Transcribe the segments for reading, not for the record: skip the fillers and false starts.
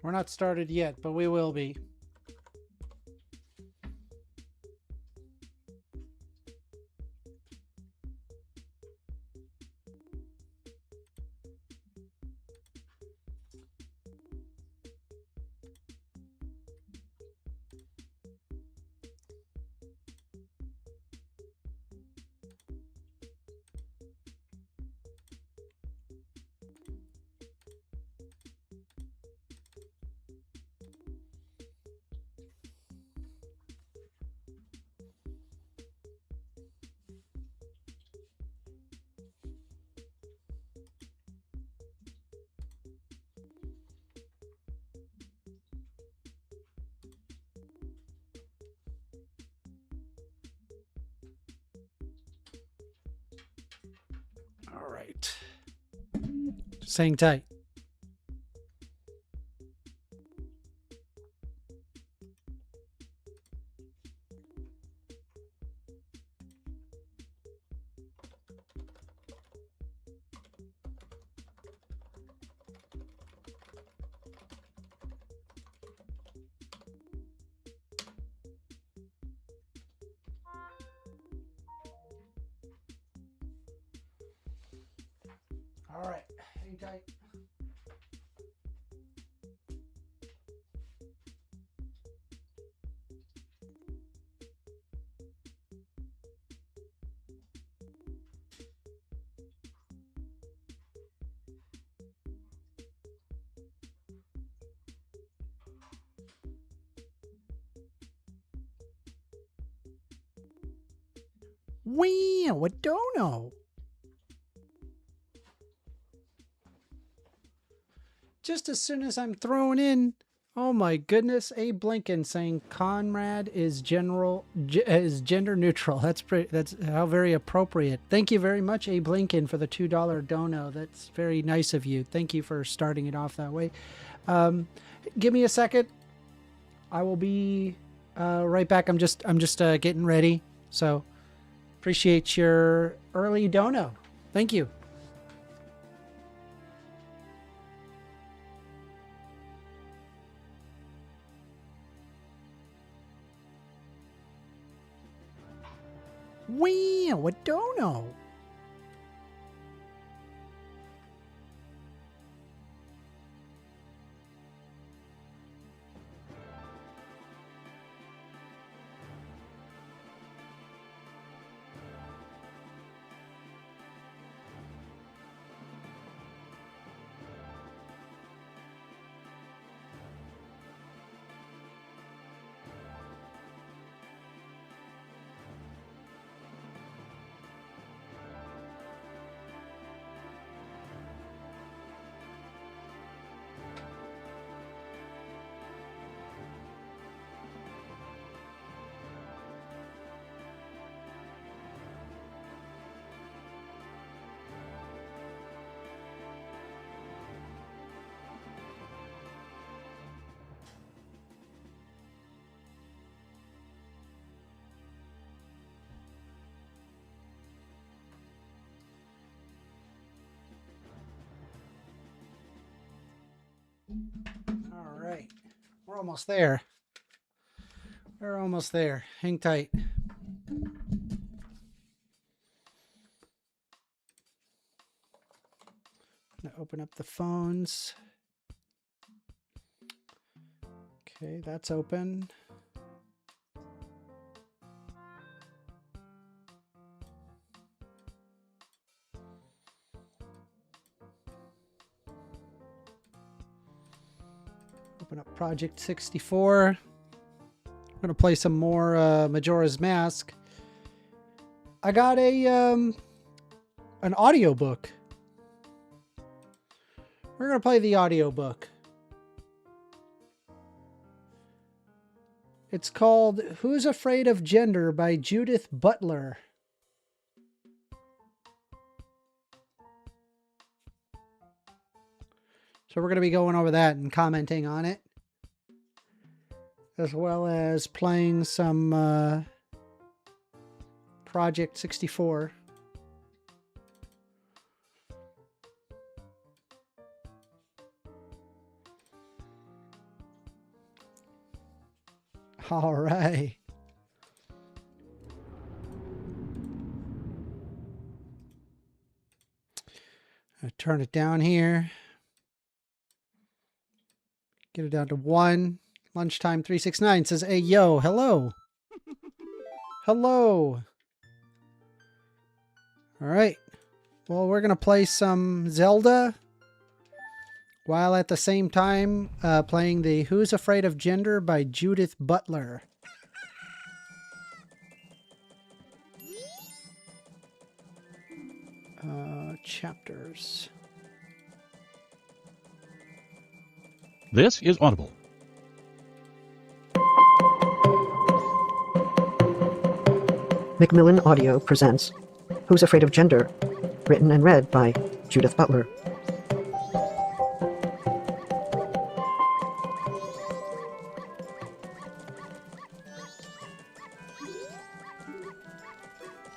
We're not started yet, but we will be. All right. Just hang tight. All right, hang tight. Wow, a dono. Just as soon as I'm thrown in, oh my goodness, Abe Lincoln saying Conrad is gender neutral. That's how very appropriate. Thank you very much, Abe Lincoln, for the $2 dono. That's very nice of you. Thank you for starting it off that way. Give me a second. I will be right back. I'm just getting ready. So appreciate your early dono. Thank you. Wow, a dono. All right, we're almost there. We're almost there. Hang tight. I'm gonna open up the phones. Okay, that's open. Open up Project 64. I'm gonna play some more Majora's Mask. I got an audiobook. We're gonna play the audiobook. It's called Who's Afraid of Gender by Judith Butler. So we're going to be going over that and commenting on it, as well as playing some Project 64. All right. I'll turn it down here. Get it down to 1. Lunchtime 369 says, hey, yo, hello. Hello. All right. Well, we're going to play some Zelda while at the same time playing the Who's Afraid of Gender by Judith Butler. Chapters. This is Audible. Macmillan Audio presents Who's Afraid of Gender? Written and read by Judith Butler.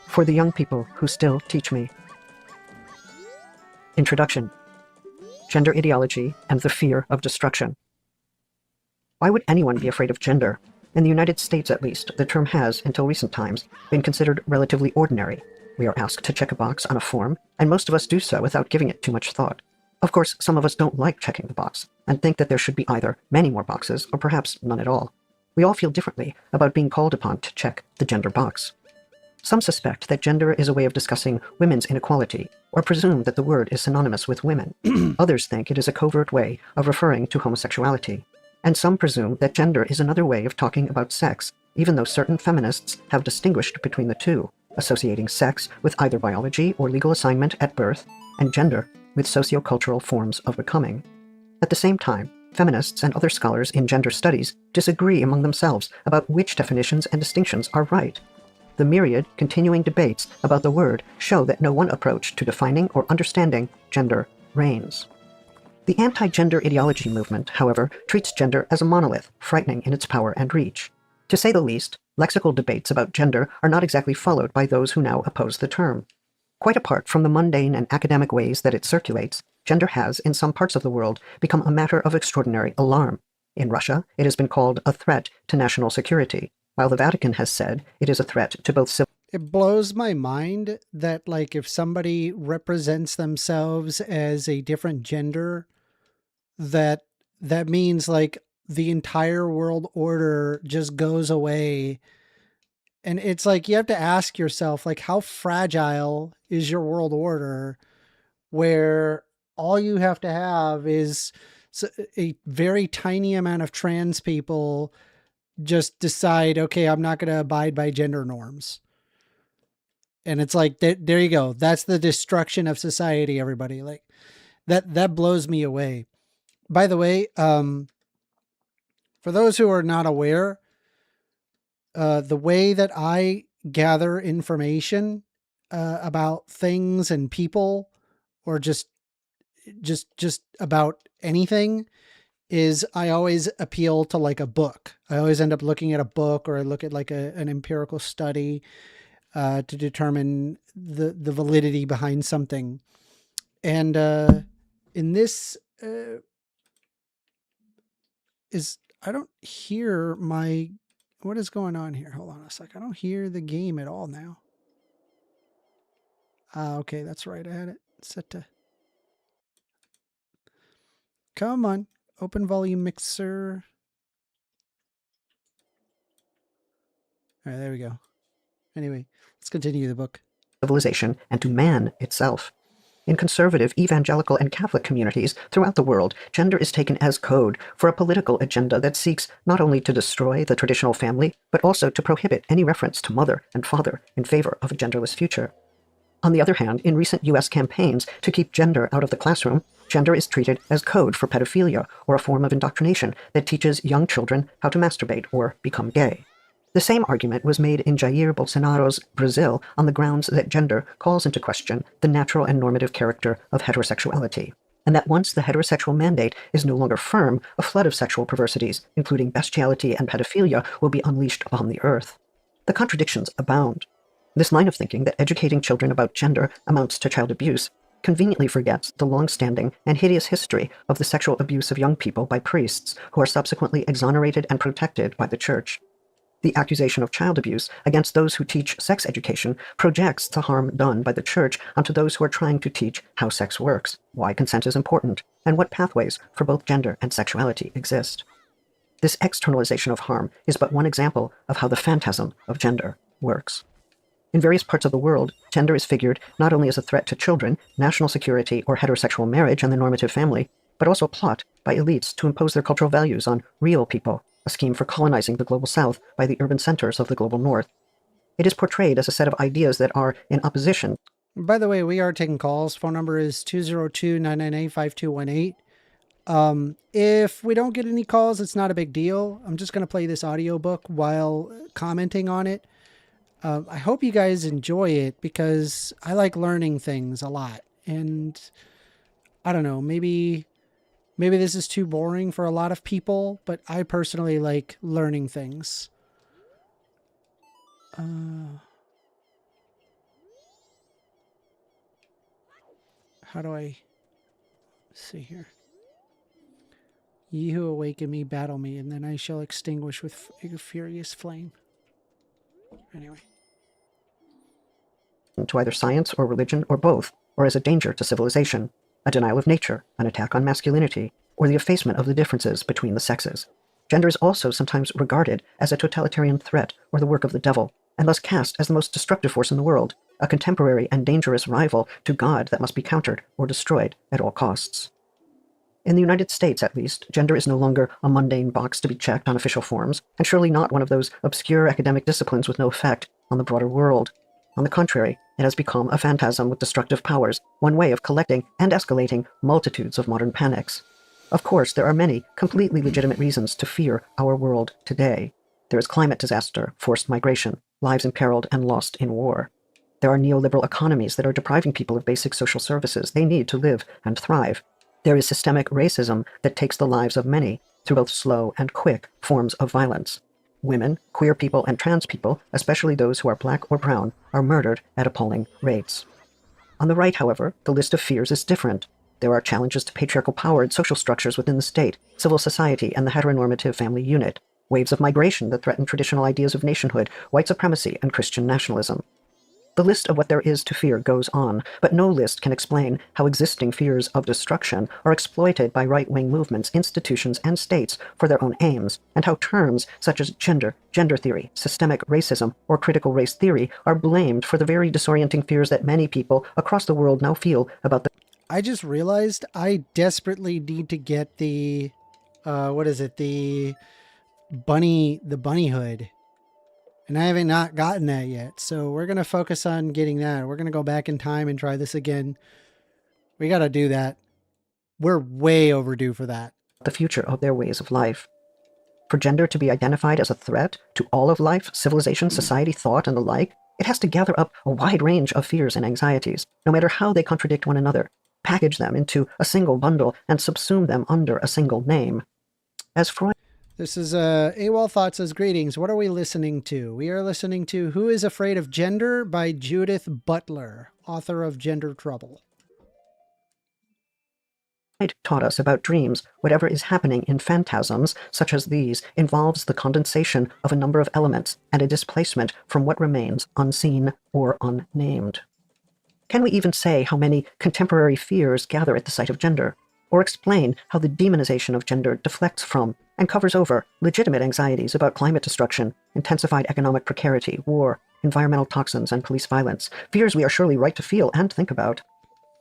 For the young people who still teach me. Introduction. Gender ideology and the fear of destruction. Why would anyone be afraid of gender? In the United States, at least, the term has, until recent times, been considered relatively ordinary. We are asked to check a box on a form, and most of us do so without giving it too much thought. Of course, some of us don't like checking the box, and think that there should be either many more boxes, or perhaps none at all. We all feel differently about being called upon to check the gender box. Some suspect that gender is a way of discussing women's inequality, or presume that the word is synonymous with women. Others think it is a covert way of referring to homosexuality. And some presume that gender is another way of talking about sex, even though certain feminists have distinguished between the two, associating sex with either biology or legal assignment at birth, and gender with sociocultural forms of becoming. At the same time, feminists and other scholars in gender studies disagree among themselves about which definitions and distinctions are right. The myriad continuing debates about the word show that no one approach to defining or understanding gender reigns. The anti-gender ideology movement, however, treats gender as a monolith, frightening in its power and reach. To say the least, lexical debates about gender are not exactly followed by those who now oppose the term. Quite apart from the mundane and academic ways that it circulates, gender has, in some parts of the world, become a matter of extraordinary alarm. In Russia, it has been called a threat to national security, while the Vatican has said it is a threat to both civil. It blows my mind that, like, if somebody represents themselves as a different gender, that means, like, the entire world order just goes away. And it's like, you have to ask yourself, like, how fragile is your world order, where all you have to have is a very tiny amount of trans people just decide, okay, I'm not going to abide by gender norms. And it's like, there you go. That's the destruction of society, everybody. Like, that blows me away. By the way, for those who are not aware, the way that I gather information about things and people, or just about anything, is I always appeal to, like, a book. I always end up looking at a book, or I look at, like, an empirical study to determine the validity behind something. And in this I don't hear what is going on here? Hold on a sec. I don't hear the game at all now. Okay, that's right. I had it set to. Come on. Open volume mixer. All right, there we go. Anyway, let's continue the book. Civilization and to man itself. In conservative, evangelical, and Catholic communities throughout the world, gender is taken as code for a political agenda that seeks not only to destroy the traditional family, but also to prohibit any reference to mother and father in favor of a genderless future. On the other hand, in recent U.S. campaigns to keep gender out of the classroom, gender is treated as code for pedophilia, or a form of indoctrination that teaches young children how to masturbate or become gay. The same argument was made in Jair Bolsonaro's Brazil on the grounds that gender calls into question the natural and normative character of heterosexuality, and that once the heterosexual mandate is no longer firm, a flood of sexual perversities, including bestiality and pedophilia, will be unleashed upon the earth. The contradictions abound. This line of thinking that educating children about gender amounts to child abuse conveniently forgets the long-standing and hideous history of the sexual abuse of young people by priests who are subsequently exonerated and protected by the Church. The accusation of child abuse against those who teach sex education projects the harm done by the church onto those who are trying to teach how sex works, why consent is important, and what pathways for both gender and sexuality exist. This externalization of harm is but one example of how the phantasm of gender works. In various parts of the world, gender is figured not only as a threat to children, national security, or heterosexual marriage and the normative family, but also a plot by elites to impose their cultural values on real people, a scheme for colonizing the global south by the urban centers of the global north. It is portrayed as a set of ideas that are in opposition. By the way, we are taking calls. Phone number is 202-998-5218. If we don't get any calls, it's not a big deal. I'm just going to play this audiobook while commenting on it. I hope you guys enjoy it because I like learning things a lot. And I don't know, maybe this is too boring for a lot of people, but I personally like learning things. How do I see here? Ye who awaken me, battle me, and then I shall extinguish with a furious flame. Anyway. To either science or religion or both, or as a danger to civilization, a denial of nature, an attack on masculinity, or the effacement of the differences between the sexes. Gender is also sometimes regarded as a totalitarian threat or the work of the devil, and thus cast as the most destructive force in the world, a contemporary and dangerous rival to God that must be countered or destroyed at all costs. In the United States, at least, gender is no longer a mundane box to be checked on official forms, and surely not one of those obscure academic disciplines with no effect on the broader world. On the contrary, it has become a phantasm with destructive powers, one way of collecting and escalating multitudes of modern panics. Of course, there are many completely legitimate reasons to fear our world today. There is climate disaster, forced migration, lives imperiled and lost in war. There are neoliberal economies that are depriving people of basic social services they need to live and thrive. There is systemic racism that takes the lives of many through both slow and quick forms of violence. Women, queer people, and trans people, especially those who are black or brown, are murdered at appalling rates. On the right, however, the list of fears is different. There are challenges to patriarchal powered social structures within the state, civil society, and the heteronormative family unit, waves of migration that threaten traditional ideas of nationhood, white supremacy, and Christian nationalism. The list of what there is to fear goes on, but no list can explain how existing fears of destruction are exploited by right-wing movements, institutions, and states for their own aims, and how terms such as gender theory, systemic racism, or critical race theory are blamed for the very disorienting fears that many people across the world now feel about the... I just realized I desperately need to get the, the bunny hood. And I haven't not gotten that yet. So we're going to focus on getting that. We're going to go back in time and try this again. We got to do that. We're way overdue for that. The future of their ways of life. For gender to be identified as a threat to all of life, civilization, society, thought, and the like, it has to gather up a wide range of fears and anxieties, no matter how they contradict one another, package them into a single bundle, and subsume them under a single name. As Freud... This is AWOL Thought says, greetings. What are we listening to? We are listening to Who is Afraid of Gender by Judith Butler, author of Gender Trouble. Taught us about dreams. Whatever is happening in phantasms, such as these, involves the condensation of a number of elements and a displacement from what remains unseen or unnamed. Can we even say how many contemporary fears gather at the sight of gender? Or explain how the demonization of gender deflects from and covers over legitimate anxieties about climate destruction, intensified economic precarity, war, environmental toxins, and police violence, fears we are surely right to feel and think about.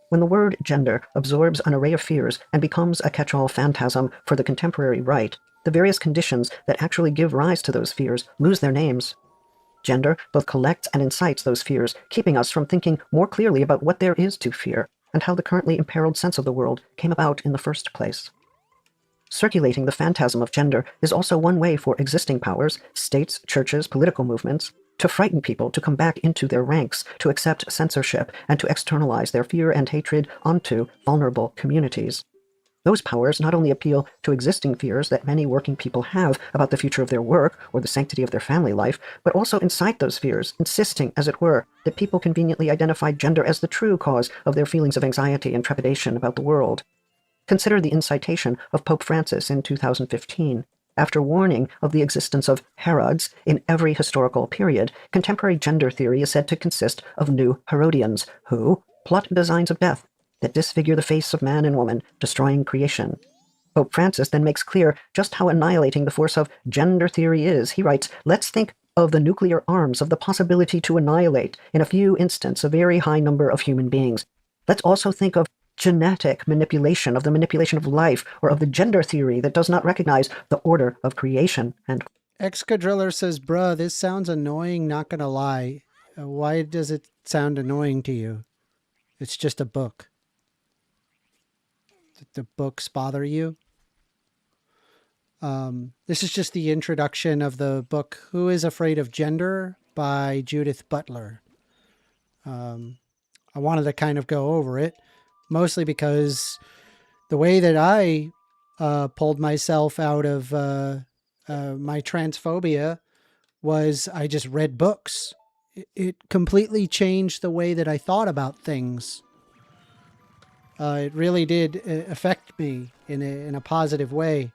When the word gender absorbs an array of fears and becomes a catch-all phantasm for the contemporary right, the various conditions that actually give rise to those fears lose their names. Gender both collects and incites those fears, keeping us from thinking more clearly about what there is to fear, and how the currently imperiled sense of the world came about in the first place. Circulating the phantasm of gender is also one way for existing powers, states, churches, political movements, to frighten people to come back into their ranks, to accept censorship, and to externalize their fear and hatred onto vulnerable communities. Those powers not only appeal to existing fears that many working people have about the future of their work or the sanctity of their family life, but also incite those fears, insisting, as it were, that people conveniently identify gender as the true cause of their feelings of anxiety and trepidation about the world. Consider the incitation of Pope Francis in 2015. After warning of the existence of Herods in every historical period, contemporary gender theory is said to consist of new Herodians who plot designs of death that disfigure the face of man and woman, destroying creation. Pope Francis then makes clear just how annihilating the force of gender theory is. He writes, "Let's think of the nuclear arms of the possibility to annihilate, in a few instants, a very high number of human beings. Let's also think of genetic manipulation, of the manipulation of life, or of the gender theory that does not recognize the order of creation." And Excadriller says, bruh, this sounds annoying, not gonna lie. Why does it sound annoying to you? It's just a book. Did the books bother you? This is just the introduction of the book Who is Afraid of Gender by Judith Butler. I wanted to kind of go over it, mostly because the way that I pulled myself out of my transphobia was I just read books. It completely changed the way that I thought about things. It really did affect me in a positive way.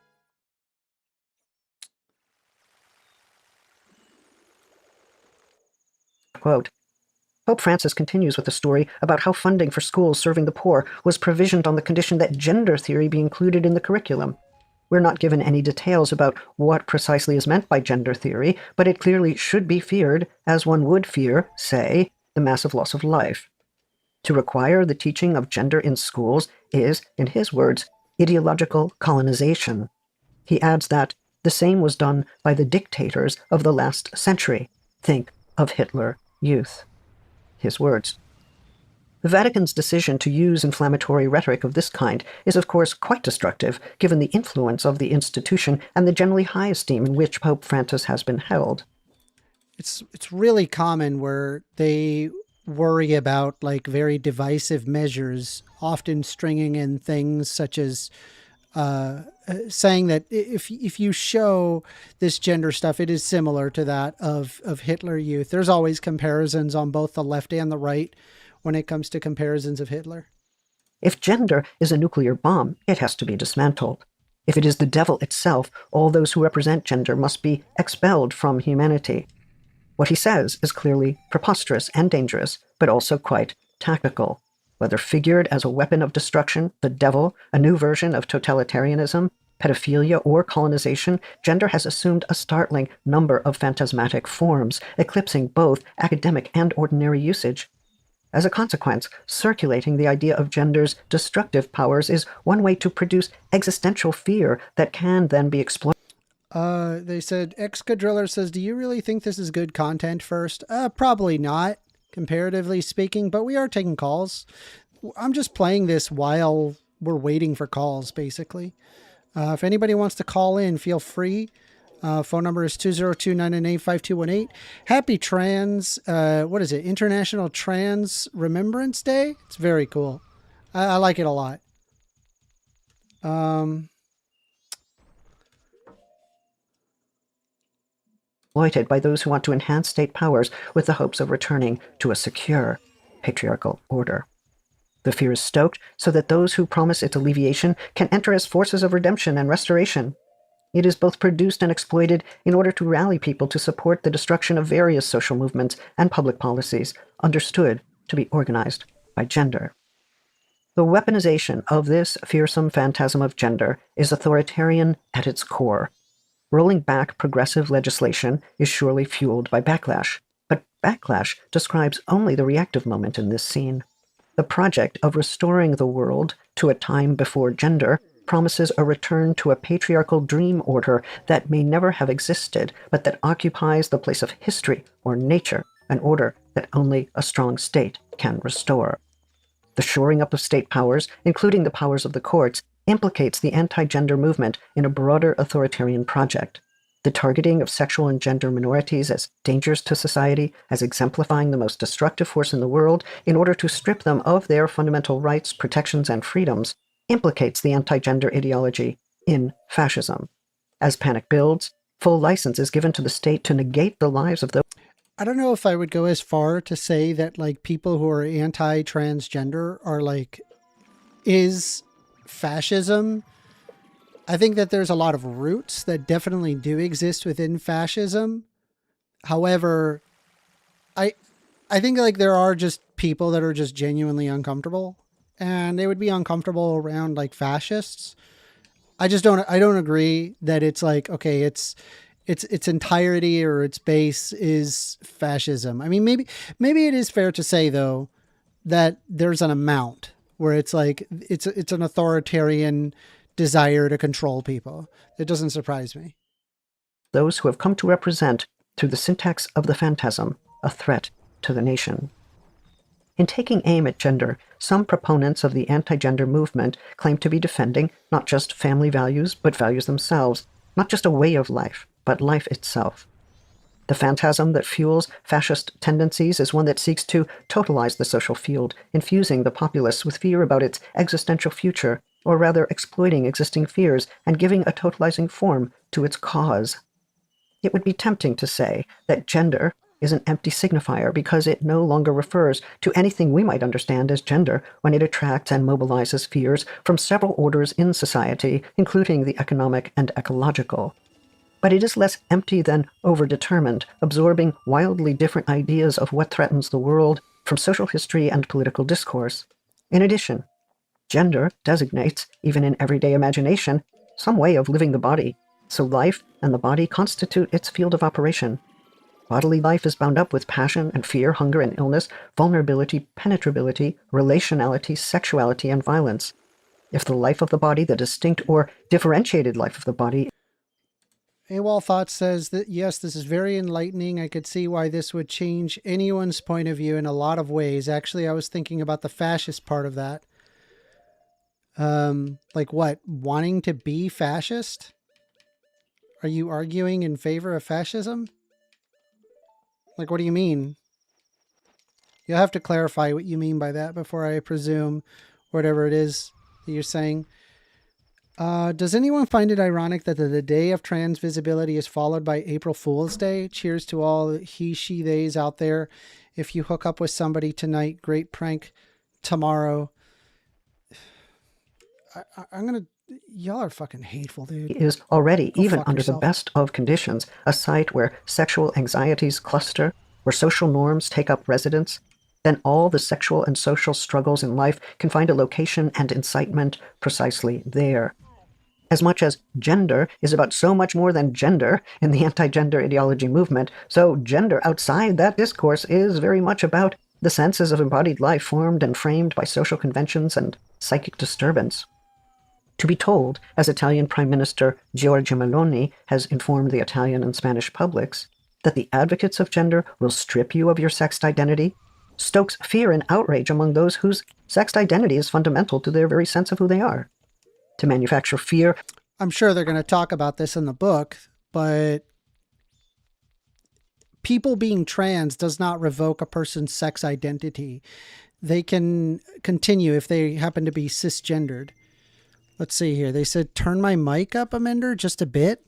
quote, Pope Francis continues with a story about how funding for schools serving the poor was provisioned on the condition that gender theory be included in the curriculum. We're not given any details about what precisely is meant by gender theory, but it clearly should be feared, as one would fear, say, the massive loss of life. To require the teaching of gender in schools is, in his words, ideological colonization. He adds that the same was done by the dictators of the last century. Think of Hitler Youth. His words. The Vatican's decision to use inflammatory rhetoric of this kind is, of course, quite destructive, given the influence of the institution and the generally high esteem in which Pope Francis has been held. It's really common where they worry about like very divisive measures, often stringing in things such as saying that if you show this gender stuff, it is similar to that of Hitler Youth. There's always comparisons on both the left and the right when it comes to comparisons of Hitler. If gender is a nuclear bomb, it has to be dismantled. If it is the devil itself, all those who represent gender must be expelled from humanity. What he says is clearly preposterous and dangerous, but also quite tactical. Whether figured as a weapon of destruction, the devil, a new version of totalitarianism, pedophilia, or colonization, gender has assumed a startling number of phantasmatic forms, eclipsing both academic and ordinary usage. As a consequence, circulating the idea of gender's destructive powers is one way to produce existential fear that can then be exploited. They said, Excadriller says, do you really think this is good content first? Probably not, comparatively speaking, but we are taking calls. I'm just playing this while we're waiting for calls, basically. If anybody wants to call in, feel free. Phone number is 202-998-5218. Happy Trans, what is it? International Trans Remembrance Day? It's very cool. I like it a lot. Exploited by those who want to enhance state powers with the hopes of returning to a secure patriarchal order. The fear is stoked so that those who promise its alleviation can enter as forces of redemption and restoration. It is both produced and exploited in order to rally people to support the destruction of various social movements and public policies, understood to be organized by gender. The weaponization of this fearsome phantasm of gender is authoritarian at its core. Rolling back progressive legislation is surely fueled by backlash, but backlash describes only the reactive moment in this scene. The project of restoring the world to a time before gender promises a return to a patriarchal dream order that may never have existed, but that occupies the place of history or nature, an order that only a strong state can restore. The shoring up of state powers, including the powers of the courts, implicates the anti-gender movement in a broader authoritarian project. The targeting of sexual and gender minorities as dangers to society, as exemplifying the most destructive force in the world, in order to strip them of their fundamental rights, protections, and freedoms, implicates the anti-gender ideology in fascism. As panic builds, full license is given to the state to negate the lives of those. I don't know if I would go as far to say that like people who are anti-transgender are like, is fascism. I think that there's a lot of roots that definitely do exist within fascism. However, I think like there are just people that are just genuinely uncomfortable, and they would be uncomfortable around like fascists. I don't agree that it's like, okay, its entirety or its base is fascism. I mean, maybe it is fair to say though that there's an amount where it's like it's an authoritarian desire to control people. It doesn't surprise me. Those who have come to represent, through the syntax of the phantasm, a threat to the nation. In taking aim at gender, some proponents of the anti-gender movement claim to be defending not just family values, but values themselves, not just a way of life, but life itself. The phantasm that fuels fascist tendencies is one that seeks to totalize the social field, infusing the populace with fear about its existential future, or rather exploiting existing fears and giving a totalizing form to its cause. It would be tempting to say that gender is an empty signifier because it no longer refers to anything we might understand as gender when it attracts and mobilizes fears from several orders in society, including the economic and ecological. But it is less empty than overdetermined, absorbing wildly different ideas of what threatens the world from social history and political discourse. In addition, gender designates, even in everyday imagination, some way of living the body, so life and the body constitute its field of operation. Bodily life is bound up with passion and fear, hunger and illness, vulnerability, penetrability, relationality, sexuality, and violence. If the life of the body, the distinct or differentiated life of the body... AWOL Thought says that, yes, this is very enlightening. I could see why this would change anyone's point of view in a lot of ways. Actually, I was thinking about the fascist part of that. Like what? Wanting to be fascist? Are you arguing in favor of fascism? Like, what do you mean? You'll have to clarify what you mean by that before I presume whatever it is that you're saying. Does anyone find it ironic that the day of trans visibility is followed by April Fool's Day? Cheers to all he, she, theys out there. If you hook up with somebody tonight, great prank tomorrow. I'm going to... Y'all are fucking hateful, dude. Is already, Go even fuck under yourself. the best of conditions, a site where sexual anxieties cluster, where social norms take up residence, then all the sexual and social struggles in life can find a location and incitement precisely there. As much as gender is about so much more than gender in the anti-gender ideology movement, so gender outside that discourse is very much about the senses of embodied life formed and framed by social conventions and psychic disturbance. To be told, as Italian Prime Minister Giorgia Meloni has informed the Italian and Spanish publics, that the advocates of gender will strip you of your sexed identity, stokes fear and outrage among those whose sexed identity is fundamental to their very sense of who they are. To manufacture fear... I'm sure they're going to talk about this in the book, but people being trans does not revoke a person's sex identity. They can continue if they happen to be cisgendered. Let's see here. They said, turn my mic up, Amender, just a bit.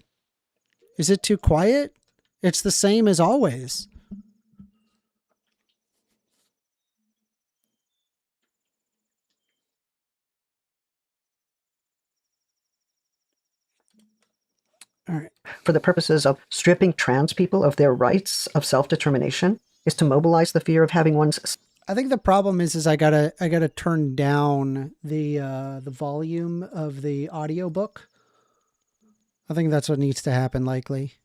Is it too quiet? It's the same as always. All right. For the purposes of stripping trans people of their rights of self-determination is to mobilize the fear of having one's... I think the problem is I gotta turn down the volume of the audiobook. I think that's what needs to happen, likely.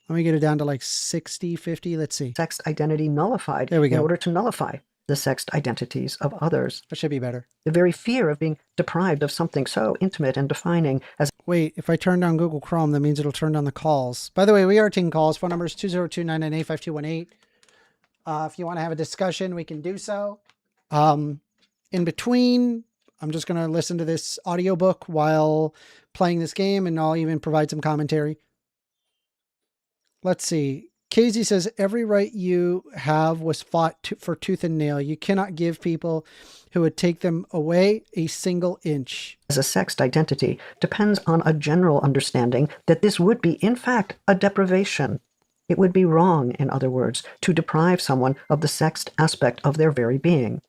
Let me get it down to like 60, 50. Let's see. Sex identity nullified There we go. in order to nullify the sexed identities of others. That should be better. The very fear of being deprived of something so intimate and defining as... Wait, if I turn down Google Chrome, that means it'll turn down the calls. By the way, we are taking calls. Phone number is 202-998-5218. If you want to have a discussion, we can do so. In between, I'm just going to listen to this audiobook while playing this game, and I'll even provide some commentary. Let's see. Casey says, every right you have was fought for tooth and nail. You cannot give people who would take them away a single inch. As a sexed identity depends on a general understanding that this would be, in fact, a deprivation. It would be wrong, in other words, to deprive someone of the sexed aspect of their very being.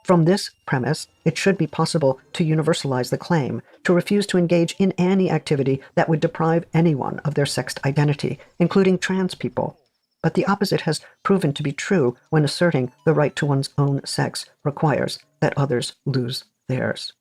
From this premise, it should be possible to universalize the claim, to refuse to engage in any activity that would deprive anyone of their sex identity, including trans people. But the opposite has proven to be true when asserting the right to one's own sex requires that others lose theirs.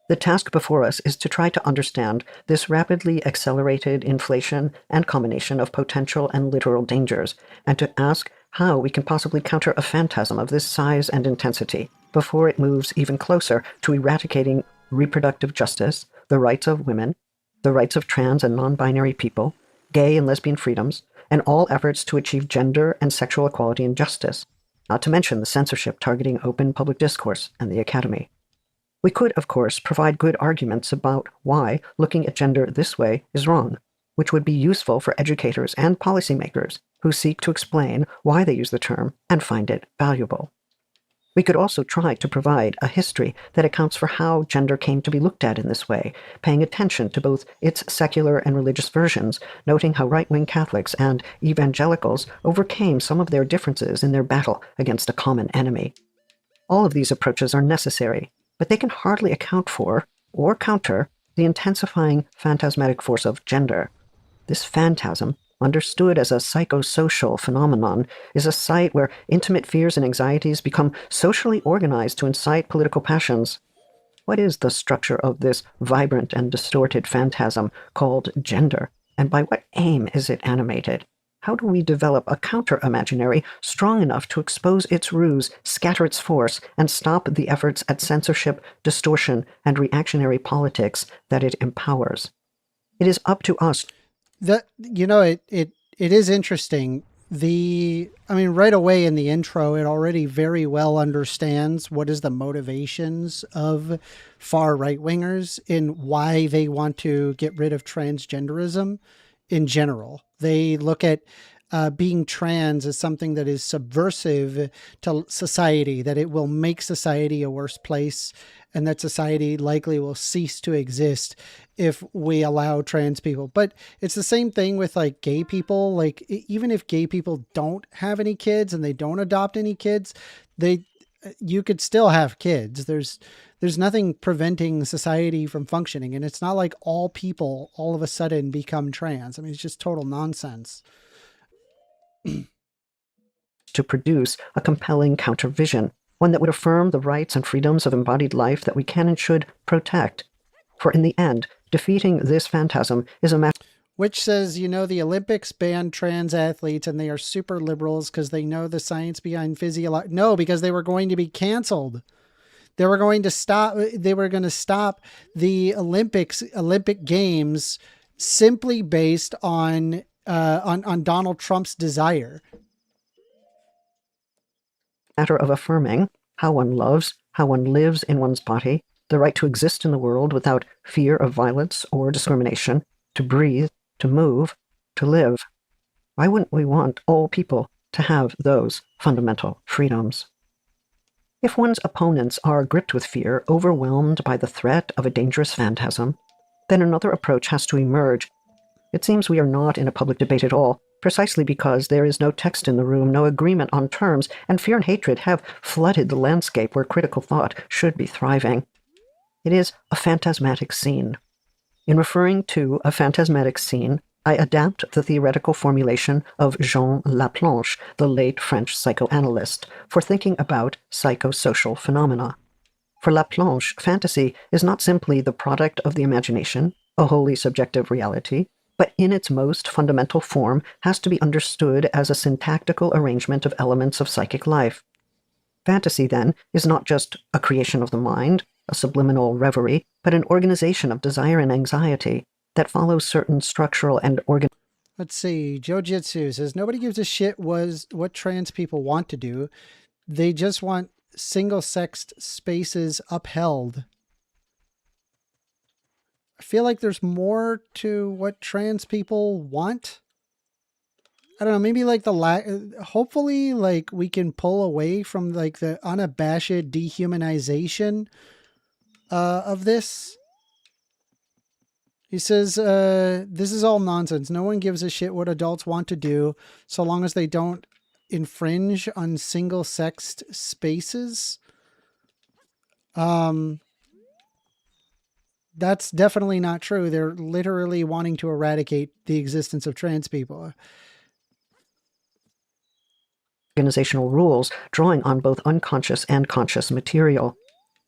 The task before us is to try to understand this rapidly accelerated inflation and combination of potential and literal dangers, and to ask how we can possibly counter a phantasm of this size and intensity before it moves even closer to eradicating reproductive justice, the rights of women, the rights of trans and non-binary people, gay and lesbian freedoms, and all efforts to achieve gender and sexual equality and justice, not to mention the censorship targeting open public discourse and the academy. We could, of course, provide good arguments about why looking at gender this way is wrong, which would be useful for educators and policymakers who seek to explain why they use the term and find it valuable. We could also try to provide a history that accounts for how gender came to be looked at in this way, paying attention to both its secular and religious versions, noting how right-wing Catholics and evangelicals overcame some of their differences in their battle against a common enemy. All of these approaches are necessary, but they can hardly account for or counter the intensifying phantasmatic force of gender. This phantasm, understood as a psychosocial phenomenon, is a site where intimate fears and anxieties become socially organized to incite political passions. What is the structure of this vibrant and distorted phantasm called gender, and by what aim is it animated? How do we develop a counter-imaginary strong enough to expose its ruse, scatter its force, and stop the efforts at censorship, distortion, and reactionary politics that it empowers? It is up to us. It is interesting. Right away in the intro, it already very well understands what is the motivations of far right-wingers in why they want to get rid of transgenderism in general. They look at being trans as something that is subversive to society, that it will make society a worse place, and that society likely will cease to exist if we allow trans people. But it's the same thing with like gay people. Like even if gay people don't have any kids and they don't adopt any kids, you could still have kids. There's nothing preventing society from functioning. And it's not like all people all of a sudden become trans. I mean, it's just total nonsense. To produce a compelling counter-vision, one that would affirm the rights and freedoms of embodied life that we can and should protect. For in the end, defeating this phantasm is a matter which says, the Olympics banned trans athletes and they are super liberals because they know the science behind physiology. No, because they were going to be canceled. They were going to stop the Olympic Games simply based on Donald Trump's desire. Matter of affirming how one loves, how one lives in one's body, the right to exist in the world without fear of violence or discrimination, to breathe, to move, to live. Why wouldn't we want all people to have those fundamental freedoms? If one's opponents are gripped with fear, overwhelmed by the threat of a dangerous phantasm, then another approach has to emerge. It seems we are not in a public debate at all, precisely because there is no text in the room, no agreement on terms, and fear and hatred have flooded the landscape where critical thought should be thriving. It is a phantasmatic scene. In referring to a phantasmatic scene, I adapt the theoretical formulation of Jean Laplanche, the late French psychoanalyst, for thinking about psychosocial phenomena. For Laplanche, fantasy is not simply the product of the imagination, a wholly subjective reality, but in its most fundamental form has to be understood as a syntactical arrangement of elements of psychic life. Fantasy, then, is not just a creation of the mind, a subliminal reverie, but an organization of desire and anxiety that follows certain structural and Let's see. Jojitsu says, nobody gives a shit what trans people want to do. They just want single-sexed spaces upheld. I feel like there's more to what trans people want. I don't know, maybe like hopefully like we can pull away from like the unabashed dehumanization of this. He says, this is all nonsense. No one gives a shit what adults want to do so long as they don't infringe on single-sexed spaces. That's definitely not true. They're literally wanting to eradicate the existence of trans people. Organizational rules drawing on both unconscious and conscious material.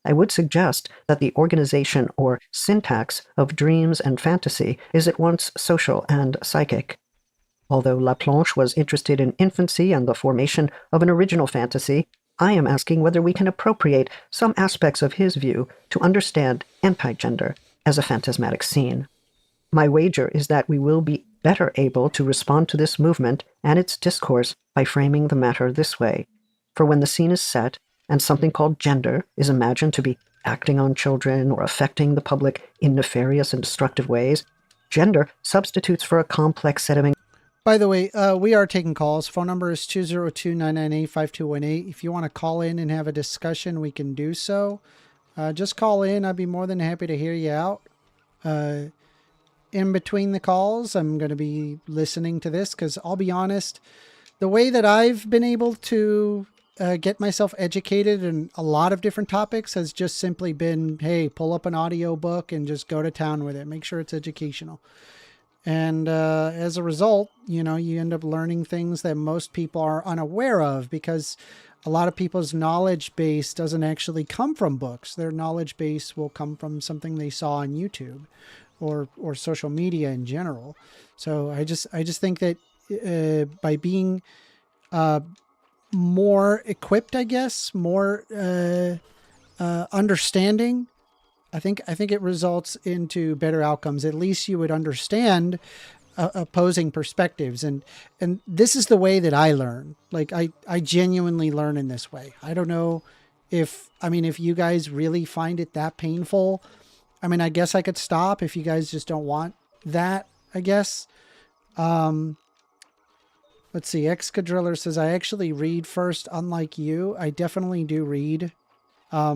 I would suggest that the organization or syntax of dreams and fantasy is at once social and psychic. Although Laplanche was interested in infancy and the formation of an original fantasy, I am asking whether we can appropriate some aspects of his view to understand anti-gender as a phantasmatic scene. My wager is that we will be better able to respond to this movement and its discourse by framing the matter this way. For when the scene is set, and something called gender is imagined to be acting on children or affecting the public in nefarious and destructive ways, gender substitutes for a complex set of... By the way, we are taking calls. Phone number is 202-998-5218. If you want to call in and have a discussion, we can do so. Just call in. I'd be more than happy to hear you out. In between the calls, I'm going to be listening to this because I'll be honest, the way that I've been able to get myself educated in a lot of different topics has just simply been, hey, pull up an audio book and just go to town with it. Make sure it's educational. And as a result, you know, you end up learning things that most people are unaware of because a lot of people's knowledge base doesn't actually come from books. Their knowledge base will come from something they saw on YouTube or social media in general. So I just think that by being more equipped, I guess, more understanding, I think it results into better outcomes. At least you would understand opposing perspectives. And this is the way that I learn. Like I genuinely learn in this way. I don't know if you guys really find it that painful. I mean, I guess I could stop if you guys just don't want that, I guess. Let's see. Excadriller says, I actually read first, unlike you. I definitely do read. I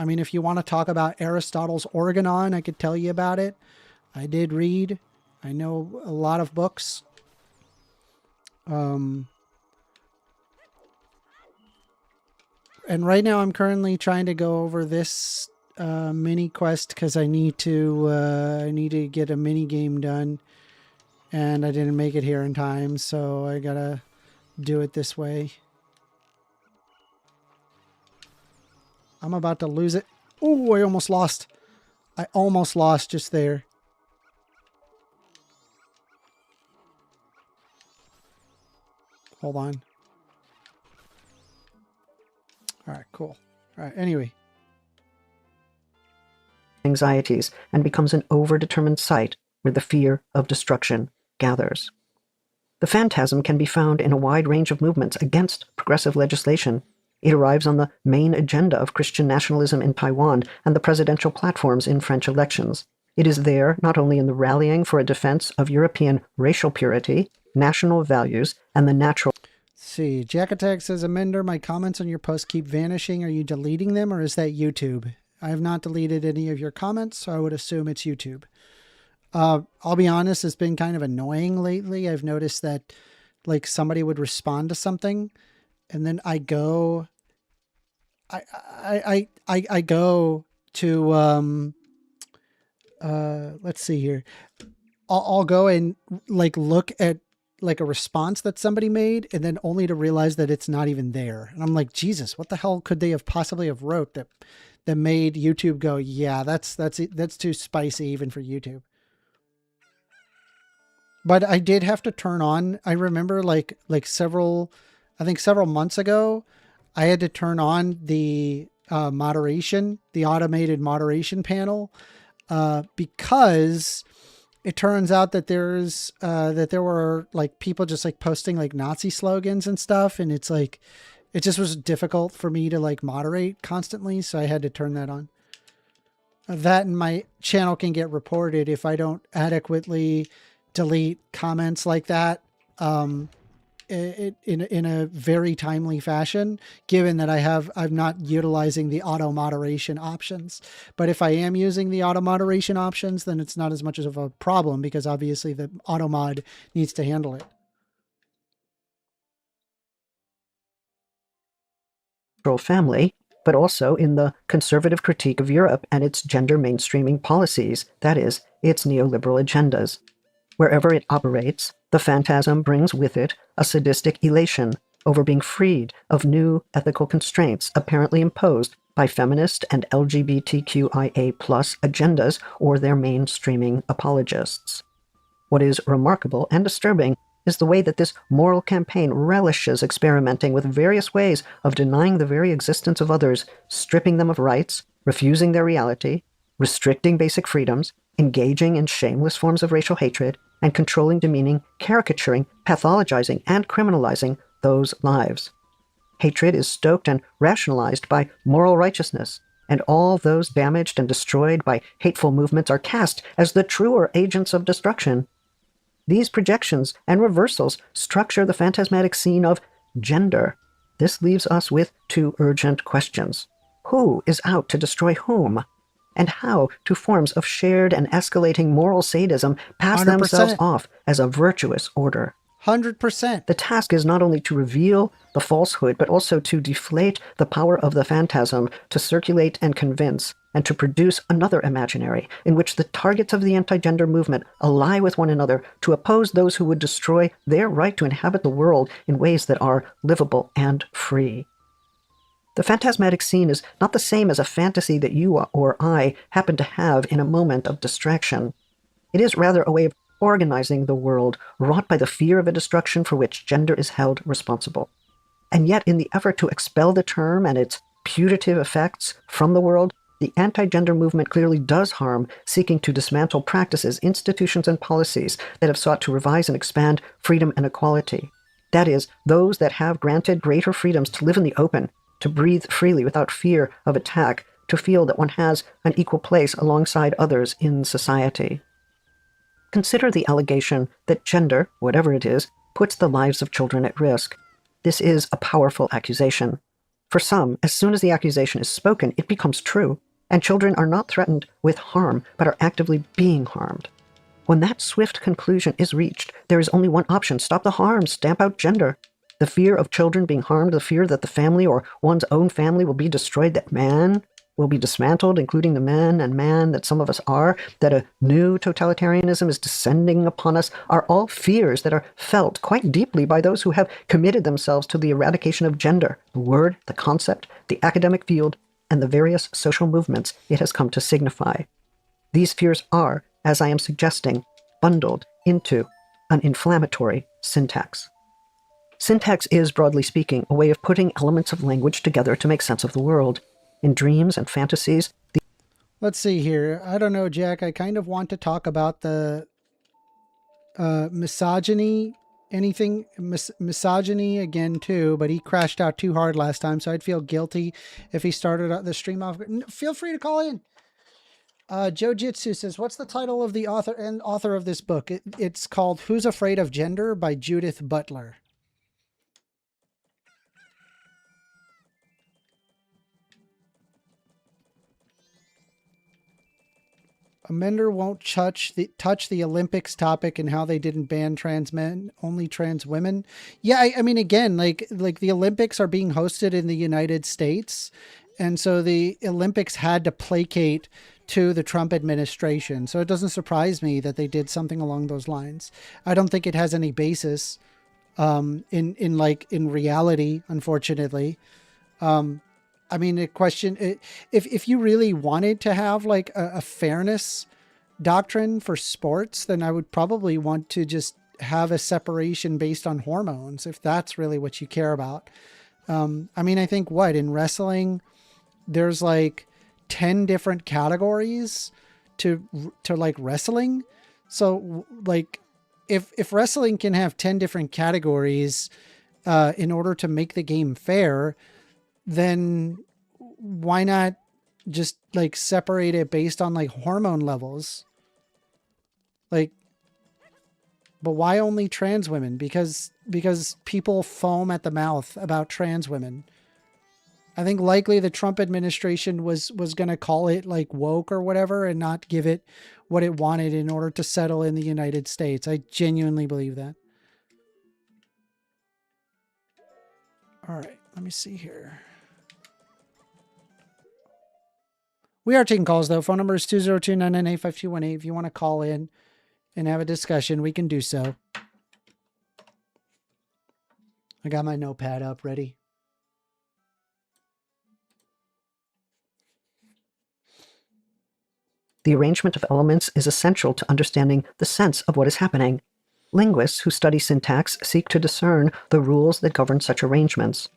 mean, if you want to talk about Aristotle's Organon, I could tell you about it. I did read. I know a lot of books. And right now I'm currently trying to go over this mini quest because I need to get a mini game done. And I didn't make it here in time, so I gotta do it this way. I'm about to lose it. Oh, I almost lost. I almost lost just there. Hold on. All right, cool. All right, anyway. Anxieties and becomes an overdetermined site where the fear of destruction gathers. The phantasm can be found in a wide range of movements against progressive legislation. It arrives on the main agenda of Christian nationalism in Taiwan and the presidential platforms in French elections. It is there not only in the rallying for a defense of European racial purity, national values, and the natural... Let's see, Jack Attack says, Amender, my comments on your post keep vanishing. Are you deleting them or is that YouTube? I have not deleted any of your comments, so I would assume it's YouTube. I'll be honest, it's been kind of annoying lately. I've noticed that like somebody would respond to something and then I go to let's see here. I'll go and like look at like a response that somebody made and then only to realize that it's not even there. And I'm like, Jesus, what the hell could they have possibly have wrote that made YouTube go, yeah, that's too spicy even for YouTube. But I did have to turn on, I remember like several months ago, I had to turn on the moderation, the automated moderation panel, because it turns out that there were like people just like posting like Nazi slogans and stuff. And it's like, it just was difficult for me to like moderate constantly. So I had to turn that on. That and my channel can get reported if I don't adequately delete comments like that in a very timely fashion, given that I'm not utilizing the auto moderation options. But if I am using the auto moderation options, then it's not as much of a problem because obviously the auto mod needs to handle it. family, but also in the conservative critique of Europe and its gender mainstreaming policies, that is, its neoliberal agendas. Wherever it operates, the phantasm brings with it a sadistic elation over being freed of new ethical constraints apparently imposed by feminist and LGBTQIA+ agendas or their mainstreaming apologists. What is remarkable and disturbing is the way that this moral campaign relishes experimenting with various ways of denying the very existence of others, stripping them of rights, refusing their reality, restricting basic freedoms, engaging in shameless forms of racial hatred, and controlling, demeaning, caricaturing, pathologizing, and criminalizing those lives. Hatred is stoked and rationalized by moral righteousness, and all those damaged and destroyed by hateful movements are cast as the truer agents of destruction. These projections and reversals structure the phantasmatic scene of gender. This leaves us with two urgent questions. Who is out to destroy whom? And how do forms of shared and escalating moral sadism pass 100%. themselves off as a virtuous order? 100%. The task is not only to reveal the falsehood, but also to deflate the power of the phantasm, to circulate and convince, and to produce another imaginary in which the targets of the anti-gender movement ally with one another to oppose those who would destroy their right to inhabit the world in ways that are livable and free. The phantasmatic scene is not the same as a fantasy that you or I happen to have in a moment of distraction. It is rather a way of organizing the world wrought by the fear of a destruction for which gender is held responsible. And yet, in the effort to expel the term and its putative effects from the world, the anti-gender movement clearly does harm, seeking to dismantle practices, institutions, and policies that have sought to revise and expand freedom and equality. That is, those that have granted greater freedoms to live in the open, to breathe freely without fear of attack, to feel that one has an equal place alongside others in society. Consider the allegation that gender, whatever it is, puts the lives of children at risk. This is a powerful accusation. For some, as soon as the accusation is spoken, it becomes true, and children are not threatened with harm, but are actively being harmed. When that swift conclusion is reached, there is only one option: stop the harm, stamp out gender. The fear of children being harmed, the fear that the family or one's own family will be destroyed, that man will be dismantled, including the men and man that some of us are, that a new totalitarianism is descending upon us, are all fears that are felt quite deeply by those who have committed themselves to the eradication of gender, the word, the concept, the academic field, and the various social movements it has come to signify. These fears are, as I am suggesting, bundled into an inflammatory syntax. Syntax is, broadly speaking, a way of putting elements of language together to make sense of the world. In dreams and fantasies, Let's see here. I don't know, Jack. I kind of want to talk about the misogyny, misogyny again too, but he crashed out too hard last time, so I'd feel guilty if he started the stream off. Feel free to call in. Joe Jitsu says, what's the title of the author of this book? It's called Who's Afraid of Gender by Judith Butler. Amender won't touch the Olympics topic and how they didn't ban trans men, only trans women. Yeah, I mean, again, like the Olympics are being hosted in the United States, and so the Olympics had to placate to the Trump administration. So it doesn't surprise me that they did something along those lines. I don't think it has any basis in reality, unfortunately. I mean, the question, if you really wanted to have like a fairness doctrine for sports, then I would probably want to just have a separation based on hormones, if that's really what you care about. I mean, I think in wrestling, there's like 10 different categories to like wrestling. So like if wrestling can have 10 different categories in order to make the game fair, then why not just like separate it based on like hormone levels? Like, but why only trans women? Because people foam at the mouth about trans women. I think likely the Trump administration was going to call it like woke or whatever and not give it what it wanted in order to settle in the United States. I genuinely believe that. All right, let me see here. We are taking calls, though. Phone number is 202-998-5218. If you want to call in and have a discussion, we can do so. I got my notepad up ready. The arrangement of elements is essential to understanding the sense of what is happening. Linguists who study syntax seek to discern the rules that govern such arrangements.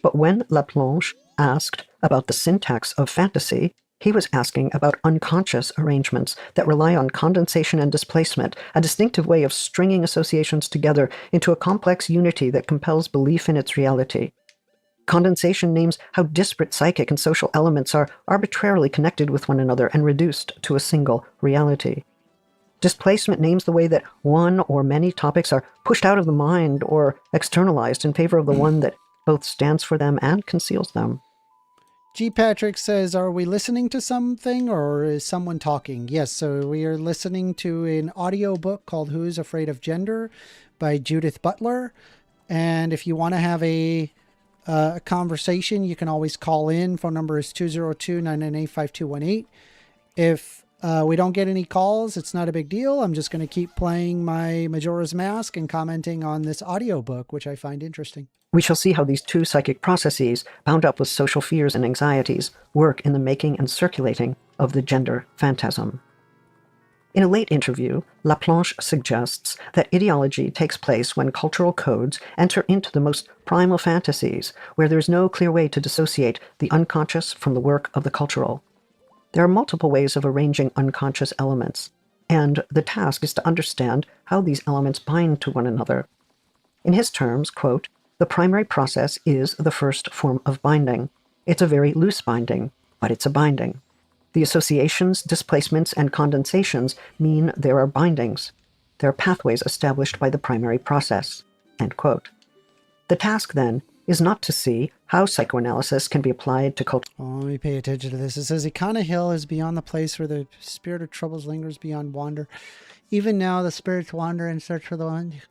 But when Laplanche asked about the syntax of fantasy, he was asking about unconscious arrangements that rely on condensation and displacement, a distinctive way of stringing associations together into a complex unity that compels belief in its reality. Condensation names how disparate psychic and social elements are arbitrarily connected with one another and reduced to a single reality. Displacement names the way that one or many topics are pushed out of the mind or externalized in favor of the one that both stands for them and conceals them. G. Patrick says, are we listening to something or is someone talking? Yes, so we are listening to an audio book called Who's Afraid of Gender by Judith Butler. And if you want to have a conversation, you can always call in. Phone number is 202-998-5218. If we don't get any calls, it's not a big deal. I'm just going to keep playing my Majora's Mask and commenting on this audiobook, which I find interesting. We shall see how these two psychic processes, bound up with social fears and anxieties, work in the making and circulating of the gender phantasm. In a late interview, Laplanche suggests that ideology takes place when cultural codes enter into the most primal fantasies, where there is no clear way to dissociate the unconscious from the work of the cultural. There are multiple ways of arranging unconscious elements, and the task is to understand how these elements bind to one another. In his terms, quote, the primary process is the first form of binding. It's a very loose binding, but it's a binding. The associations, displacements, and condensations mean there are bindings. There are pathways established by the primary process. End quote. The task, then, is not to see how psychoanalysis can be applied to culture. Oh, let me pay attention to this. It says, Ikana Hill is beyond the place where the spirit of troubles lingers beyond wander. Even now the spirits wander in search for the one.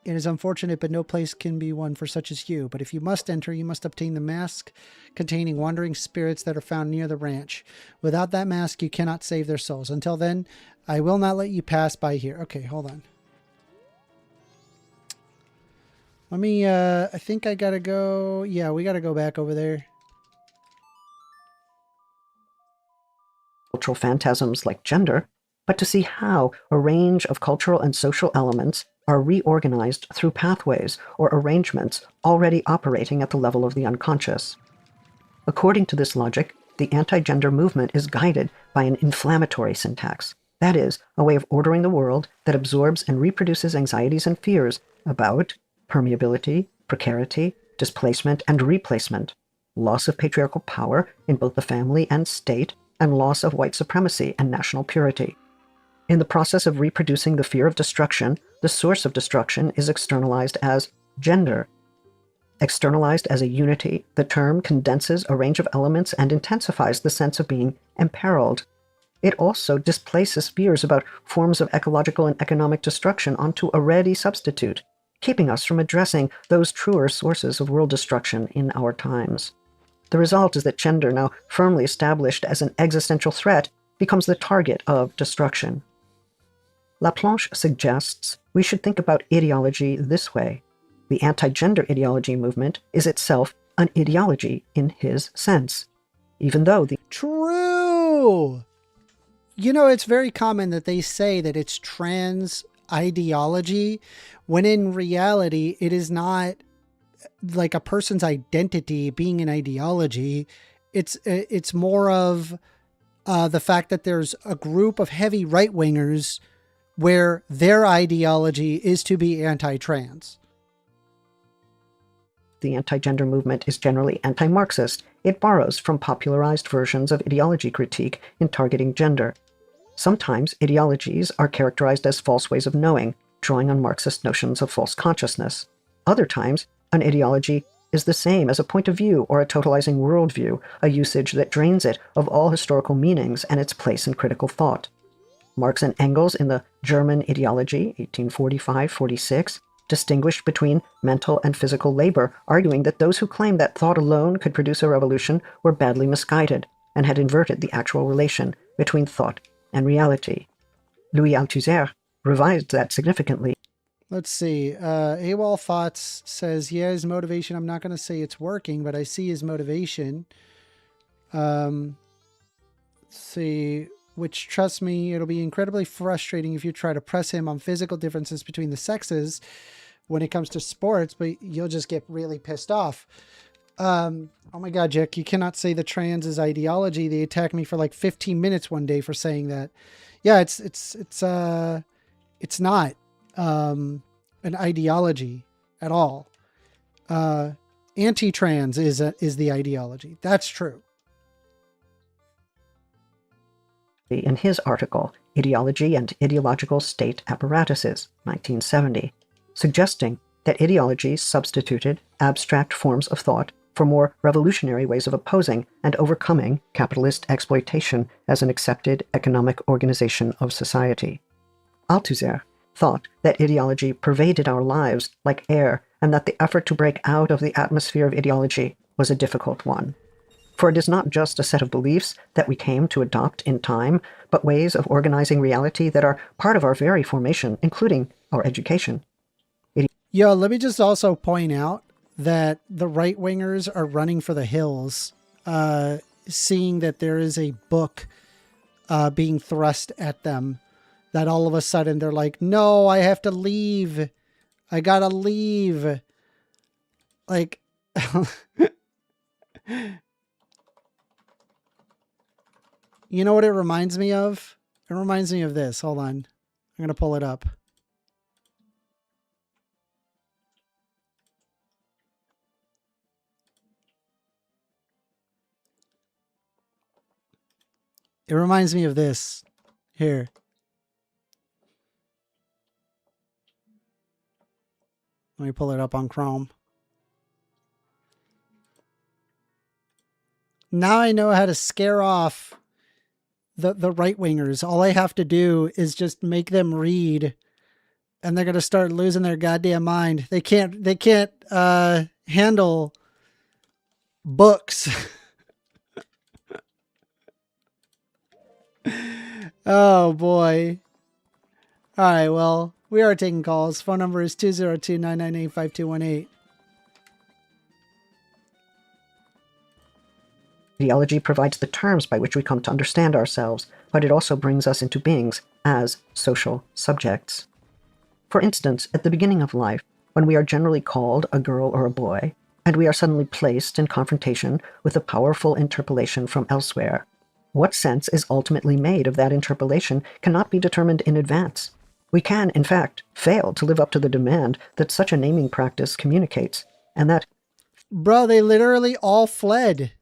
It is unfortunate, but no place can be one for such as you. But if you must enter, you must obtain the mask containing wandering spirits that are found near the ranch. Without that mask, you cannot save their souls. Until then, I will not let you pass by here. Okay, hold on. Let me, I think I gotta go. Yeah, we gotta go back over there. Cultural phantasms like gender, but to see how a range of cultural and social elements are reorganized through pathways or arrangements already operating at the level of the unconscious. According to this logic, the anti-gender movement is guided by an inflammatory syntax. That is, a way of ordering the world that absorbs and reproduces anxieties and fears about permeability, precarity, displacement, and replacement, loss of patriarchal power in both the family and state, and loss of white supremacy and national purity. In the process of reproducing the fear of destruction, the source of destruction is externalized as gender. Externalized as a unity, the term condenses a range of elements and intensifies the sense of being imperiled. It also displaces fears about forms of ecological and economic destruction onto a ready substitute, keeping us from addressing those truer sources of world destruction in our times. The result is that gender, now firmly established as an existential threat, becomes the target of destruction. Laplanche suggests we should think about ideology this way. The anti-gender ideology movement is itself an ideology in his sense, even though the... True! You know, it's very common that they say that it's trans ideology, when in reality, it is not like a person's identity being an ideology. It's more of the fact that there's a group of heavy right-wingers where their ideology is to be anti-trans. The anti-gender movement is generally anti-Marxist. It borrows from popularized versions of ideology critique in targeting gender. Sometimes ideologies are characterized as false ways of knowing, drawing on Marxist notions of false consciousness. Other times, an ideology is the same as a point of view or a totalizing worldview, a usage that drains it of all historical meanings and its place in critical thought. Marx and Engels in the German Ideology, 1845-46, distinguished between mental and physical labor, arguing that those who claimed that thought alone could produce a revolution were badly misguided. and had inverted the actual relation between thought and reality. Louis Althusser revised that significantly. Let's see. AWOL Thoughts says, yeah, his motivation, I'm not going to say it's working, but I see his motivation. Let's see, which, trust me, it'll be incredibly frustrating if you try to press him on physical differences between the sexes when it comes to sports, but you'll just get really pissed off. Oh my God, Jack, you cannot say the trans is ideology. They attacked me for like 15 minutes one day for saying that. Yeah, it's not an ideology at all. Anti-trans is the ideology. That's true. In his article, Ideology and Ideological State Apparatuses, 1970, suggesting that ideologies substituted abstract forms of thought for more revolutionary ways of opposing and overcoming capitalist exploitation as an accepted economic organization of society. Althusser thought that ideology pervaded our lives like air, and that the effort to break out of the atmosphere of ideology was a difficult one. For it is not just a set of beliefs that we came to adopt in time, but ways of organizing reality that are part of our very formation, including our education. Yo, let me just also point out that the right-wingers are running for the hills, seeing that there is a book being thrust at them, that all of a sudden they're like, no, I have to leave. I gotta leave. Like, you know what it reminds me of? It reminds me of this. Hold on. I'm going to pull it up. It reminds me of this. Here. Let me pull it up on Chrome. Now I know how to scare off the right-wingers. All I have to do is just make them read, and they're going to start losing their goddamn mind. They can't handle books. Oh boy. All right, well, we are taking calls. Phone number is 202-998-5218. Ideology provides the terms by which we come to understand ourselves, but it also brings us into beings as social subjects. For instance, at the beginning of life, when we are generally called a girl or a boy, and we are suddenly placed in confrontation with a powerful interpolation from elsewhere, what sense is ultimately made of that interpolation cannot be determined in advance. We can, in fact, fail to live up to the demand that such a naming practice communicates, and that... Bro, they literally all fled.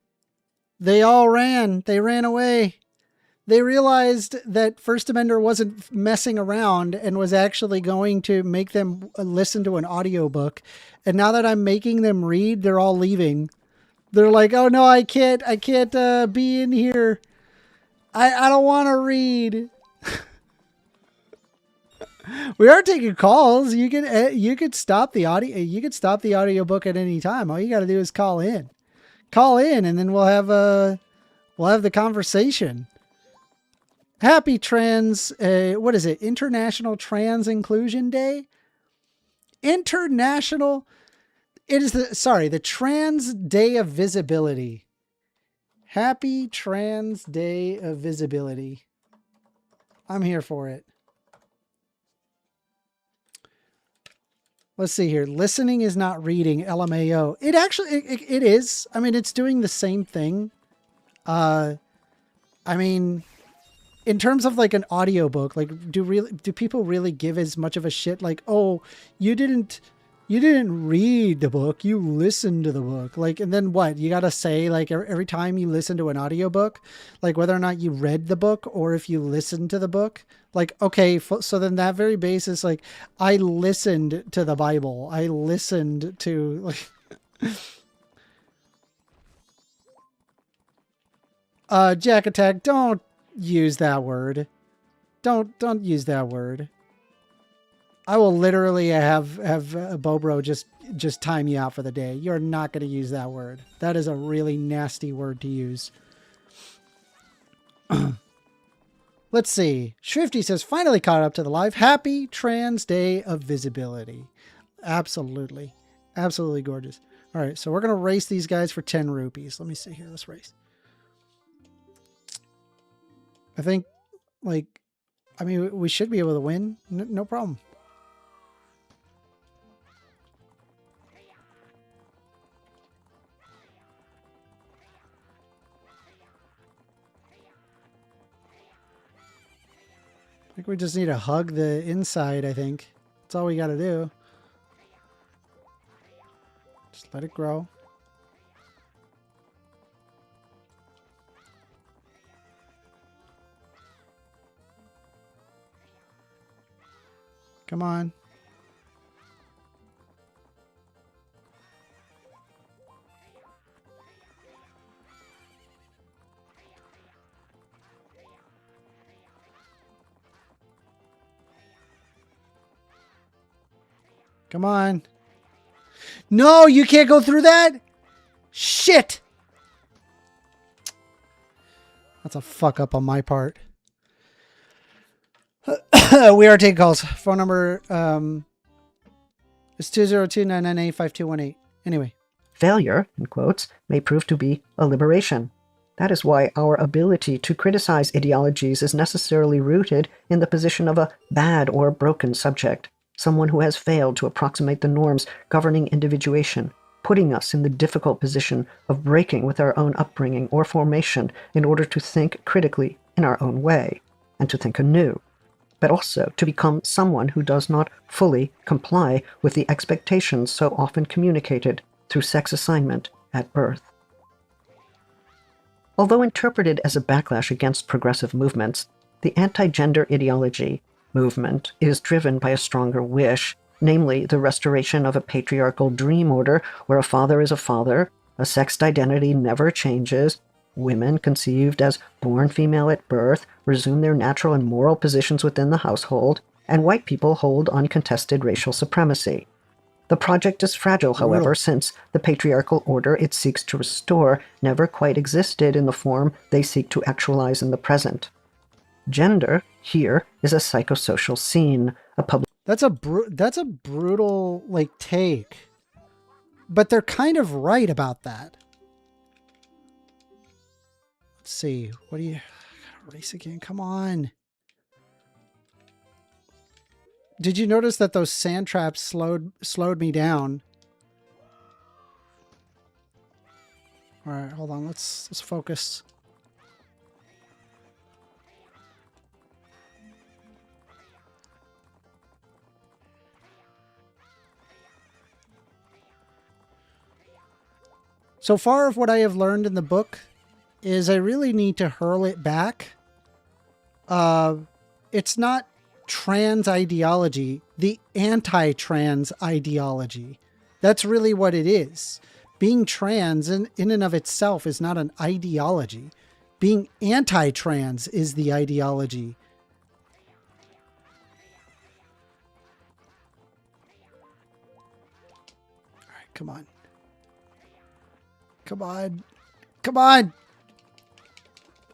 They all ran. They ran away. They realized that 1stAmender wasn't messing around and was actually going to make them listen to an audiobook. And now that I'm making them read, they're all leaving. They're like, oh no, I can't be in here. I don't want to read. We are taking calls. You could stop the audio. You could stop the audiobook at any time. All you got to do is call in, and then we'll have the conversation. Happy trans, what is it? International Trans Inclusion Day? It is the Trans Day of Visibility. Happy Trans Day of Visibility. I'm here for it. Let's see here. Listening is not reading, LMAO. It actually, it is. I mean, it's doing the same thing. I mean, in terms of like an audiobook, like do people really give as much of a shit? Like, oh, you didn't read the book, you listened to the book. Like, and then what? You got to say like every time you listen to an audiobook, like whether or not you read the book or if you listened to the book. Like, okay, so then that very basis, like I listened to the Bible. I listened to like, Jack Attack, don't use that word. Don't use that word. I will literally have Bobro just time you out for the day. You're not going to use that word. That is a really nasty word to use. Let's see. Shrifty says, finally caught up to the live. Happy Trans Day of Visibility. Absolutely. Absolutely gorgeous. All right, so we're going to race these guys for 10 rupees. Let me see here. Let's race. I think, like, I mean, we should be able to win. No problem. I think we just need to hug the inside, I think. That's all we got to do. Just let it grow. Come on. Come on. No, you can't go through that? Shit. That's a fuck up on my part. We are taking calls. Phone number is 202-998-5218. Anyway. Failure, in quotes, may prove to be a liberation. That is why our ability to criticize ideologies is necessarily rooted in the position of a bad or broken subject, someone who has failed to approximate the norms governing individuation, putting us in the difficult position of breaking with our own upbringing or formation in order to think critically in our own way, and to think anew, but also to become someone who does not fully comply with the expectations so often communicated through sex assignment at birth. Although interpreted as a backlash against progressive movements, the anti-gender ideology movement is driven by a stronger wish, namely the restoration of a patriarchal dream order where a father is a father, a sexed identity never changes, women conceived as born female at birth resume their natural and moral positions within the household, and white people hold uncontested racial supremacy. The project is fragile, however, since the patriarchal order it seeks to restore never quite existed in the form they seek to actualize in the present. Gender, here, is a psychosocial scene, a public... That's a brutal, like, take. But they're kind of right about that. Let's see. What do you... I gotta race again. Come on. Did you notice that those sand traps slowed me down? All right, hold on. Let's focus. So far of what I have learned in the book is I really need to hurl it back. It's not trans ideology, the anti-trans ideology. That's really what it is. Being trans in and of itself is not an ideology. Being anti-trans is the ideology. All right, come on. Come on. Come on.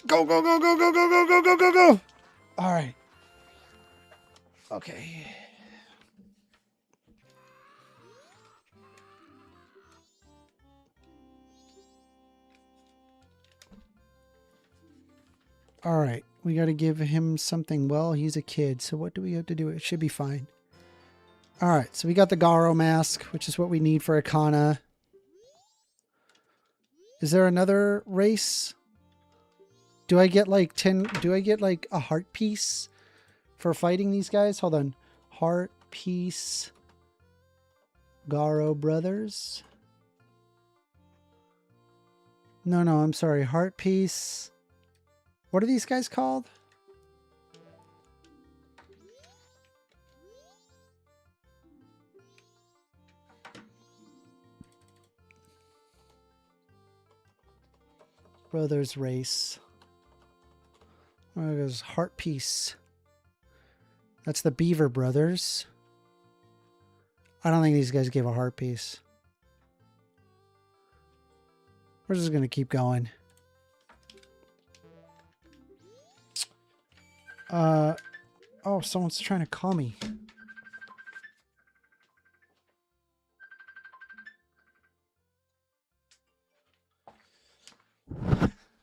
Go, go, go, go, go, go, go, go, go, go, go. All right. Okay. All right. We got to give him something. Well, he's a kid. So what do we have to do? It should be fine. All right. So we got the Garo mask, which is what we need for Akana. Is there another race? Do I get like 10? Do I get like a heart piece for fighting these guys? Hold on. Heart piece. Garo brothers. No, I'm sorry. Heart piece. What are these guys called? Brothers race. Oh, there's heart piece. That's the Beaver brothers. I don't think these guys give a heart piece. We're just going to keep going. Oh, someone's trying to call me.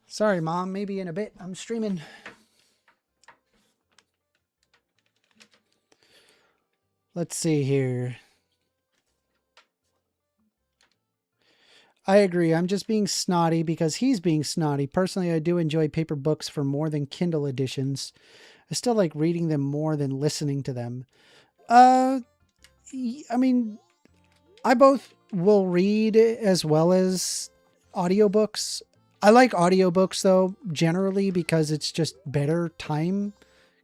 Sorry, Mom. Maybe in a bit. I'm streaming. Let's see here. I agree. I'm just being snotty because he's being snotty. Personally, I do enjoy paper books for more than Kindle editions. I still like reading them more than listening to them. I mean, I both will read as well as audiobooks. I like audiobooks though, generally because it's just better time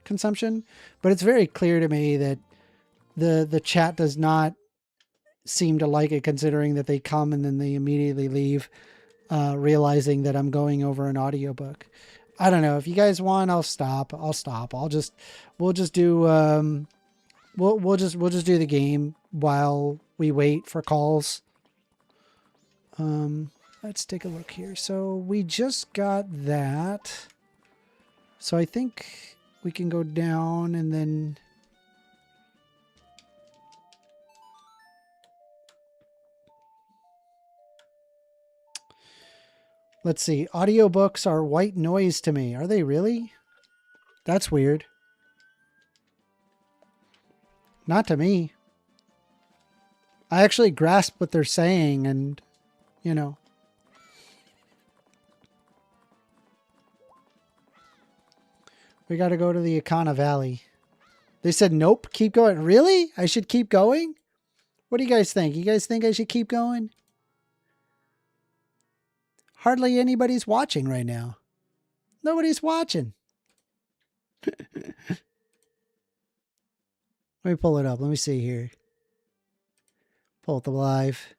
consumption. But it's very clear to me that the chat does not seem to like it, considering that they come and then they immediately leave, realizing that I'm going over an audiobook. I don't know. If you guys want, I'll stop. We'll just do we'll just do the game while we wait for calls. Let's take a look here. So we just got that. So I think we can go down and then let's see. Audiobooks are white noise to me. Are they really? That's weird. Not to me. I actually grasp what they're saying and, you know. We got to go to the Akana Valley. They said, nope, keep going. Really? I should keep going? What do you guys think? You guys think I should keep going? Hardly anybody's watching right now. Nobody's watching. Let me pull it up. Let me see here. Pull it live.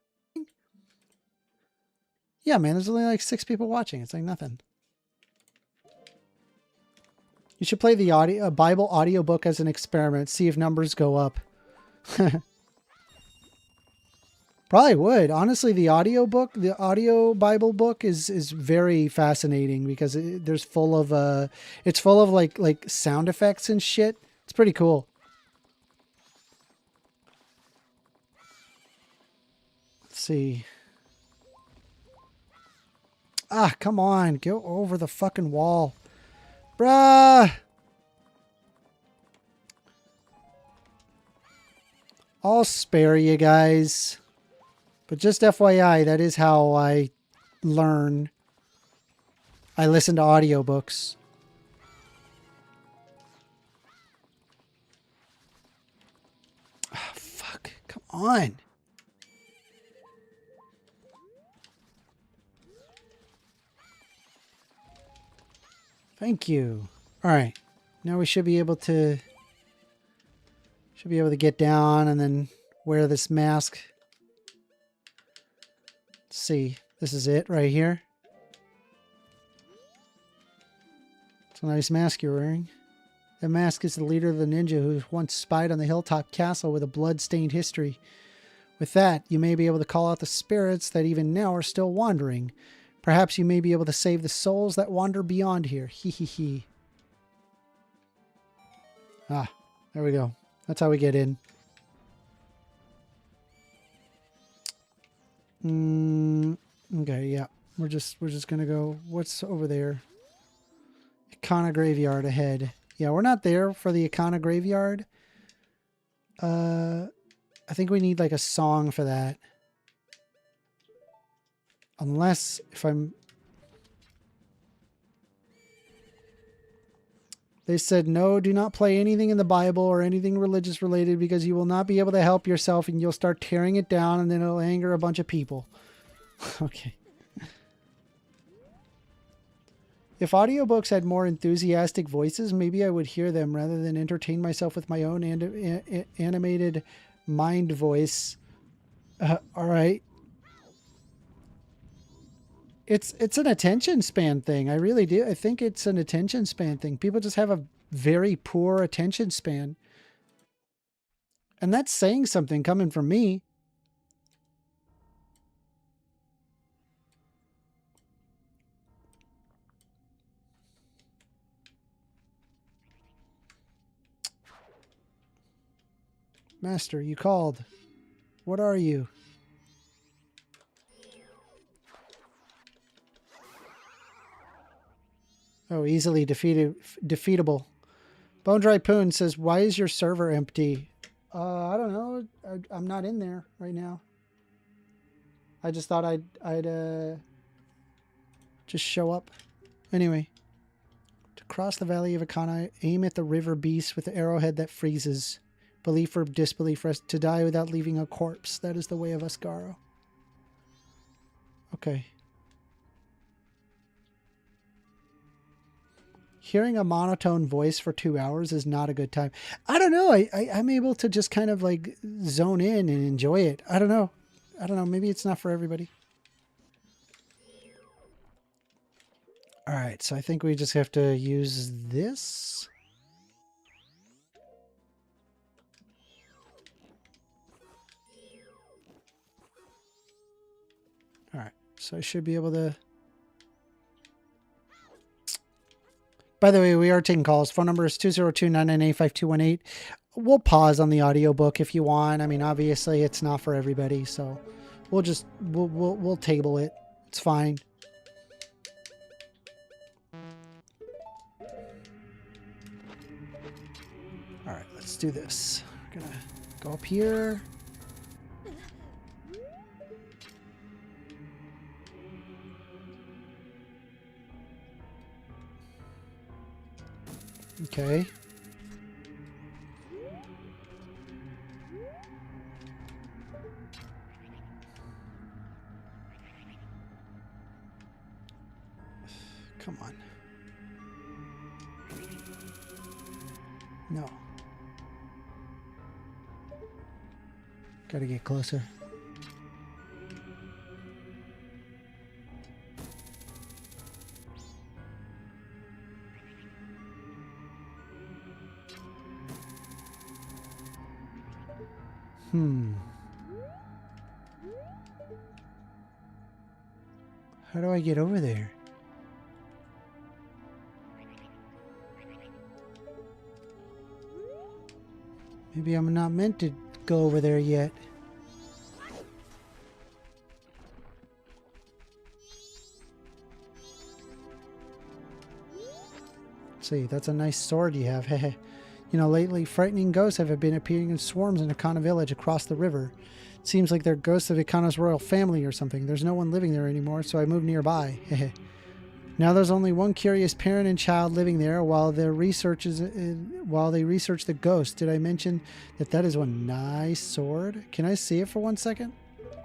Yeah, man, there's only like 6 people watching. It's like nothing. You should play the Bible audiobook as an experiment. See if numbers go up. Probably would. Honestly, the audio Bible book is very fascinating because it's full of like sound effects and shit. It's pretty cool. Let's see. Ah, come on. Go over the fucking wall. Bruh. I'll spare you guys. But just FYI, that is how I learn. I listen to audiobooks. Oh, fuck. Come on. Thank you. All right. Now we should be able to get down and then wear this mask. Let's see. This is it right here. It's a nice mask you're wearing. The mask is the leader of the ninja who once spied on the hilltop castle with a blood-stained history. With that, you may be able to call out the spirits that even now are still wandering. Perhaps you may be able to save the souls that wander beyond here. Hee hee hee. Ah, there we go. That's how we get in. Okay, yeah. We're just gonna go. What's over there? Ikana graveyard ahead. Yeah, we're not there for the Ikana graveyard. I think we need like a song for that. Unless if I'm... They said, no, do not play anything in the Bible or anything religious related because you will not be able to help yourself and you'll start tearing it down and then it'll anger a bunch of people. Okay. If audiobooks had more enthusiastic voices, maybe I would hear them rather than entertain myself with my own animated mind voice. All right. It's an attention span thing. I really do. I think it's an attention span thing. People just have a very poor attention span. And that's saying something coming from me. Master, you called. What are you? Oh, easily defeatable. Bone Dry Poon says, why is your server empty? I don't know. I'm not in there right now. I just thought I'd just show up. Anyway. To cross the Valley of Akana, aim at the river beast with the arrowhead that freezes. Belief or disbelief, rest to die without leaving a corpse. That is the way of Asgaro. Okay. Hearing a monotone voice for 2 hours is not a good time. I don't know. I'm able to just kind of like zone in and enjoy it. I don't know. Maybe it's not for everybody. All right. So I think we just have to use this. All right. So I should be able to... By the way, we are taking calls. Phone number is 202-998-5218. We'll pause on the audiobook if you want. I mean, obviously it's not for everybody, so we'll table it. It's fine. All right, let's do this. We're gonna go up here. Okay. Come on. No. Gotta get closer. How do I get over there? Maybe I'm not meant to go over there yet. Let's see, that's a nice sword you have. You know, lately frightening ghosts have been appearing in swarms in Akana village across the river. It seems like they're ghosts of Akana's royal family or something. There's no one living there anymore, so I moved nearby. Now there's only one curious parent and child living there while they research the ghost. Did I mention that is one nice sword? Can I see it for 1 second?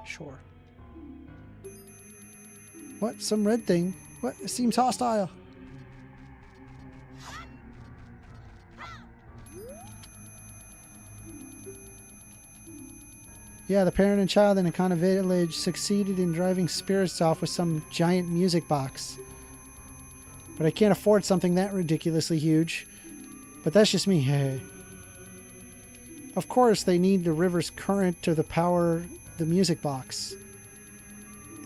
Sure. What? Some red thing? What? It seems hostile. Yeah, the parent and child in Akana village succeeded in driving spirits off with some giant music box. But I can't afford something that ridiculously huge. But that's just me. Hey. Of course, they need the river's current to power the music box.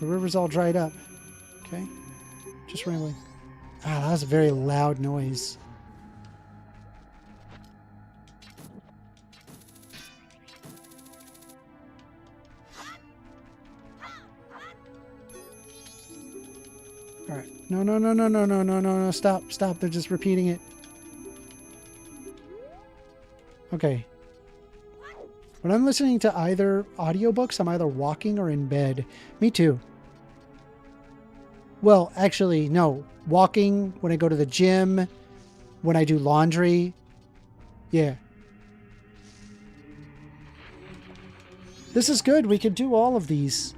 The river's all dried up. Okay. Just rambling. Ah, that was a very loud noise. All right. No. Stop. They're just repeating it. Okay. When I'm listening to either audiobooks, I'm either walking or in bed. Me too. Well, actually, no. Walking, when I go to the gym, when I do laundry. Yeah. This is good. We could do all of these.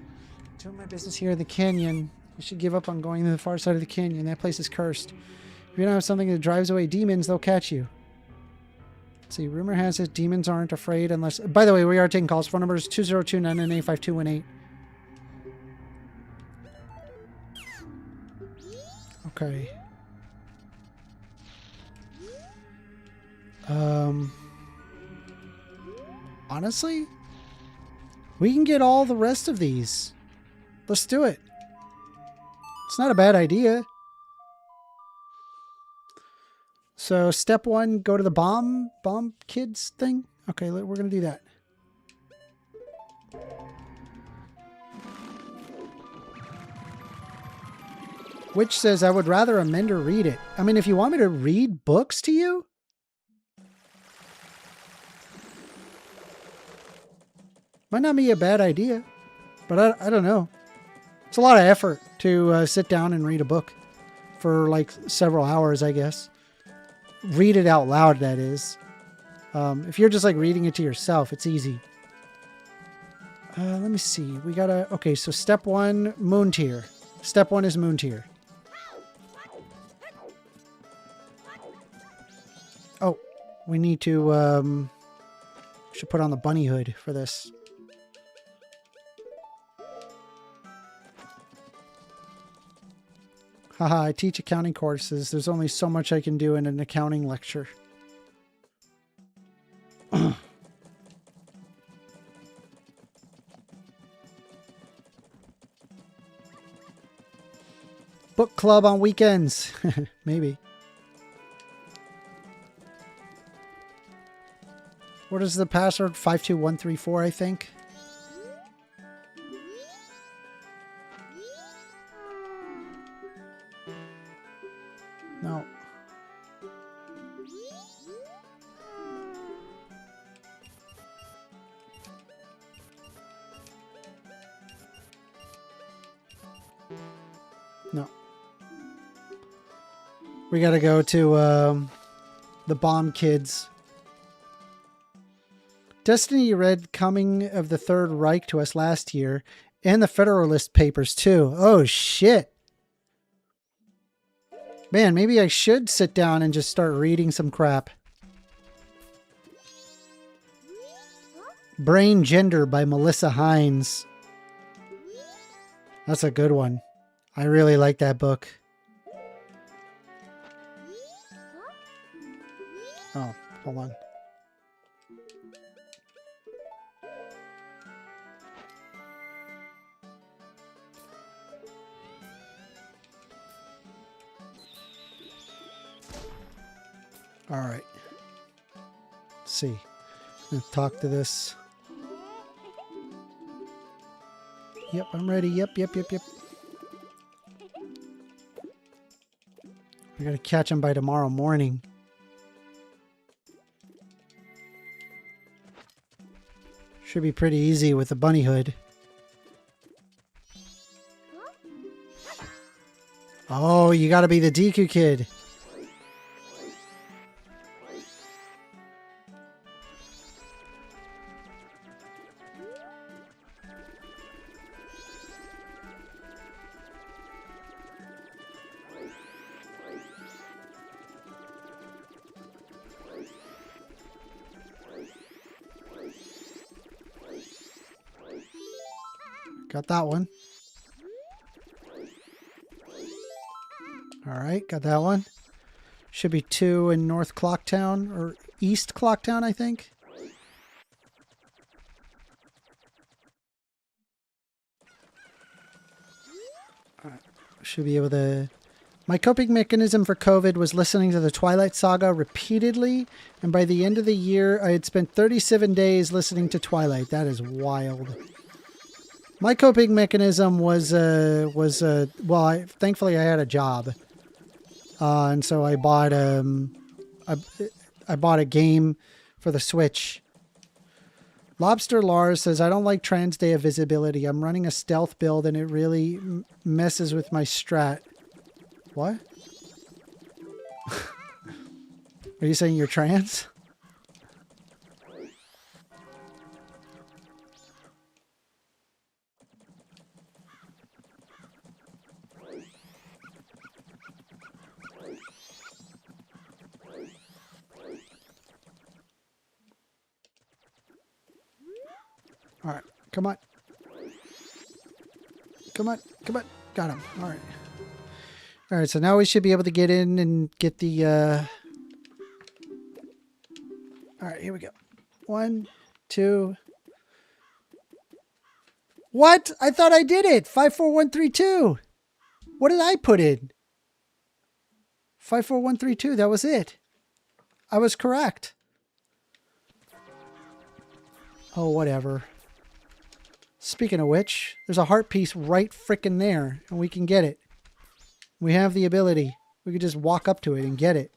Doing my business here in the canyon. You should give up on going to the far side of the canyon. That place is cursed. If you don't have something that drives away demons, they'll catch you. Let's see, rumor has it demons aren't afraid unless... By the way, we are taking calls. Phone number is 202-998-5218. Okay. Honestly, we can get all the rest of these. Let's do it. It's not a bad idea. So step one, go to the bomb kids thing. Okay, we're going to do that. Which says, I would rather amend or read it. I mean, if you want me to read books to you? Might not be a bad idea, but I don't know. It's a lot of effort to sit down and read a book for like several hours, I guess. Read it out loud, that is. If you're just like reading it to yourself, it's easy. Let me see. We gotta... Okay, so step 1, moon tier. Step 1 is moon tier. Oh, we need to... should put on the bunny hood for this. Haha, I teach accounting courses. There's only so much I can do in an accounting lecture. Book club on weekends. Maybe. What is the password? 52134, I think. No. No. We gotta go to the Bomb Kids. Destiny read Coming of the Third Reich to us last year, and the Federalist Papers too. Oh shit. Man, maybe I should sit down and just start reading some crap. Brain Gender by Melissa Hines. That's a good one. I really like that book. Oh, hold on. All right. Let's see. Let's talk to this. Yep, I'm ready. Yep. We gotta catch him by tomorrow morning. Should be pretty easy with the bunny hood. Oh, you gotta be the Deku kid. Got that one. All right, got that one. Should be 2 in North Clocktown, or East Clocktown, I think. All right. Should be able to... My coping mechanism for COVID was listening to the Twilight Saga repeatedly, and by the end of the year, I had spent 37 days listening to Twilight. That is wild. My coping mechanism was well, thankfully I had a job, and so I bought I bought a game for the Switch. Lobster Lars says, I don't like Trans Day of Visibility. I'm running a stealth build and it really messes with my strat. What? Are you saying you're trans? All right, come on. Come on. Got him. All right. All right, so now we should be able to get in and get the... All right, here we go. 1, 2... What? I thought I did it. 54132. What did I put in? 54132, that was it. I was correct. Oh, whatever. Speaking of which, there's a heart piece right frickin' there, and we can get it. We have the ability. We could just walk up to it and get it.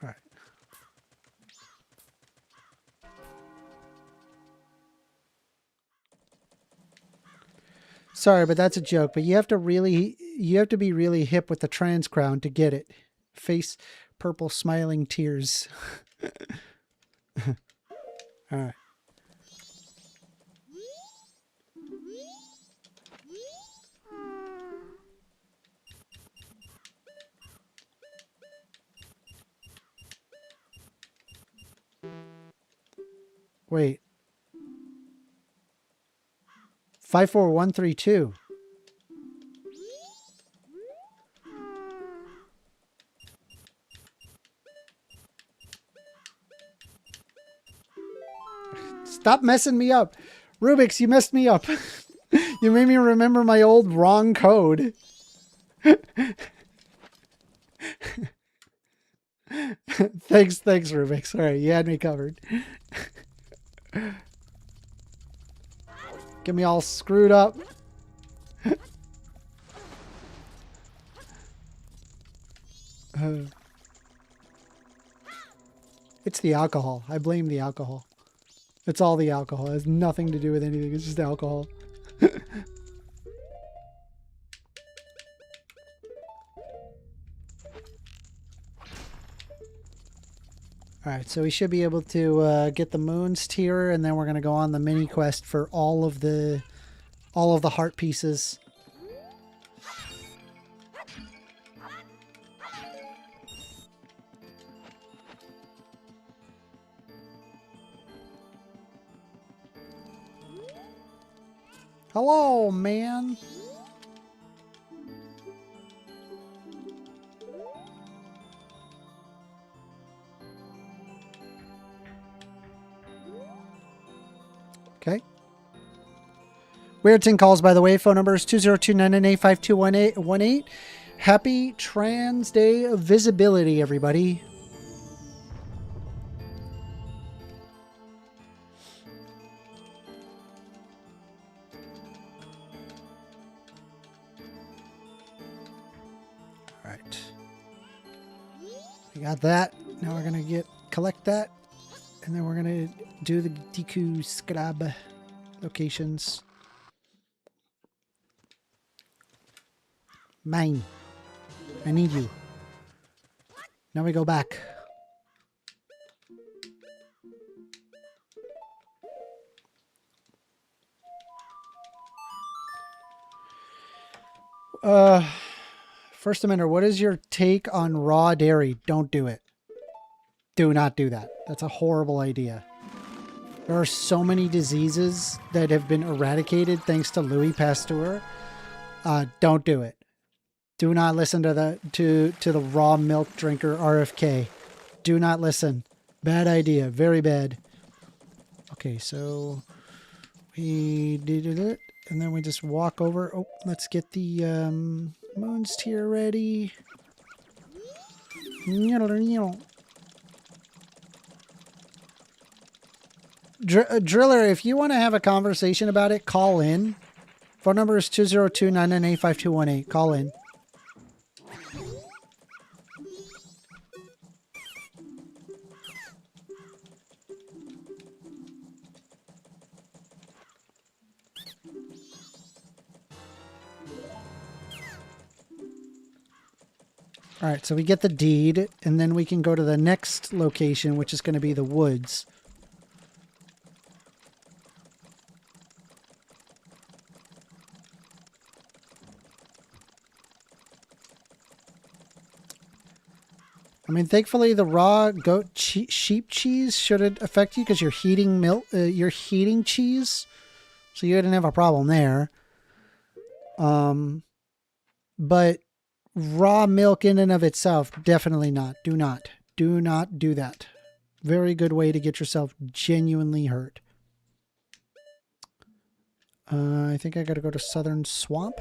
All right. Sorry, but that's a joke. But you have to be really hip with the trans crown to get it. Face purple smiling tears. All right. Wait. 54132. Stop messing me up. Rubik's, you messed me up. You made me remember my old wrong code. Thanks, Rubik's. All right, you had me covered. Get me all screwed up. It's the alcohol. I blame the alcohol. It's all the alcohol. It has nothing to do with anything. It's just alcohol. Alright, so we should be able to get the moon's tier, and then we're going to go on the mini quest for all of the heart pieces. Hello, man. Okay. Weird Thing calls, by the way. Phone number is 202-998-5218. Happy Trans Day of Visibility, everybody. All right. We got that. Now we're going to collect that. And then we're going to do the Deku Scrab locations. Mine. I need you. Now we go back. First Amender, what is your take on raw dairy? Don't do it. Do not do that. That's a horrible idea. There are so many diseases that have been eradicated thanks to Louis Pasteur. Don't do it. Do not listen to the raw milk drinker RFK. Do not listen. Bad idea. Very bad. Okay, so we did it, and then we just walk over. Oh, let's get the moon's tier ready. Driller, if you want to have a conversation about it, call in. Phone number is 202-998-5218. Call in. All right, so we get the deed, and then we can go to the next location, which is going to be the woods. I mean, thankfully, the raw goat sheep cheese shouldn't affect you because you're heating milk. You're heating cheese, so you didn't have a problem there. But raw milk in and of itself, definitely not. Do not do that. Very good way to get yourself genuinely hurt. I think I got to go to Southern Swamp.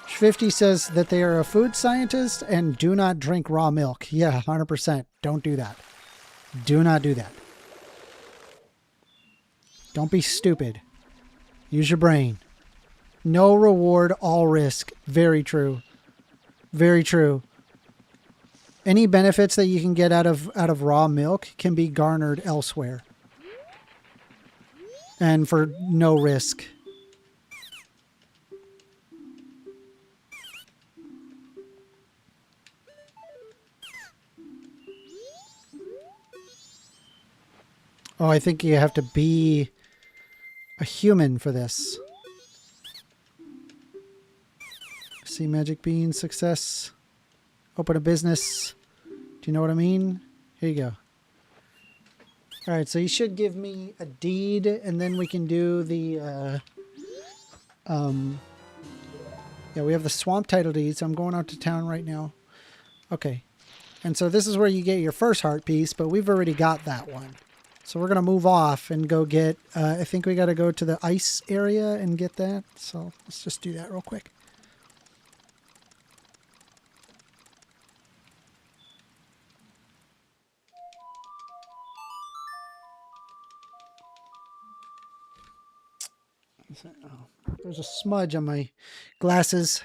Shifty says that they are a food scientist and do not drink raw milk. Yeah, 100%. Don't do that. Do not do that. Don't be stupid. Use your brain. No reward, all risk. Very true. Very true. Any benefits that you can get out of raw milk can be garnered elsewhere. And for no risk. Oh, I think you have to be a human for this. See magic bean, success. Open a business. Do you know what I mean? Here you go. All right, so you should give me a deed, and then we can do the, yeah, we have the swamp title deed, so I'm going out to town right now. Okay. And so this is where you get your first heart piece, but we've already got that one. So we're going to move off and go get, I think we got to go to the ice area and get that. So let's just do that real quick. Oh, there's a smudge on my glasses.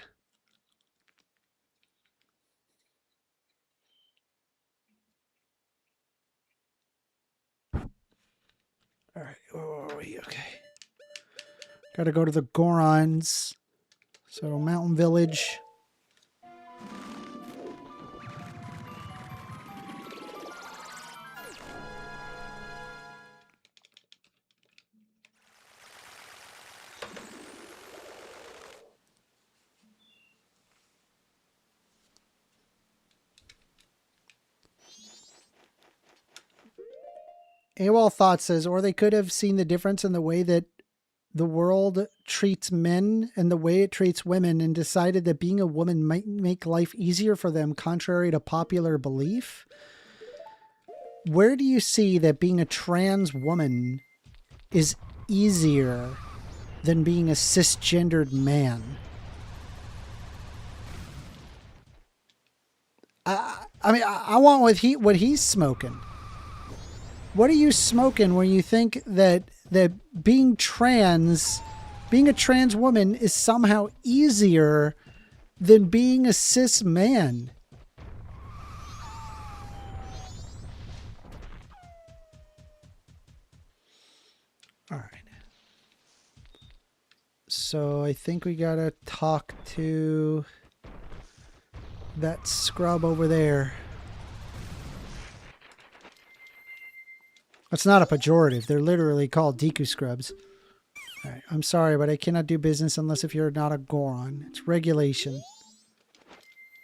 All right, where are we? Okay. Got to go to the Gorons. So Mountain Village. AWOL Thought says, or they could have seen the difference in the way that the world treats men and the way it treats women and decided that being a woman might make life easier for them, contrary to popular belief. Where do you see that being a trans woman is easier than being a cisgendered man? I mean, I want what he's smoking. What are you smoking when you think that being a trans woman is somehow easier than being a cis man? All right. So I think we gotta talk to that scrub over there. That's not a pejorative. They're literally called Deku scrubs. All right. I'm sorry, but I cannot do business unless if you're not a Goron. It's regulation.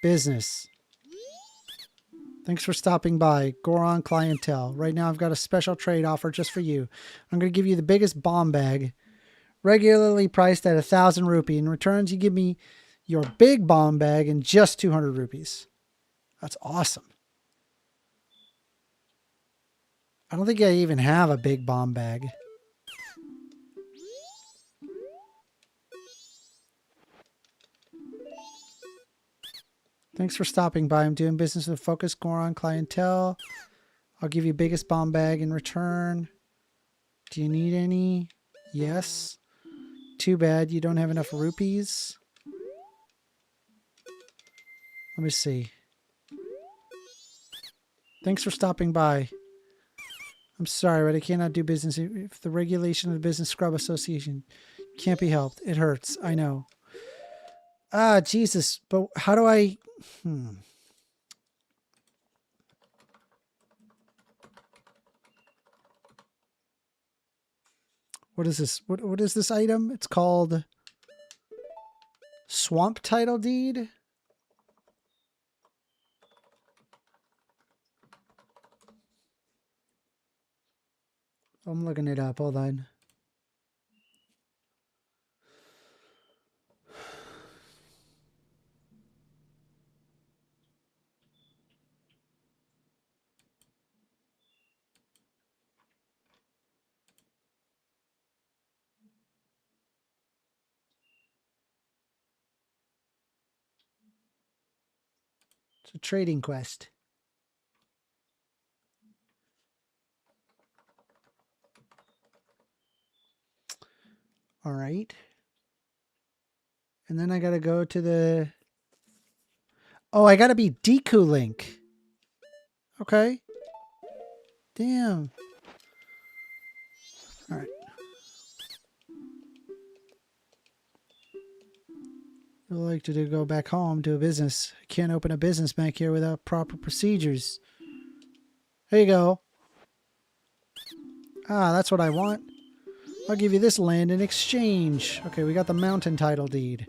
Business. Thanks for stopping by. Goron clientele. Right now I've got a special trade offer just for you. I'm going to give you the biggest bomb bag. Regularly priced at 1,000 rupee. In returns, you give me your big bomb bag in just 200 rupees. That's awesome. I don't think I even have a big bomb bag. Thanks for stopping by. I'm doing business with Focus Goron clientele. I'll give you biggest bomb bag in return. Do you need any? Yes. Too bad you don't have enough rupees. Let me see. Thanks for stopping by. I'm sorry, but I cannot do business if the regulation of the Business Scrub Association can't be helped. It hurts. I know. Ah, Jesus. But how do I... What is this? What is this item? It's called Swamp Title Deed. I'm looking it up. Hold on. It's a trading quest. All right. And then I got to go to the... Oh, I got to be Deku Link. Okay. Damn. All right. I'd like to go back home to a business. I can't open a business back here without proper procedures. Here you go. Ah, that's what I want. I'll give you this land in exchange. Okay, we got the mountain title deed.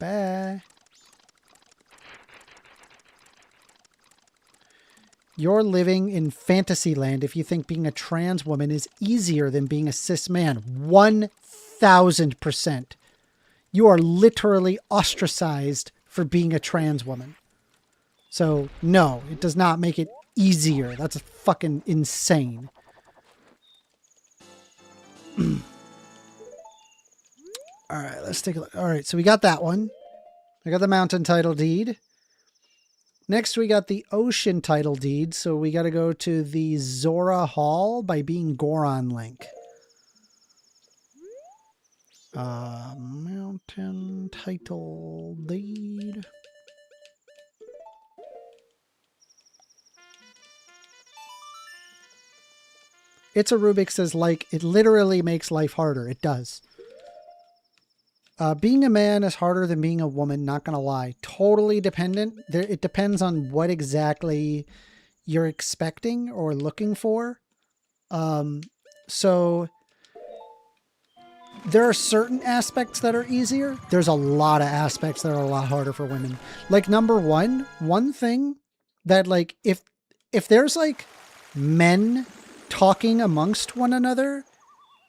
Bye. You're living in fantasy land if you think being a trans woman is easier than being a cis man. 1000%. You are literally ostracized for being a trans woman. So, no, it does not make it easier. That's fucking insane. All right, let's take a look. All right, so we got that one. I got the mountain title deed. Next, we got the ocean title deed. So we got to go to the Zora Hall by being Goron Link. Mountain title deed. It's a Rubik says, like, it literally makes life harder. It does. Being a man is harder than being a woman, not going to lie. Totally dependent. It depends on what exactly you're expecting or looking for. So there are certain aspects that are easier. There's a lot of aspects that are a lot harder for women. Like, number one thing that, like, if there's like men talking amongst one another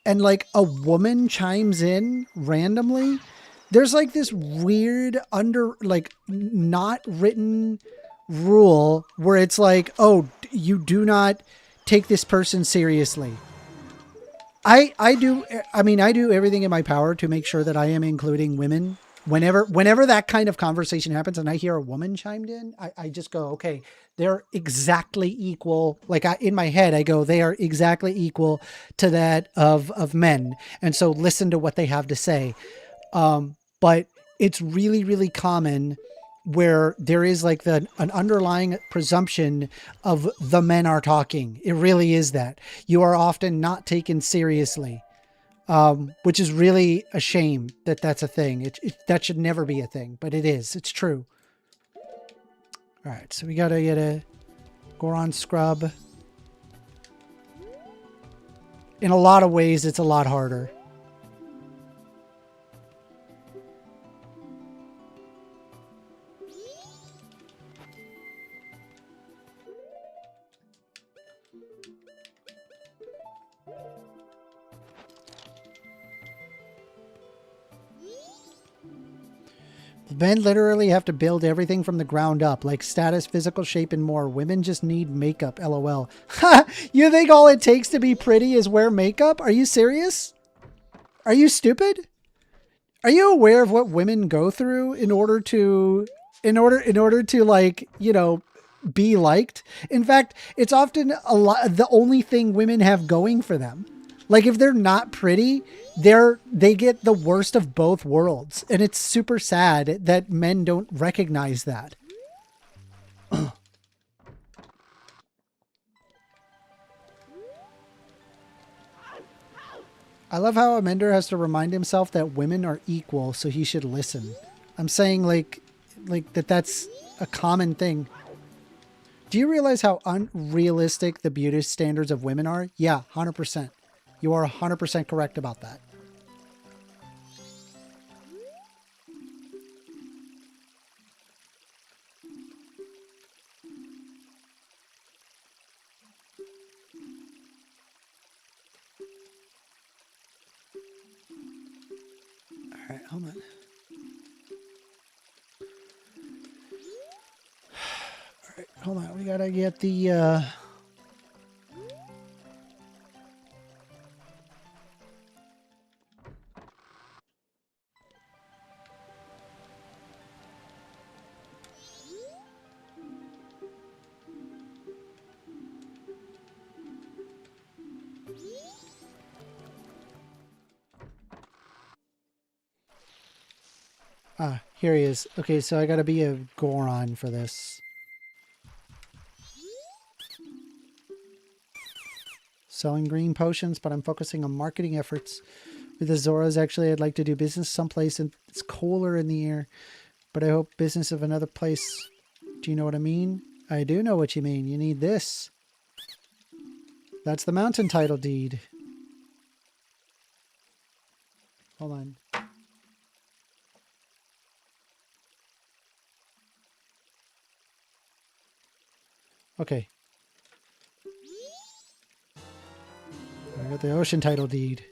and like a woman chimes in randomly, there's like this weird not written rule where it's like, oh, you do not take this person seriously. I do everything in my power to make sure that I am including women. Whenever that kind of conversation happens and I hear a woman chimed in, I just go, okay, they're exactly equal. Like, in my head, I go, they are exactly equal to that of men. And so listen to what they have to say. But it's really, really common where there is like an underlying presumption of the men are talking. It really is that. You are often not taken seriously. Which is really a shame that that's a thing. That should never be a thing, but it is. It's true. All right, so we got to get a Goron scrub. In a lot of ways, it's a lot harder. Men literally have to build everything from the ground up, like status, physical shape, and more. Women just need makeup, LOL. Ha! You think all it takes to be pretty is wear makeup? Are you serious? Are you stupid? Are you aware of what women go through in order to like, you know, be liked? In fact, it's often the only thing women have going for them. Like, if they're not pretty, they get the worst of both worlds. And it's super sad that men don't recognize that. I love how Amender has to remind himself that women are equal, so he should listen. I'm saying like that's a common thing. Do you realize how unrealistic the beauty standards of women are? Yeah, 100%. You are 100% correct about that. All right, hold on. All right, hold on. We gotta get the Ah, here he is. Okay, so I gotta be a Goron for this. Selling green potions, but I'm focusing on marketing efforts. With the Zoras, actually, I'd like to do business someplace and it's cooler in the air, but I hope business of another place. Do you know what I mean? I do know what you mean. You need this. That's the mountain title deed. Hold on. Okay. I got the ocean title deed.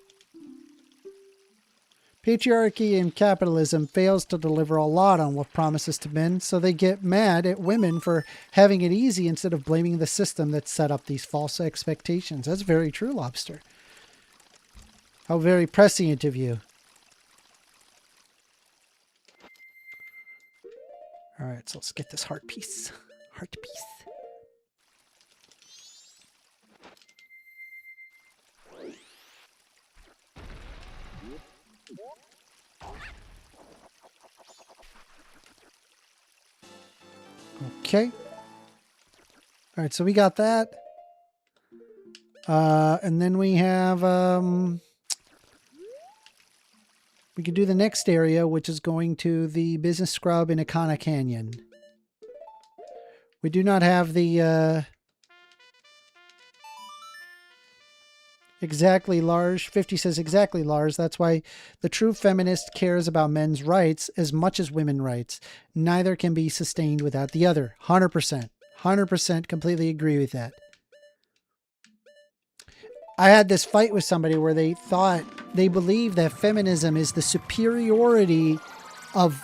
Patriarchy and capitalism fails to deliver a lot on what promises to men, so they get mad at women for having it easy instead of blaming the system that set up these false expectations. That's very true, Lobster. How very prescient of you. All right, so let's get this heart piece. Heart piece. Okay. All right, so we got that. And then we have, we can do the next area, which is going to the business scrub in Akana Canyon. We do not have the, exactly, Lars. 50 says exactly, Lars. That's why the true feminist cares about men's rights as much as women's rights. Neither can be sustained without the other. 100%. 100% completely agree with that. I had this fight with somebody where they believe that feminism is the superiority of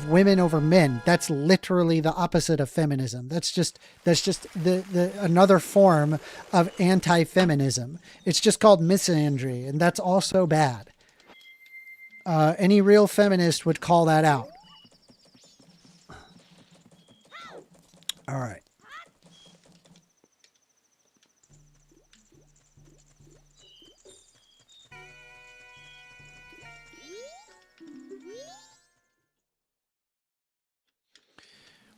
women over men. That's literally the opposite of feminism. That's just the another form of anti-feminism. It's just called misandry, and that's also bad. Any real feminist would call that out. All right.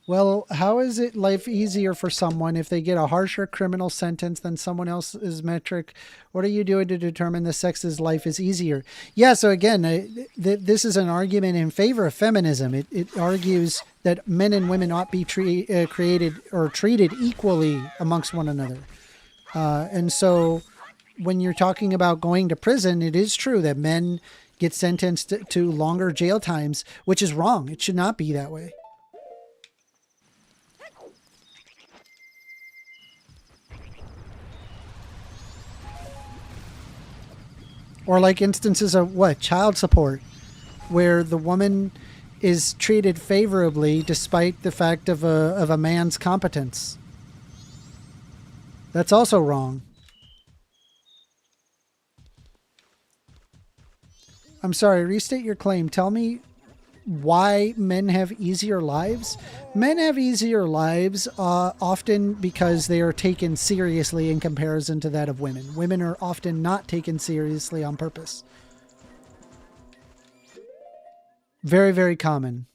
Well, how is it life easier for someone if they get a harsher criminal sentence than someone else's metric? What are you doing to determine the sex's life is easier? Yeah, so again, this is an argument in favor of feminism. It argues that men and women ought to be created or treated equally amongst one another. And so when you're talking about going to prison, it is true that men get sentenced to longer jail times, which is wrong. It should not be that way. Or like instances of what? Child support, where the woman is treated favorably despite the fact of a man's competence. That's also wrong. I'm sorry, restate your claim. Tell me why men have easier lives. Men have easier lives often because they are taken seriously in comparison to that of women. Women are often not taken seriously on purpose. Very, very common.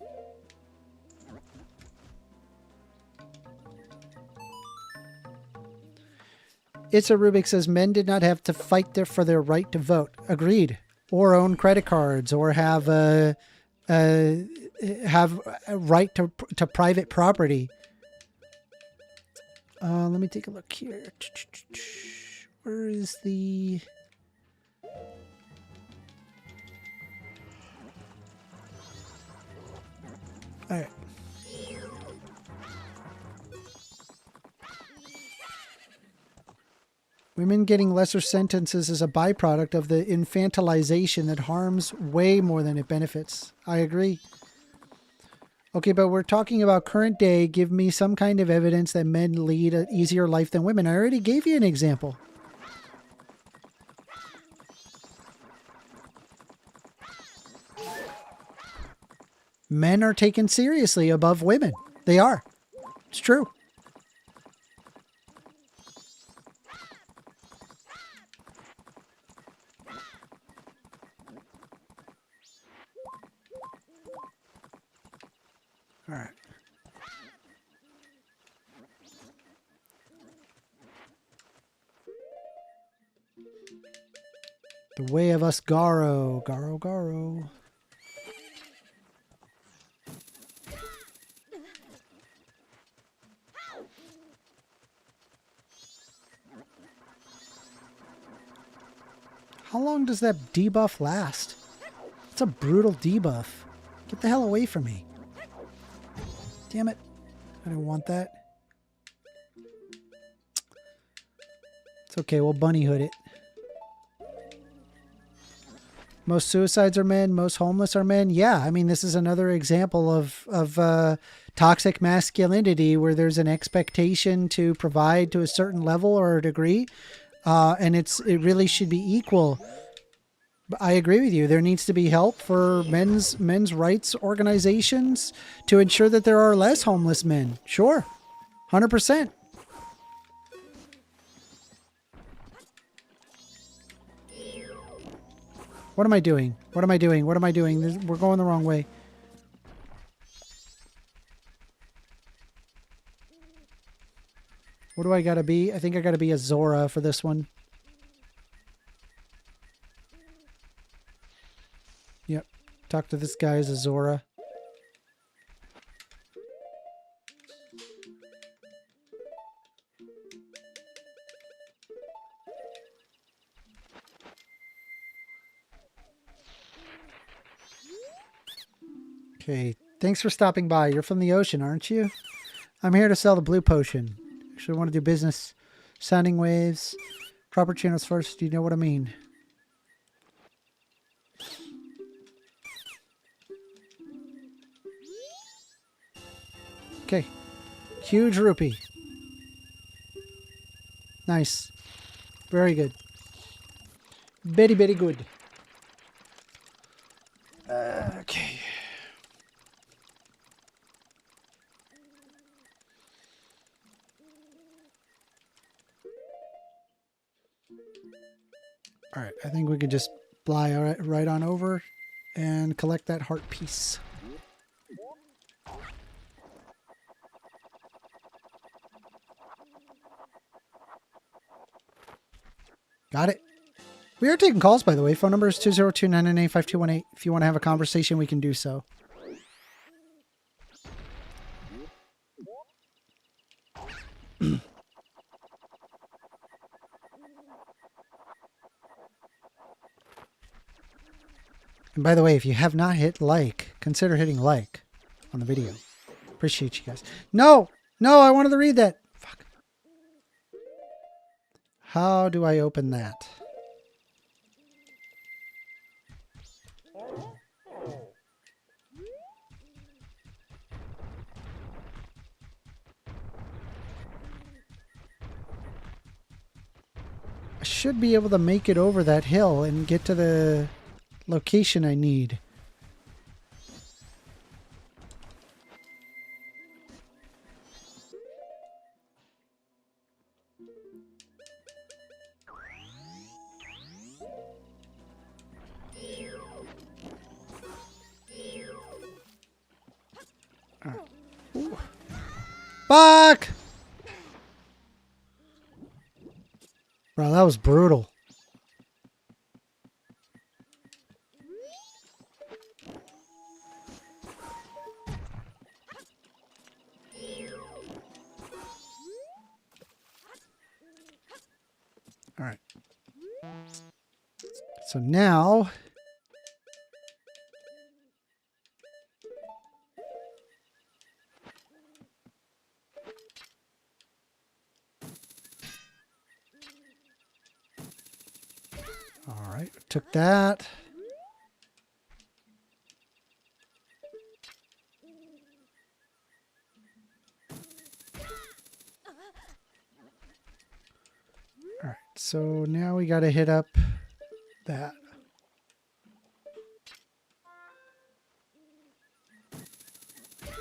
It's a Rubik says men did not have to fight for their right to vote. Agreed. Or own credit cards or have a right to private property. Let me take a look here. Where is the... All right. Women getting lesser sentences is a byproduct of the infantilization that harms way more than it benefits. I agree. Okay, but we're talking about current day. Give me some kind of evidence that men lead an easier life than women. I already gave you an example. Men are taken seriously above women. They are. It's true. All right. The way of us Garo. Garo, Garo. How long does that debuff last? It's a brutal debuff. Get the hell away from me. Damn it. I don't want that. It's okay, we'll bunny hood it. Most suicides are men, most homeless are men. Yeah, I mean, this is another example of toxic masculinity where there's an expectation to provide to a certain level or a degree. And it really should be equal. But I agree with you. There needs to be help for men's rights organizations to ensure that there are less homeless men. Sure. 100%. What am I doing? What am I doing? What am I doing? We're going the wrong way. What do I gotta be? I think I gotta be a Zora for this one. Yep. Talk to this guy as a Zora. Okay, thanks for stopping by. You're from the ocean, aren't you? I'm here to sell the blue potion. Actually, I want to do business. Sounding waves. Proper channels first. Do you know what I mean? Okay. Huge rupee. Nice. Very good. Very, very good. Okay. All right, I think we could just fly right on over and collect that heart piece. Got it. We are taking calls, by the way. Phone number is 202-998-5218. If you want to have a conversation, we can do so. And by the way, if you have not hit like, consider hitting like on the video. Appreciate you guys. No! No, I wanted to read that. Fuck. How do I open that? I should be able to make it over that hill and get to the location I need. Ooh. Fuck! Bro, that was brutal. All right. So now all right, took that. All right, so now we got to hit up that.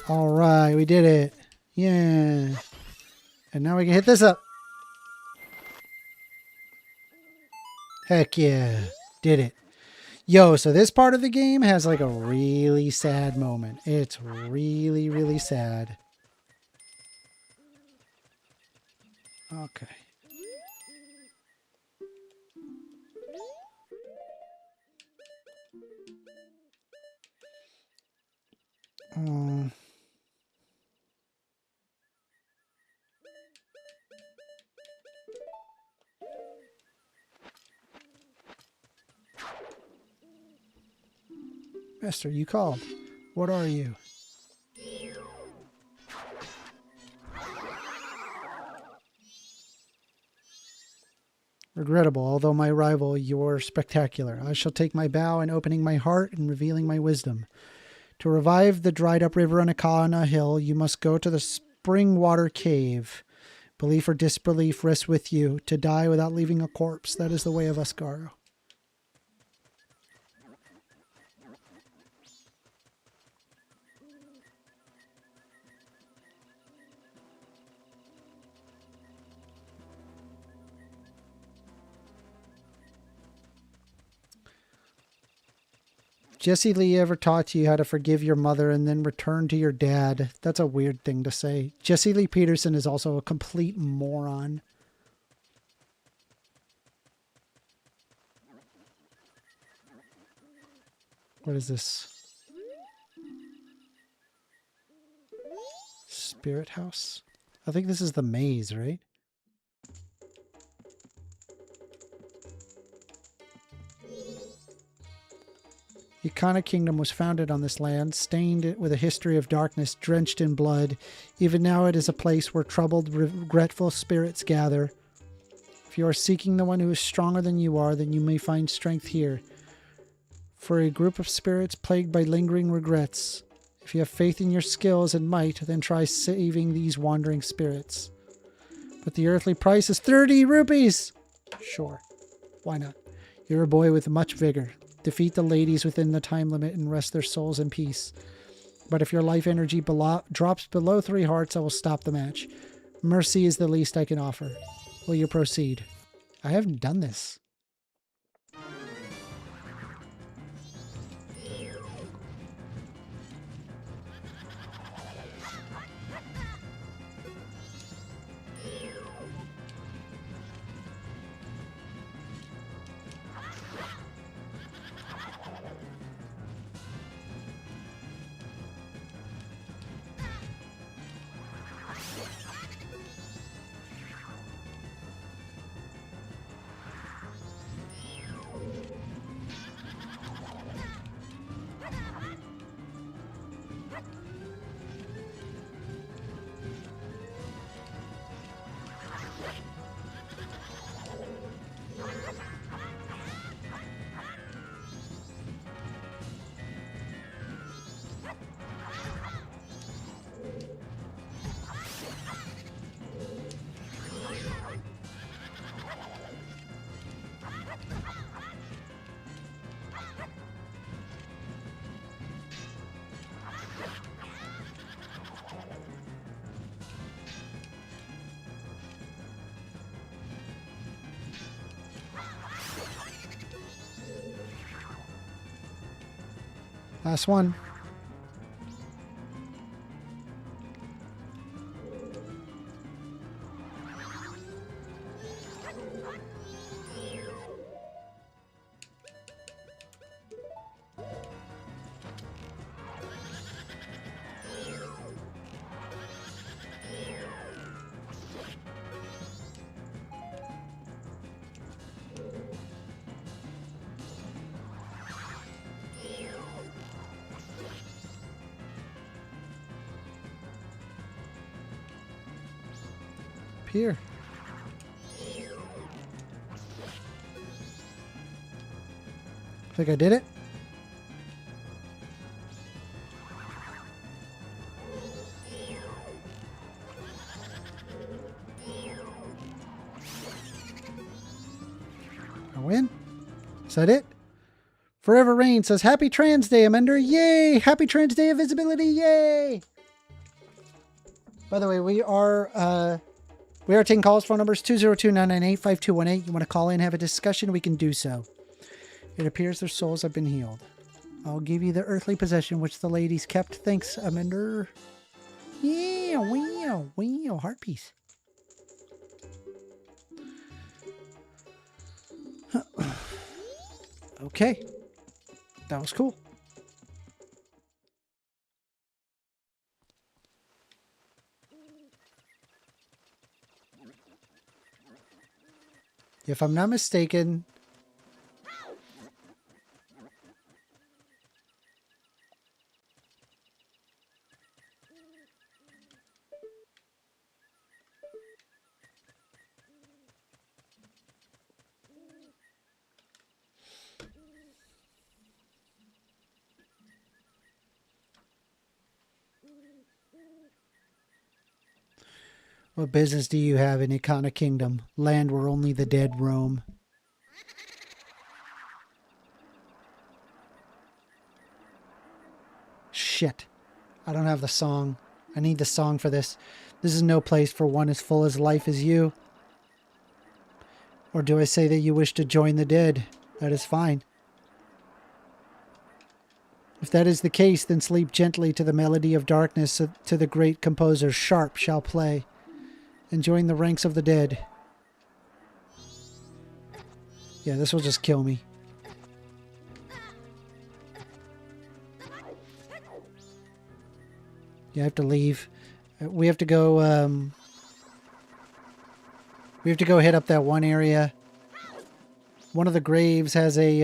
All right, we did it. Yeah. And now we can hit this up. Heck yeah. Did it. Yo, so this part of the game has like a really sad moment. It's really, really sad. Okay. Master, you called. What are you? Regrettable, although my rival, you're spectacular. I shall take my bow in opening my heart and revealing my wisdom. To revive the dried-up river on Akana Hill, you must go to the spring water cave. Belief or disbelief rests with you. To die without leaving a corpse, that is the way of Ascaro. Jesse Lee ever taught you how to forgive your mother and then return to your dad? That's a weird thing to say. Jesse Lee Peterson is also a complete moron. What is this? Spirit House? I think this is the maze, right? The Ikana Kingdom was founded on this land, stained with a history of darkness, drenched in blood. Even now it is a place where troubled, regretful spirits gather. If you are seeking the one who is stronger than you are, then you may find strength here. For a group of spirits plagued by lingering regrets. If you have faith in your skills and might, then try saving these wandering spirits. But the earthly price is 30 rupees! Sure. Why not? You're a boy with much vigor. Defeat the ladies within the time limit and rest their souls in peace. But if your life energy drops below 3 hearts, I will stop the match. Mercy is the least I can offer. Will you proceed? I haven't done this. Last one. Here. Think I did it? I win? Is that it? Forever Rain says, Happy Trans Day, Amender. Yay! Happy Trans Day of Visibility. Yay! By the way, we are taking calls. Phone numbers 202-998-5218. You want to call in, have a discussion, we can do so. It appears their souls have been healed. I'll give you the earthly possession which the ladies kept. Thanks, Amender. Yeah, wow, heart piece. Okay. That was cool. If I'm not mistaken, what business do you have in Ikana Kingdom, land where only the dead roam? Shit. I don't have the song. I need the song for this. This is no place for one as full as life as you. Or do I say that you wish to join the dead? That is fine. If that is the case, then sleep gently to the melody of darkness to the great composer Sharp shall play, and join the ranks of the dead. Yeah, this will just kill me. Yeah, I have to leave. We have to go, we have to go hit up that one area. One of the graves has a,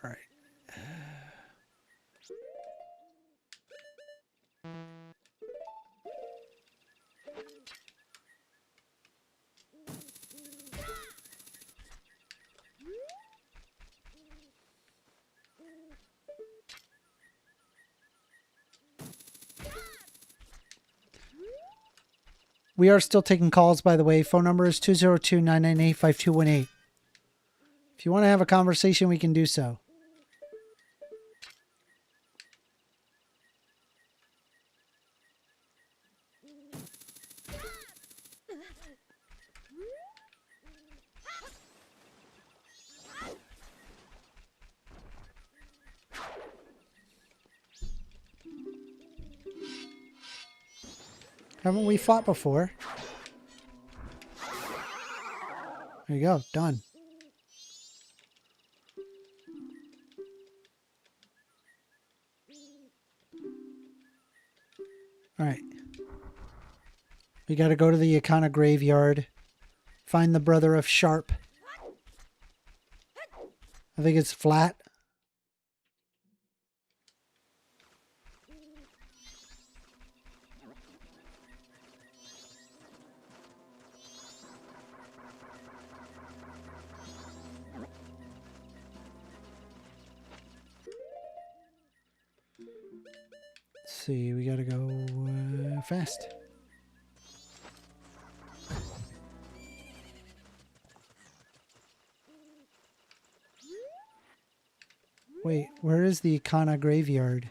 all right. We are still taking calls, by the way. Phone number is 202-998-5218. If you want to have a conversation, we can do so. Haven't we fought before? There you go. Done. All right. We got to go to the Ikana graveyard. Find the brother of Sharp. I think it's flat. Let's see, we gotta go fast. Wait, where is the Ikana graveyard?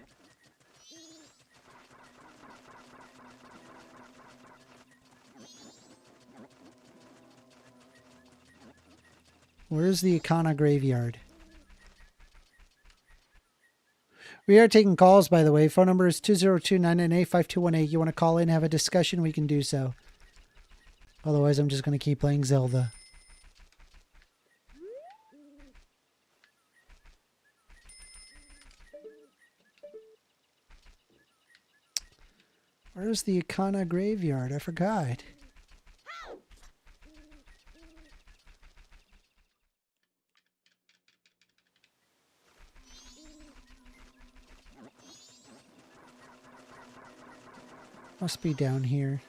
Where is the Ikana graveyard? We are taking calls, by the way. Phone number is 202-998-5218. You want to call in, have a discussion, we can do so. Otherwise, I'm just going to keep playing Zelda. Where's the Ikana graveyard? I forgot. Must be down here.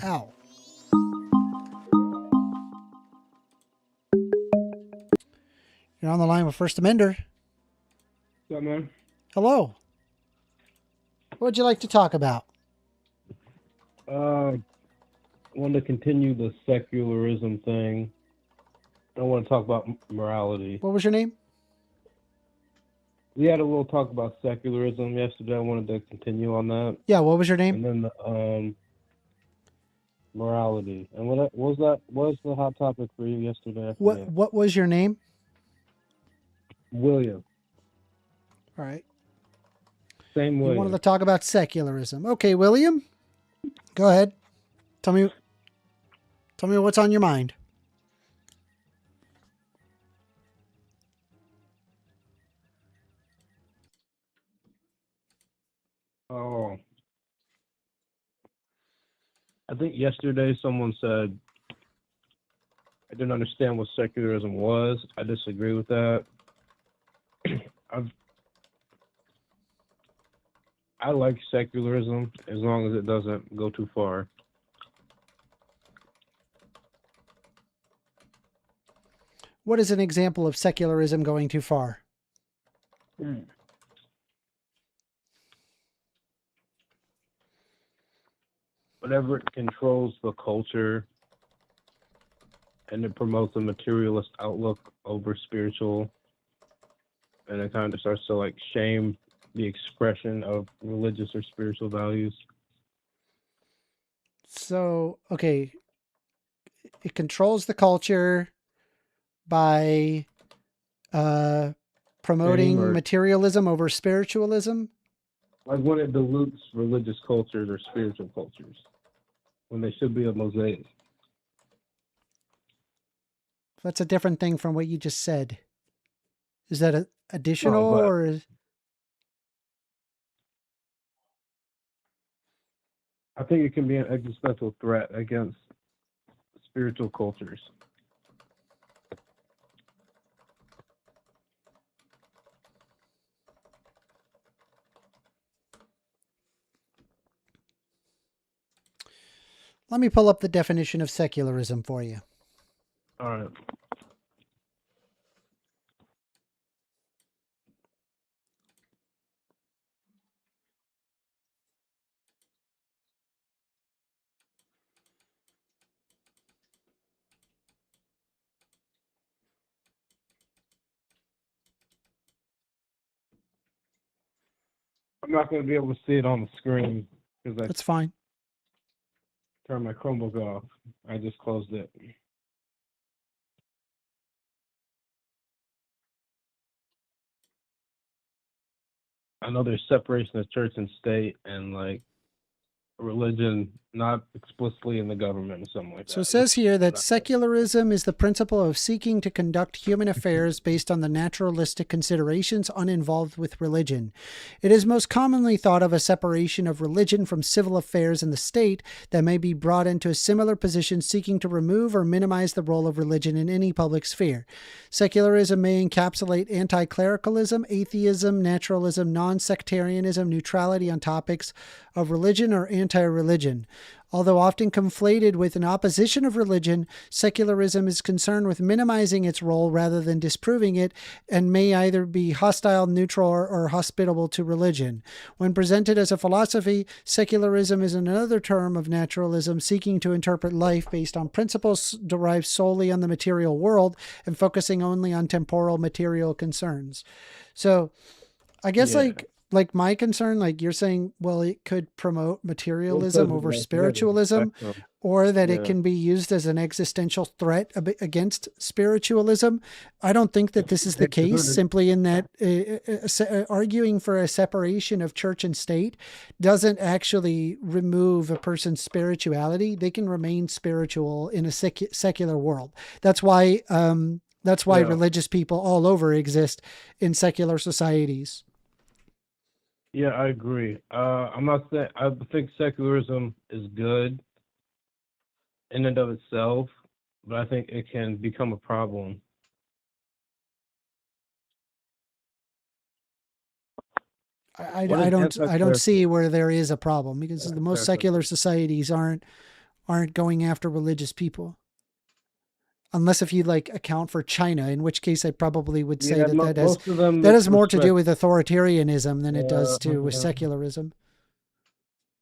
Ow. You're on the line with First Amender. Yeah, man. Hello. What would you like to talk about? I want to continue the secularism thing. I want to talk about morality. What was your name? We had a little talk about secularism yesterday. I wanted to continue on that. Yeah, what was your name? And then the morality. And what was that? What was the hot topic for you yesterday? What was your name? William. All right. Same William. You wanted to talk about secularism. Okay, William. Go ahead. Tell me what's on your mind. Oh. I think yesterday someone said I didn't understand what secularism was. I disagree with that. I like secularism as long as it doesn't go too far. What is an example of secularism going too far? Whenever it controls the culture and it promotes a materialist outlook over spiritual, and it kind of starts to like shame the expression of religious or spiritual values. So, okay, it controls the culture by promoting materialism over spiritualism. Like when it dilutes religious cultures or spiritual cultures, when they should be a mosaic. That's a different thing from what you just said. Is that additional No, or? I think it can be an existential threat against spiritual cultures. Let me pull up the definition of secularism for you. All right. I'm not going to be able to see it on the screen because I That's fine. turned my Chromebook off. I just closed it. I know there's separation of church and state and like religion not explicitly in the government or something like that. So it says here that secularism is the principle of seeking to conduct human affairs based on the naturalistic considerations uninvolved with religion. It is most commonly thought of a separation of religion from civil affairs in the state that may be brought into a similar position seeking to remove or minimize the role of religion in any public sphere. Secularism may encapsulate anti-clericalism, atheism, naturalism, non-sectarianism, neutrality on topics of religion or anti-religion. Although often conflated with an opposition of religion, secularism is concerned with minimizing its role rather than disproving it, and may either be hostile, neutral, or hospitable to religion. When presented as a philosophy, secularism is another term of naturalism seeking to interpret life based on principles derived solely on the material world and focusing only on temporal material concerns. So I guess like my concern, like you're saying, well, it could promote materialism over spiritualism, or that it can be used as an existential threat against spiritualism. I don't think that this is the case, simply in that arguing for a separation of church and state doesn't actually remove a person's spirituality. They can remain spiritual in a secular world. That's why religious people all over exist in secular societies. Yeah, I agree. I'm not saying I think secularism is good in and of itself, but I think it can become a problem. I don't see where there is a problem, because the most secular societies aren't going after religious people. Unless if you like account for China, in which case I probably would say Yeah, that most of them that has more to do misrespect. with authoritarianism than it does to with Yeah. secularism.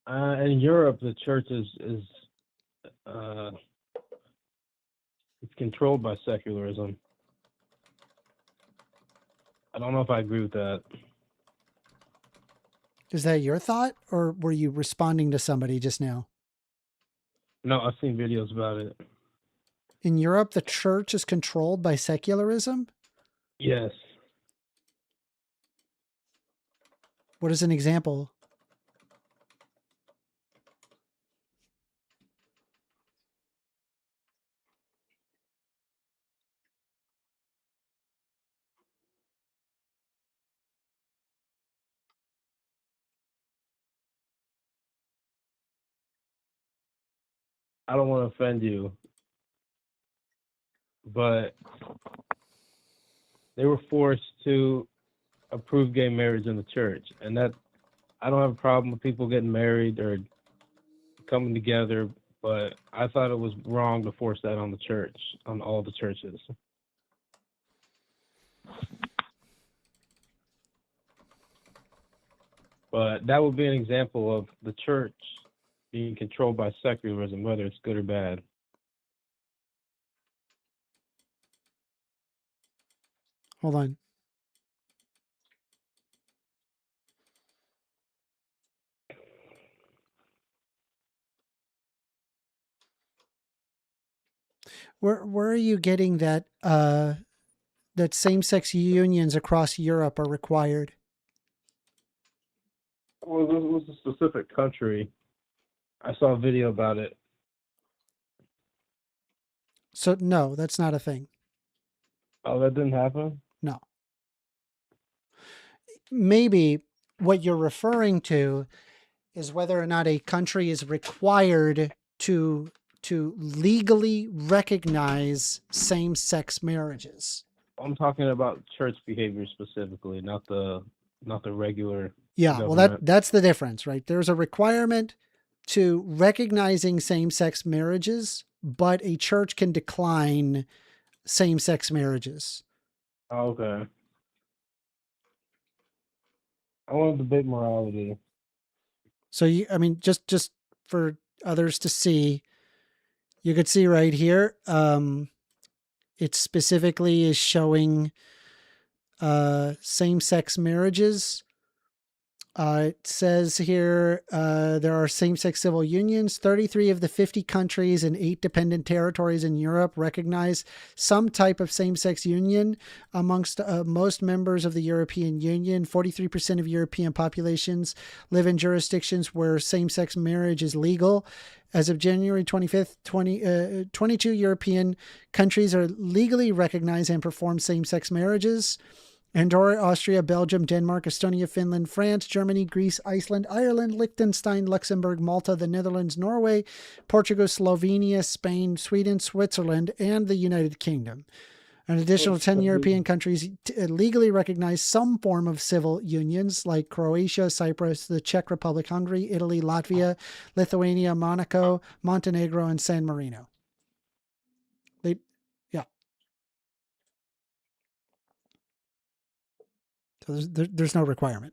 In Europe, the church is uh, it's controlled by secularism. I don't know if I agree with that. Is that your thought, or were you responding to somebody just now? No, I've seen videos about it. In Europe, the church is controlled by secularism? Yes. What is an example? I don't want to offend you, but they were forced to approve gay marriage in the church, and that I don't have a problem with people getting married or coming together, but I thought it was wrong to force that on the church, on all the churches. But that would be an example of the church being controlled by secularism, whether it's good or bad. Hold on. Where are you getting that that same-sex unions across Europe are required? Well, this was a specific country. I saw a video about it. So no, that's not a thing. Oh, that didn't happen? No. Maybe what you're referring to is whether or not a country is required to legally recognize same-sex marriages. I'm talking about church behavior specifically, not the regular Yeah, well government. that's the difference, right? There's a requirement to recognizing same-sex marriages, but a church can decline same-sex marriages. Oh, okay. I want to debate morality. So I mean, just for others to see, you could see right here, it specifically is showing same-sex marriages. It says here there are same-sex civil unions. 33 of the 50 countries and 8 dependent territories in Europe recognize some type of same-sex union. Amongst most members of the European Union, 43% of European populations live in jurisdictions where same-sex marriage is legal. As of January 25th, 22 European countries are legally recognized and perform same-sex marriages. Andorra, Austria, Belgium, Denmark, Estonia, Finland, France, Germany, Greece, Iceland, Ireland, Liechtenstein, Luxembourg, Malta, the Netherlands, Norway, Portugal, Slovenia, Spain, Sweden, Switzerland, and the United Kingdom. An additional 10 European countries legally recognize some form of civil unions like Croatia, Cyprus, the Czech Republic, Hungary, Italy, Latvia, Lithuania, Monaco, Montenegro, and San Marino. So there's no requirement.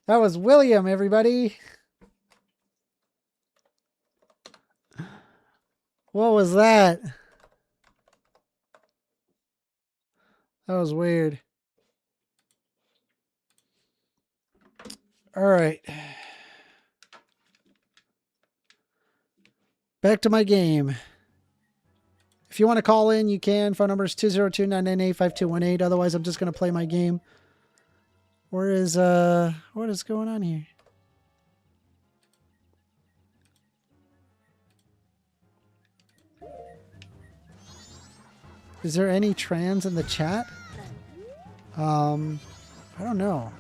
That was William, everybody. What was that? That was weird. All right. Back to my game. If you want to call in, you can. Phone number is 202-998-5218. Otherwise, I'm just going to play my game. What is going on here? Is there any trans in the chat? I don't know.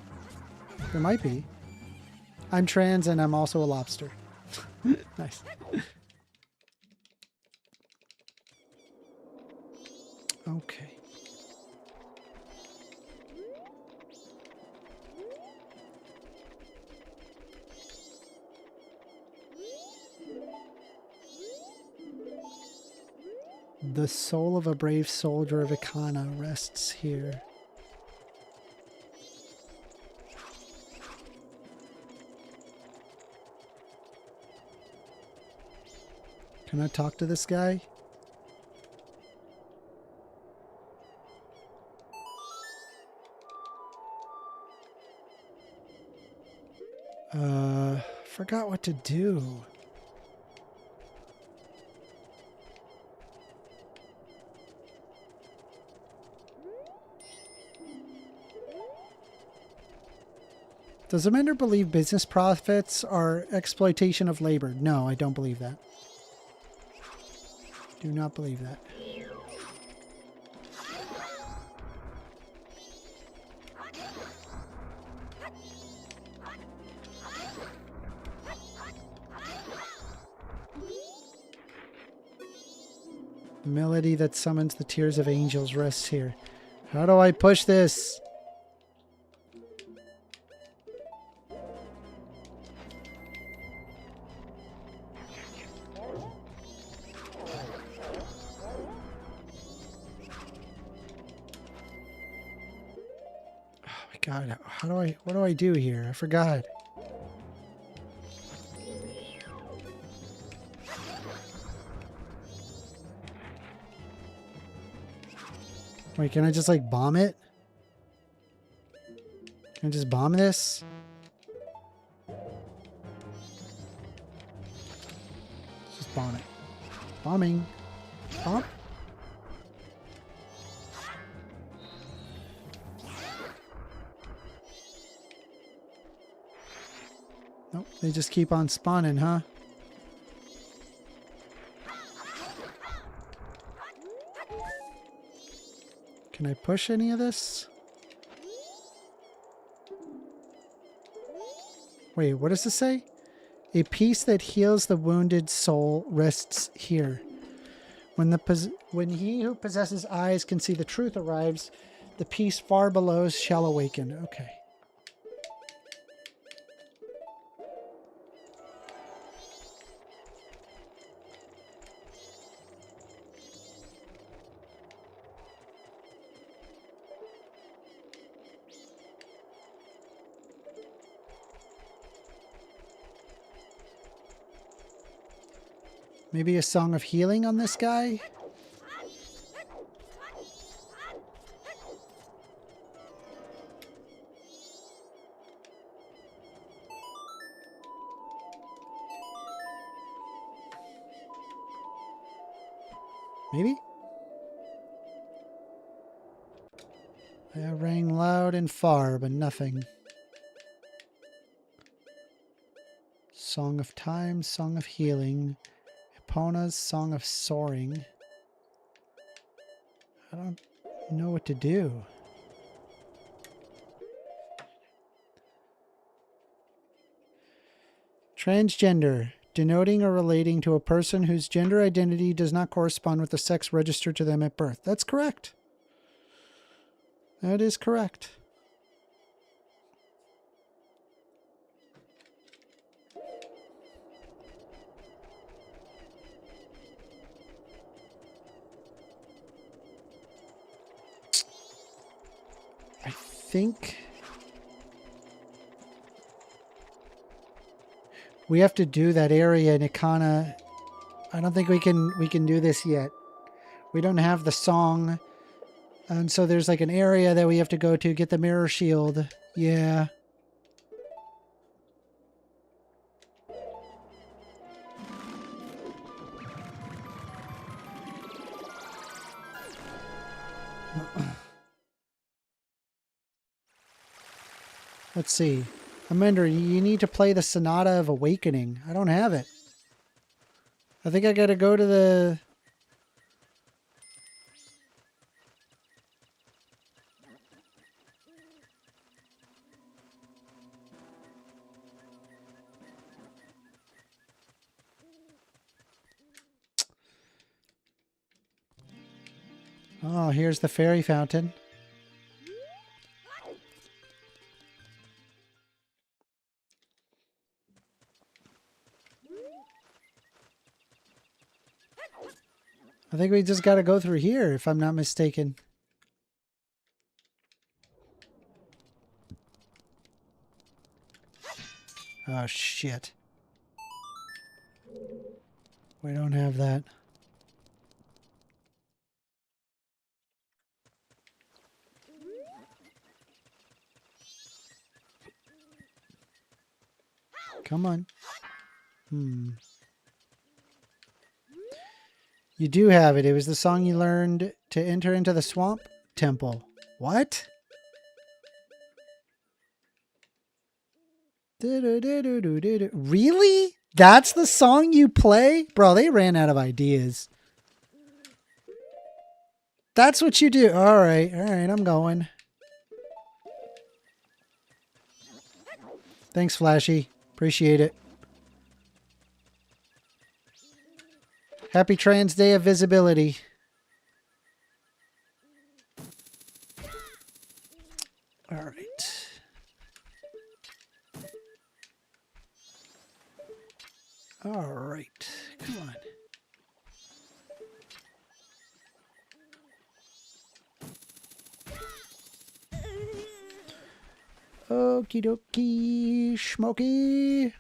There might be. I'm trans and I'm also a lobster. Nice. Okay. The soul of a brave soldier of Ikana rests here. Can I talk to this guy? Forgot what to do. Does Amender believe business profits are exploitation of labor? No, I don't believe that. Do not believe that. The melody that summons the tears of angels rests here. How do I push this? God, what do I do here? I forgot. Wait, can I just like bomb it? Can I just bomb this? Let's just bomb it. Bombing. Bomb. Nope, they just keep on spawning, huh? Can I push any of this? Wait, what does this say? A peace that heals the wounded soul rests here. When he who possesses eyes can see the truth arrives, the peace far below shall awaken. Okay. Maybe a song of healing on this guy? Maybe? I rang loud and far, but nothing. Song of time, song of healing. Epona's song of soaring. I don't know what to do. Transgender, denoting or relating to a person whose gender identity does not correspond with the sex registered to them at birth. That's correct. That is correct. I think we have to do that area in Ikana. I don't think we can do this yet. We don't have the song. And so there's like an area that we have to go to get the mirror shield. Yeah. Let's see. Amender, you need to play the Sonata of Awakening. I don't have it. I think I gotta go to the... Oh, here's the fairy fountain. I think we just got to go through here, if I'm not mistaken. Oh, shit. We don't have that. Come on. You do have it. It was the song you learned to enter into the swamp temple. What? Really? That's the song you play? Bro, they ran out of ideas. That's what you do. All right, I'm going. Thanks, Flashy. Appreciate it. Happy Trans Day of Visibility. All right. All right. Come on. Okie dokie, Smoky.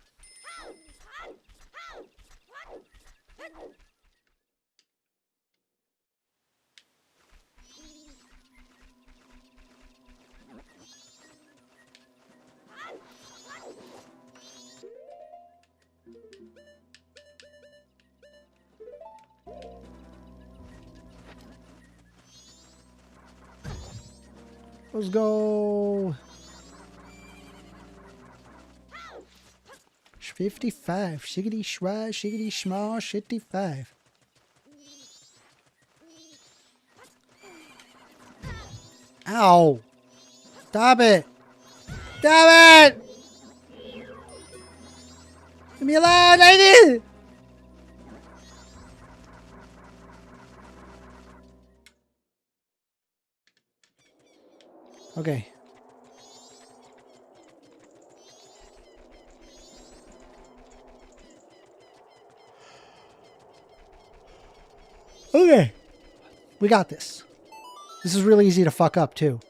Let's go. 55. Shiggity schwa, shiggity schmaw, 55. Ow. Stop it. Stop it. Leave me alone, lady. Okay. Okay. We got this. This is really easy to fuck up, too.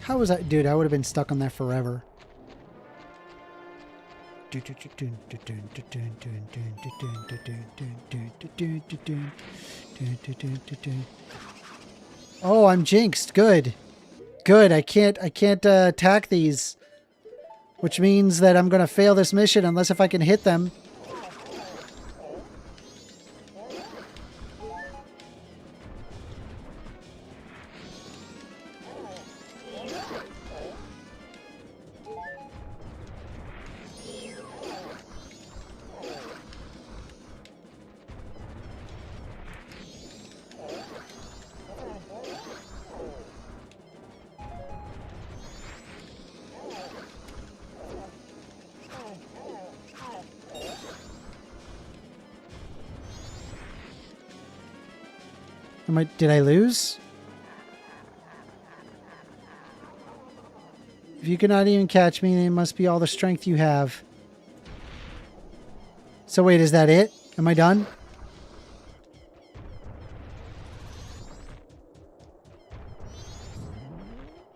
How was that? Dude, I would have been stuck on that forever. Oh, I'm jinxed. Good. Good. I can't attack these. Which means that I'm going to fail this mission unless if I can hit them. Did I lose? If you cannot even catch me, then it must be all the strength you have. So wait, is that it? Am I done?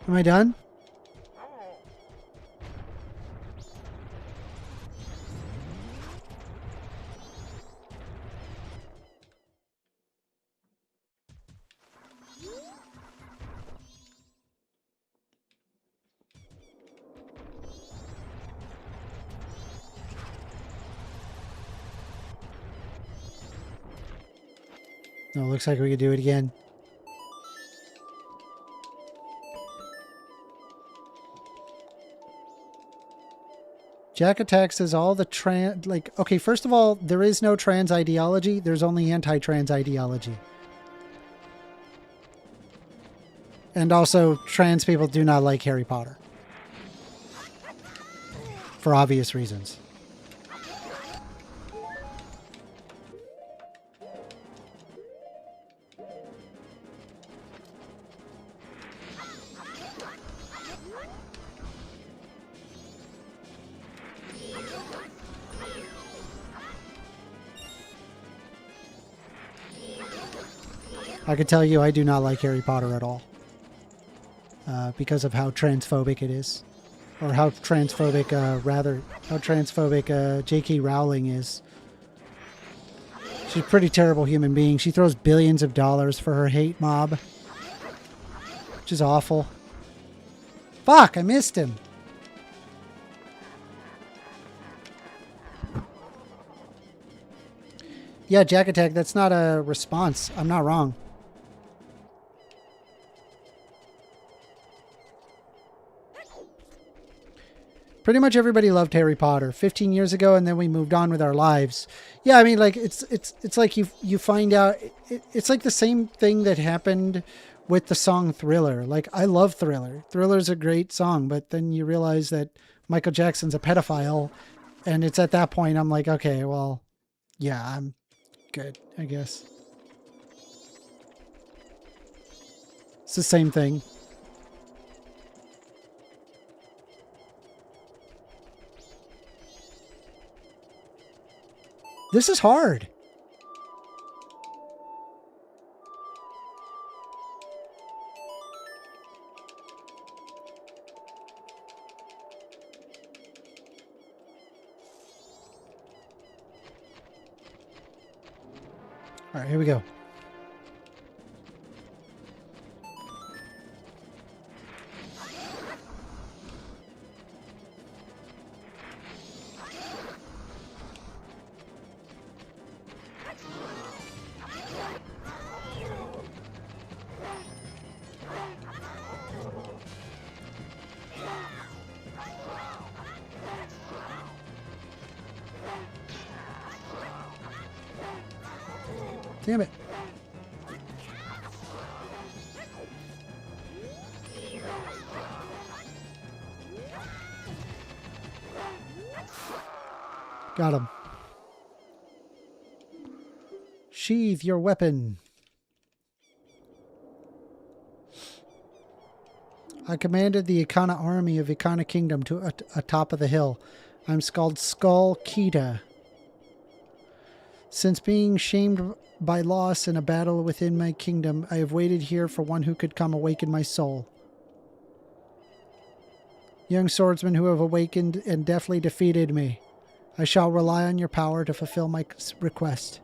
Am I done? No, looks like we could do it again. Jack Attack says all the okay, first of all, there is no trans ideology. There's only anti-trans ideology. And also, trans people do not like Harry Potter. For obvious reasons. I can tell you I do not like Harry Potter at all. Because of how transphobic it is. Or how transphobic, J.K. Rowling is. She's a pretty terrible human being. She throws billions of dollars for her hate mob. Which is awful. Fuck, I missed him. Yeah, Jack Attack, that's not a response. I'm not wrong. Pretty much everybody loved Harry Potter 15 years ago, and then we moved on with our lives. Yeah, I mean, like it's like you find out it's like the same thing that happened with the song Thriller. Like, I love Thriller. Thriller's a great song, but then you realize that Michael Jackson's a pedophile, and it's at that point I'm like, okay, well, yeah, I'm good, I guess. It's the same thing. This is hard. All right, here we go. Damn it. Got him. Sheathe your weapon. I commanded the Ikana army of Ikana Kingdom to atop of the hill. I'm called Skull Kita. Since being shamed by loss in a battle within my kingdom, I have waited here for one who could come awaken my soul. Young swordsmen who have awakened and deftly defeated me, I shall rely on your power to fulfill my request.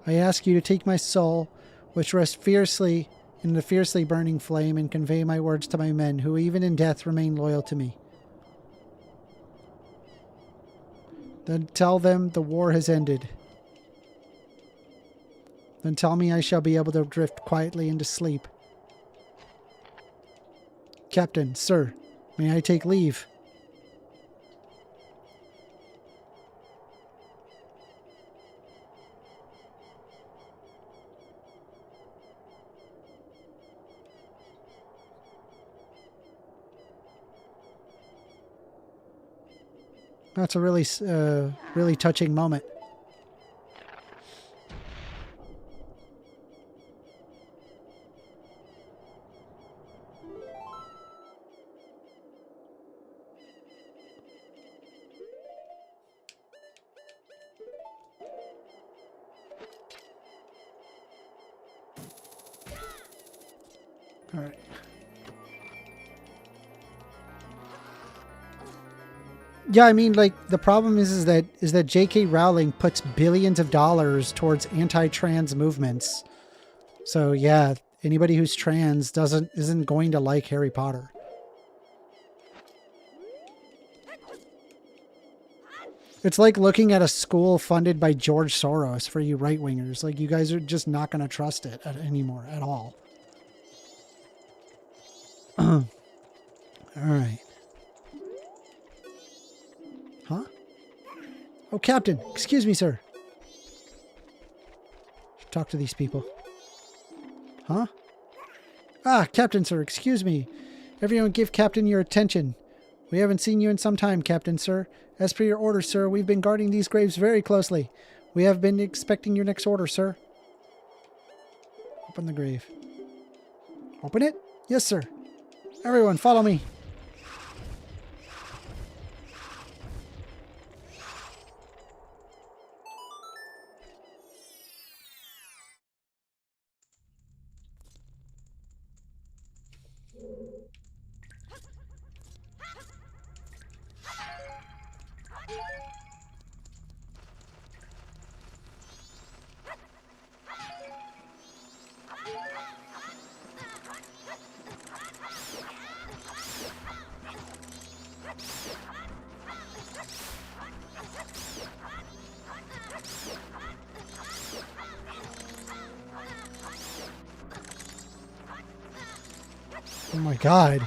I ask you to take my soul, which rests fiercely in the fiercely burning flame, and convey my words to my men, who even in death remain loyal to me. Then tell them the war has ended. Then tell me I shall be able to drift quietly into sleep. Captain, sir, may I take leave? That's a really touching moment. All right. Yeah, I mean, like, the problem is that J.K. Rowling puts billions of dollars towards anti-trans movements. So yeah, anybody who's trans isn't going to like Harry Potter. It's like looking at a school funded by George Soros for you right-wingers. Like, you guys are just not going to trust it anymore at all. All right. Huh? Oh, Captain. Excuse me, sir. Talk to these people. Huh? Ah, Captain, sir. Excuse me. Everyone give Captain your attention. We haven't seen you in some time, Captain, sir. As per your orders, sir, we've been guarding these graves very closely. We have been expecting your next order, sir. Open the grave. Open it? Yes, sir. Everyone, follow me. Oh my god.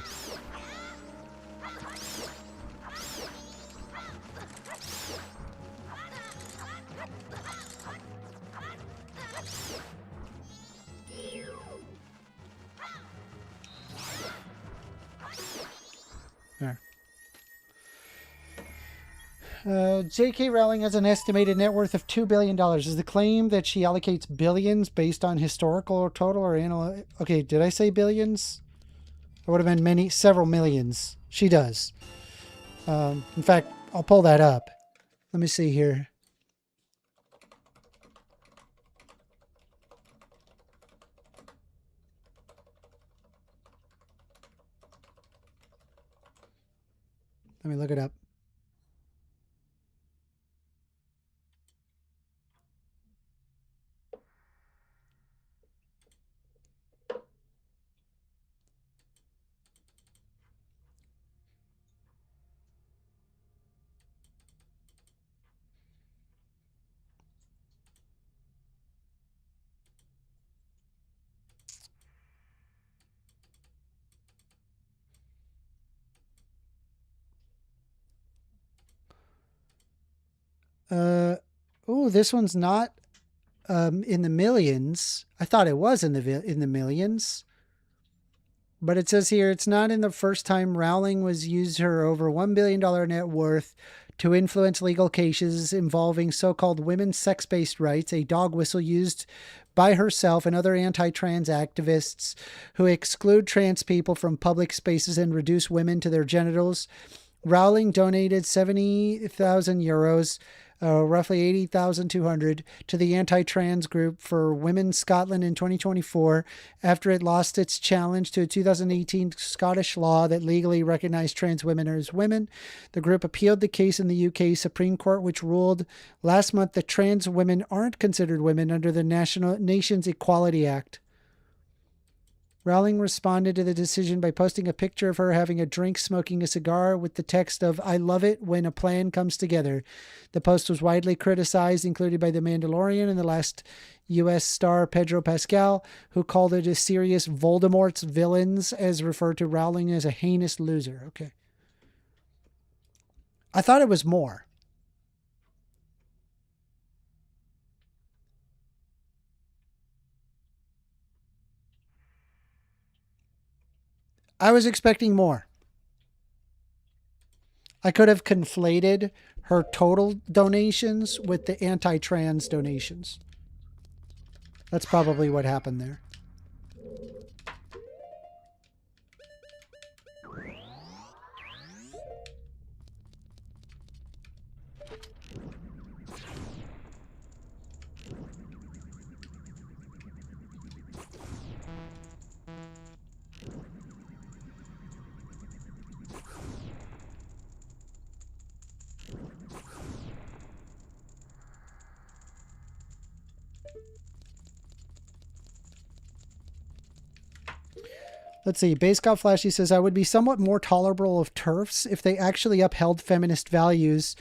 There. J.K. Rowling has an estimated net worth of $2 billion. Is the claim that she allocates billions based on historical or total or annual? Okay, did I say billions? It would have been several millions. She does. In fact, I'll pull that up. Let me see here. Let me look it up. Oh, this one's not in the millions. I thought it was in the millions. But it says here it's not in the first time Rowling was used her over $1 billion net worth to influence legal cases involving so-called women's sex-based rights, a dog whistle used by herself and other anti-trans activists who exclude trans people from public spaces and reduce women to their genitals. Rowling donated 70,000 euros, roughly 80,200, to the anti-trans group for Women Scotland in 2024 after it lost its challenge to a 2018 Scottish law that legally recognized trans women as women. The group appealed the case in the UK Supreme Court, which ruled last month that trans women aren't considered women under the Nations Equality Act. Rowling responded to the decision by posting a picture of her having a drink, smoking a cigar, with the text of, "I love it when a plan comes together." The post was widely criticized, including by The Mandalorian and the last U.S. star Pedro Pascal, who called it a serious Voldemort's villains, as referred to Rowling as a heinous loser. Okay. I thought it was more. I was expecting more. I could have conflated her total donations with the anti-trans donations. That's probably what happened there. Let's see. Base Got Flashy says, I would be somewhat more tolerable of TERFs if they actually upheld feminist values,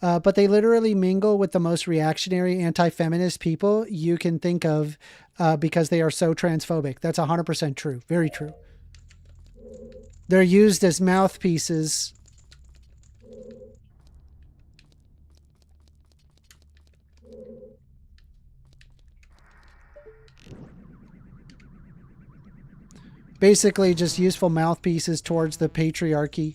but they literally mingle with the most reactionary anti-feminist people you can think of because they are so transphobic. That's 100% true. Very true. They're used as mouthpieces. Basically just useful mouthpieces towards the patriarchy.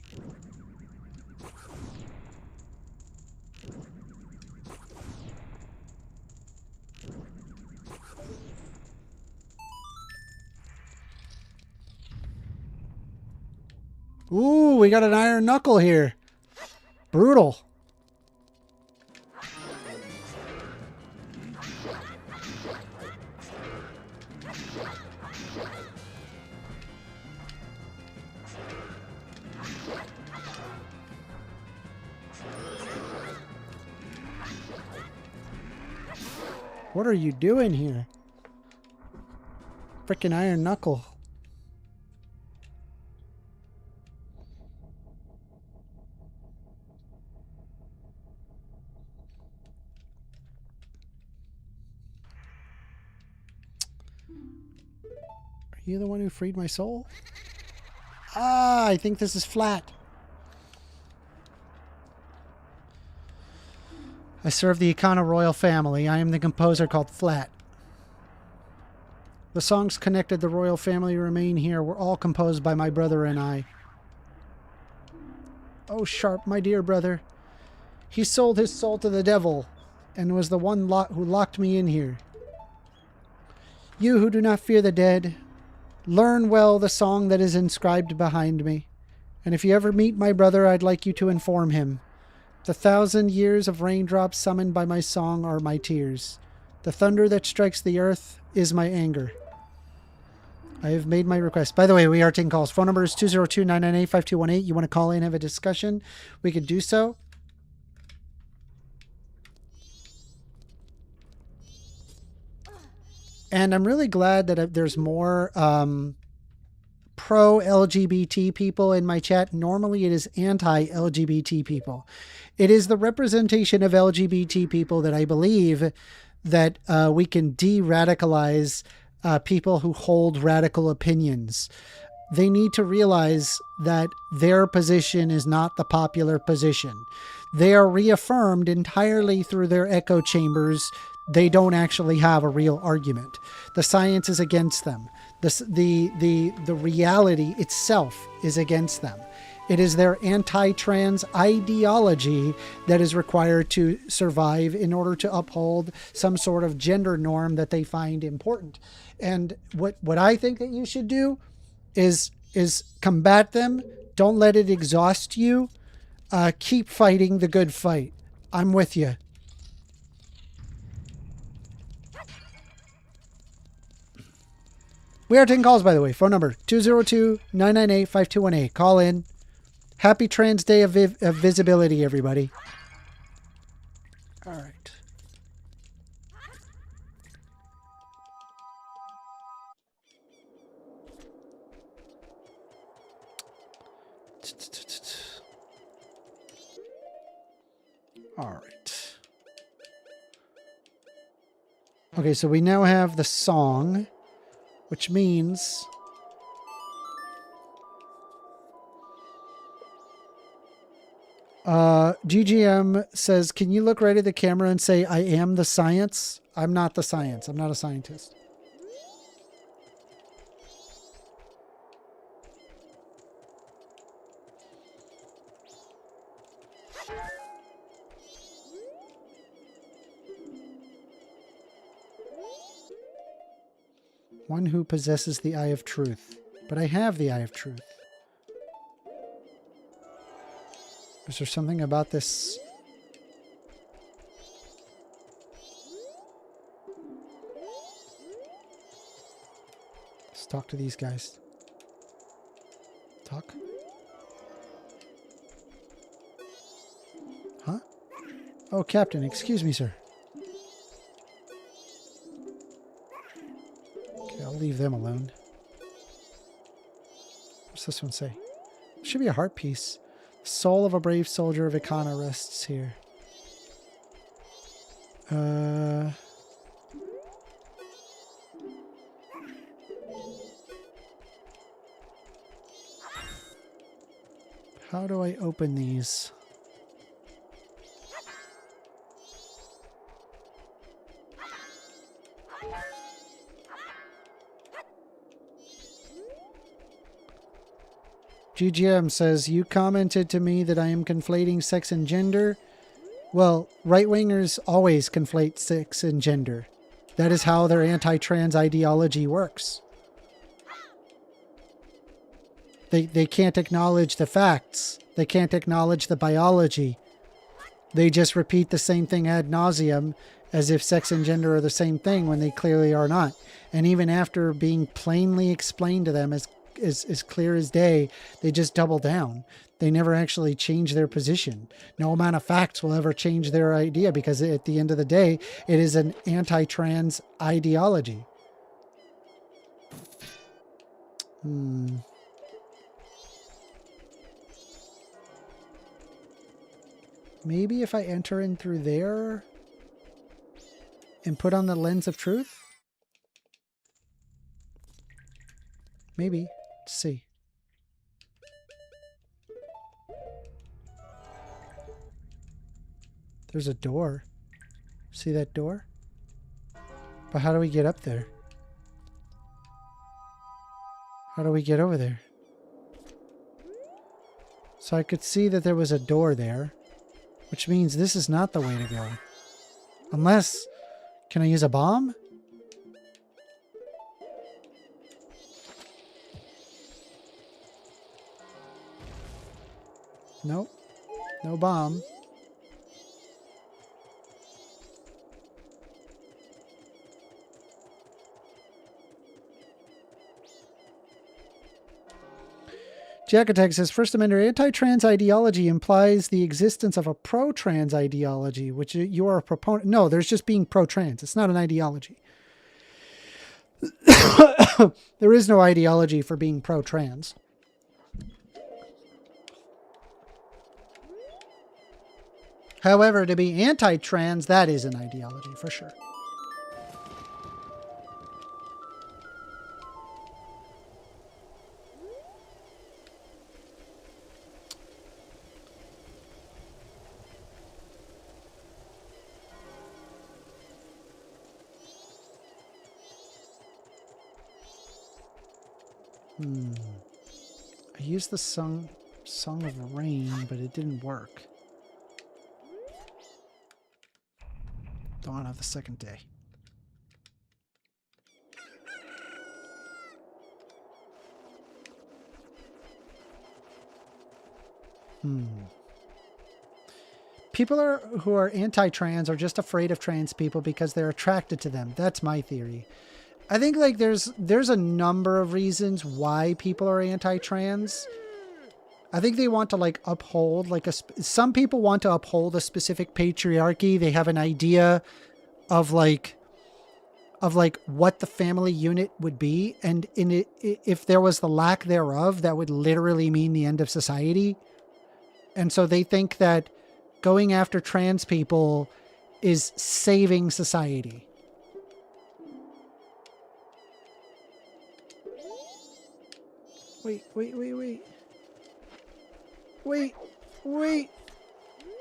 Ooh, we got an iron knuckle here. Brutal. What are you doing here? Frickin' iron knuckle. Are you the one who freed my soul? Ah, I think this is flat. I serve the Ikana royal family. I am the composer called Flat. The songs connected the royal family remain here were all composed by my brother and I. Oh, Sharp, my dear brother. He sold his soul to the devil and was the one who locked me in here. You who do not fear the dead, learn well the song that is inscribed behind me. And if you ever meet my brother, I'd like you to inform him. The 1,000 years of raindrops summoned by my song are my tears. The thunder that strikes the earth is my anger. I have made my request. By the way, we are taking calls. Phone number is 202-998-5218. You want to call in, have a discussion, we could do so. And I'm really glad that there's more pro-LGBT people in my chat. Normally it is anti-LGBT people. It is the representation of LGBT people that I believe that we can de-radicalize people who hold radical opinions. They need to realize that their position is not the popular position. They are reaffirmed entirely through their echo chambers. They don't actually have a real argument. The science is against them. The reality itself is against them. It is their anti-trans ideology that is required to survive in order to uphold some sort of gender norm that they find important. And what I think that you should do is combat them. Don't let it exhaust you. Keep fighting the good fight. I'm with you. We are taking calls, by the way. Phone number 202-998-5218. Call in. Happy Trans Day of Visibility, everybody. All right. All right. Okay, so we now have the song, which means GGM says, can you look right at the camera and say, I am the science? I'm not the science. I'm not a scientist. One who possesses the eye of truth. But I have the eye of truth. Is there something about this? Let's talk to these guys. Talk? Huh? Oh, Captain, excuse me, sir. Okay, I'll leave them alone. What's this one say? Should be a heart piece. Soul of a brave soldier of Ikana rests here. How do I open these? GGM says, you commented to me that I am conflating sex and gender. Well, right-wingers always conflate sex and gender. That is how their anti-trans ideology works. They can't acknowledge the facts. They can't acknowledge the biology. They just repeat the same thing ad nauseum as if sex and gender are the same thing when they clearly are not. And even after being plainly explained to them as clear as day, they just double down. They never actually change their position. No amount of facts will ever change their idea because at the end of the day, it is an anti-trans ideology. Maybe if I enter in through there and put on the lens of truth? Maybe. Let's see. There's a door. See that door? But how do we get up there? How do we get over there? So I could see that there was a door there, which means this is not the way to go. Unless, can I use a bomb? Nope. No bomb. Jack Attack says, First Amendment anti-trans ideology implies the existence of a pro-trans ideology, which you are a proponent. No, there's just being pro-trans. It's not an ideology. There is no ideology for being pro-trans. However, to be anti-trans, that is an ideology for sure. I used the Song of Rain, but it didn't work. Dawn of the second day. People who are anti-trans are just afraid of trans people because they're attracted to them. That's my theory. I think like there's a number of reasons why people are anti-trans. I think they want to like uphold like some people want to uphold a specific patriarchy. They have an idea of like what the family unit would be, and if there was the lack thereof, that would literally mean the end of society. And so they think that going after trans people is saving society. Wait.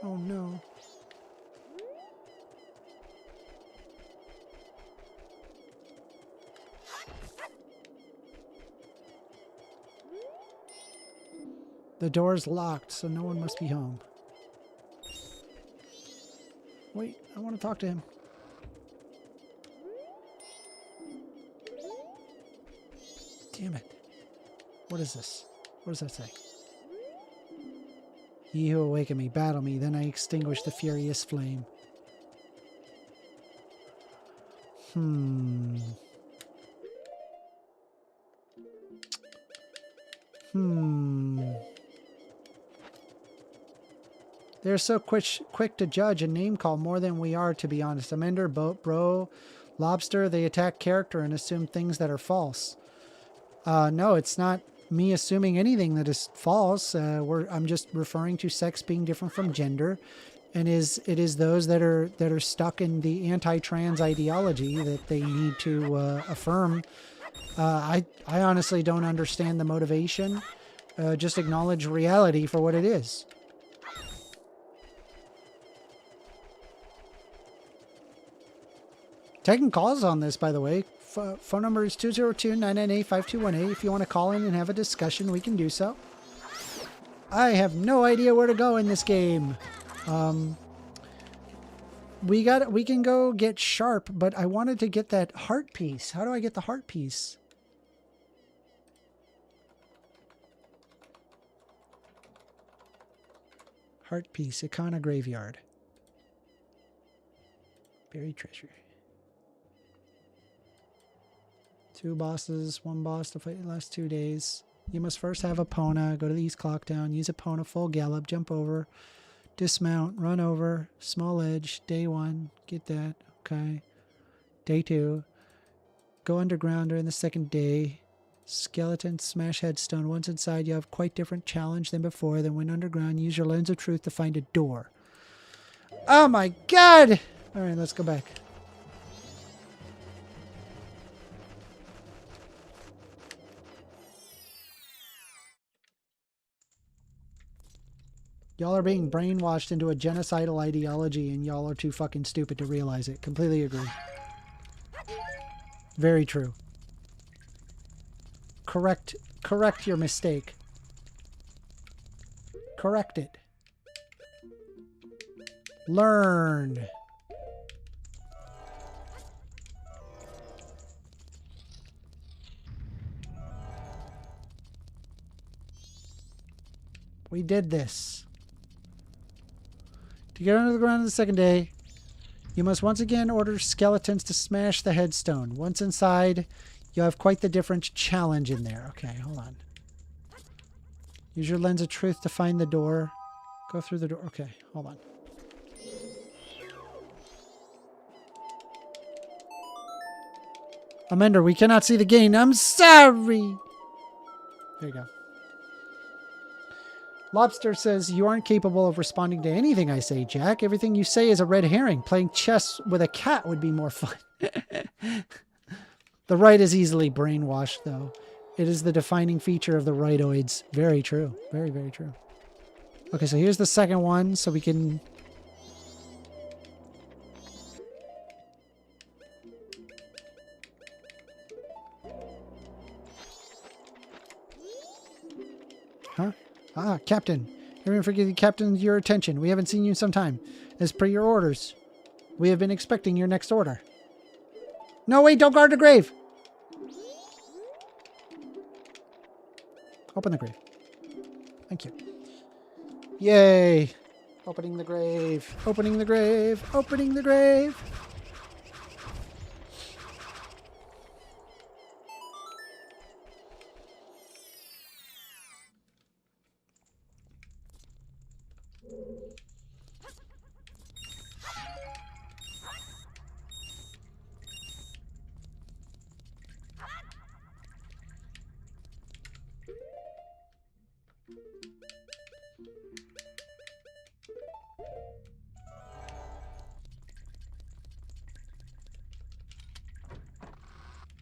Oh no. The door's locked, so no one must be home. Wait, I want to talk to him. Damn it. What is this? What does that say? Ye who awaken me, battle me, then I extinguish the furious flame. They're so quick to judge and name call more than we are, to be honest. Amender, bro, lobster, they attack character and assume things that are false. No, it's not me assuming anything that is false. I'm just referring to sex being different from gender, and it is those that are stuck in the anti-trans ideology that they need to affirm. I honestly don't understand the motivation. Just acknowledge reality for what it is. Taking calls on this, by the way. Phone number is 202-998-5218. If you want to call in and have a discussion, we can do so. I have no idea where to go in this game. We can go get sharp, but I wanted to get that heart piece. How do I get the heart piece? Heart piece, Ikana Graveyard. Buried treasure. 2 bosses, 1 boss to fight the last 2 days. You must first have Epona, go to the East Clock Town, use Epona full gallop, jump over, dismount, run over, small edge, day 1, get that, okay. Day 2, go underground during the second day, skeleton, smash headstone. Once inside, you have quite different challenge than before. Then went underground, use your lens of truth to find a door. Oh my god! Alright, let's go back. Y'all are being brainwashed into a genocidal ideology and y'all are too fucking stupid to realize it. Completely agree. Very true. Correct your mistake. Correct it. Learn. We did this. To get under the ground on the second day, you must once again order skeletons to smash the headstone. Once inside, you have quite the different challenge in there. Okay, hold on. Use your lens of truth to find the door. Go through the door. Okay, hold on. Amender, we cannot see the gain. I'm sorry. There you go. Lobster says, you aren't capable of responding to anything I say, Jack. Everything you say is a red herring. Playing chess with a cat would be more fun. The right is easily brainwashed, though. It is the defining feature of the rightoids. Very true. Very, very true. Okay, so here's the second one, so we can... Huh? Ah, Captain. Everyone forget the Captain your attention. We haven't seen you in some time. As per your orders, we have been expecting your next order. No, wait, don't guard the grave. Open the grave. Thank you. Yay. Opening the grave. Opening the grave. Opening the grave.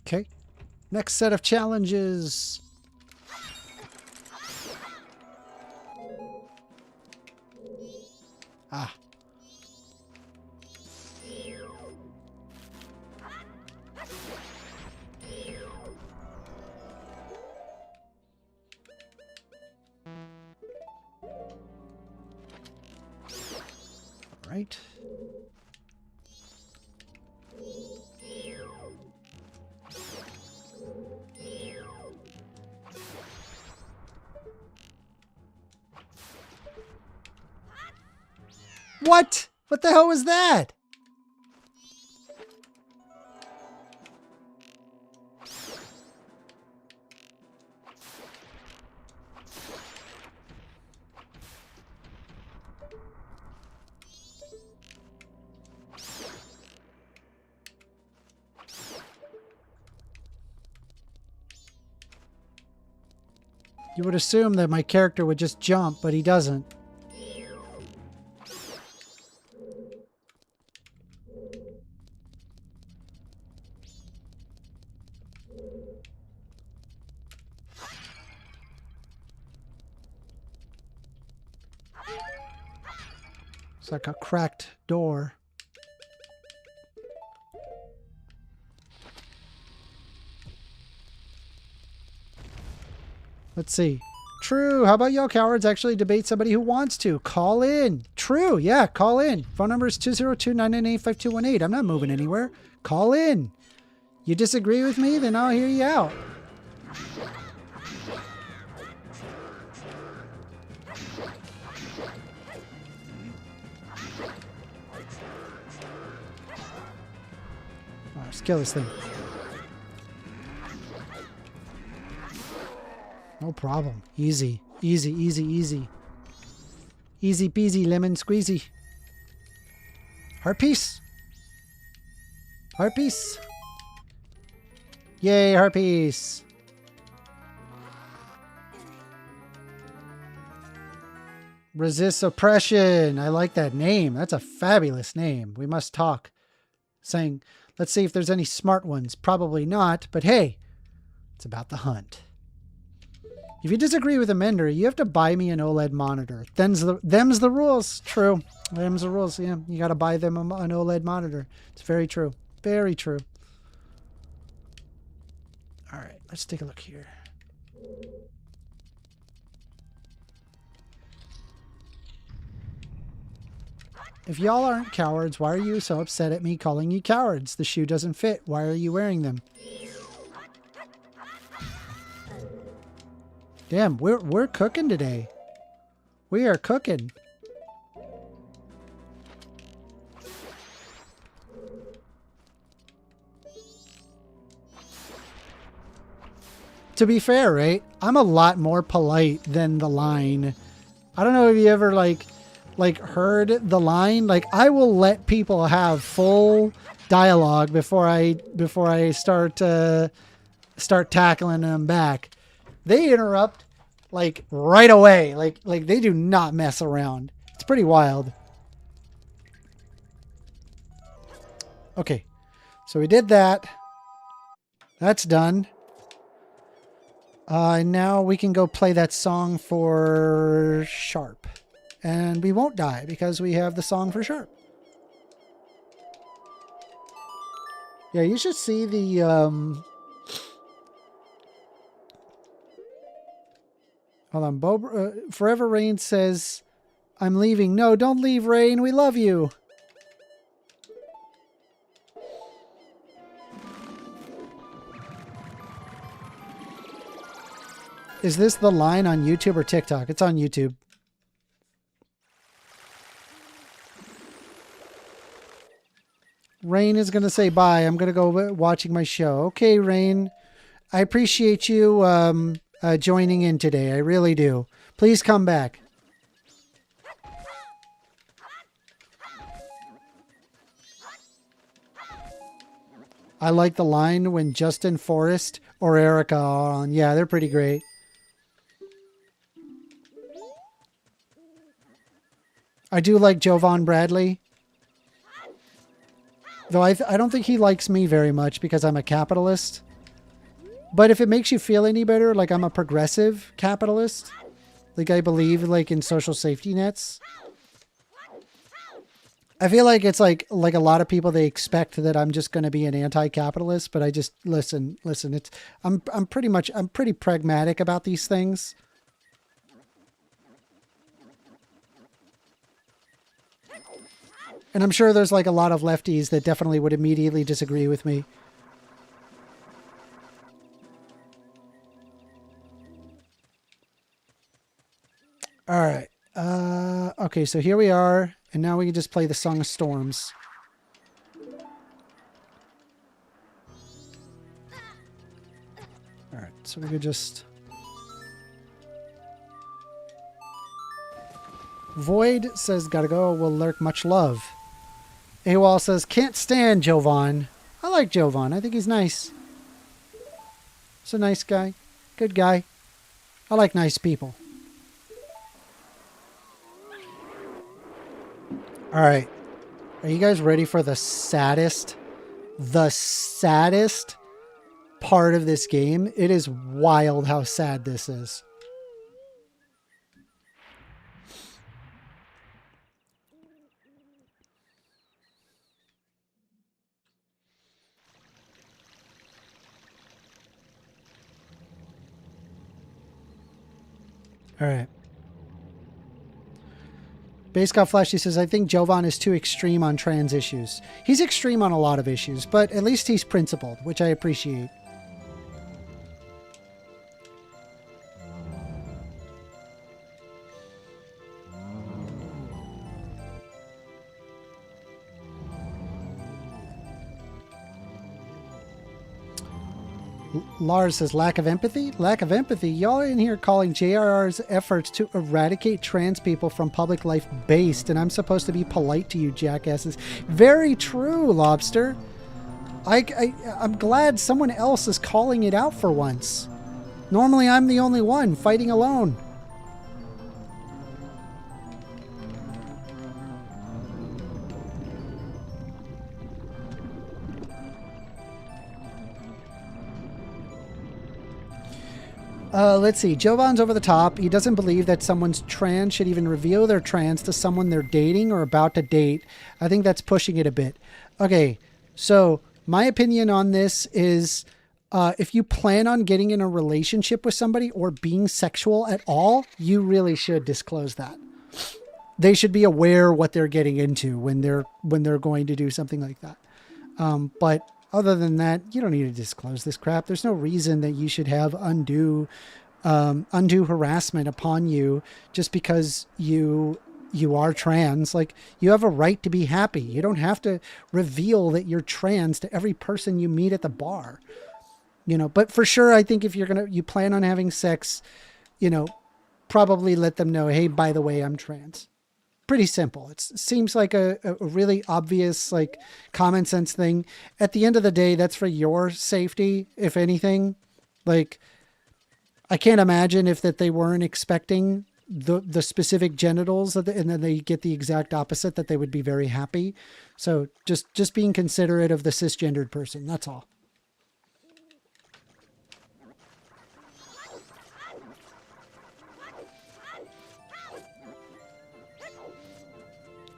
Okay. Next set of challenges. Ah. All right. What? What the hell was that? You would assume that my character would just jump, but he doesn't. It's like a cracked door. Let's see. True. How about y'all cowards actually debate somebody who wants to? Call in. True. Yeah, call in. Phone number is 202-998-5218. I'm not moving anywhere. Call in. You disagree with me? Then I'll hear you out. All right, let's kill this thing. No problem. Easy. Easy, easy, easy. Easy peasy lemon squeezy. Heart piece. Heart piece. Yay, heart piece. Resist oppression. I like that name. That's a fabulous name. We must talk. Saying, let's see if there's any smart ones. Probably not, but hey, it's about the hunt. If you disagree with Amender, you have to buy me an OLED monitor. Them's the rules. True. Them's the rules. Yeah, you got to buy them an OLED monitor. It's very true. Very true. All right, let's take a look here. If y'all aren't cowards, why are you so upset at me calling you cowards? The shoe doesn't fit. Why are you wearing them? Damn, we're cooking today. We are cooking. To be fair, right? I'm a lot more polite than the line. I don't know if you ever like heard the line. Like, I will let people have full dialogue before I start tackling them back. They interrupt like right away. Like they do not mess around. It's pretty wild. Okay. So we did that. That's done. Now we can go play that song for Sharp. And we won't die because we have the song for Sharp. Yeah, you should see the... Hold on. Forever Rain says, I'm leaving. No, don't leave, Rain. We love you. Is this the line on YouTube or TikTok? It's on YouTube. Rain is going to say bye. I'm going to go watching my show. Okay, Rain. I appreciate you joining in today. I really do. Please come back. I like the line when Justin Forrest or Erica are on. Yeah, they're pretty great. I do like Jovan Bradley. Though I don't think he likes me very much because I'm a capitalist. But if it makes you feel any better, like I'm a progressive capitalist. Like I believe like in social safety nets. I feel like it's like a lot of people, they expect that I'm just going to be an anti-capitalist, but I just listen, it's I'm pretty pragmatic about these things. And I'm sure there's like a lot of lefties that definitely would immediately disagree with me. All right. Okay, so here we are. And now we can just play the Song of Storms. All right, so we could just... Void says, gotta go, will lurk, much love. AWOL says, can't stand Jovan. I like Jovan. I think he's nice. He's a nice guy. Good guy. I like nice people. All right. Are you guys ready for the saddest part of this game? It is wild how sad this is. All right. Base Got Flashy says, I think Jovan is too extreme on trans issues. He's extreme on a lot of issues, but at least he's principled, which I appreciate. Lars says, lack of empathy? Lack of empathy? Y'all in here calling JRR's efforts to eradicate trans people from public life based, and I'm supposed to be polite to you jackasses. Very true, Lobster. I'm glad someone else is calling it out for once. Normally I'm the only one fighting alone. Let's see. Jovan's over the top. He doesn't believe that someone's trans should even reveal their trans to someone they're dating or about to date. I think that's pushing it a bit. Okay, so my opinion on this is if you plan on getting in a relationship with somebody or being sexual at all, you really should disclose that. They should be aware what they're getting into when they're going to do something like that. But other than that, you don't need to disclose this crap. There's no reason that you should have undue harassment upon you just because you are trans. Like, you have a right to be happy. You don't have to reveal that you're trans to every person you meet at the bar. You know, but for sure, I think if you plan on having sex, you know, probably let them know, hey, by the way, I'm trans. Pretty simple. It seems like a really obvious, like, common sense thing. At the end of the day, that's for your safety, if anything. Like, I can't imagine if that they weren't expecting the specific genitals and then they get the exact opposite, that they would be very happy. So just being considerate of the cisgendered person. That's all.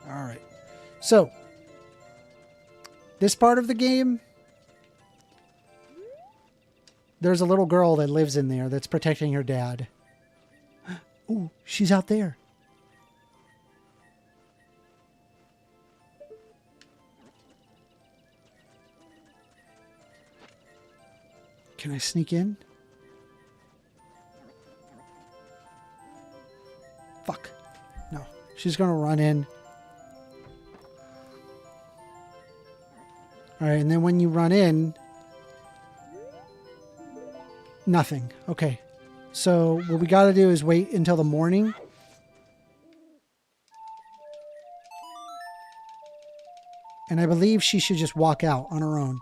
All right. So this part of the game, there's a little girl that lives in there that's protecting her dad. Ooh, she's out there. Can I sneak in? Fuck. No. She's going to run in. All right, and then when you run in, nothing. Okay. So what we got to do is wait until the morning. And I believe she should just walk out on her own.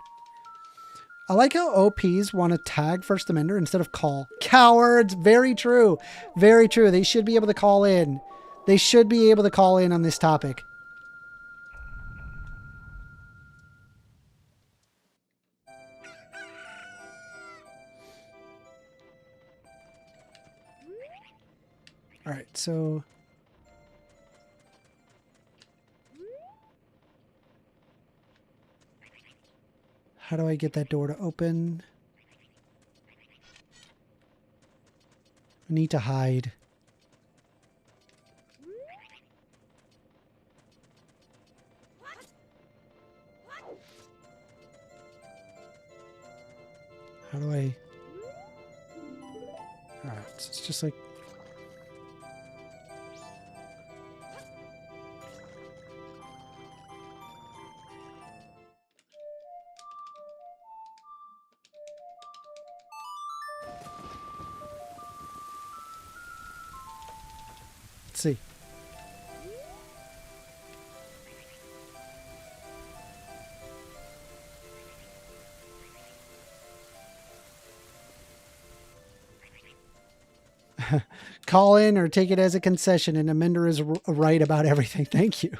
I like how OPs want to tag 1stAmender instead of call. Cowards! Very true. Very true. They should be able to call in. They should be able to call in on this topic. All right, so how do I get that door to open? I need to hide. How do I? All right, so it's just like. Let's see. Call in or take it as a concession, and Amender is right about everything. Thank you.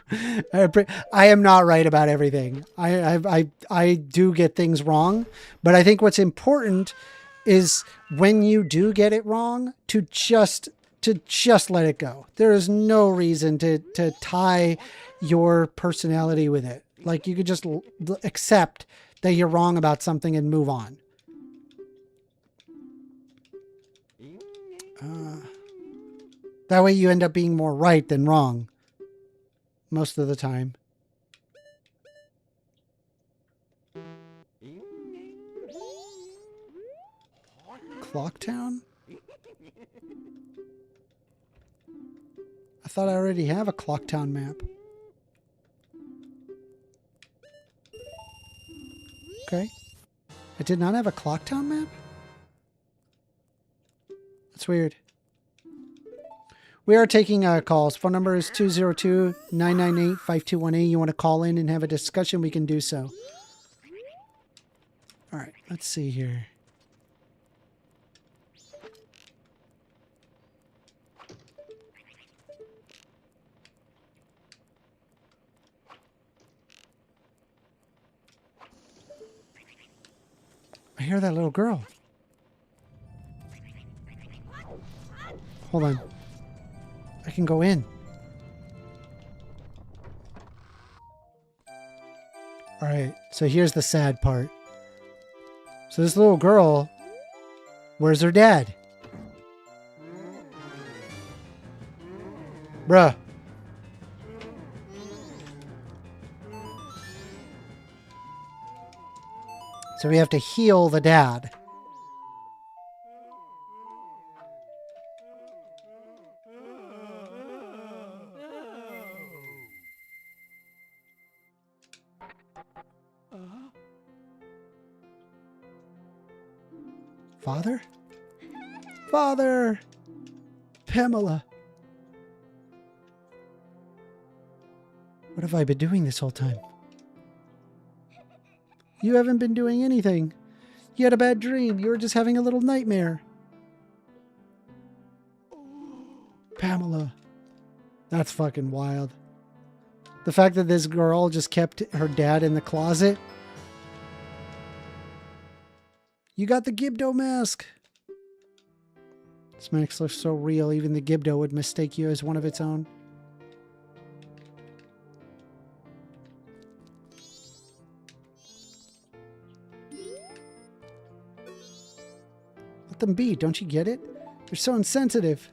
I am not right about everything. I do get things wrong, but I think what's important is when you do get it wrong to just let it go. There is no reason to tie your personality with it. Like, you could just accept that you're wrong about something and move on. That way you end up being more right than wrong most of the time. Clocktown? I thought I already have a Clocktown map. Okay. I did not have a Clocktown map? That's weird. We are taking calls. Phone number is 202-998-5218. You want to call in and have a discussion, we can do so. All right, let's see here. I hear that little girl. Hold on. I can go in. Alright, so here's the sad part. So this little girl, where's her dad? Bruh. So we have to heal the dad. Father? Father! Pamela! What have I been doing this whole time? You haven't been doing anything. You had a bad dream. You were just having a little nightmare. Pamela. That's fucking wild. The fact that this girl just kept her dad in the closet. You got the Gibdo mask. This mask looks so real, even the Gibdo would mistake you as one of its own. Let them be, don't you get it? They're so insensitive.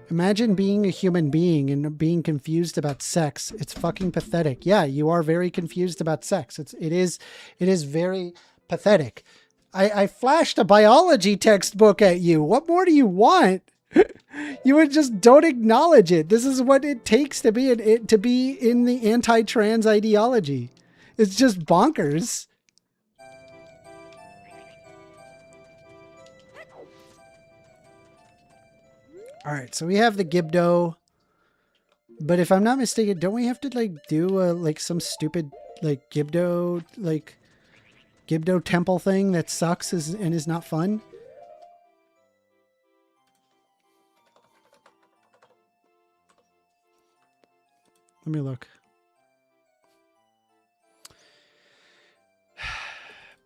Imagine being a human being and being confused about sex. It's fucking pathetic. Yeah, you are very confused about sex. It is very pathetic. I flashed a biology textbook at you. What more do you want? You would just don't acknowledge it. This is what it takes to be in the anti-trans ideology. It's just bonkers. All right, so we have the Gibdo, but if I'm not mistaken, don't we have to like do like some stupid like Gibdo temple thing that sucks and is not fun? Let me look.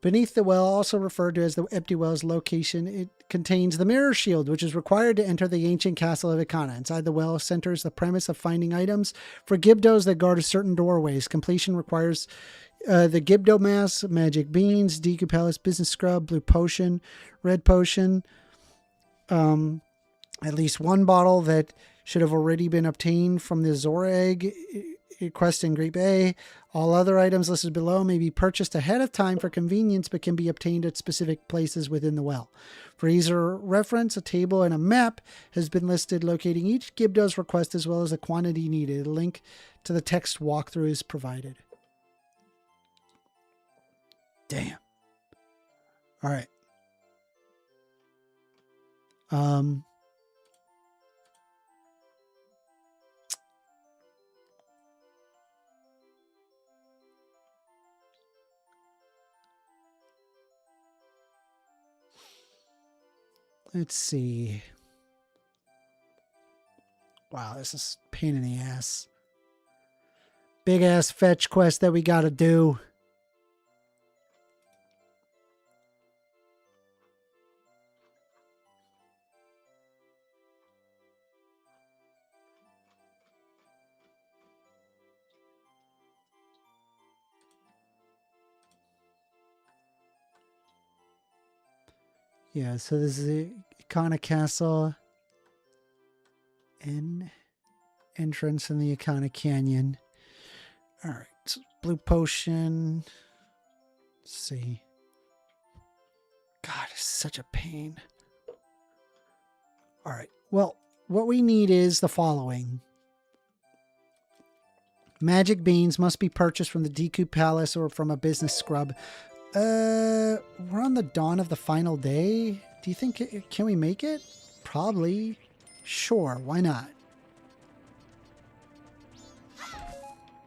Beneath the well, also referred to as the empty well's location, it contains the mirror shield, which is required to enter the ancient castle of Ikana. Inside the well centers the premise of finding items for Gibdos that guard certain doorways. Completion requires the Gibdo mask, magic beans, Deku Palace business scrub, blue potion, red potion, at least one bottle that should have already been obtained from the Zora egg quest in Great Bay. All other items listed below may be purchased ahead of time for convenience, but can be obtained at specific places within the well. For easier reference, a table and a map has been listed locating each Gibdo's request as well as the quantity needed. A link to the text walkthrough is provided. Damn. All right. Let's see. Wow, this is a pain in the ass. Big ass fetch quest that we gotta do. Yeah, so this is the Ikana Castle and entrance in the Ikana Canyon. All right, so blue potion. Let's see. God, it's such a pain. All right, well, what we need is the following. Magic beans must be purchased from the Deku Palace or from a business scrub. We're on the dawn of the final day. Do you think, can we make it? Probably. Sure, why not?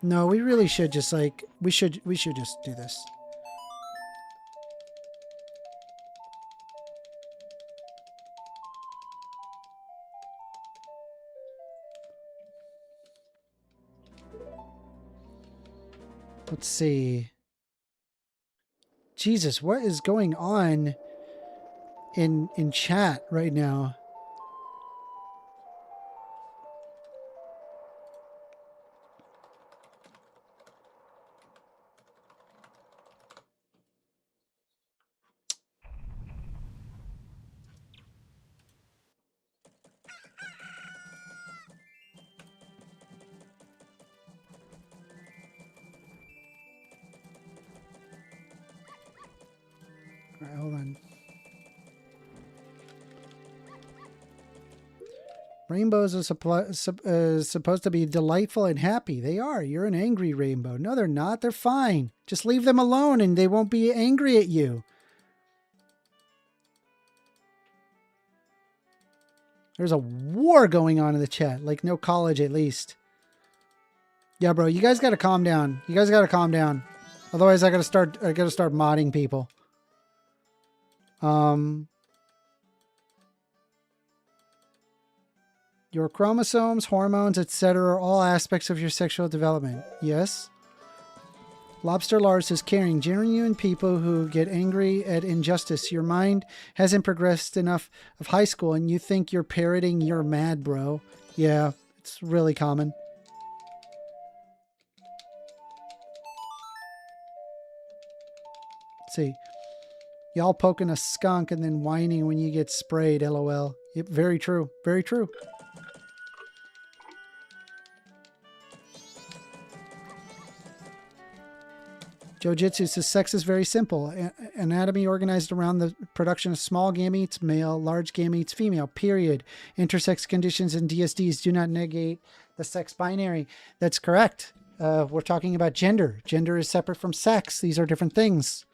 No, we really should just like, we should just do this. Let's see. Jesus, what is going on in chat right now? All right, hold on. Rainbows are supposed to be delightful and happy. They are. You're an angry rainbow. No, they're not. They're fine. Just leave them alone and they won't be angry at you. There's a war going on in the chat. Like no college, at least. Yeah, bro. You guys got to calm down. You guys got to calm down. Otherwise, I got to start modding people. Your chromosomes, hormones, etc. are all aspects of your sexual development. Yes. Lobster Lars is caring, genuine people who get angry at injustice. Your mind hasn't progressed enough of high school and you think you're parroting you're mad, bro. Yeah, it's really common. Let's see. Y'all poking a skunk and then whining when you get sprayed, lol. Yep, very true. Very true. Jojitsu says sex is very simple. Anatomy organized around the production of small gametes, male, large gametes, female, period. Intersex conditions and DSDs do not negate the sex binary. That's correct. We're talking about gender. Gender is separate from sex. These are different things.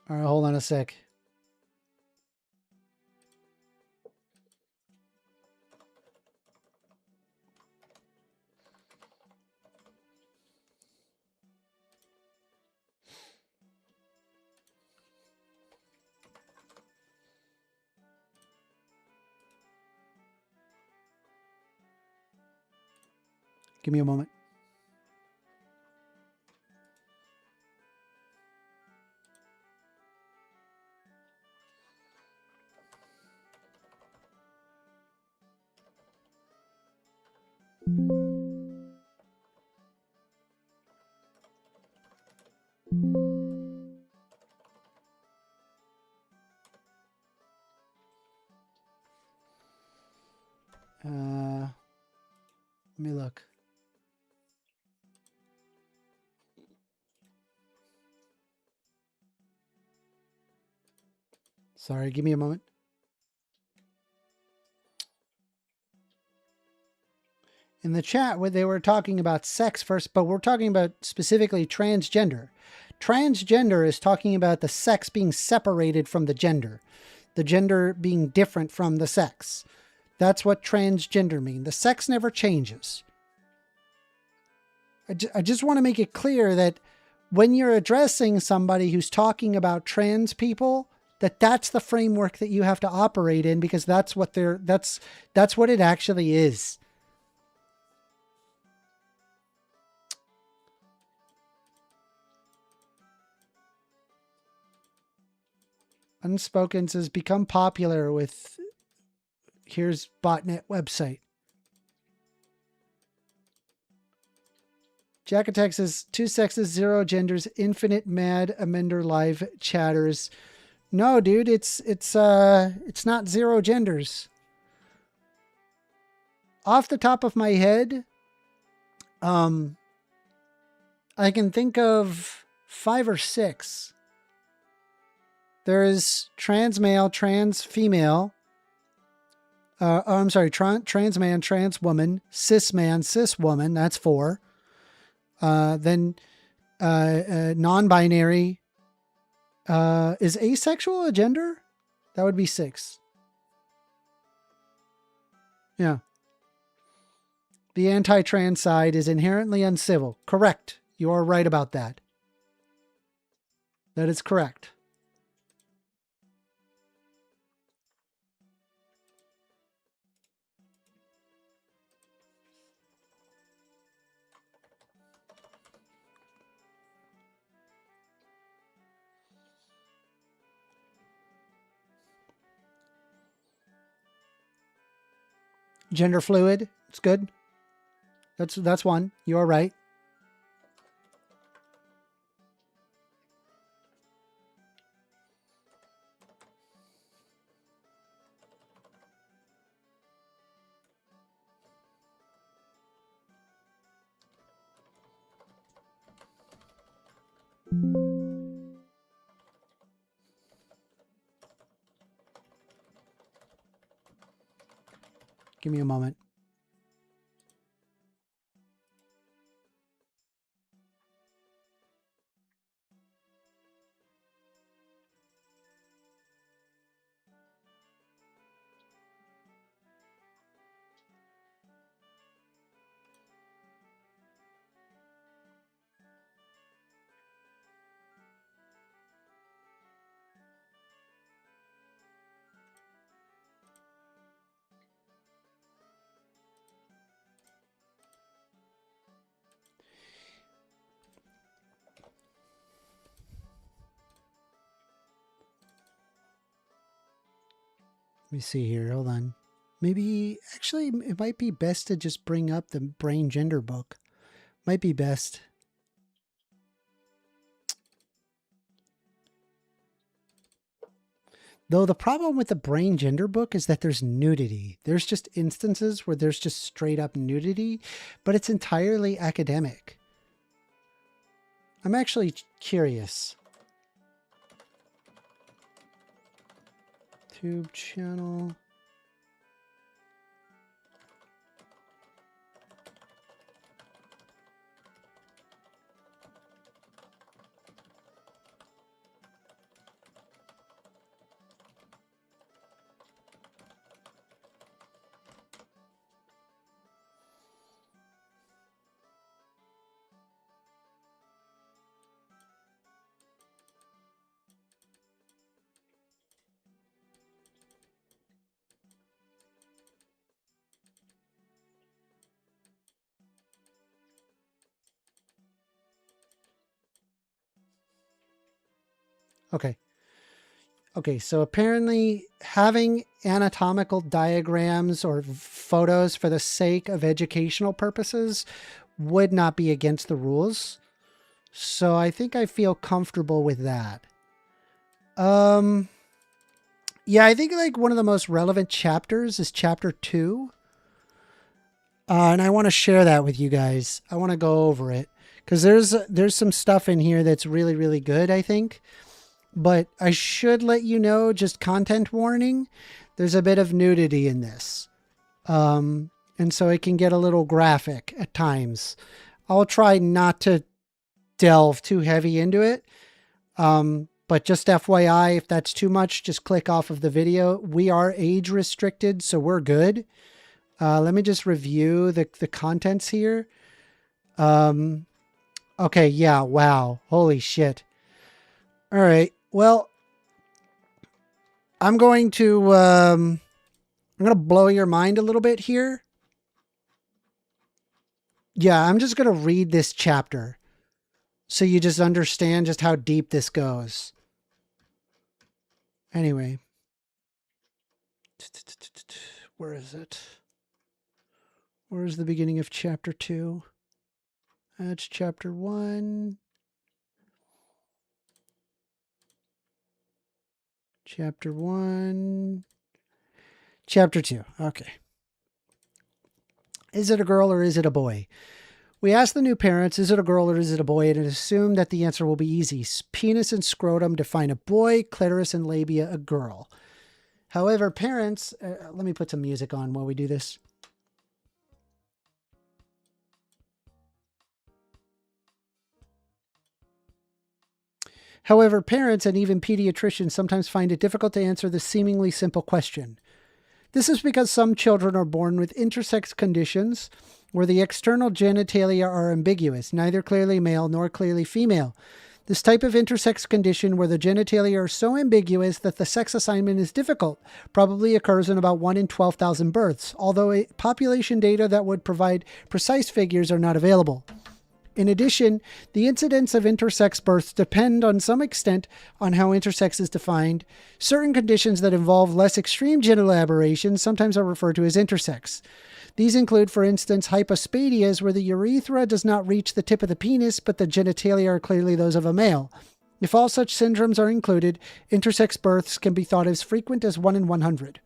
All right, hold on a sec. Give me a moment. Let me look. Sorry, give me a moment. In the chat, where they were talking about sex first, but we're talking about specifically transgender. Transgender is talking about the sex being separated from the gender being different from the sex. That's what transgender means. The sex never changes. I just want to make it clear that when you're addressing somebody who's talking about trans people, that's the framework that you have to operate in, because that's what that's what it actually is. Unspoken says become popular with, here's botnet website. Jack Attack says 2 sexes, 0 genders, infinite mad amender live chatters. No, dude, it's not 0 genders. Off the top of my head, I can think of 5 or 6. There's trans male, trans female. I'm sorry, trans man, trans woman, cis man, cis woman. That's 4. Then non-binary. Is asexual a gender? That would be 6. Yeah. The anti-trans side is inherently uncivil. Correct. You are right about that. That is correct. Gender fluid. It's good. That's one. You're right. Give me a moment. Let me see here. Hold on. Maybe, actually, it might be best to just bring up the brain gender book. Might be best. Though the problem with the brain gender book is that there's nudity. There's just instances where there's just straight up nudity, but it's entirely academic. I'm actually curious. YouTube channel. Okay. Okay, so apparently having anatomical diagrams or photos for the sake of educational purposes would not be against the rules. So I think I feel comfortable with that. Yeah, I think like one of the most relevant chapters is chapter 2. And I want to share that with you guys. I want to go over it because there's some stuff in here that's really, really good, I think. But I should let you know, just content warning, there's a bit of nudity in this. And so it can get a little graphic at times. I'll try not to delve too heavy into it. But just FYI, if that's too much, just click off of the video. We are age restricted, so we're good. Let me just review the contents here. Okay, yeah, wow. Holy shit. All right. Well, I'm going to blow your mind a little bit here. Yeah, I'm just going to read this chapter so you just understand just how deep this goes. Anyway. Where is it? Where is the beginning of chapter 2? That's chapter 1. Chapter 1. Chapter 2. Okay. Is it a girl or is it a boy? We ask the new parents, is it a girl or is it a boy? And assume that the answer will be easy. Penis and scrotum define a boy, clitoris and labia a girl. However, parents, let me put some music on while we do this. However, parents and even pediatricians sometimes find it difficult to answer the seemingly simple question. This is because some children are born with intersex conditions where the external genitalia are ambiguous, neither clearly male nor clearly female. This type of intersex condition where the genitalia are so ambiguous that the sex assignment is difficult probably occurs in about 1 in 12,000 births, although population data that would provide precise figures are not available. In addition, the incidence of intersex births depend on some extent on how intersex is defined. Certain conditions that involve less extreme genital aberrations sometimes are referred to as intersex. These include, for instance, hypospadias, where the urethra does not reach the tip of the penis, but the genitalia are clearly those of a male. If all such syndromes are included, intersex births can be thought as frequent as 1 in 100.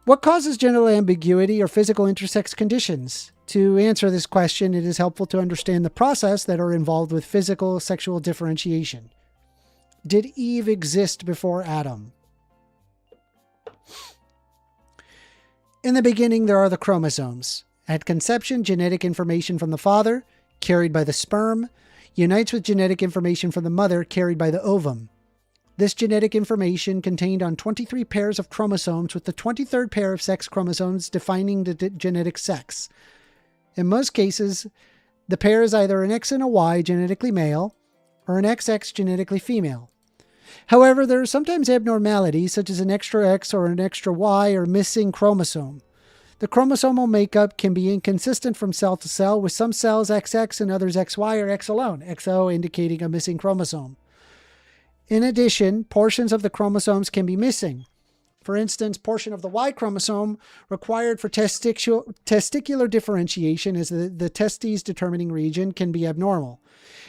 What causes genital ambiguity or physical intersex conditions? To answer this question, it is helpful to understand the process that are involved with physical sexual differentiation. Did Eve exist before Adam? In the beginning, there are the chromosomes. At conception, genetic information from the father, carried by the sperm, unites with genetic information from the mother, carried by the ovum. This genetic information contained on 23 pairs of chromosomes, with the 23rd pair of sex chromosomes defining the genetic sex. In most cases, the pair is either an X and a Y, genetically male, or an XX, genetically female. However, there are sometimes abnormalities, such as an extra X or an extra Y or missing chromosome. The chromosomal makeup can be inconsistent from cell to cell, with some cells XX and others XY or X alone, XO indicating a missing chromosome. In addition, portions of the chromosomes can be missing. For instance, portion of the Y chromosome required for testicular differentiation as the testes determining region can be abnormal.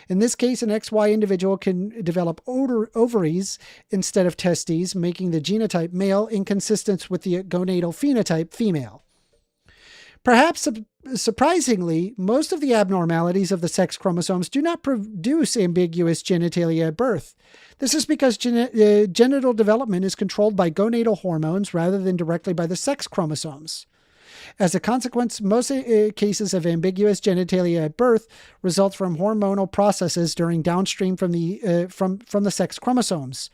In this case, an XY individual can develop ovaries instead of testes, making the genotype male inconsistent with the gonadal phenotype female. Perhaps surprisingly, most of the abnormalities of the sex chromosomes do not produce ambiguous genitalia at birth. This is because genital development is controlled by gonadal hormones rather than directly by the sex chromosomes. As a consequence, most cases of ambiguous genitalia at birth result from hormonal processes downstream from the sex chromosomes.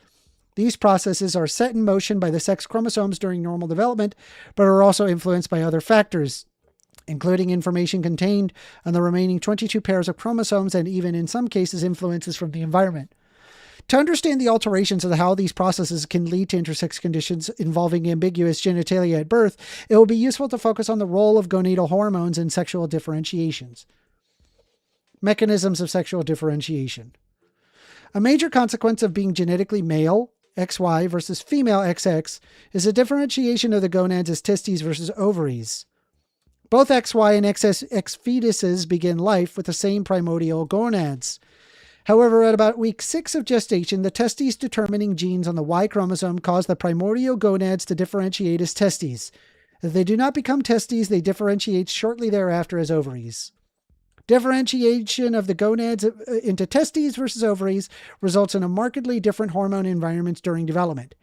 These processes are set in motion by the sex chromosomes during normal development, but are also influenced by other factors, including information contained on the remaining 22 pairs of chromosomes and even in some cases influences from the environment. To understand the alterations of how these processes can lead to intersex conditions involving ambiguous genitalia at birth, it will be useful to focus on the role of gonadal hormones in sexual differentiations. Mechanisms of sexual differentiation. A major consequence of being genetically male, XY, versus female, XX, is a differentiation of the gonads as testes versus ovaries. Both XY and XX fetuses begin life with the same primordial gonads. However, at about week 6 of gestation, the testes determining genes on the Y chromosome cause the primordial gonads to differentiate as testes. If they do not become testes, they differentiate shortly thereafter as ovaries. Differentiation of the gonads into testes versus ovaries results in a markedly different hormone environments during development.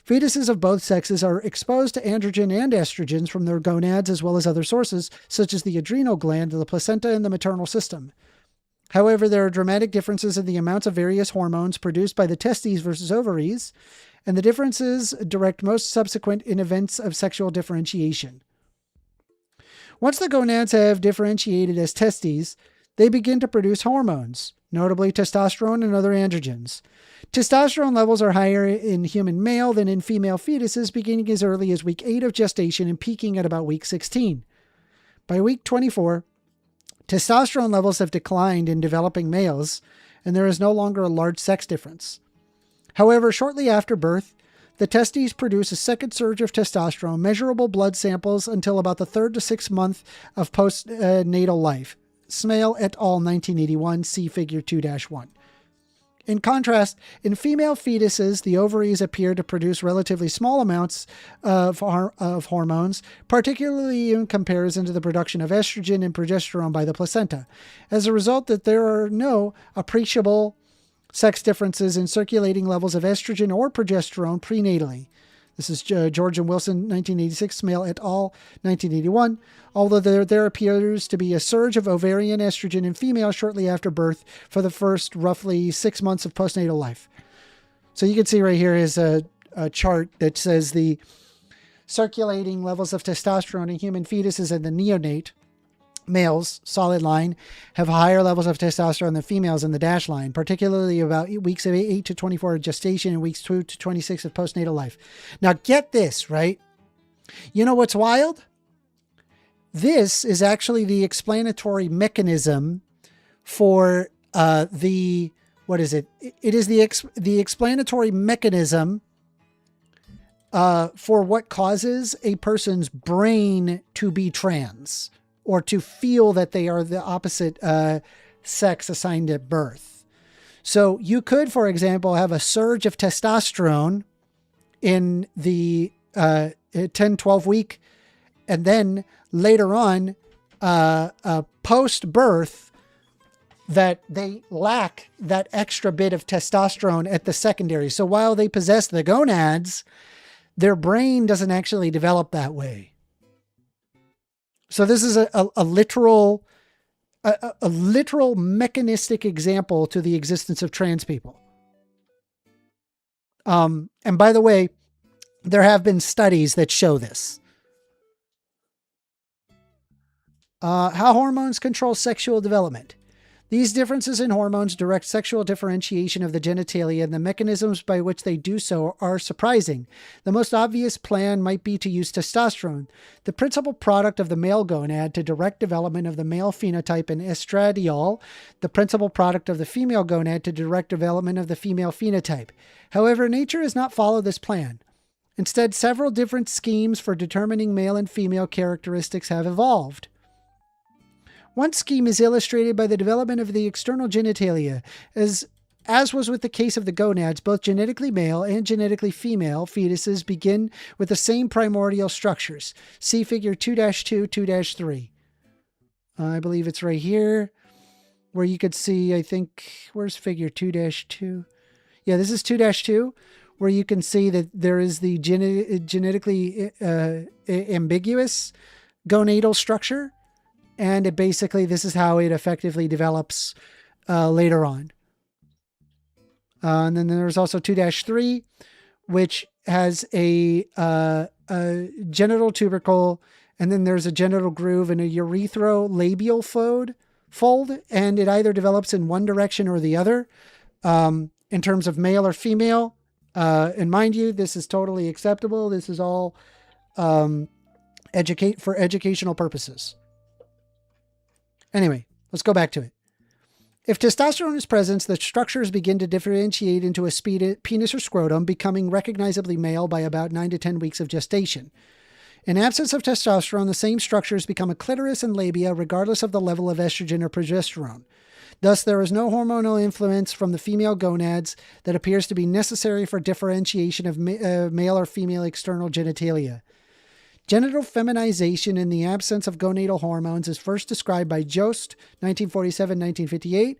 Fetuses of both sexes are exposed to androgen and estrogens from their gonads as well as other sources, such as the adrenal gland, the placenta, and the maternal system. However, there are dramatic differences in the amounts of various hormones produced by the testes versus ovaries, and the differences direct most subsequent in events of sexual differentiation. Once the gonads have differentiated as testes, they begin to produce hormones, notably testosterone and other androgens. Testosterone levels are higher in human male than in female fetuses, beginning as early as week 8 of gestation and peaking at about week 16. By week 24, testosterone levels have declined in developing males, and there is no longer a large sex difference. However, shortly after birth, the testes produce a second surge of testosterone, measurable blood samples until about the 3rd to 6th month of postnatal life. Smale et al. 1981, see Figure 2-1. In contrast, in female fetuses, the ovaries appear to produce relatively small amounts of hormones, particularly in comparison to the production of estrogen and progesterone by the placenta. As a result, there are no appreciable sex differences in circulating levels of estrogen or progesterone prenatally. This is George and Wilson, 1986, Smale et al., 1981. Although there appears to be a surge of ovarian estrogen in females shortly after birth for the first roughly 6 months of postnatal life. So you can see right here is a chart that says the circulating levels of testosterone in human fetuses and the neonate males, solid line, have higher levels of testosterone than females in the dashed line, particularly about weeks of 8 to 24 of gestation and weeks 2 to 26 of postnatal life. Now get this, right? You know what's wild? This is actually the explanatory mechanism for what is it? It is the explanatory mechanism for what causes a person's brain to be trans or to feel that they are the opposite sex assigned at birth. So you could, for example, have a surge of testosterone in the 10, 12 week, and then later on, post-birth, that they lack that extra bit of testosterone at the secondary. So while they possess the gonads, their brain doesn't actually develop that way. So this is a literal mechanistic example to the existence of trans people. And by the way, there have been studies that show this. How hormones control sexual development. These differences in hormones direct sexual differentiation of the genitalia, and the mechanisms by which they do so are surprising. The most obvious plan might be to use testosterone, the principal product of the male gonad, to direct development of the male phenotype, and estradiol, the principal product of the female gonad, to direct development of the female phenotype. However, nature has not followed this plan. Instead, several different schemes for determining male and female characteristics have evolved. One scheme is illustrated by the development of the external genitalia. As was with the case of the gonads, both genetically male and genetically female fetuses begin with the same primordial structures. See figure 2-2, 2-3. I believe it's right here where you could see, I think, where's figure 2-2? Yeah, this is 2-2, where you can see that there is the genetically ambiguous gonadal structure. And it basically, this is how it effectively develops later on. And then there's also 2-3, which has a genital tubercle, and then there's a genital groove and a urethro-labial fold, and it either develops in one direction or the other in terms of male or female. And mind you, this is totally acceptable. This is all for educational purposes. Anyway, let's go back to it. If testosterone is present, the structures begin to differentiate into a penis or scrotum, becoming recognizably male by about 9 to 10 weeks of gestation. In absence of testosterone, the same structures become a clitoris and labia, regardless of the level of estrogen or progesterone. Thus, there is no hormonal influence from the female gonads that appears to be necessary for differentiation of male or female external genitalia. Genital feminization in the absence of gonadal hormones is first described by Jost, 1947-1958.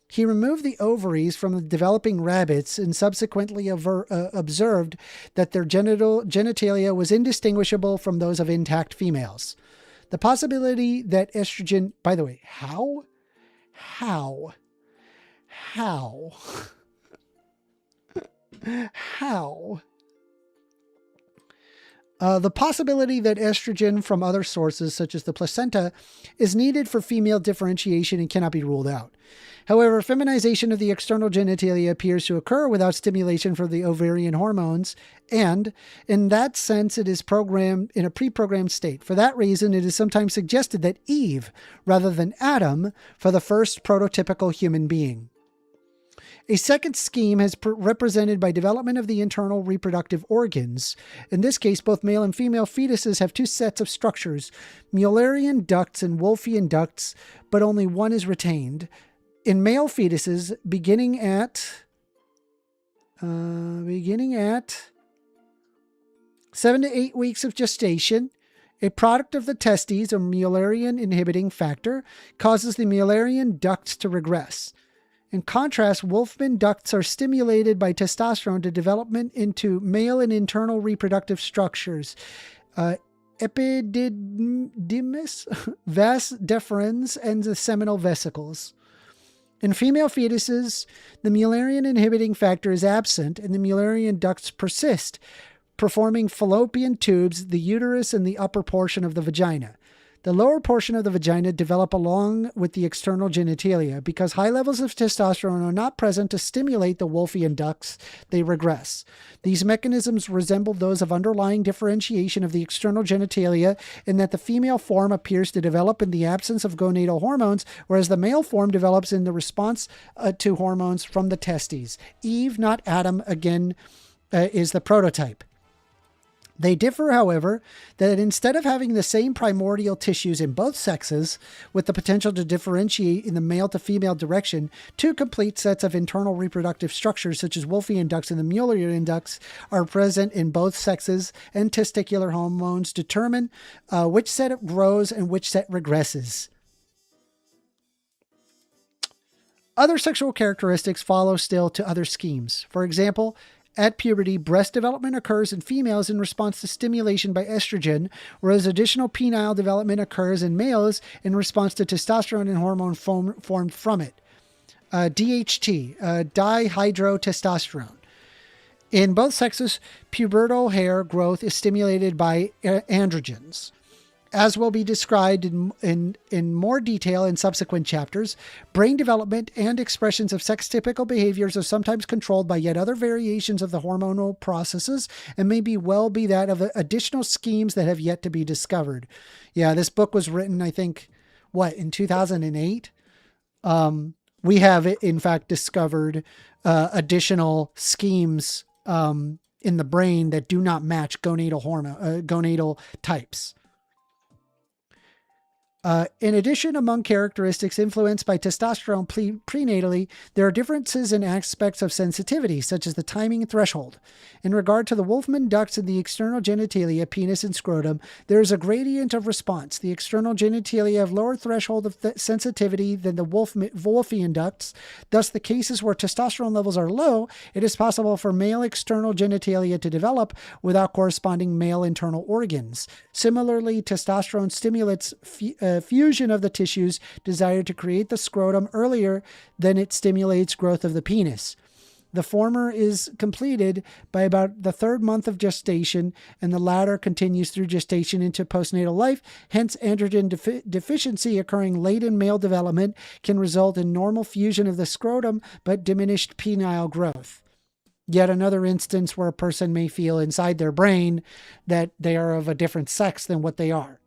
He removed the ovaries from the developing rabbits and subsequently observed that their genitalia was indistinguishable from those of intact females. The possibility that estrogen... By the way, how? The possibility that estrogen from other sources, such as the placenta, is needed for female differentiation and cannot be ruled out. However, feminization of the external genitalia appears to occur without stimulation from the ovarian hormones, and in that sense, it is programmed in a pre-programmed state. For that reason, it is sometimes suggested that Eve, rather than Adam, for the first prototypical human being. A second scheme is represented by development of the internal reproductive organs. In this case, both male and female fetuses have two sets of structures, Mullerian ducts and Wolffian ducts, but only one is retained. In male fetuses, beginning at 7 to 8 weeks of gestation, a product of the testes, or Mullerian inhibiting factor, causes the Mullerian ducts to regress. In contrast, Wolfman ducts are stimulated by testosterone to development into male and internal reproductive structures. Epididymis, vas deferens, and the seminal vesicles. In female fetuses, the Mullerian inhibiting factor is absent and the Mullerian ducts persist, performing fallopian tubes, the uterus, and the upper portion of the vagina. The lower portion of the vagina develop along with the external genitalia. Because high levels of testosterone are not present to stimulate the Wolffian ducts, they regress. These mechanisms resemble those of underlying differentiation of the external genitalia in that the female form appears to develop in the absence of gonadal hormones, whereas the male form develops in the response to hormones from the testes. Eve, not Adam, again, is the prototype. They differ, however, that instead of having the same primordial tissues in both sexes, with the potential to differentiate in the male to female direction, two complete sets of internal reproductive structures, such as Wolffian ducts and the Mullerian ducts, are present in both sexes, and testicular hormones determine which set grows and which set regresses. Other sexual characteristics follow still to other schemes. For example, at puberty, breast development occurs in females in response to stimulation by estrogen, whereas additional penile development occurs in males in response to testosterone and hormone formed from it. DHT, dihydrotestosterone. In both sexes, pubertal hair growth is stimulated by androgens. As will be described in more detail in subsequent chapters, brain development and expressions of sex-typical behaviors are sometimes controlled by yet other variations of the hormonal processes and may well be that of additional schemes that have yet to be discovered. Yeah, this book was written, I think, in 2008? We have, in fact, discovered additional schemes in the brain that do not match gonadal types. In addition, among characteristics influenced by testosterone prenatally, there are differences in aspects of sensitivity, such as the timing threshold. In regard to the Wolfman ducts and the external genitalia, penis and scrotum, there is a gradient of response. The external genitalia have lower threshold of sensitivity than the Wolffian ducts. Thus, the cases where testosterone levels are low, it is possible for male external genitalia to develop without corresponding male internal organs. Similarly, testosterone stimulates fusion of the tissues desired to create the scrotum earlier than it stimulates growth of the penis. The former is completed by about the third month of gestation, and the latter continues through gestation into postnatal life. Hence, androgen deficiency occurring late in male development can result in normal fusion of the scrotum, but diminished penile growth. Yet another instance where a person may feel inside their brain that they are of a different sex than what they are.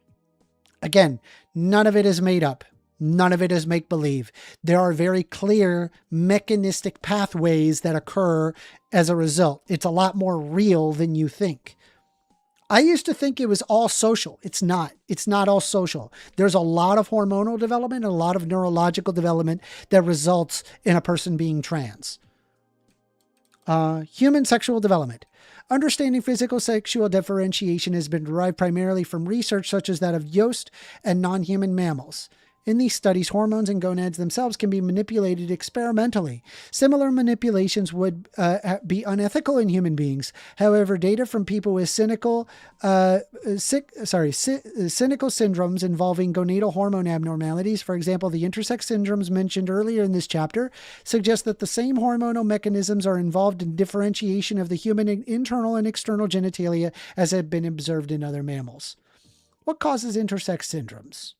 Again, none of it is made up. None of it is make-believe. There are very clear mechanistic pathways that occur as a result. It's a lot more real than you think. I used to think it was all social. It's not. It's not all social. There's a lot of hormonal development and a lot of neurological development that results in a person being trans. Human sexual development. Understanding physical sexual differentiation has been derived primarily from research such as that of Yost and non-human mammals. In these studies, hormones and gonads themselves can be manipulated experimentally. Similar manipulations would be unethical in human beings. However, data from people with cynical syndromes involving gonadal hormone abnormalities, for example, the intersex syndromes mentioned earlier in this chapter, suggest that the same hormonal mechanisms are involved in differentiation of the human internal and external genitalia as have been observed in other mammals. What causes intersex syndromes?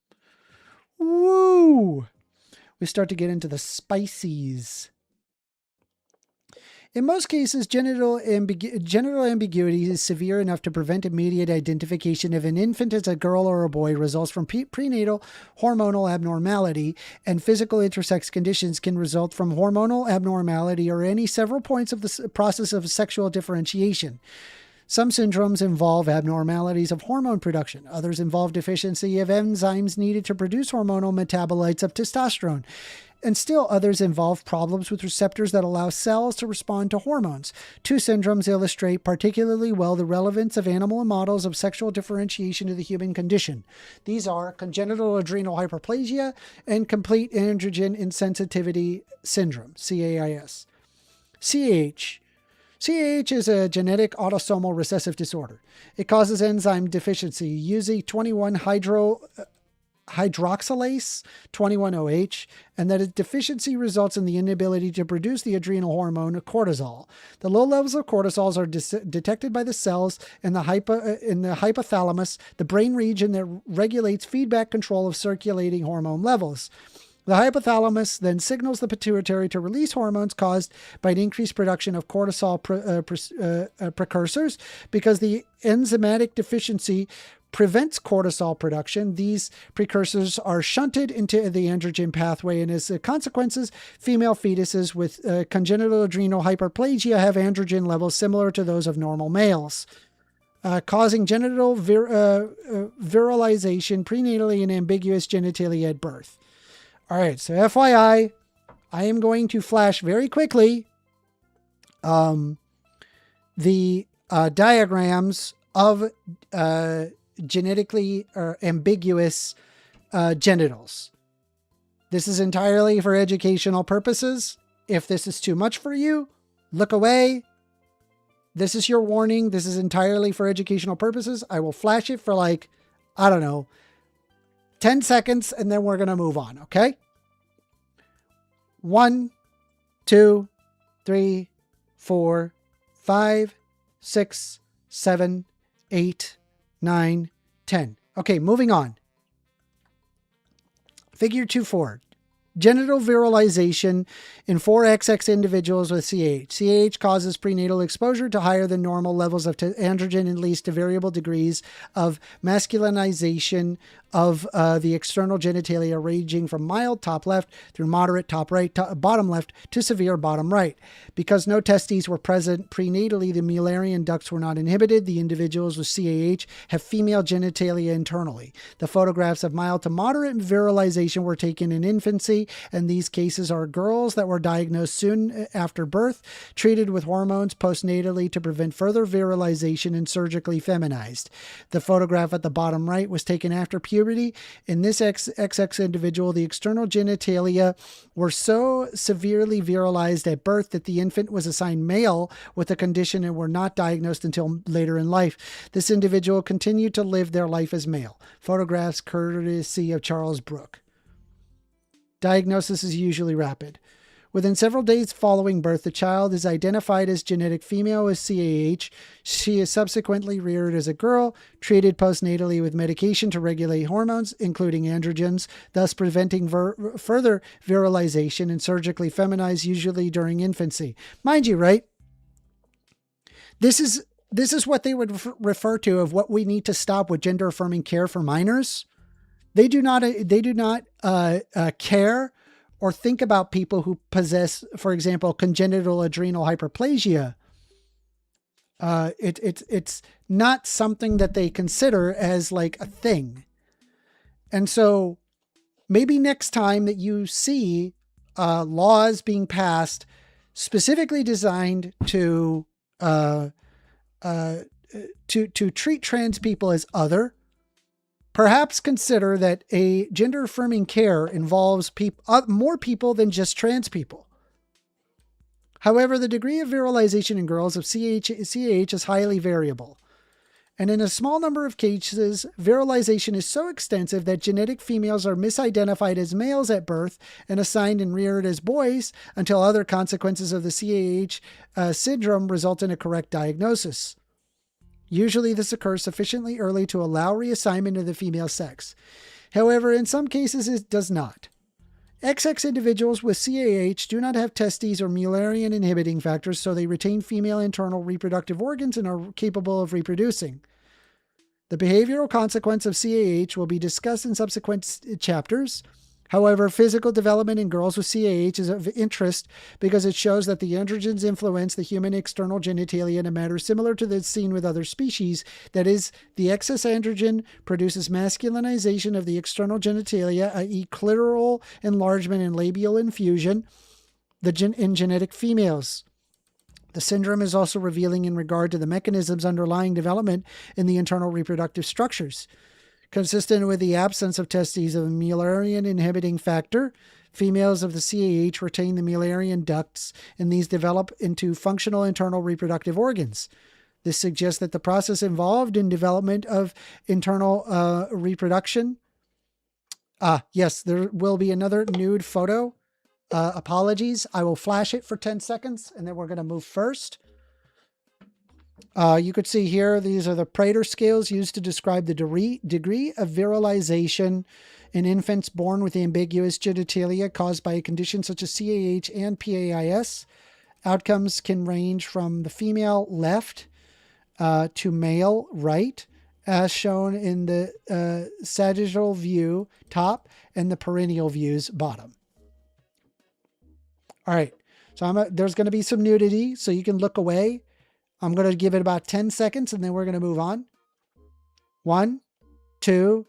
Woo! We start to get into the spices. In most cases, genital ambiguity is severe enough to prevent immediate identification if an infant as a girl or a boy results from prenatal hormonal abnormality, and physical intersex conditions can result from hormonal abnormality or any several points of the process of sexual differentiation. Some syndromes involve abnormalities of hormone production. Others involve deficiency of enzymes needed to produce hormonal metabolites of testosterone. And still others involve problems with receptors that allow cells to respond to hormones. Two syndromes illustrate particularly well the relevance of animal models of sexual differentiation to the human condition. These are congenital adrenal hyperplasia and complete androgen insensitivity syndrome, CAIS. CAH. CAH is a genetic autosomal recessive disorder. It causes enzyme deficiency, usually 21 hydroxylase 21-OH, and that a deficiency results in the inability to produce the adrenal hormone cortisol. The low levels of cortisol are detected by the cells in the hypothalamus, the brain region that regulates feedback control of circulating hormone levels. The hypothalamus then signals the pituitary to release hormones caused by an increased production of cortisol precursors. Because the enzymatic deficiency prevents cortisol production, these precursors are shunted into the androgen pathway, and as a consequence, female fetuses with congenital adrenal hyperplasia have androgen levels similar to those of normal males, causing genital virilization prenatally and ambiguous genitalia at birth. All right, so FYI, I am going to flash very quickly the diagrams of genetically ambiguous genitals. This is entirely for educational purposes. If this is too much for you, look away. This is your warning. This is entirely for educational purposes. I will flash it for 10 seconds, and then we're going to move on, okay? 1, 2, 3, 4, 5, 6, 7, 8, 9, 10. Okay, moving on. Figure 2.4. Genital virilization in 4XX individuals with CAH. CAH causes prenatal exposure to higher than normal levels of androgen and leads to variable degrees of masculinization of the external genitalia, ranging from mild top left through moderate top right, bottom left to severe bottom right. Because no testes were present prenatally, the Mullerian ducts were not inhibited. The individuals with CAH have female genitalia internally. The photographs of mild to moderate virilization were taken in infancy, and these cases are girls that were diagnosed soon after birth, treated with hormones postnatally to prevent further virilization, and surgically feminized. The photograph at the bottom right was taken after puberty. In this XX individual, the external genitalia were so severely virilized at birth that the infant was assigned male with the condition and were not diagnosed until later in life. This individual continued to live their life as male. Photographs courtesy of Charles Brooke. Diagnosis is usually rapid. Within several days following birth, the child is identified as genetic female with CAH. She is subsequently reared as a girl, treated postnatally with medication to regulate hormones, including androgens, thus preventing further virilization, and surgically feminized, usually during infancy. Mind you, right? This is what they would refer to of what we need to stop with gender-affirming care for minors. They do not care or think about people who possess, for example, congenital adrenal hyperplasia. It's not something that they consider as like a thing. And so maybe next time that you see laws being passed specifically designed to treat trans people as other, perhaps consider that a gender-affirming care involves more people than just trans people. However, the degree of virilization in girls of CAH is highly variable. And in a small number of cases, virilization is so extensive that genetic females are misidentified as males at birth and assigned and reared as boys until other consequences of the CAH syndrome result in a correct diagnosis. Usually this occurs sufficiently early to allow reassignment of the female sex. However, in some cases it does not. XX individuals with CAH do not have testes or Mullerian inhibiting factors, so they retain female internal reproductive organs and are capable of reproducing. The behavioral consequence of CAH will be discussed in subsequent chapters. However, physical development in girls with CAH is of interest because it shows that the androgens influence the human external genitalia in a manner similar to that seen with other species. That is, the excess androgen produces masculinization of the external genitalia, i.e. clitoral enlargement and labial infusion in genetic females. The syndrome is also revealing in regard to the mechanisms underlying development in the internal reproductive structures. Consistent with the absence of testes of the Mullerian inhibiting factor, females of the CAH retain the Mullerian ducts, and these develop into functional internal reproductive organs. This suggests that the process involved in development of internal reproduction Yes, there will be another nude photo. Apologies. I will flash it for 10 seconds and then we're going to move first. You could see here, these are the Prater scales used to describe the degree of virilization in infants born with ambiguous genitalia caused by a condition such as CAH and PAIS. Outcomes can range from the female left to male right, as shown in the sagittal view top and the perineal views bottom. All right, so there's going to be some nudity, so you can look away. I'm going to give it about 10 seconds and then we're going to move on. 1, 2,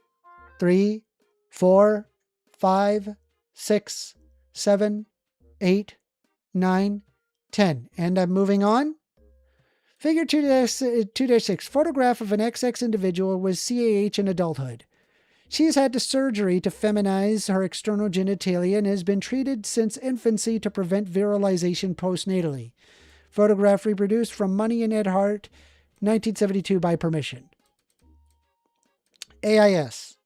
3, 4, 5, 6, 7, 8, 9, 10. And I'm moving on. Figure 2-6, photograph of an XX individual with CAH in adulthood. She has had the surgery to feminize her external genitalia and has been treated since infancy to prevent virilization postnatally. Photograph reproduced from Money and Ed Hart, 1972 by permission. AIS.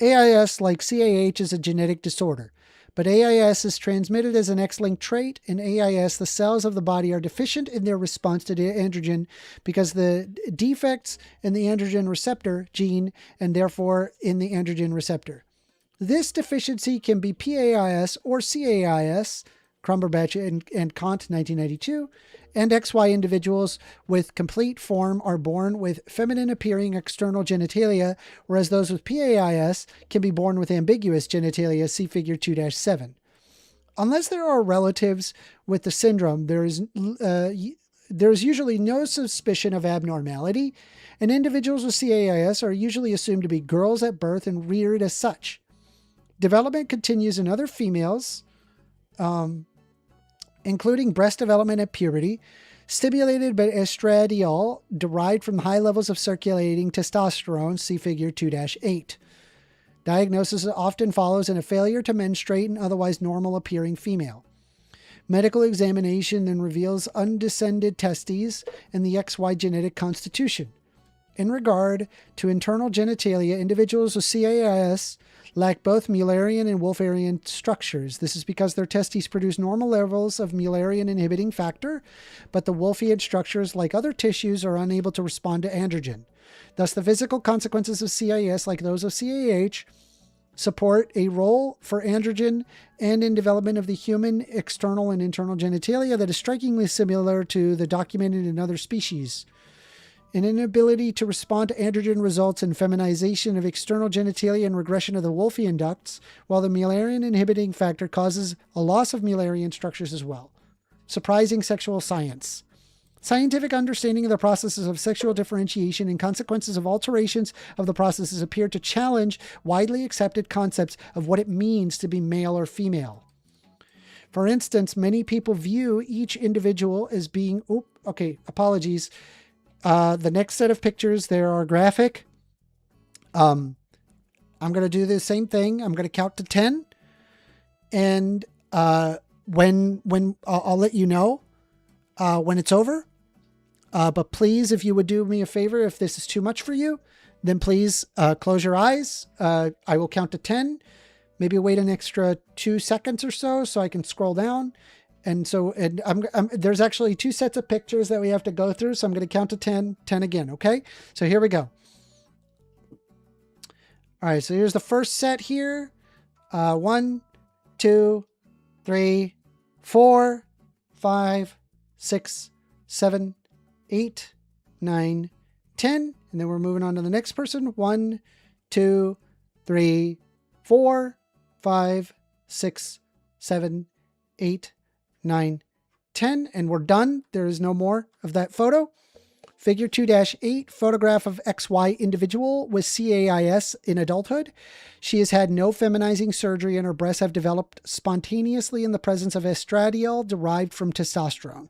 AIS, like CAH, is a genetic disorder, but AIS is transmitted as an X-linked trait. In AIS, the cells of the body are deficient in their response to the androgen because the defects in the androgen receptor gene and therefore in the androgen receptor. This deficiency can be PAIS or CAIS, Crumberbatch and Kant, 1992, and XY individuals with complete form are born with feminine-appearing external genitalia, whereas those with PAIS can be born with ambiguous genitalia, see figure 2-7. Unless there are relatives with the syndrome, there is usually no suspicion of abnormality, and individuals with CAIS are usually assumed to be girls at birth and reared as such. Development continues in other females, including breast development at puberty, stimulated by estradiol derived from high levels of circulating testosterone, see figure 2-8. Diagnosis often follows in a failure to menstruate in otherwise normal-appearing female. Medical examination then reveals undescended testes and the XY genetic constitution. In regard to internal genitalia, individuals with CAIS lack both Mullerian and Wolferian structures. This is because their testes produce normal levels of Mullerian inhibiting factor, but the Wolfian structures, like other tissues, are unable to respond to androgen. Thus, the physical consequences of CAIS, like those of CAH, support a role for androgen and in development of the human external and internal genitalia that is strikingly similar to the documented in other species. An inability to respond to androgen results in feminization of external genitalia and regression of the Wolfian ducts, while the Mullerian inhibiting factor causes a loss of Mullerian structures as well. Surprising sexual science. Scientific understanding of the processes of sexual differentiation and consequences of alterations of the processes appear to challenge widely accepted concepts of what it means to be male or female. For instance, many people view each individual as being... apologies. The next set of pictures, there are graphic. I'm going to do the same thing. I'm going to count to 10. And when I'll let you know when it's over. But please, if you would do me a favor, if this is too much for you, then please close your eyes. I will count to 10. Maybe wait an extra 2 seconds or so I can scroll down. And there's actually 2 sets of pictures that we have to go through. So I'm going to count to 10 again. Okay. So here we go. All right. So here's the first set here. 1, 2, 3, 4, 5, 6, 7, 8, 9, 10. And then we're moving on to the next person. 1, 2, 3, 4, 5, 6, 7, 8, 9, 10, and we're done. There is no more of that photo. Figure 2-8, photograph of XY individual with CAIS in adulthood. She has had no feminizing surgery and her breasts have developed spontaneously in the presence of estradiol derived from testosterone.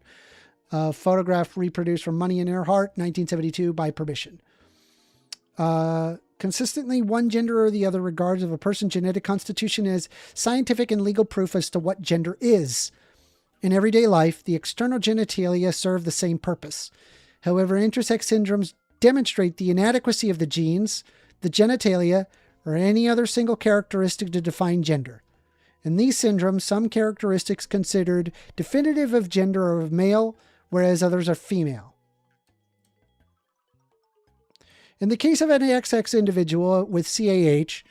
Photograph reproduced from Money and Earhart, 1972 by permission. Consistently, one gender or the other regards of a person's genetic constitution as scientific and legal proof as to what gender is. In everyday life, the external genitalia serve the same purpose. However, intersex syndromes demonstrate the inadequacy of the genes, the genitalia, or any other single characteristic to define gender. In these syndromes, some characteristics considered definitive of gender are of male, whereas others are female. In the case of an XX individual with CAH,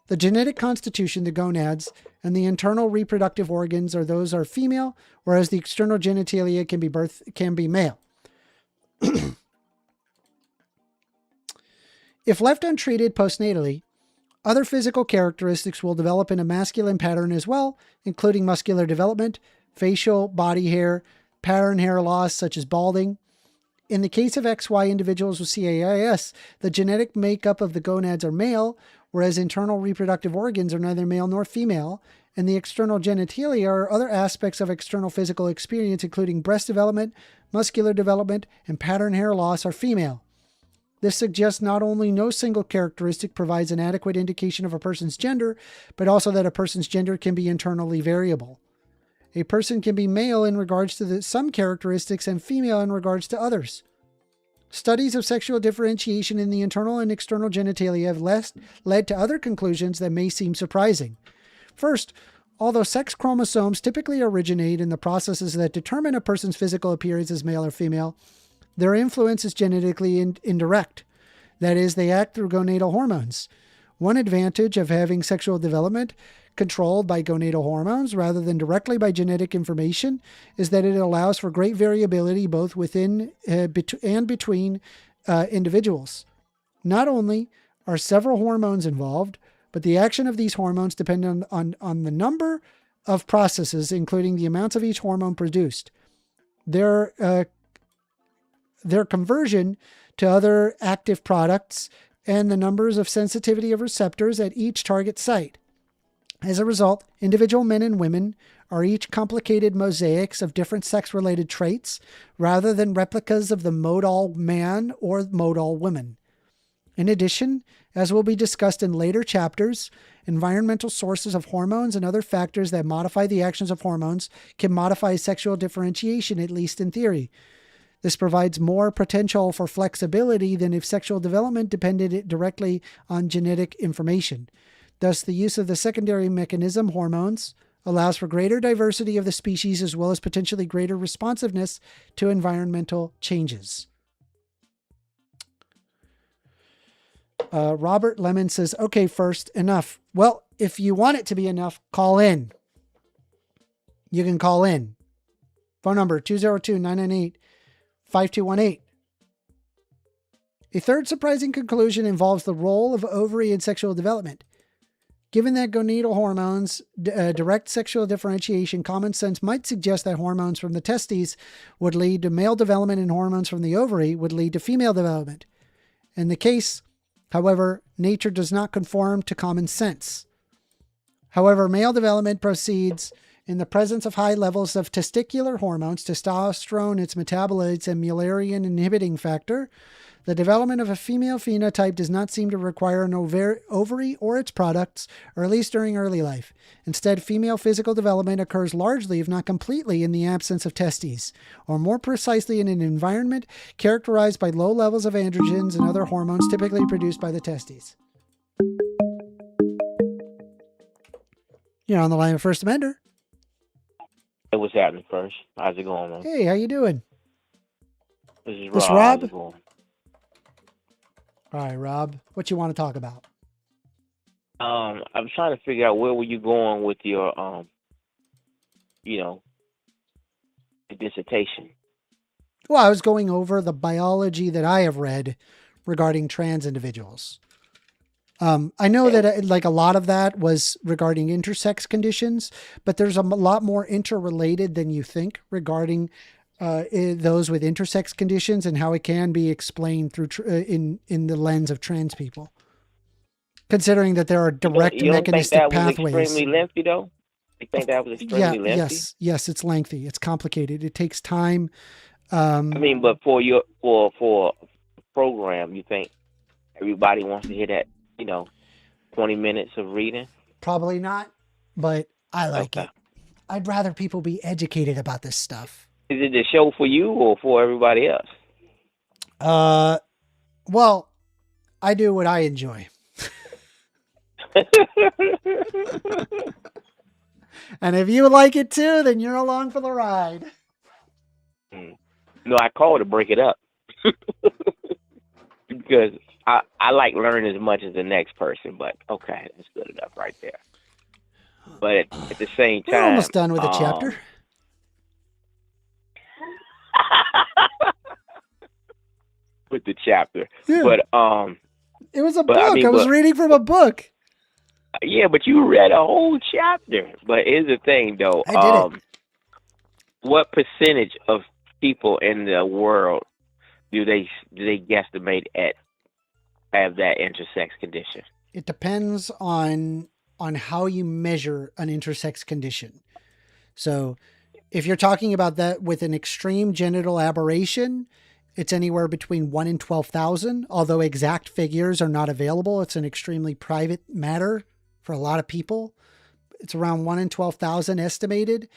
the genetic constitution, the gonads, and the internal reproductive organs are those are female, whereas the external genitalia can be male. If left untreated postnatally, other physical characteristics will develop in a masculine pattern as well, including muscular development, facial, body hair, pattern hair loss such as balding. In the case of XY individuals with CAIS, the genetic makeup of the gonads are male, whereas internal reproductive organs are neither male nor female, and the external genitalia are other aspects of external physical experience, including breast development, muscular development, and pattern hair loss are female. This suggests not only no single characteristic provides an adequate indication of a person's gender, but also that a person's gender can be internally variable. A person can be male in regards to some characteristics and female in regards to others. Studies of sexual differentiation in the internal and external genitalia have led to other conclusions that may seem surprising. First, although sex chromosomes typically originate in the processes that determine a person's physical appearance as male or female, their influence is genetically indirect. That is, they act through gonadal hormones. One advantage of having sexual development controlled by gonadal hormones rather than directly by genetic information is that it allows for great variability both within and between individuals. Not only are several hormones involved, but the action of these hormones depend on the number of processes, including the amounts of each hormone produced. Their conversion to other active products and the numbers of sensitivity of receptors at each target site. As a result, individual men and women are each complicated mosaics of different sex-related traits rather than replicas of the modal man or modal woman. In addition, as will be discussed in later chapters, environmental sources of hormones and other factors that modify the actions of hormones can modify sexual differentiation, at least in theory. This provides more potential for flexibility than if sexual development depended directly on genetic information. Thus, the use of the secondary mechanism, hormones, allows for greater diversity of the species as well as potentially greater responsiveness to environmental changes. Robert Lemon says, okay, first, enough. Well, if you want it to be enough, call in. You can call in. Phone number 202-998-5218. A third surprising conclusion involves the role of ovary in sexual development. Given that gonadal hormones direct sexual differentiation, common sense might suggest that hormones from the testes would lead to male development and hormones from the ovary would lead to female development. In the case, however, nature does not conform to common sense. However, male development proceeds in the presence of high levels of testicular hormones, testosterone, its metabolites, and Mullerian inhibiting factor. The development of a female phenotype does not seem to require an ovary or its products, or at least during early life. Instead, female physical development occurs largely, if not completely, in the absence of testes, or more precisely in an environment characterized by low levels of androgens and other hormones typically produced by the testes. You're on the line with 1stAmender. Hey, what's happening first? How's it going, man? Hey, how you doing? This is Rob. This Rob? How's it going? All right, Rob, what you want to talk about? I'm trying to figure out where were you going with your, the dissertation. Well, I was going over the biology that I have read regarding trans individuals. I know that like a lot of that was regarding intersex conditions, but there's a lot more interrelated than you think regarding those with intersex conditions and how it can be explained through in the lens of trans people. Considering that there are direct mechanistic pathways. Was extremely lengthy, though? You think that was extremely lengthy? Yes, it's lengthy. It's complicated. It takes time. But for a program, you think everybody wants to hear that, 20 minutes of reading? Probably not, but I like it. I'd rather people be educated about this stuff. Is it the show for you or for everybody else? Well, I do what I enjoy. And if you like it too, then you're along for the ride. No, I called to break it up because I like learning as much as the next person. But okay, that's good enough right there. But at the same time, We're almost done with the chapter. With the chapter, Yeah. but it was a book. I was reading from a book. Yeah, but you read a whole chapter. But here's the thing, though. I did it. What percentage of people in the world do they guesstimate at have that intersex condition? It depends on how you measure an intersex condition. So if you're talking about that with an extreme genital aberration, it's anywhere between 1 in 12,000, although exact figures are not available. It's an extremely private matter for a lot of people. It's around 1 in 12,000 estimated.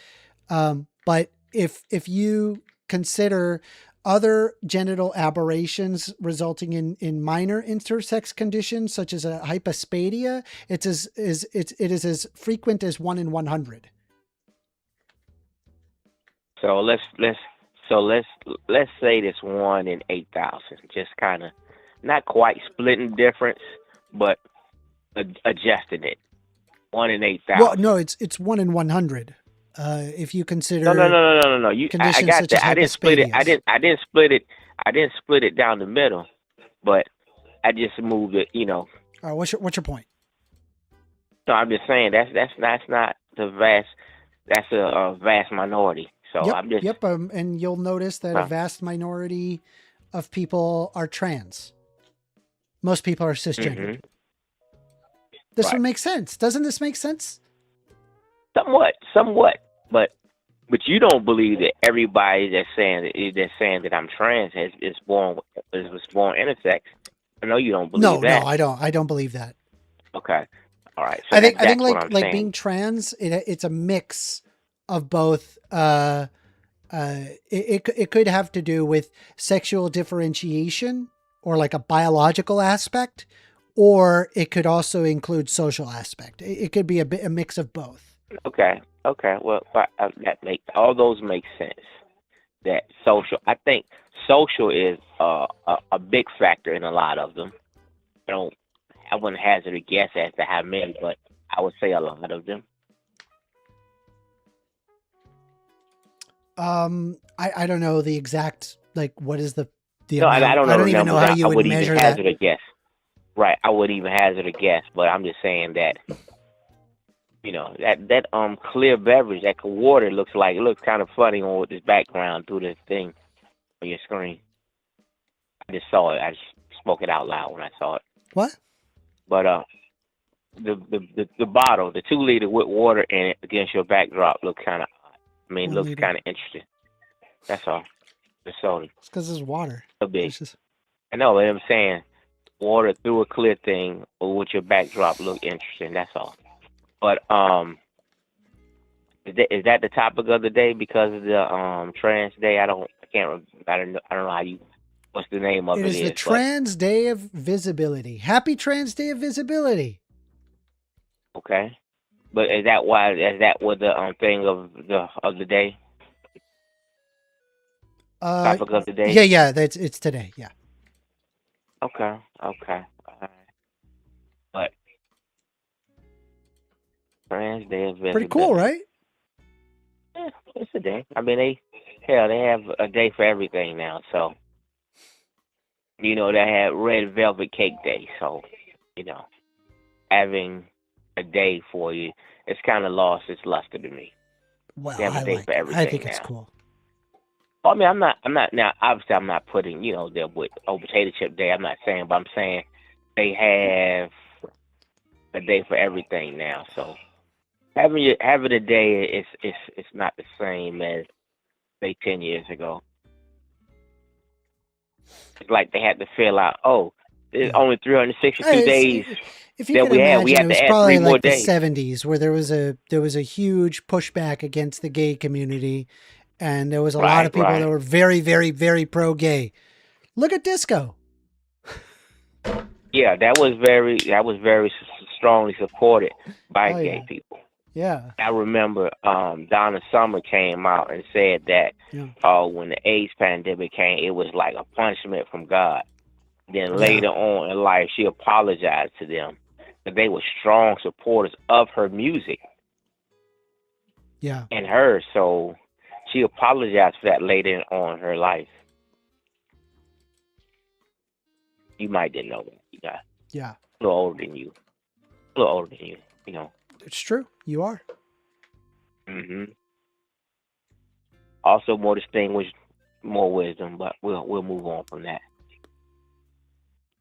But if you consider other genital aberrations resulting in minor intersex conditions, such as a hypospadia, it is as frequent as 1 in 100. So let's say this 1 in 8,000, just kind of not quite splitting difference, but adjusting it. 1 in 8,000. Well, no, it's 1 in 100. If you consider no. I got that. I didn't split it. I didn't split it down the middle, but I just moved it. All right, what's your point? So I'm just saying that's not the vast. That's a vast minority. So yep, I'm just and you'll notice that a vast minority of people are trans. Most people are cisgender. Mm-hmm. This would make sense. Doesn't this make sense? Somewhat, but you don't believe that everybody that's saying that I'm trans was born intersex. I know you don't believe that. No, I don't believe that. Okay, all right. So I think like being trans, it's a mix of both. It could have to do with sexual differentiation or like a biological aspect, or it could also include social aspect. It could be a mix of both. Okay. Well, that all those make sense. That social, I think social is a big factor in a lot of them. I wouldn't hazard a guess as to how many, but I would say a lot of them. I don't know the exact, like, what is the no, amount? I don't know. I don't even know how you would measure that. Hazard a guess. Right, I wouldn't even hazard a guess, but I'm just saying that, that clear beverage, that water looks kind of funny on this background through this thing on your screen. I just saw it. I just spoke it out loud when I saw it. What? But the bottle, the 2 liter with water in it against your backdrop looks kind of, looks kind of interesting. That's all. The soda. It's because it's water. So big. I know, but I'm saying water through a clear thing with your backdrop look interesting. That's all. But is that the topic of the day because of the Trans Day? I don't know how you. What's the name of it? It is the Trans Day of Visibility. Happy Trans Day of Visibility. Okay, but is that what the thing of the day? Topic of the day. Yeah. It's today. Yeah. Okay. But Trans Day of Visibility. Pretty cool, right? Yeah, it's a day. they have a day for everything now. So, they have Red Velvet Cake Day. So, having a day for you, it's kind of lost its luster to me. Well, they have a day for everything I think now. it's cool. I'm not now. Obviously, I'm not putting there with potato chip day. I'm not saying, but I'm saying they have a day for everything now. So having a day it's not the same as say 10 years ago. It's like they had to fill out. Oh, there's only 362 days. If you can imagine, it was probably like the 70s days. where there was a huge pushback against the gay community. And there was a lot of people that were very, very, very pro-gay. Look at disco. Yeah, that was very strongly supported by Oh gay yeah. people. Yeah. I remember Donna Summer came out and said that Yeah. when the AIDS pandemic came, it was like a punishment from God. Then Yeah. later on in life, she apologized to them, but they were strong supporters of her music Yeah. and her. So she apologized for that later on in her life. You might didn't know that. You got Yeah. a little older than you. A little older than you. You know. It's true. You are. Also more distinguished, more wisdom, but we'll move on from that.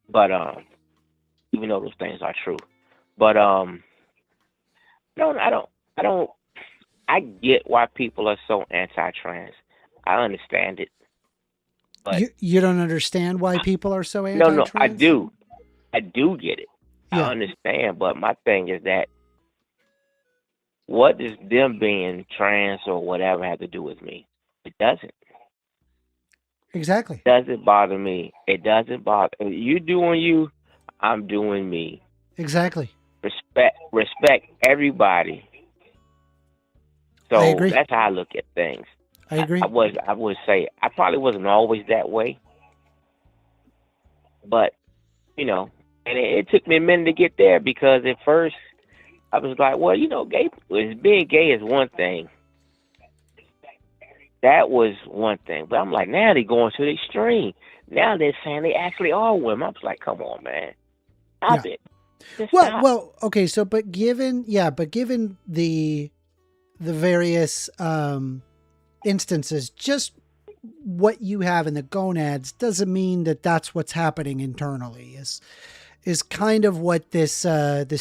But even though those things are true, but no, I don't. I get why people are so anti-trans. I understand it, but You don't understand why people are so no, I anti-trans? do. I do get it. I Yeah. understand, but my thing is that what does them being trans or whatever have to do with me? It doesn't. Exactly. Doesn't bother me. It doesn't bother you doing you. I'm doing me. Exactly. Respect everybody. I So agree. that's how I look at things. I agree. I would say I probably wasn't always that way, but you know, and it took me a minute to get there because at first I was like, well, you know, being gay is one thing. That was one thing, but I'm like, now they're going to the extreme. Now they're saying they actually are women. I was like, come on, man, stop Yeah. it. Just Well, stop. well, okay. So, but given the various instances, just what you have in the gonads doesn't mean that that's what's happening internally. Is kind of what this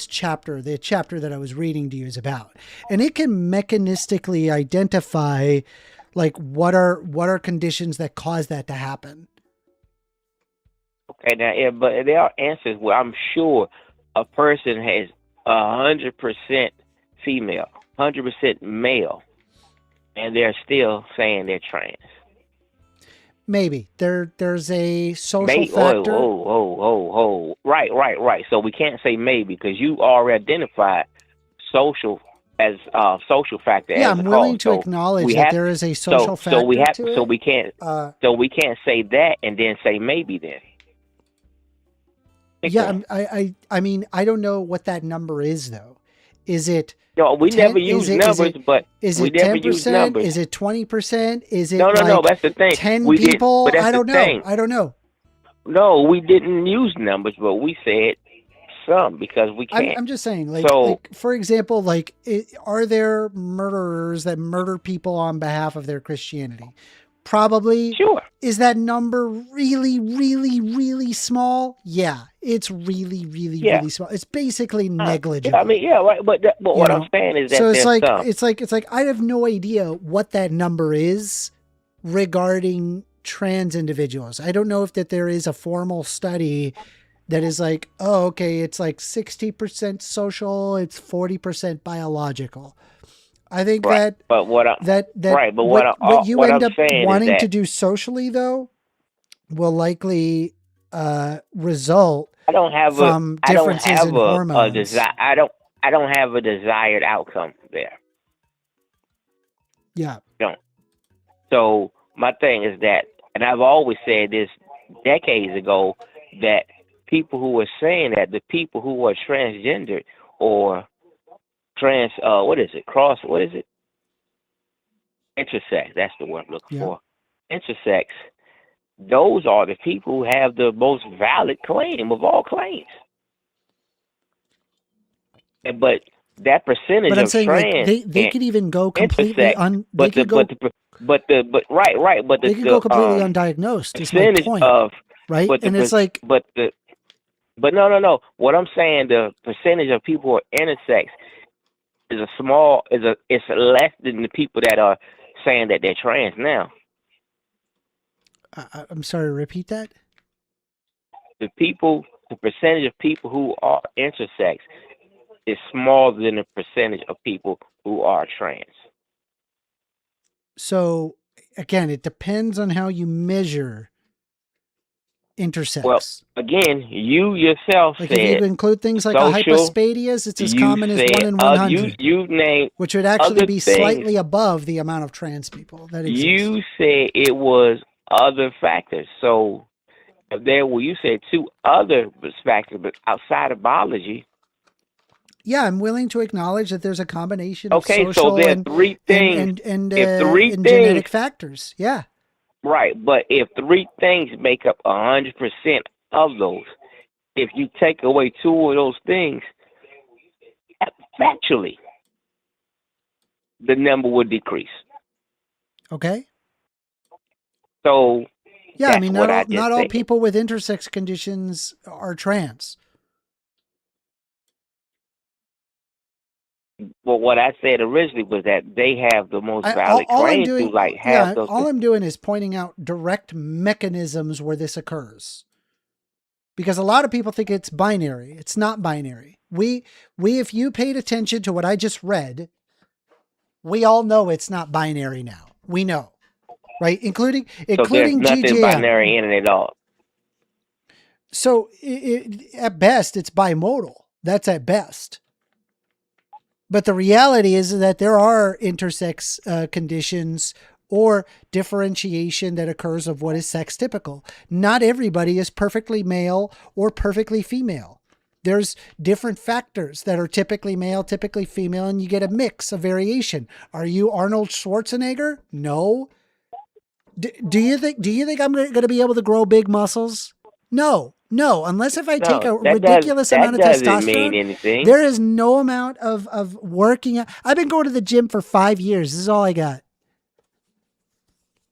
chapter, the chapter that I was reading to you, is about, and it can mechanistically identify like what are conditions that cause that to happen. Okay, now, yeah, but there are answers where I'm sure a person has 100% female, 100% male, and they're still saying they're trans. Maybe there's a social May factor. Right. So we can't say maybe because you already identified social as social factor Yeah, as I'm a willing cause. to So acknowledge we that have there is a social so we factor have to so it. we can't say that and then say maybe then. Pick Yeah, one. I mean, I don't know what that number is though. Is it No, we 10? never use numbers, but Is we it never use 10%? numbers. Is it 20%? Is No, it no. like That's the thing. 10 We did, but people? that's I the don't know. thing. I don't know. No, we didn't use numbers, but we said some because we can't. I'm just saying, So like for example, like are there murderers that murder people on behalf of their Christianity? Probably. sure. Is that number really, really, really small? Yeah, it's really, really, Yeah. really small. It's basically Yeah, negligible. I mean, yeah, right. But You what I'm know, saying is that so there's some. it's like I have no idea what that number is regarding trans individuals. I don't know if that there is a formal study that is like, oh, okay, it's like 60% social, it's 40% biological. I think Right. that But what I that right. But what you what end I'm up saying is wanting to that do socially though will likely result I don't have a from I don't differences have in a hormones. desire. I don't have a desired outcome there. Yeah. Don't. So my thing is that, and I've always said this decades ago, that people who are saying that the people who are transgender or trans what is it cross what is it intersex, that's the word I'm looking Yeah. for, intersex, those are the people who have the most valid claim of all claims. But that percentage But I'm of saying like trans they and could even go completely intersex, they could go but they could go completely the undiagnosed is my percentage point, of right? but And it's like but the but no. What I'm saying, the percentage of people who are intersex is it's less than the people that are saying that they're trans now. I'm sorry, repeat that. The percentage of people who are intersex is smaller than the percentage of people who are trans. So again, it depends on how you measure intersex. Well, again, you yourself Like said if you include things like a social, hypospadias, it's as you common as said 1 in 100, you named which would actually other be things. slightly above the amount of trans people that exist. You said it was other factors. So there were, you said 2 other factors, but outside of biology. Yeah, I'm willing to acknowledge that there's a combination of Okay, social so there are and 3 things. and If 3 and things, genetic factors. Yeah. right? But if 3 things make up 100% of those, if you take away 2 of those things, factually, the number would decrease. Okay. So Yeah, I that's mean, what I just not all said. people with intersex conditions are trans. Well, what I said originally was that they have the most valid All I'm claim doing, to like have those. all I'm doing is pointing out direct mechanisms where this occurs. Because a lot of people think it's binary. It's not binary. If you paid attention to what I just read, we all know it's not binary now. We know, right? Including so there's nothing GGM. binary in it at all. So at best, it's bimodal. That's at best. But the reality is that there are intersex conditions or differentiation that occurs of what is sex typical. Not everybody is perfectly male or perfectly female. There's different factors that are typically male, typically female, and you get a mix, a variation. Are you Arnold Schwarzenegger? No. Do you think I'm going to be able to grow big muscles? No, unless if I take a ridiculous amount of testosterone. Mean anything. There is no amount of working. I've been going to the gym for 5 years. This is all I got.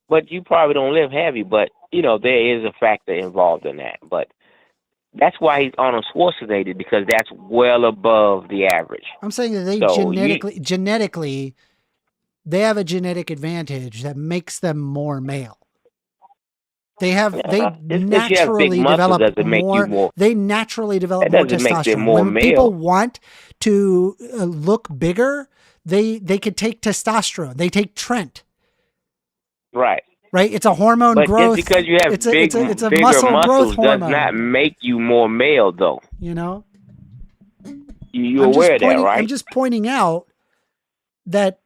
But you probably don't live heavy, but there is a factor involved in that. But that's why he's Arnold Schwarzenegger, because that's well above the average. I'm saying that they genetically, they have a genetic advantage that makes them more male. They naturally develop more. They naturally develop more testosterone. When people want to look bigger, they could take testosterone. They take Trent. Right. It's a hormone growth. Just because you have it's a bigger muscle growth does hormone. not make you more male, though. You're aware of that, right? I'm just pointing out that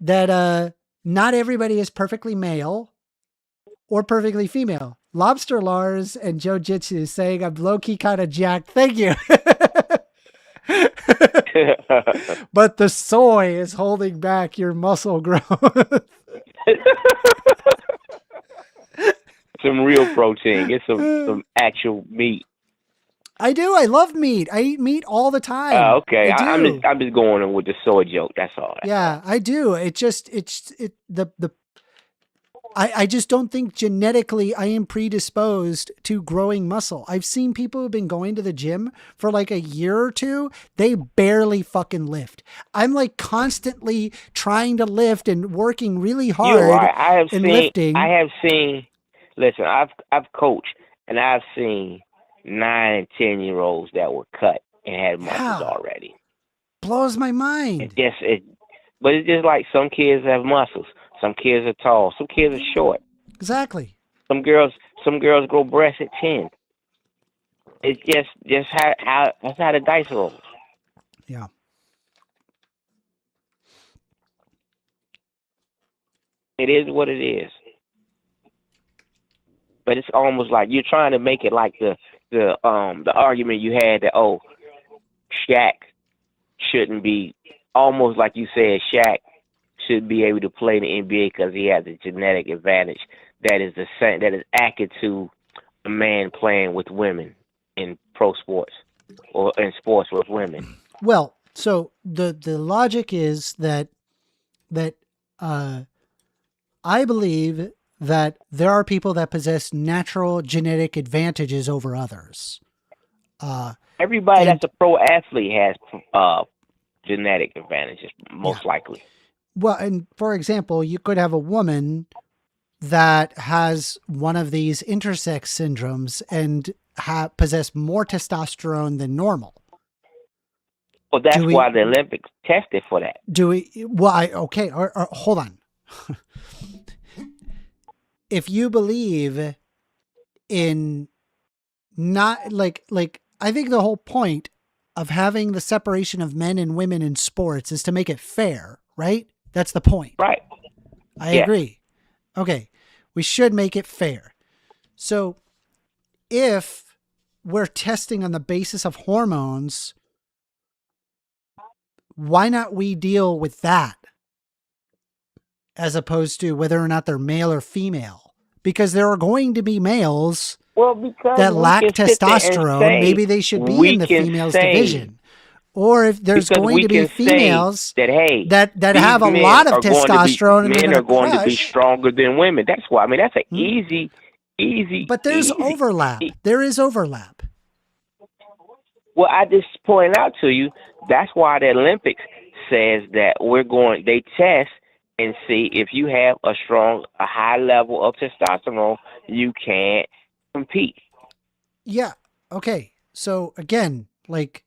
not everybody is perfectly male or perfectly female. Lobster Lars and Joe Jitsu saying I'm low-key kind of jacked. Thank you. But the soy is holding back your muscle growth. Some real protein. Get some actual meat. I do. I love meat. I eat meat all the time. Okay. I'm just going with the soy joke. That's all. I do. I just don't think genetically I am predisposed to growing muscle. I've seen people who've been going to the gym for like a year or 2. They barely fucking lift. I'm like constantly trying to lift and working really hard. You're right. Lifting. I have seen. Listen, I've coached and I've seen 9 and 10-year-olds that were cut and had muscles already. Blows my mind. But it's just like some kids have muscles. Some kids are tall. Some kids are short. Exactly. Some girls grow breasts at 10. It's just how that's how the dice rolls. Yeah. It is what it is. But it's almost like you're trying to make it like the argument you had that Shaq shouldn't be, almost like you said Shaq should be able to play in the NBA because he has a genetic advantage that is the same, that is akin to a man playing with women in pro sports or in sports with women. Well, so the logic is that I believe that there are people that possess natural genetic advantages over others. Everybody that's a pro athlete has genetic advantages, most likely. Well, and for example, you could have a woman that has one of these intersex syndromes and possess more testosterone than normal. Well, that's why the Olympics tested for that. Okay, or hold on. If you believe in not like I think the whole point of having the separation of men and women in sports is to make it fair, right? That's the point. Right. I Yeah. agree. Okay. We should make it fair. So if we're testing on the basis of hormones, why not we deal with that as opposed to whether or not they're male or female? Because there are going to be males Well, because that we lack can sit there and testosterone. say- Maybe they should be we in the can females say- division. Or if there's because going we to be can say females that hey, that these have a men lot of are going to be- testosterone and men they're are going to be crush. stronger than women. That's why. I mean, that's an easy. But there's easy. overlap. There is overlap. Well, I just point out to you, that's why the Olympics says that they test and see if you have a high level of testosterone, you can't compete. Yeah. Okay. So again, like,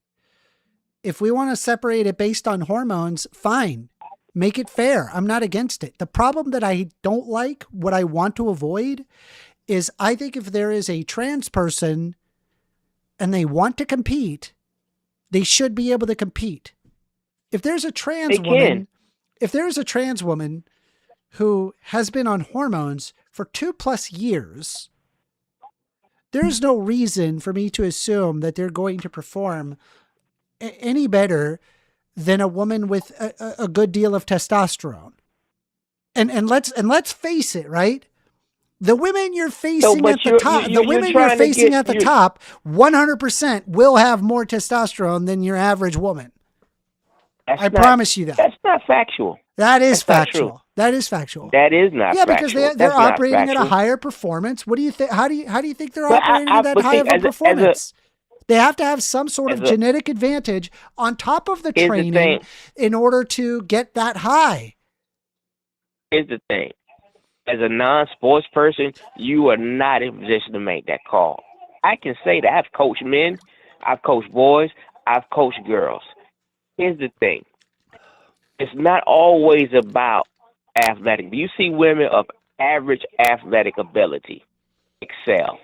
if we want to separate it based on hormones, fine. Make it fair. I'm not against it. The problem that I don't like, what I want to avoid, is I think if there is a trans person and they want to compete, they should be able to compete. If there's a trans woman who has been on hormones for 2+ years, there's no reason for me to assume that they're going to perform any better than a woman with a good deal of testosterone. And let's face it, right? The women you're facing at the top, the women you're facing at the top, 100% will have more testosterone than your average woman. I promise you that. That's not factual. That is That's not factual. true. That is factual. That is not Yeah, factual. because they're operating at a higher performance. What do you think? How do you think they're operating at that high of a performance? They have to have some sort of genetic advantage on top of the training in order to get that high. Here's the thing. As a non-sports person, you are not in position to make that call. I can say that I've coached men, I've coached boys, I've coached girls. Here's the thing. It's not always about athletic. You see women of average athletic ability excel.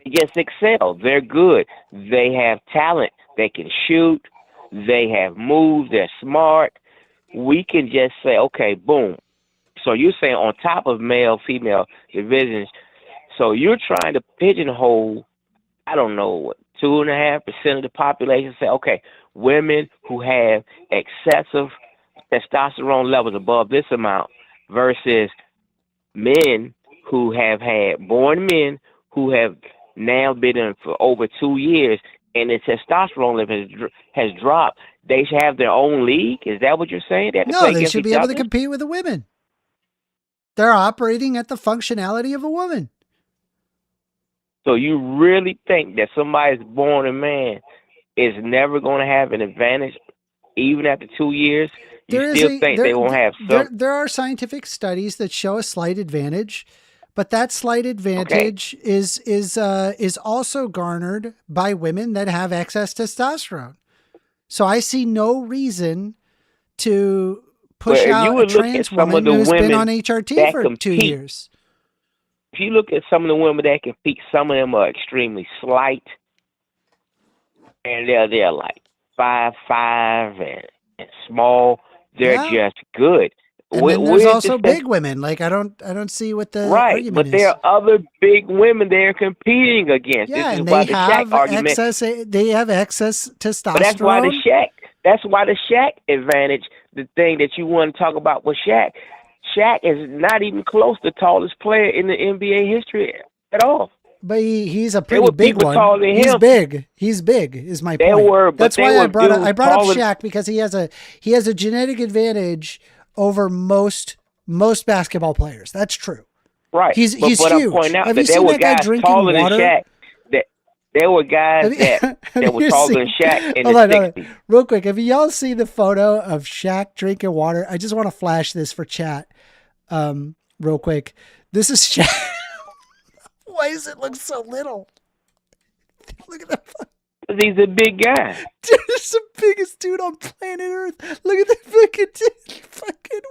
They just excel. They're good. They have talent. They can shoot. They have moves. They're smart. We can just say, okay, boom. So you're saying on top of male, female divisions, so you're trying to pigeonhole, I don't know, 2.5% of the population, say, okay, women who have excessive testosterone levels above this amount versus men who have born men who have now been in for over 2 years and the testosterone level has dropped. They should have their own league? Is that what you're saying? No, they should be able to compete with the women. They're operating at the functionality of a woman. So you really think that somebody that's born a man is never going to have an advantage even after 2 years? You still think they won't have some? There are scientific studies that show a slight advantage, but that slight advantage is also garnered by women that have excess testosterone. So I see no reason to push out a trans woman who's been on HRT for 2 years. If you look at some of the women that compete, some of them are extremely slight, and they're like 5'5" and small. They're just good. And then there's also big women. Like I don't see what the argument is. But there are other big women they're competing against. Yeah, this and is why they the have Shaq argument. They have excess testosterone. But that's why the Shaq advantage, the thing that you want to talk about with Shaq. Shaq is not even close to the tallest player in the NBA history at all. But he's a pretty big one. He's big is my point. That's why I brought up Shaq, because he has a genetic advantage over most basketball players. That's true. Right. He's huge. I'm pointing out have that you seen that guy drinking water? Shaq, there were guys that were taller than Shaq in the 60s. Real quick, have y'all seen the photo of Shaq drinking water? I just want to flash this for chat. Real quick. This is Shaq. Why does it look so little? Look at that. He's a big guy. Dude, he's the biggest dude on planet Earth. Look at that fucking dude. Fucking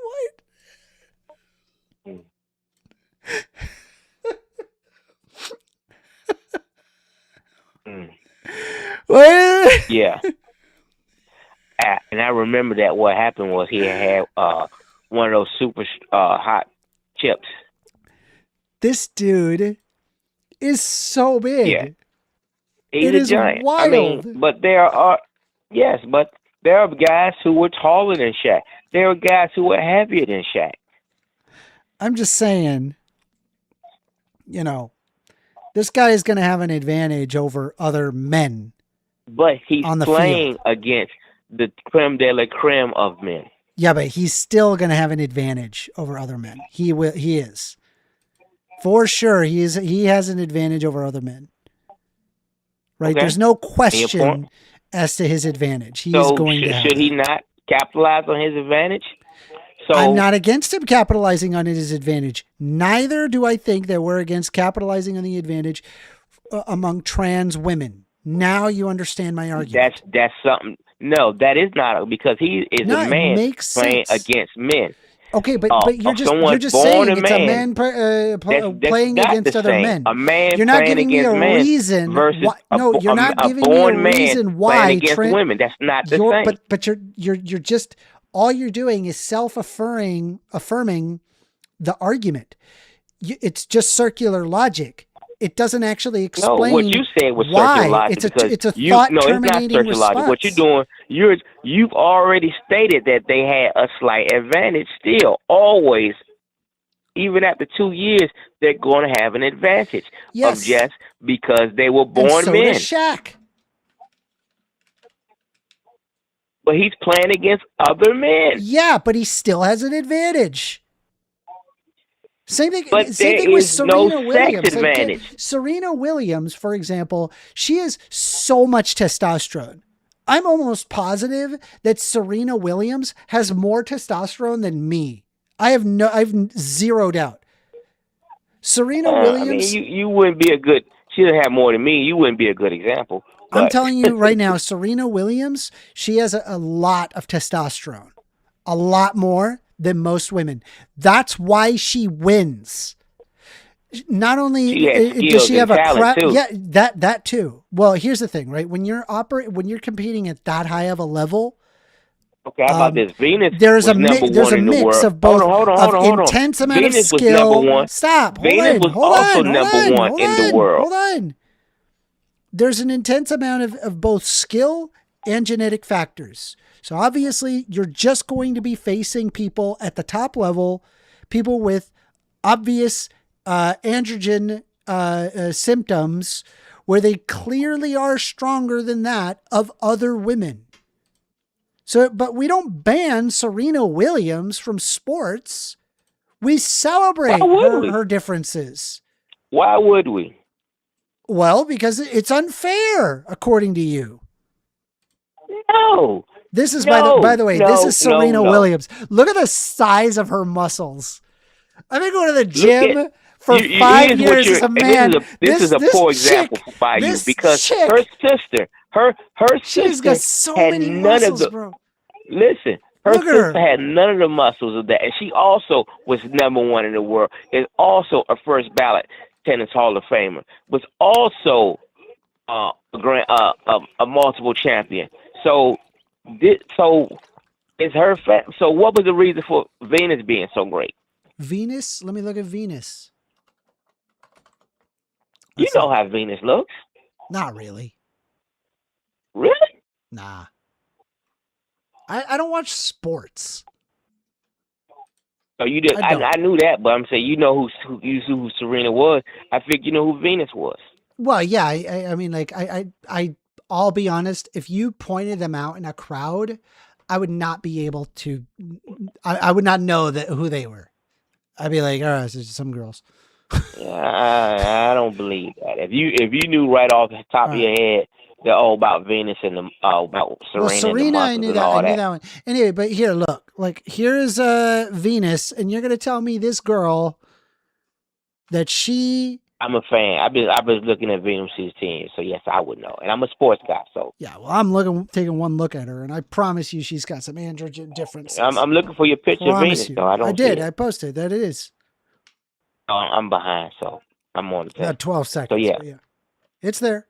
white. Yeah. And I remember that what happened was he had one of those super hot chips. This dude is so big. Yeah. He's It a is giant. wild. I mean, but there are guys who were taller than Shaq. There are guys who were heavier than Shaq. I'm just saying, you know, this guy is going to have an advantage over other men. But he's on the playing field against the creme de la creme of men. Yeah, but he's still going to have an advantage over other men. He is. For sure, he has an advantage over other men. Right? Okay. There's no question as to his advantage. He's going to have should he not capitalize on his advantage? So I'm not against him capitalizing on his advantage. Neither do I think that we're against capitalizing on the advantage among trans women. Now you understand my argument. That's something. No, that is not, because he is a man playing against men. Okay, but you're just saying it's a man playing against other men. A man you're not playing giving me a reason versus you're not giving me a reason why against women. That's not the same. But you're just, all you're doing is affirming the argument. It's just circular logic. It doesn't actually explain. No, what you said was why. circular logic. It's a thought terminating it's not circular logic. What you're doing, you've already stated that they had a slight advantage. Still, always, even after 2 years, they're going to have an advantage. Yes. Of just because they were born and so men. Does Shaq. But he's playing against other men. Yeah, but he still has an advantage. Same thing with Serena Williams. Serena Williams, for example, she has so much testosterone. I'm almost positive that Serena Williams has more testosterone than me. I've zero doubt. Serena Williams. I mean, you wouldn't be a good. She doesn't have more than me. You wouldn't be a good example. But. I'm telling you right now, Serena Williams, she has a lot of testosterone, a lot more than most women. That's why she wins. Not only does she have a crap, that too. Well, here's the thing, right? When you're competing at that high of a level, okay, how about this? Venus there's a mix of both intense amount Venus of skill. Was #1. Stop. Venus was also number one in the world. Hold on. There's an intense amount of both skill and genetic factors. So obviously, you're just going to be facing people at the top level, people with obvious androgen symptoms, where they clearly are stronger than that of other women. So, but we don't ban Serena Williams from sports. We celebrate her differences. Why would we? Well, because it's unfair, according to you. No. This is by the way, this is Serena Williams. Look at the size of her muscles. I've been going to the gym for 5 years as a man. This is a poor example by you, because her sister she's got so many muscles, bro. Listen, her sister had none of the muscles of that, and she also was #1 in the world. Is also a first ballot tennis Hall of Famer. Was also a multiple champion. So is her so what was the reason for Venus being so great? Venus? Let me look at Venus. You know how Venus looks. Not really. Really? Nah. I don't watch sports. Oh, you did. I knew that, but I'm saying you know who Serena was. I figured you know who Venus was. Well, yeah. I mean, like I'll be honest. If you pointed them out in a crowd, I would not be able to. I would not know who they were. I'd be like, oh, it's just some girls. I don't believe that. If you knew right off the top of your head that about Venus and about Serena. Well, Serena, and I knew that one. Anyway, but here, look, like here's Venus, and you're gonna tell me this girl that she. I'm a fan. I've been looking at Venus's team, so yes, I would know. And I'm a sports guy, so yeah. Well, I'm taking one look at her, and I promise you, she's got some androgen differences. I'm looking for your picture of Venus, though. I did. I posted that. It is. I'm behind, so I'm on the page. About 12 seconds. So yeah, it's there.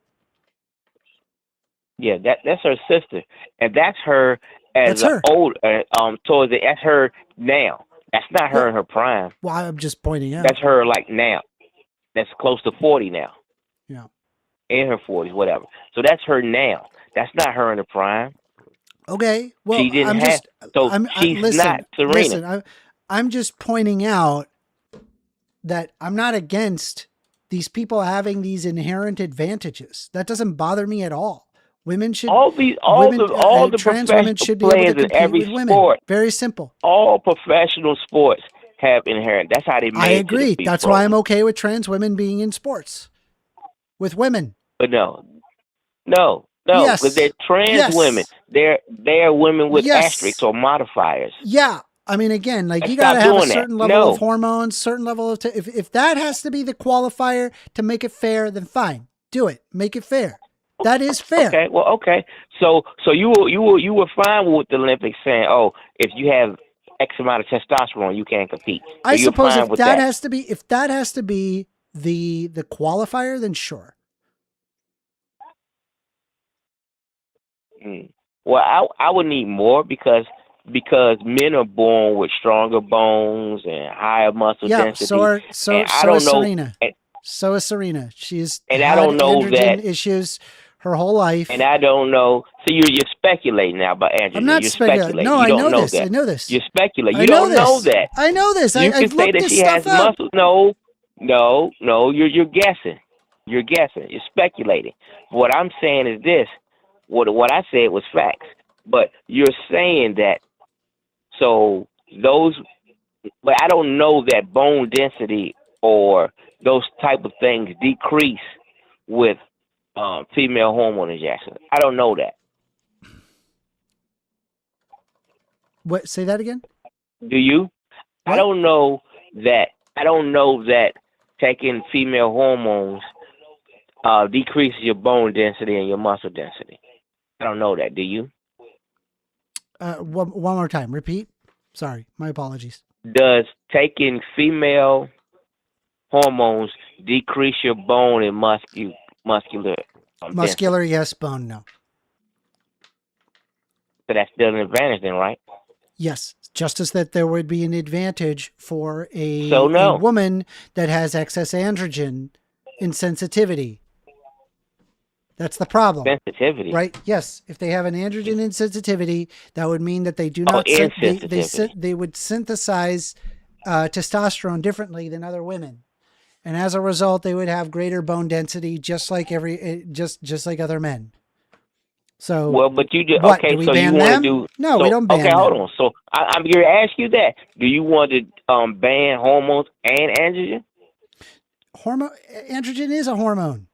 Yeah, that's her sister, and that's her That's as an her. old towards the. That's her now. That's not her Yeah. in her prime. Well, I'm just pointing out. That's her like now. That's close to 40 now, Yeah. in her 40s, whatever. So that's her now. That's not her in her prime. Okay. Well, She didn't I'm have. just. So she's not Listen. Serena. Listen. I'm just pointing out that I'm not against these people having these inherent advantages. That doesn't bother me at all. Women should. All the trans women professional should be able to players in compete every with women. sport, Very simple. all professional sports have inherent. That's how they made I it to agree. be That's pro. why I'm okay with trans women being in sports with women. But no, Yes. because they're trans Yes. women. They're women with Yes. asterisks or modifiers. Yeah. I mean, again, like Let's you got to stop have a doing that. certain level No. of hormones, certain level of, if that has to be the qualifier to make it fair, then fine, do it, make it fair. That is fair. Okay, well, okay. So you were fine with the Olympics saying, oh, if you have X amount of testosterone, you can't compete. So I you're suppose fine if with that has to be the qualifier, then sure. Well, I would need more because men are born with stronger bones and higher muscle Yeah. density. So and I so don't is know. Serena. So is Serena. She's And had I don't know androgen that. issues her whole life. And I don't know. So you're speculating now about androgen. I'm not You're speculating. No, you I don't know know this. that. I know this. You're speculating. I You know don't know this. that. I know this. You I've can say looked that this she has stuff up. muscles. No. You're guessing. You're guessing. You're speculating. What I'm saying is this. What I said was facts. But you're saying that. So those. But I don't know that bone density or those type of things decrease with female hormone injection. I don't know that. What? Say that again. Do you? What? I don't know that taking female hormones decreases your bone density and your muscle density. I don't know that. Do you? One more time. Repeat. Sorry. My apologies. Does taking female hormones decrease your bone and muscular? Muscular, density? yes. Bone, no. So that's still an advantage, then, right? Yes. Just as that there would be an advantage for a no. woman that has excess androgen insensitivity. That's the problem. Sensitivity. Right? Yes. If they have an androgen insensitivity, that would mean that they do not they would synthesize testosterone differently than other women. And as a result, they would have greater bone density just like just like other men. So well, but you just what, okay. do we So ban you want them? to do? No, we don't ban Okay, them. hold on. So I'm going to ask you that. Do you want to ban hormones and androgen? Androgen is a hormone.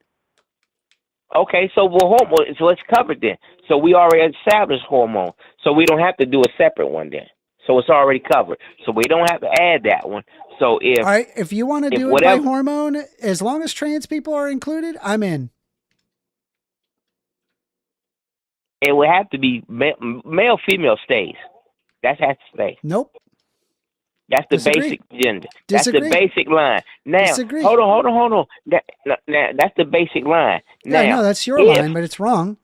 Okay, so hormone. So let's cover it then. So we already established hormone. So we don't have to do a separate one then. So it's already covered. So we don't have to add that one. So if all right, if you want to do it by hormone, as long as trans people are included, I'm in. It would have to be male, female stays. That has to stay. Nope. That's the Disagree. basic gender. Disagree. That's the basic line. Now, Disagree. hold on. Now, that's the basic line. Now, yeah, I know that's your line, but it's wrong.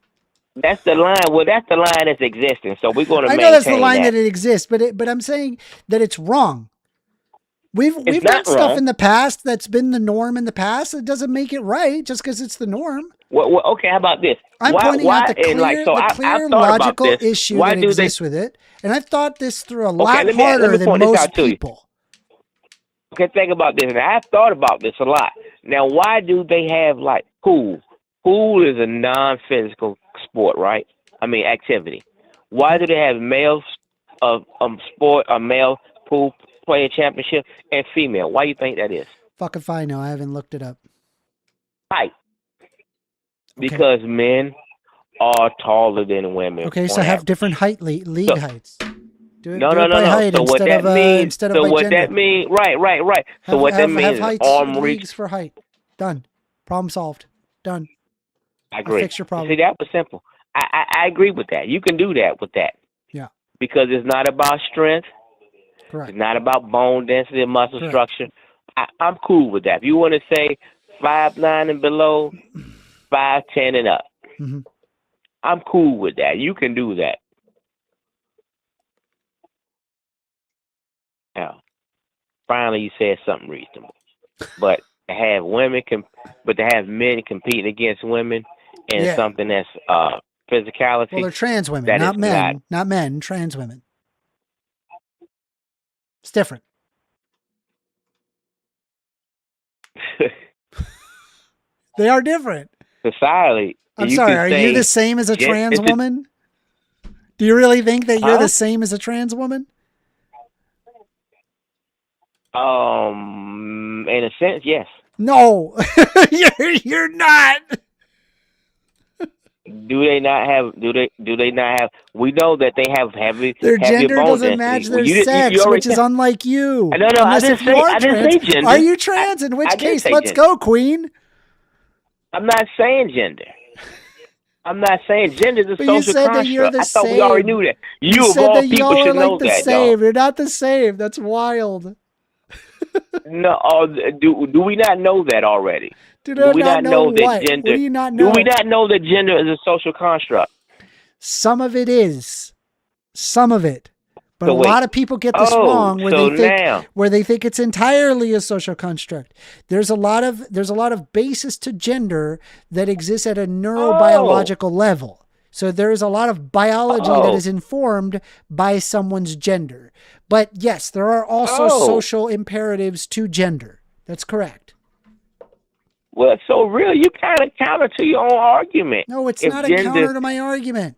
That's the line. Well, that's the line that's existing. So we're going to. I know that's the line that it exists, but I'm saying that it's wrong. We've done stuff wrong. in the past that's been the norm in the past. It doesn't make it right just because it's the norm. Well, okay. How about this? I'm pointing out the clear logical issue that exists with it, and I've thought this through a lot harder than most people. Okay, think about this, and I've thought about this a lot. Now, why do they have like pool? Pool is a non-physical sport, right? I mean, activity. Why do they have male sport, a male pool player championship, and female? Why do you think that is? Fuck if I know. I haven't looked it up. Height. Because men are taller than women. Okay, so have different league heights. No. So what that means? Right. So what that means is arm reach. Leagues for height. Done. Problem solved. Done. I agree. Fix your problem. See, that was simple. I agree with that. You can do that with that. Yeah. Because it's not about strength. Correct. It's not about bone density and muscle structure. I'm cool with that. If you want to say 5'9" and below, 5'10" and up. Mm-hmm. I'm cool with that. You can do that. Now, finally, you said something reasonable. But to have but to have men competing against women in something that's physicality. Well, they're trans women, not men. Not men, trans women. It's different. They are different. Society. I'm sorry, are you the same as a trans woman? Do you really think that you're the same as a trans woman? In a sense, yes. No, you're not. Do they not have? We know that they have heavy. Their heavy gender bone doesn't density. match their sex, which is unlike you. No, I didn't say gender. Are you trans? In which case, let's go, Queen. I'm not saying gender. I'm not saying gender is a social you said construct. That you're the I thought same. we already knew that. You of all people should know the that. Same. Dog. You're not the same. That's wild. No, do we not know that already? Do we not know that gender? What do you not know? Do we not know that gender is a social construct? Some of it is. Some of it. But a lot of people get this wrong where they think it's entirely a social construct. There's a lot of basis to gender that exists at a neurobiological level. So there is a lot of biology that is informed by someone's gender. But yes, there are also social imperatives to gender. That's correct. Well, so really, you kind of counter to your own argument. No, it's not a counter to my argument.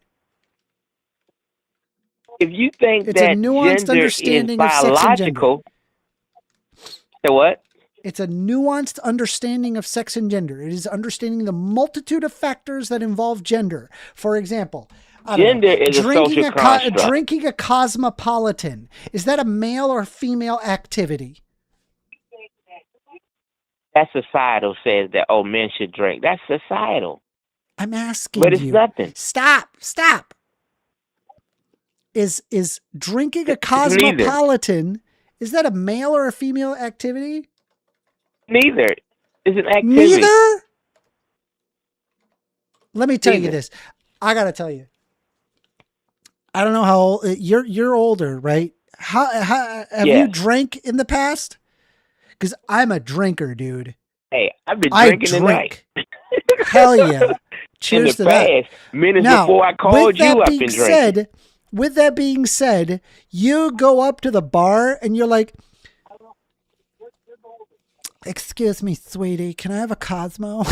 If you think it's that a nuanced understanding is biological, so what? It's a nuanced understanding of sex and gender. It is understanding the multitude of factors that involve gender. For example, gender is a social construct. Drinking a cosmopolitan, is that a male or female activity? That societal says that, men should drink. That's societal. I'm asking you. But it's nothing. Stop. Is drinking a cosmopolitan, is that a male or a female activity? Neither. It's an activity. Neither? Let me tell you this. I got to tell you. I don't know how old you're older, right? How have you drank in the past? Because I'm a drinker, dude. Hey, I've been drinking tonight. Hell yeah. Cheers to that. Minutes before I called you, I've been drinking. With that being said, you go up to the bar and you're like, "Excuse me, sweetie, can I have a Cosmo?"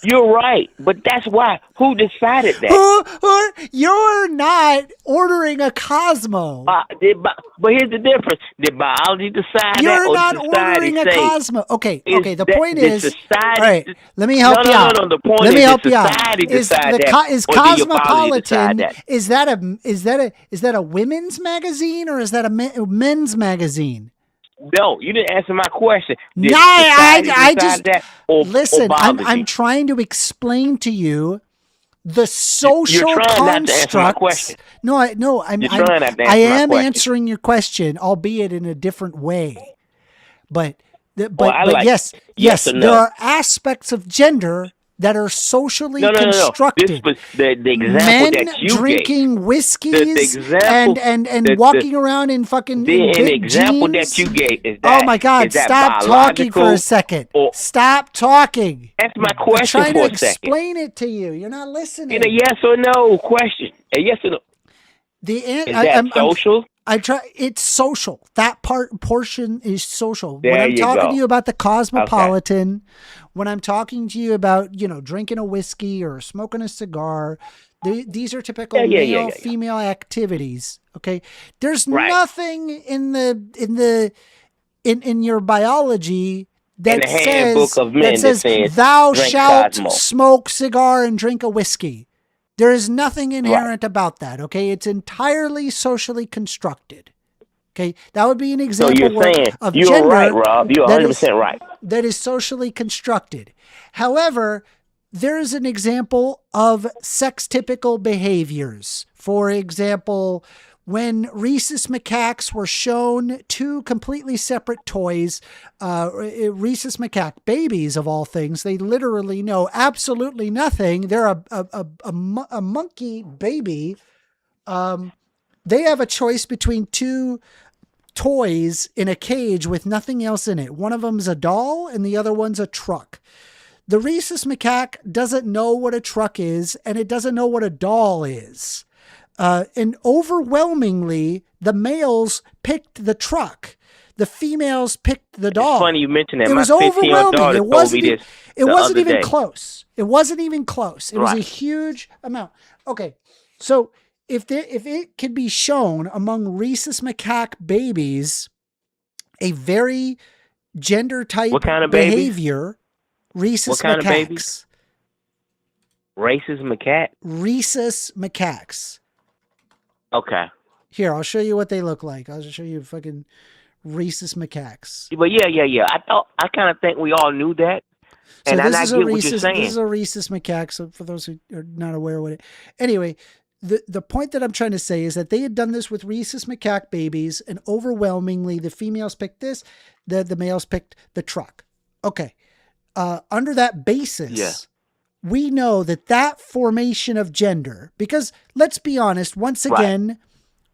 You're right, but that's why. Who decided that? You're not ordering a Cosmo. But here's the difference. Did biology decide You're that? Or not ordering a Cosmo. Okay. The point is, all right, let me help you out. No, the point let me is help you out. Is Cosmopolitan, is that a women's magazine or is that a men's magazine? No, you didn't answer my question. I just listen. I'm trying to explain to you the social constructs. No, I am answering your question, albeit in a different way. But yes, there are aspects of gender that are socially constructed. This was the example Men that you drinking gave. whiskeys and walking around in fucking the example jeans. that you gave is that. Oh my God! Stop talking for a second. Stop talking. That's my question I'm trying for to a second. explain it to you. You're not listening. In a yes or no question. A yes or no. Is that social? It's social. That portion is social. There when I'm talking to you about the cosmopolitan, when I'm talking to you about, drinking a whiskey or smoking a cigar, these are typical male female activities. Okay. There's nothing in your biology that says thou shalt smoke cigar and drink a whiskey. There is nothing inherent about that, okay? It's entirely socially constructed, okay? That would be an example of you're gender. Right, Rob. You're 100% right. That is socially constructed. However, there is an example of sex-typical behaviors. For example, when rhesus macaques were shown two completely separate toys, rhesus macaque babies of all things, they literally know absolutely nothing. They're a monkey baby. They have a choice between two toys in a cage with nothing else in it. One of them's a doll and the other one's a truck. The rhesus macaque doesn't know what a truck is, and it doesn't know what a doll is. And overwhelmingly, the males picked the truck. The females picked the doll. It's funny you mentioned that. It was overwhelming. It wasn't even day. close. It wasn't even close. It was a huge amount. Okay, so if it could be shown among rhesus macaque babies, a very gender type behavior, rhesus macaques. Rhesus macaque? Rhesus macaques. Okay. Here, I'll show you what they look like. I'll just show you fucking rhesus macaques. But yeah. I kind of think we all knew that. And So I this get what you're saying. This is a rhesus macaque. So for those who are not aware of it, anyway, the point that I'm trying to say is that they had done this with rhesus macaque babies, and overwhelmingly the females picked this, the males picked the truck. Okay, under that basis, we know that formation of gender, because let's be honest, once again,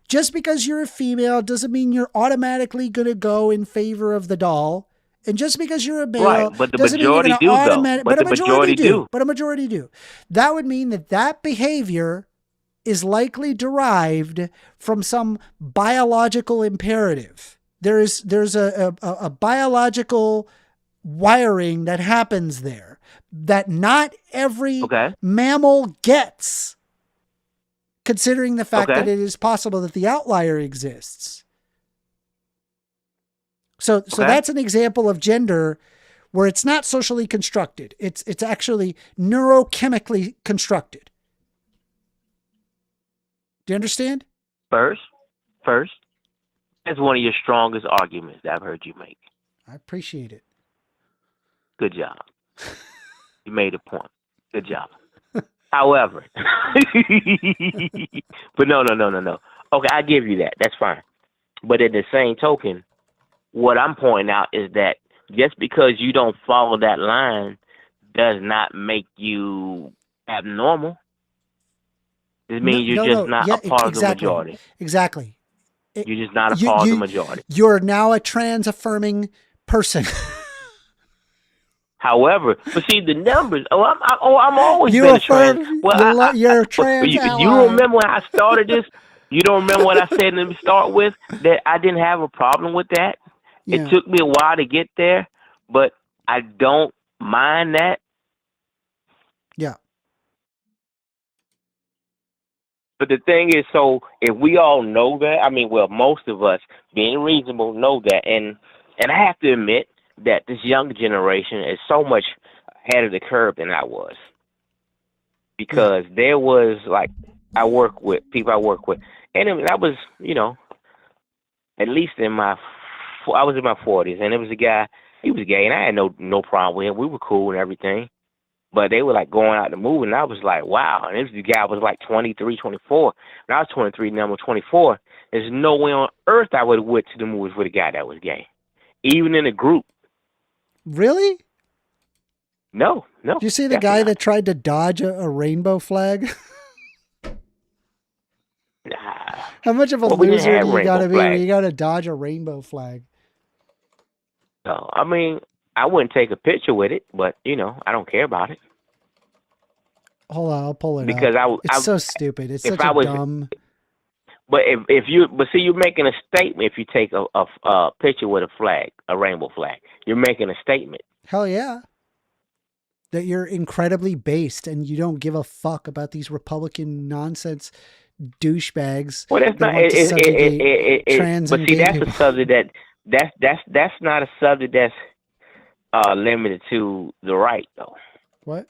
just because you're a female doesn't mean you're automatically going to go in favor of the doll. And just because you're a male, but the doesn't mean you're majority gonna do, automatic, though. But the majority do. But a majority do. That would mean that behavior is likely derived from some biological imperative. There's a biological wiring that happens there that not every mammal gets, considering the fact that it is possible that the outlier exists. So that's an example of gender where it's not socially constructed. It's actually neurochemically constructed. Do you understand? First, that's one of your strongest arguments that I've heard you make. I appreciate it. Good job. You made a point. Good job. However, but no. Okay, I give you that. That's fine. But at the same token, what I'm pointing out is that just because you don't follow that line does not make you abnormal. It means you're just not a part of the majority. Exactly. You're just not a part of the majority. You're now a trans-affirming person. However, but see the numbers. I'm always you been affirm, a trans. Well, you're a trans. You remember when I started this? You don't remember what I said to start with? That I didn't have a problem with that. Yeah. It took me a while to get there, but I don't mind that. Yeah. But the thing is, so if we all know that, I mean, well, most of us, being reasonable, know that, and I have to admit that this younger generation is so much ahead of the curve than I was, because there was like people I work with, and I was, at least I was in my 40s, and it was a guy. He was gay, and I had no problem with him. We were cool and everything. But they were like going out to move, and I was like, wow. And the guy was like 23, 24. And I was 23, now I'm 24. There's no way on earth I would have went to the movies with a guy that was gay, even in a group. Really? No. Did you see the guy that tried to dodge a rainbow flag? Nah. How much of a loser do you got to be when you got to dodge a rainbow flag? No, I mean, I wouldn't take a picture with it, but I don't care about it. Hold on, I'll pull it because up. It's so stupid. It's such a dumb. But you're making a statement if you take a picture with a flag, a rainbow flag. You're making a statement. Hell yeah. That you're incredibly based and you don't give a fuck about these Republican nonsense douchebags. Well, that's not. But see, that's a subject that's not a subject that's limited to the right, though. What?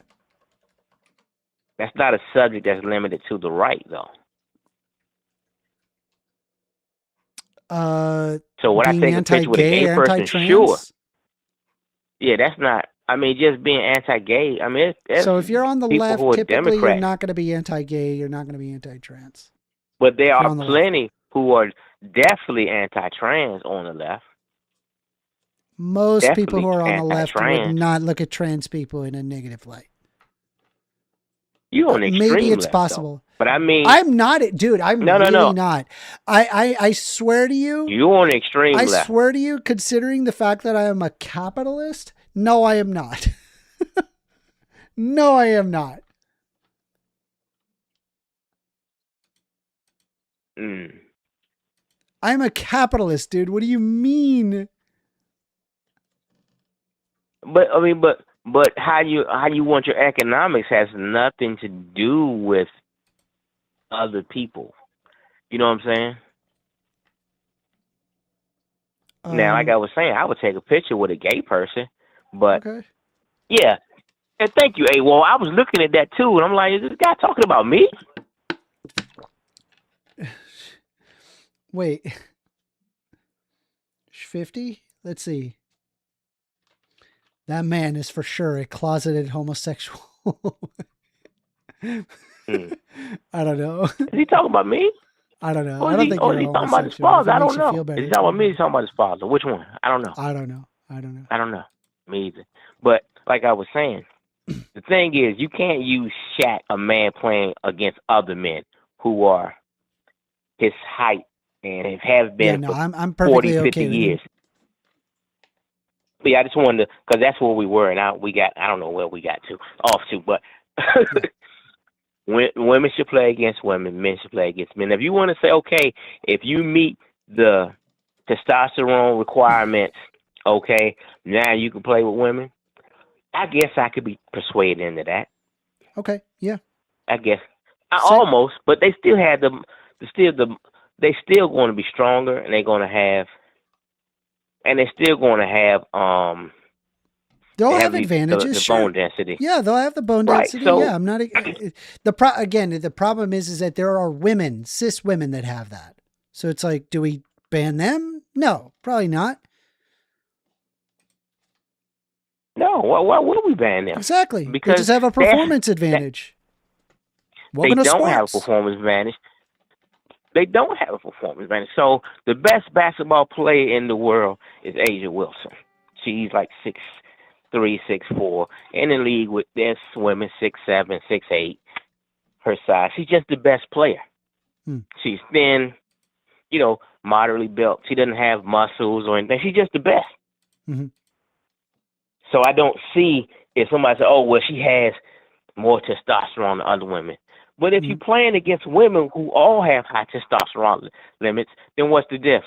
That's not a subject that's limited to the right, though. So when I take a picture with a gay person, sure. Yeah, that's not. I mean, just being anti-gay. I mean, so if you're on the left, typically you're not going to be anti-gay. You're not going to be anti-trans. But there are plenty. who are definitely anti-trans on the left. Most people Definitely who are on the left would anti-trans. not look at trans people in a negative light. You on the extreme Maybe it's left, possible. though. But I mean, I'm not it, dude. I'm no. really not. I swear to you. You on the extreme I left. swear to you, considering the fact that I am a capitalist, no, I am not. No, I am not. Mm. I'm a capitalist, dude. What do you mean? But I mean, but how you want your economics has nothing to do with other people. You know what I'm saying? Now, like I was saying, I would take a picture with a gay person, but Okay. yeah. And thank you, AWOL. I was looking at that too, and I'm like, is this guy talking about me? Wait. 50? Let's see. That man is for sure a closeted homosexual. I don't know. Is he talking about me? I don't know. Or I is don't he, think or you're is he talking about his homosexual. If father? it I makes don't you know. feel better, Is he talking about me? Or is he it's talking about his father? Which one? I don't know. I don't know. I don't know. I don't know. Me either. But like I was saying, the thing is, you can't use Shaq, a man playing against other men who are his height and have Yeah, been no, for I'm 40, perfectly 50 okay with years. But yeah, I just wanted to, because that's where we were, and I don't know where we got off to, but women should play against women, men should play against men. If you want to say, okay, if you meet the testosterone requirements, okay, now you can play with women, I guess I could be persuaded into that. Okay, yeah. I guess almost, but they still had they still going to be stronger, and they're going to have, and they're still going to have They'll have advantages, the sure. bone density. Yeah, they'll have the bone density. So, yeah, I'm not. The problem is that there are women, cis women, that have that. So it's like, do we ban them? No, probably not. No, why would we ban them? Exactly. Because they just have a performance advantage. They don't have a performance advantage. They don't have a performance advantage. So the best basketball player in the world is Asia Wilson. She's like 6'3", 6'4", in the league with this women 6'7", 6'8", her size. She's just the best player. She's thin, moderately built. She doesn't have muscles or anything. She's just the best. Mm-hmm. So I don't see if somebody says, oh, well, she has more testosterone than other women. But if you're playing against women who all have high testosterone limits, then what's the diff?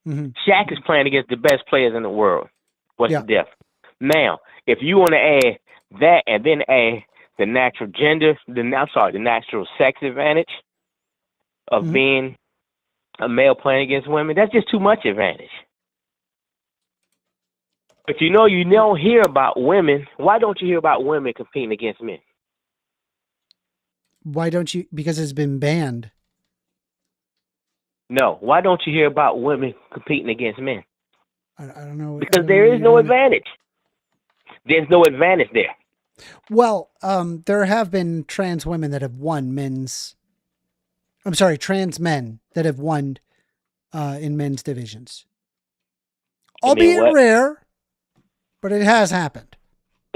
Mm-hmm. Shaq is playing against the best players in the world. What's the diff? Now, if you want to add that and then add the natural the natural sex advantage of being a male playing against women, that's just too much advantage. But you don't hear about women. Why don't you hear about women competing against men? Why don't you? Because it's been banned. No. Why don't you hear about women competing against men? I don't know. Because there is no advantage. There's no advantage there. Well, there have been trans women that have won trans men that have won in men's divisions. Albeit rare, but it has happened.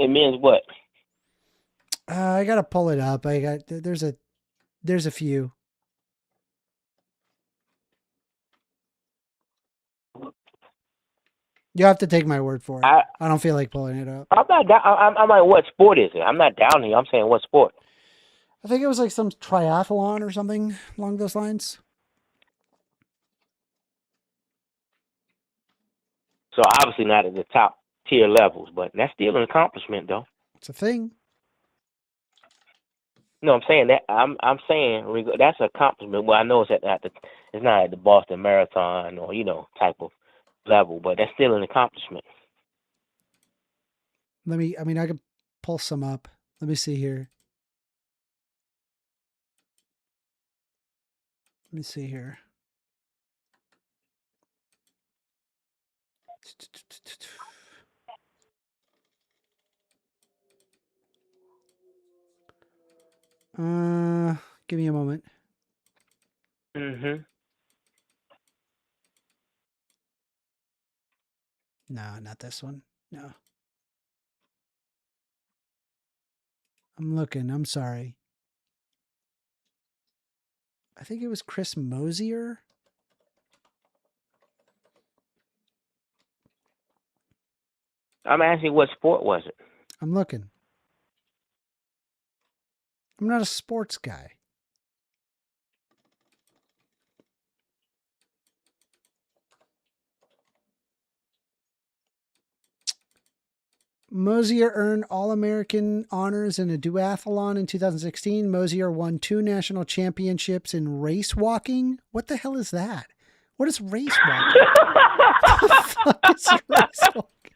It means what? I gotta pull it up. There's a few. You have to take my word for it. I don't feel like pulling it up. I'm like, what sport is it? I'm not down here. I'm saying, what sport? I think it was like some triathlon or something along those lines. So obviously not at the top tier levels, but that's still an accomplishment, though. It's a thing. No, I'm saying that I'm saying that's an accomplishment. Well, I know it's it's not at the Boston Marathon or type of level, but that's still an accomplishment. I could pull some up. Let me see here. Give me a moment. Mm-hmm. No, not this one. No. I'm looking. I'm sorry. I think it was Chris Mosier. I'm asking what sport was it? I'm looking. I'm not a sports guy. Mosier earned All-American honors in a duathlon in 2016. Mosier won 2 national championships in race walking. What the hell is that? What is race walking? What the fuck is race walking?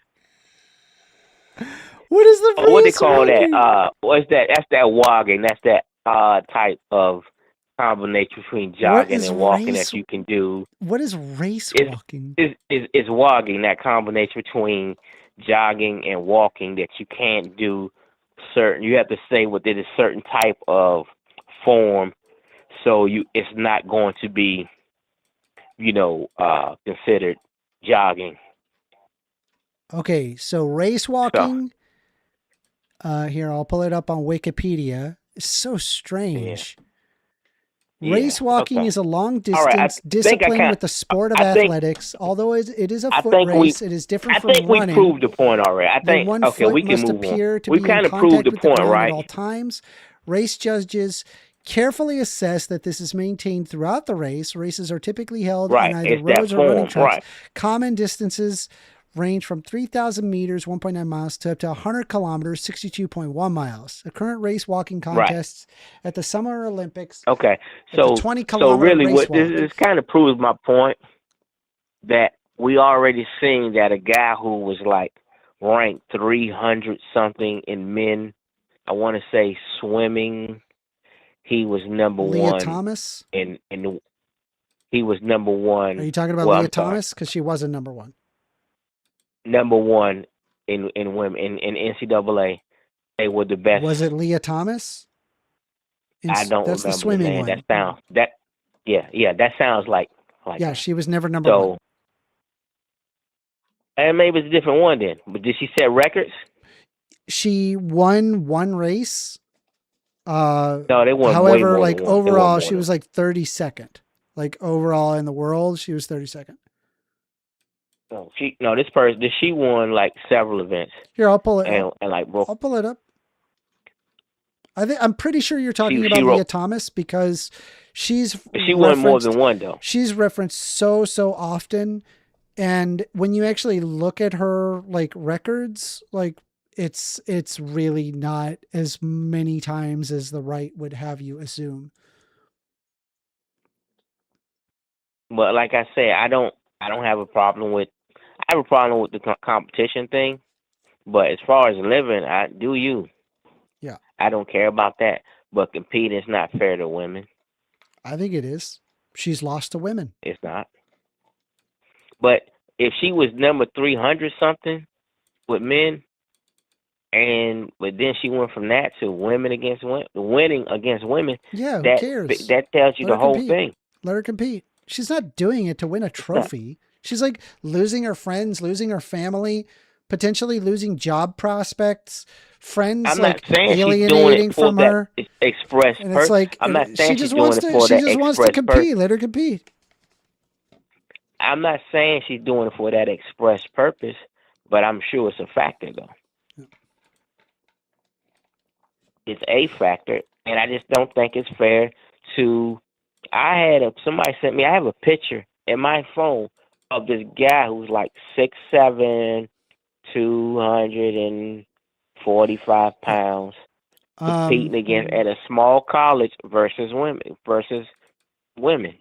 What is the race What they call walking? that? What's that? That's that walking. That's that type of combination between jogging and walking that you can do. What is race walking? Is walking that combination between jogging and walking that you can't do certain. You have to say within a certain type of form, so it's not going to be, considered jogging. Okay, so race walking. Here, I'll pull it up on Wikipedia. It's so strange. Yeah. Race walking is a long distance discipline with the sport of athletics. Although it is a foot race, it is different from running. I think we proved the point already. I think we can move on. We kind of proved the point, right? At all times, race judges carefully assess that this is maintained throughout the race. Races are typically held on either roads or running tracks. Right. Common distances range from 3,000 meters, 1.9 miles, to up to 100 kilometers, 62.1 miles. The current race walking contests at the Summer Olympics. Okay, so 20-kilometer really, race what this kind of proves my point that we already seen that a guy who was like ranked 300 something in men, I want to say swimming, he was number Leah one. Thomas? He was number one. Are you talking about Leah Thomas? Because she wasn't number one. Number one in women in NCAA, they were the best. Was it Leah Thomas? I don't That's remember. The swimming one. That sounds like yeah. that. She was never number one. And maybe it's a different one then. But did she set records? She won one race. No, they won. However, like overall, she was like 32nd. Like overall in the world, she was 32nd. She won like several events. Here, I'll pull it up. I'll pull it up. I'm pretty sure you're talking about Leah Thomas because she won more than one though. She's referenced so often, and when you actually look at her like records, like it's really not as many times as the right would have you assume. But like I said, I don't have a problem with. I have a problem with the competition thing, but as far as living, I do you. Yeah. I don't care about that, but competing is not fair to women. I think it is. She's lost to women. It's not. But if she was number 300 something with men, but then she went from that to women against women, winning against women. Yeah, who cares? That tells you the whole thing. Let her compete. She's not doing it to win a trophy. She's like losing her friends, losing her family, potentially losing job prospects, friends. I'm like not saying alienating she's doing from her. Express. And it's like I'm not saying she just she's doing it for she that just wants to compete. Let her compete. I'm not saying she's doing it for that express purpose, but I'm sure it's a factor though. Yeah. It's a factor, and I just don't think it's fair to. Somebody sent me. I have a picture in my phone of this guy who's like 6'7", 245 pounds, competing against at a small college versus women.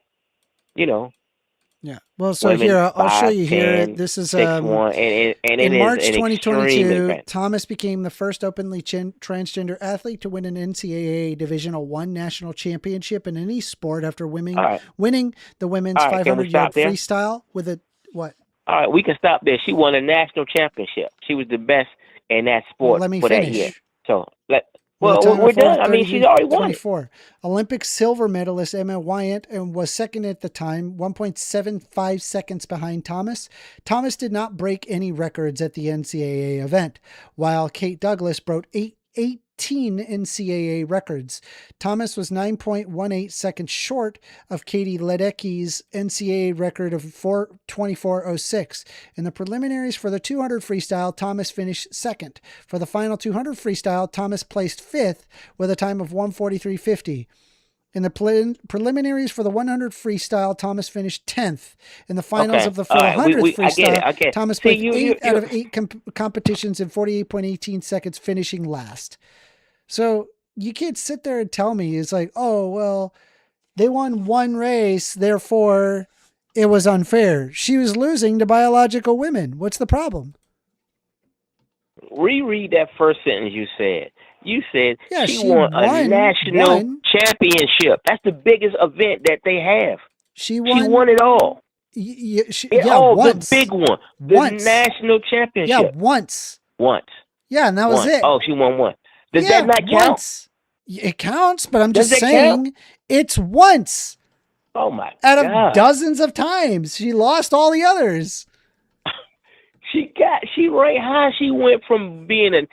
Yeah. Well, so here I'll show you here. This is 6'1", and in March 2022. Event. Thomas became the first openly transgender athlete to win an NCAA Division I national championship in any sport after winning the women's 500-yard freestyle with a what? All right, we can stop there. She won a national championship. She was the best in that sport let me for finish. that year. So With a Well, time we're of done. I mean, she's already won it. 4:24. Olympic silver medalist Emma Wyant and was second at the time, 1.75 seconds behind Thomas. Thomas did not break any records at the NCAA event, while Kate Douglas broke 18 NCAA records. Thomas was 9.18 seconds short of Katie Ledecky's NCAA record of 4:24.06. In the preliminaries for the 200 freestyle, Thomas finished second. For the final 200 freestyle, Thomas placed fifth with a time of 1:43.50. In the preliminaries for the 100 freestyle, Thomas finished 10th. In the finals of the 400 freestyle, Thomas played 8 out of 8 competitions in 48.18 seconds, finishing last. So you can't sit there and tell me it's like, oh, well, they won one race, therefore it was unfair. She was losing to biological women. What's the problem? Reread that first sentence you said. You said she won a national championship. That's the biggest event that they have. She won it all. Once. The big one. The national championship. Yeah, once. Yeah, and that was it. Oh, she won one. Does that not count? Once. It counts, but I'm just saying it's once. Oh my God. Out of dozens of times. She lost all the others. She right high. She went from being in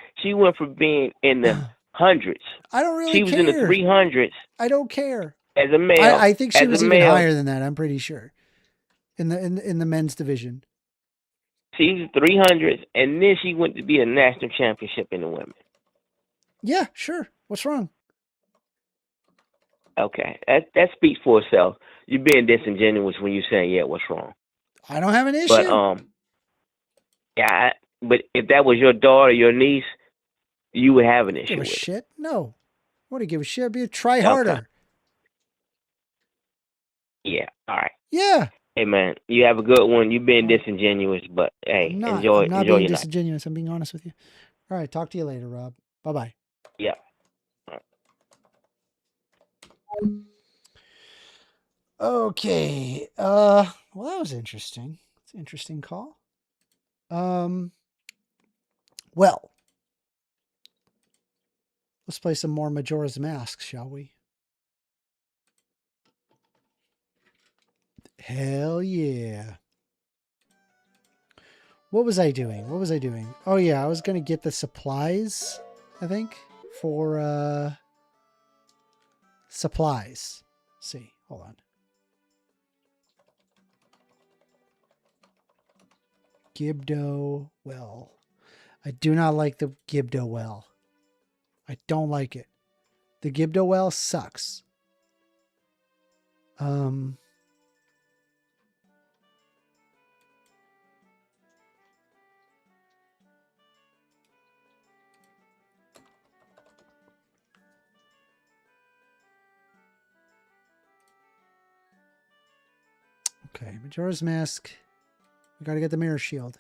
the hundreds. I don't really care. She was in the 300s. I don't care. As a male. I think she was even higher than that, I'm pretty sure. In the men's division. She was 300s, and then she went to be a national championship in the women. Yeah, sure. What's wrong? Okay. That speaks for itself. You're being disingenuous when you're saying, yeah, what's wrong? I don't have an issue. But yeah, but if that was your daughter, your niece, you would have an issue with it. No. I wouldn't give a shit. I'd try harder. Okay. Yeah. All right. Yeah. Hey, man, you have a good one. You've been disingenuous, but hey, enjoy I'm not your being disingenuous. I'm being honest with you. All right. Talk to you later, Rob. Bye-bye. Yeah. Okay. Well, that was interesting. It's an interesting call. Well, let's play some more Majora's Mask, shall we? Hell yeah. What was I doing? Oh yeah, I was going to get the supplies, I think, for supplies. Let's see, hold on. Gibdo well. I do not like the Gibdo well. I don't like it. The Gibdo well sucks. Okay, Majora's Mask. We got to get the mirror shield.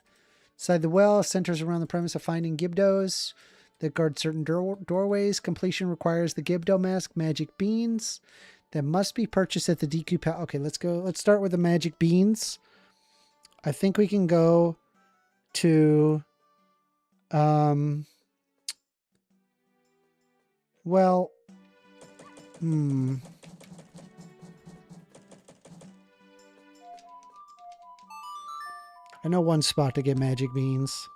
Inside the well, centers around the premise of finding Gibdos that guard certain doorways. Completion requires the Gibdo mask, magic beans that must be purchased at the DQ pal. Okay, let's go. Let's start with the magic beans. I think we can go to, well, I know one spot to get magic beans.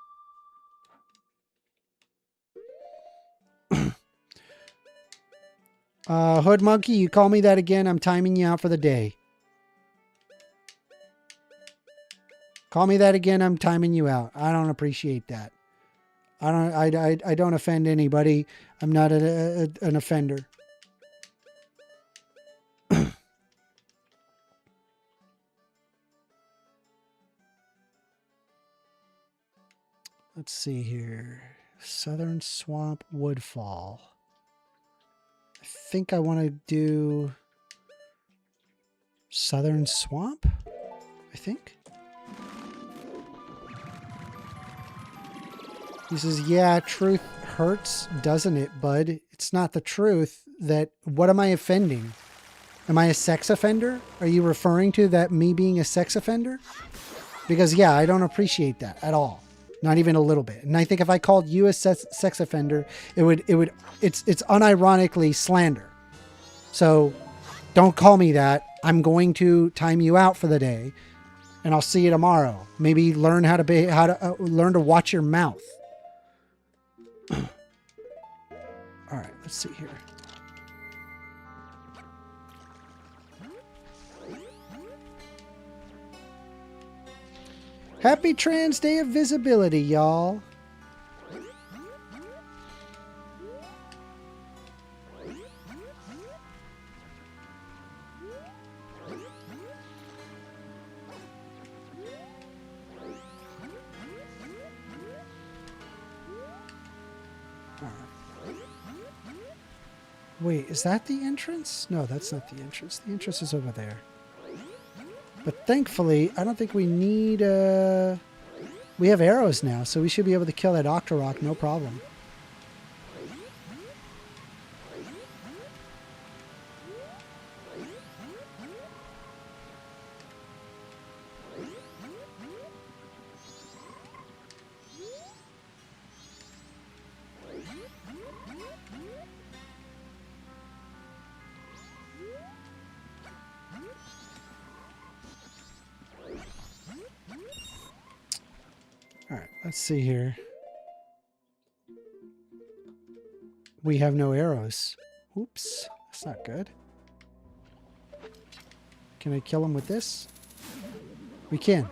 Hood Monkey, you call me that again, I'm timing you out for the day. Call me that again, I'm timing you out. I don't appreciate that. I don't offend anybody. I'm not an offender. Let's see here. Southern Swamp Woodfall. I think I want to do Southern Swamp, I think. He says, yeah, truth hurts, doesn't it, bud? It's not the truth. What am I offending? Am I a sex offender? Are you referring to that me being a sex offender? Because, yeah, I don't appreciate that at all. Not even a little bit. And I think if I called you a sex offender, it's unironically slander. So don't call me that. I'm going to time you out for the day, and I'll see you tomorrow. Maybe learn how to learn to watch your mouth. All right, let's see here. Happy Trans Day of Visibility, y'all. Wait, is that the entrance? No, that's not the entrance. The entrance is over there. But thankfully, I don't think we need... we have arrows now, so we should be able to kill that Octorok, no problem. Alright, let's see here. We have no arrows. Oops, that's not good. Can I kill him with this? We can.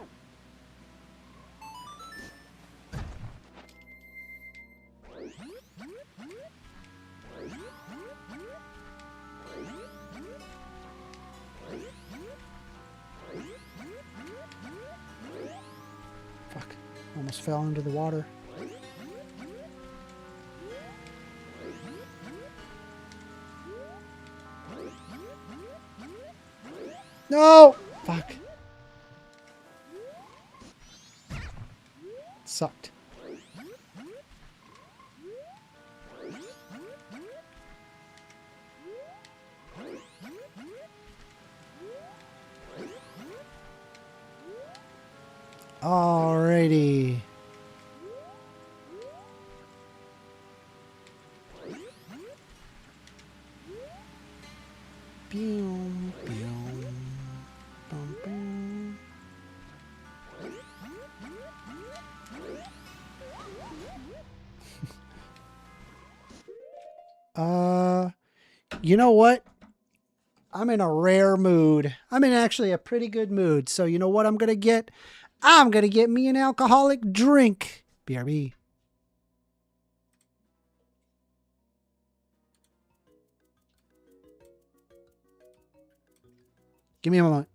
Fuck. Almost fell into the water. No! Fuck. Sucked. Alrighty. Boom, boom, boom, boom. You know what? I'm in a rare mood. I'm in actually a pretty good mood. So you know what I'm going to get? I'm going to get me an alcoholic drink. BRB. Give me a moment.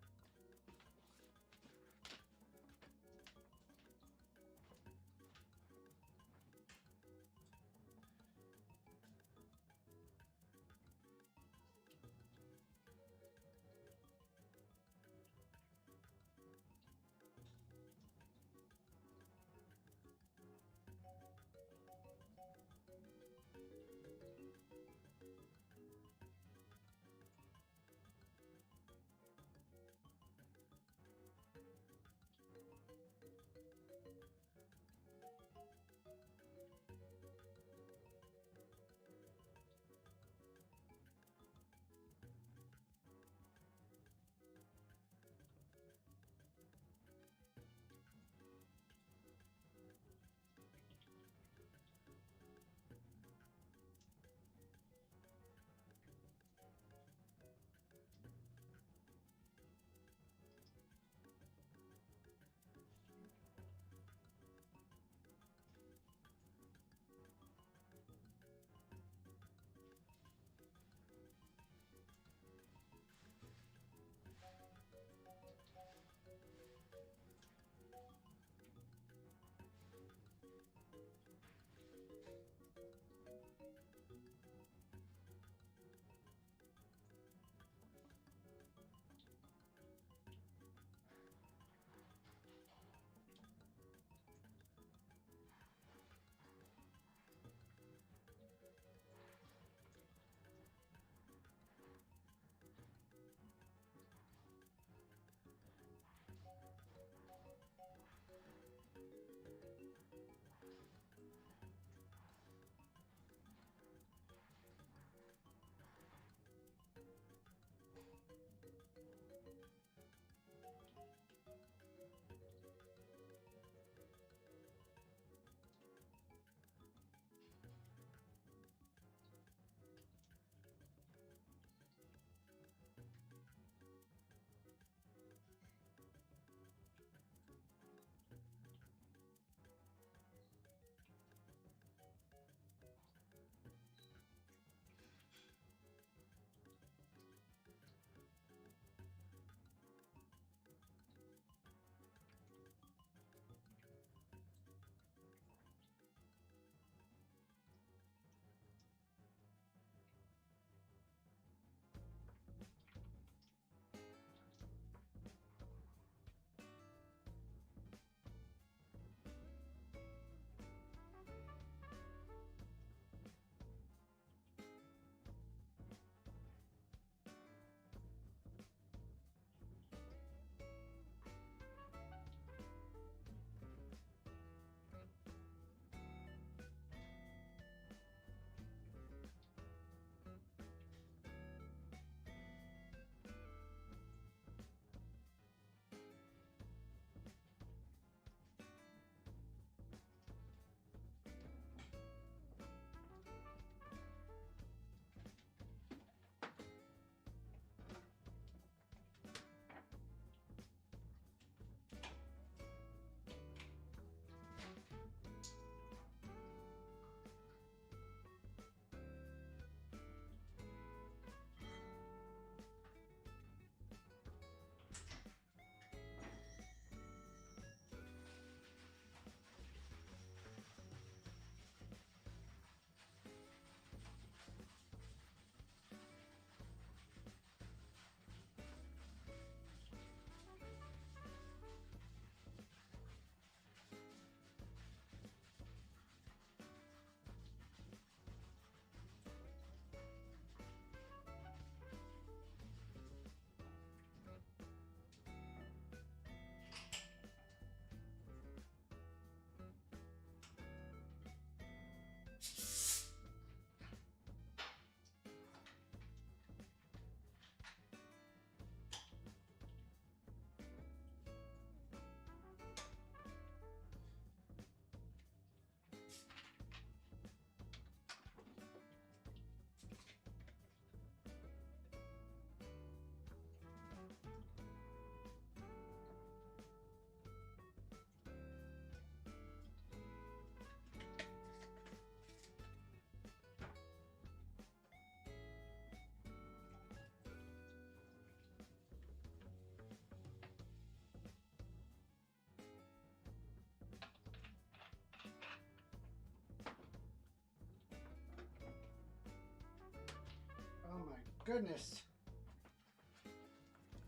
goodness.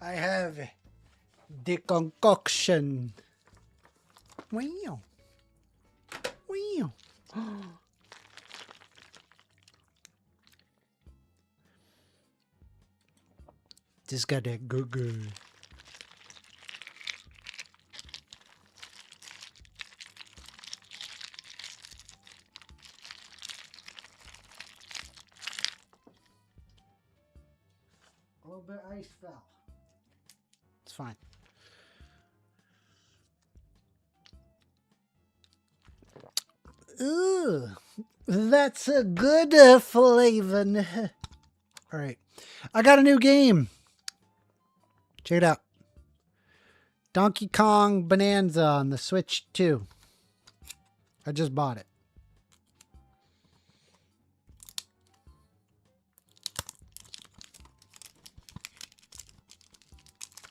I have the concoction. Wow. Wow. Just got that good. A little bit of ice fell. It's fine. Ooh, that's a good flavor. All right, I got a new game. Check it out. Donkey Kong Bonanza on the Switch 2. I just bought it.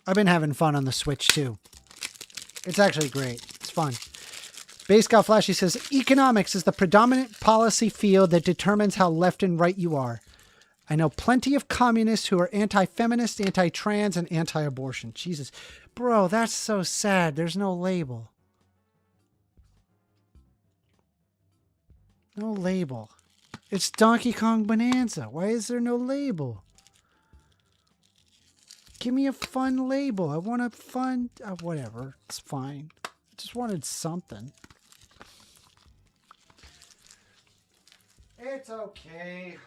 I've been having fun on the Switch too. It's actually great. It's fun. Base Scout Flashy says, economics is the predominant policy field that determines how left and right you are. I know plenty of communists who are anti-feminist, anti-trans, and anti-abortion. Jesus. Bro, that's so sad. There's no label. No label. It's Donkey Kong Bonanza. Why is there no label? Give me a fun label. I want a fun... whatever. It's fine. I just wanted something. It's okay.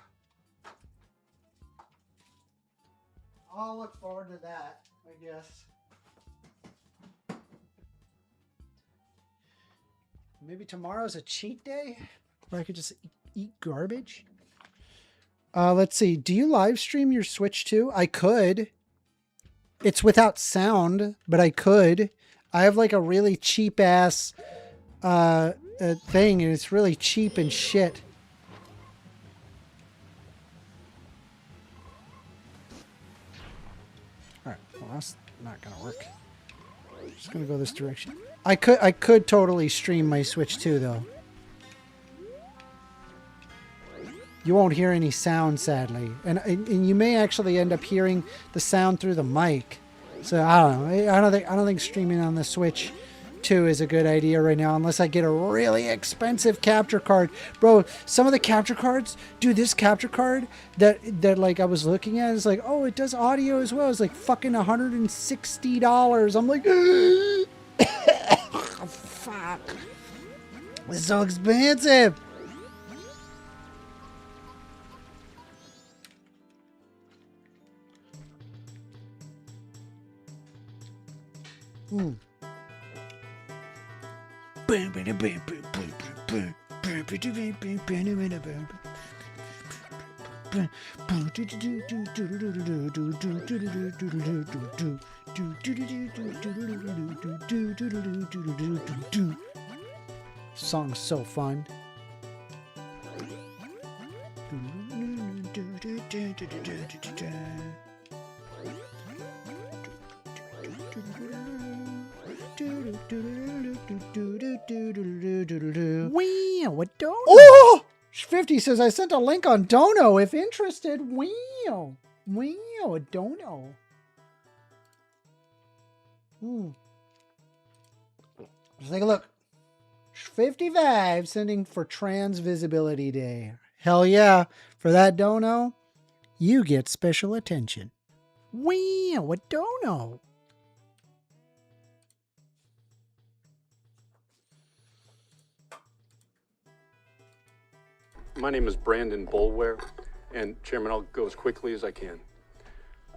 I'll look forward to that, I guess. Maybe tomorrow's a cheat day where I could just eat garbage. Let's see. Do you live stream your Switch too? I could. It's without sound, but I could. I have like a really cheap ass thing, and it's really cheap and shit. All right, well that's not gonna work. I'm just gonna go this direction. I could totally stream my Switch too, though. You won't hear any sound, sadly, and you may actually end up hearing the sound through the mic. So I don't know. I don't think streaming on the Switch 2 is a good idea right now, unless I get a really expensive capture card, bro. Some of the capture cards, dude. This capture card that like I was looking at is like, oh, it does audio as well. It's like fucking $160. I'm like, oh, fuck, it's so expensive. Mm. Song's so fun. Wow, a dono. Oh! 50 says, I sent a link on Dono if interested. Wow. Wow, a dono. Let's take a look. 55 sending for Trans Visibility Day. Hell yeah. For that dono, you get special attention. Wow, a dono. My name is Brandon Boulware, and Chairman, I'll go as quickly as I can.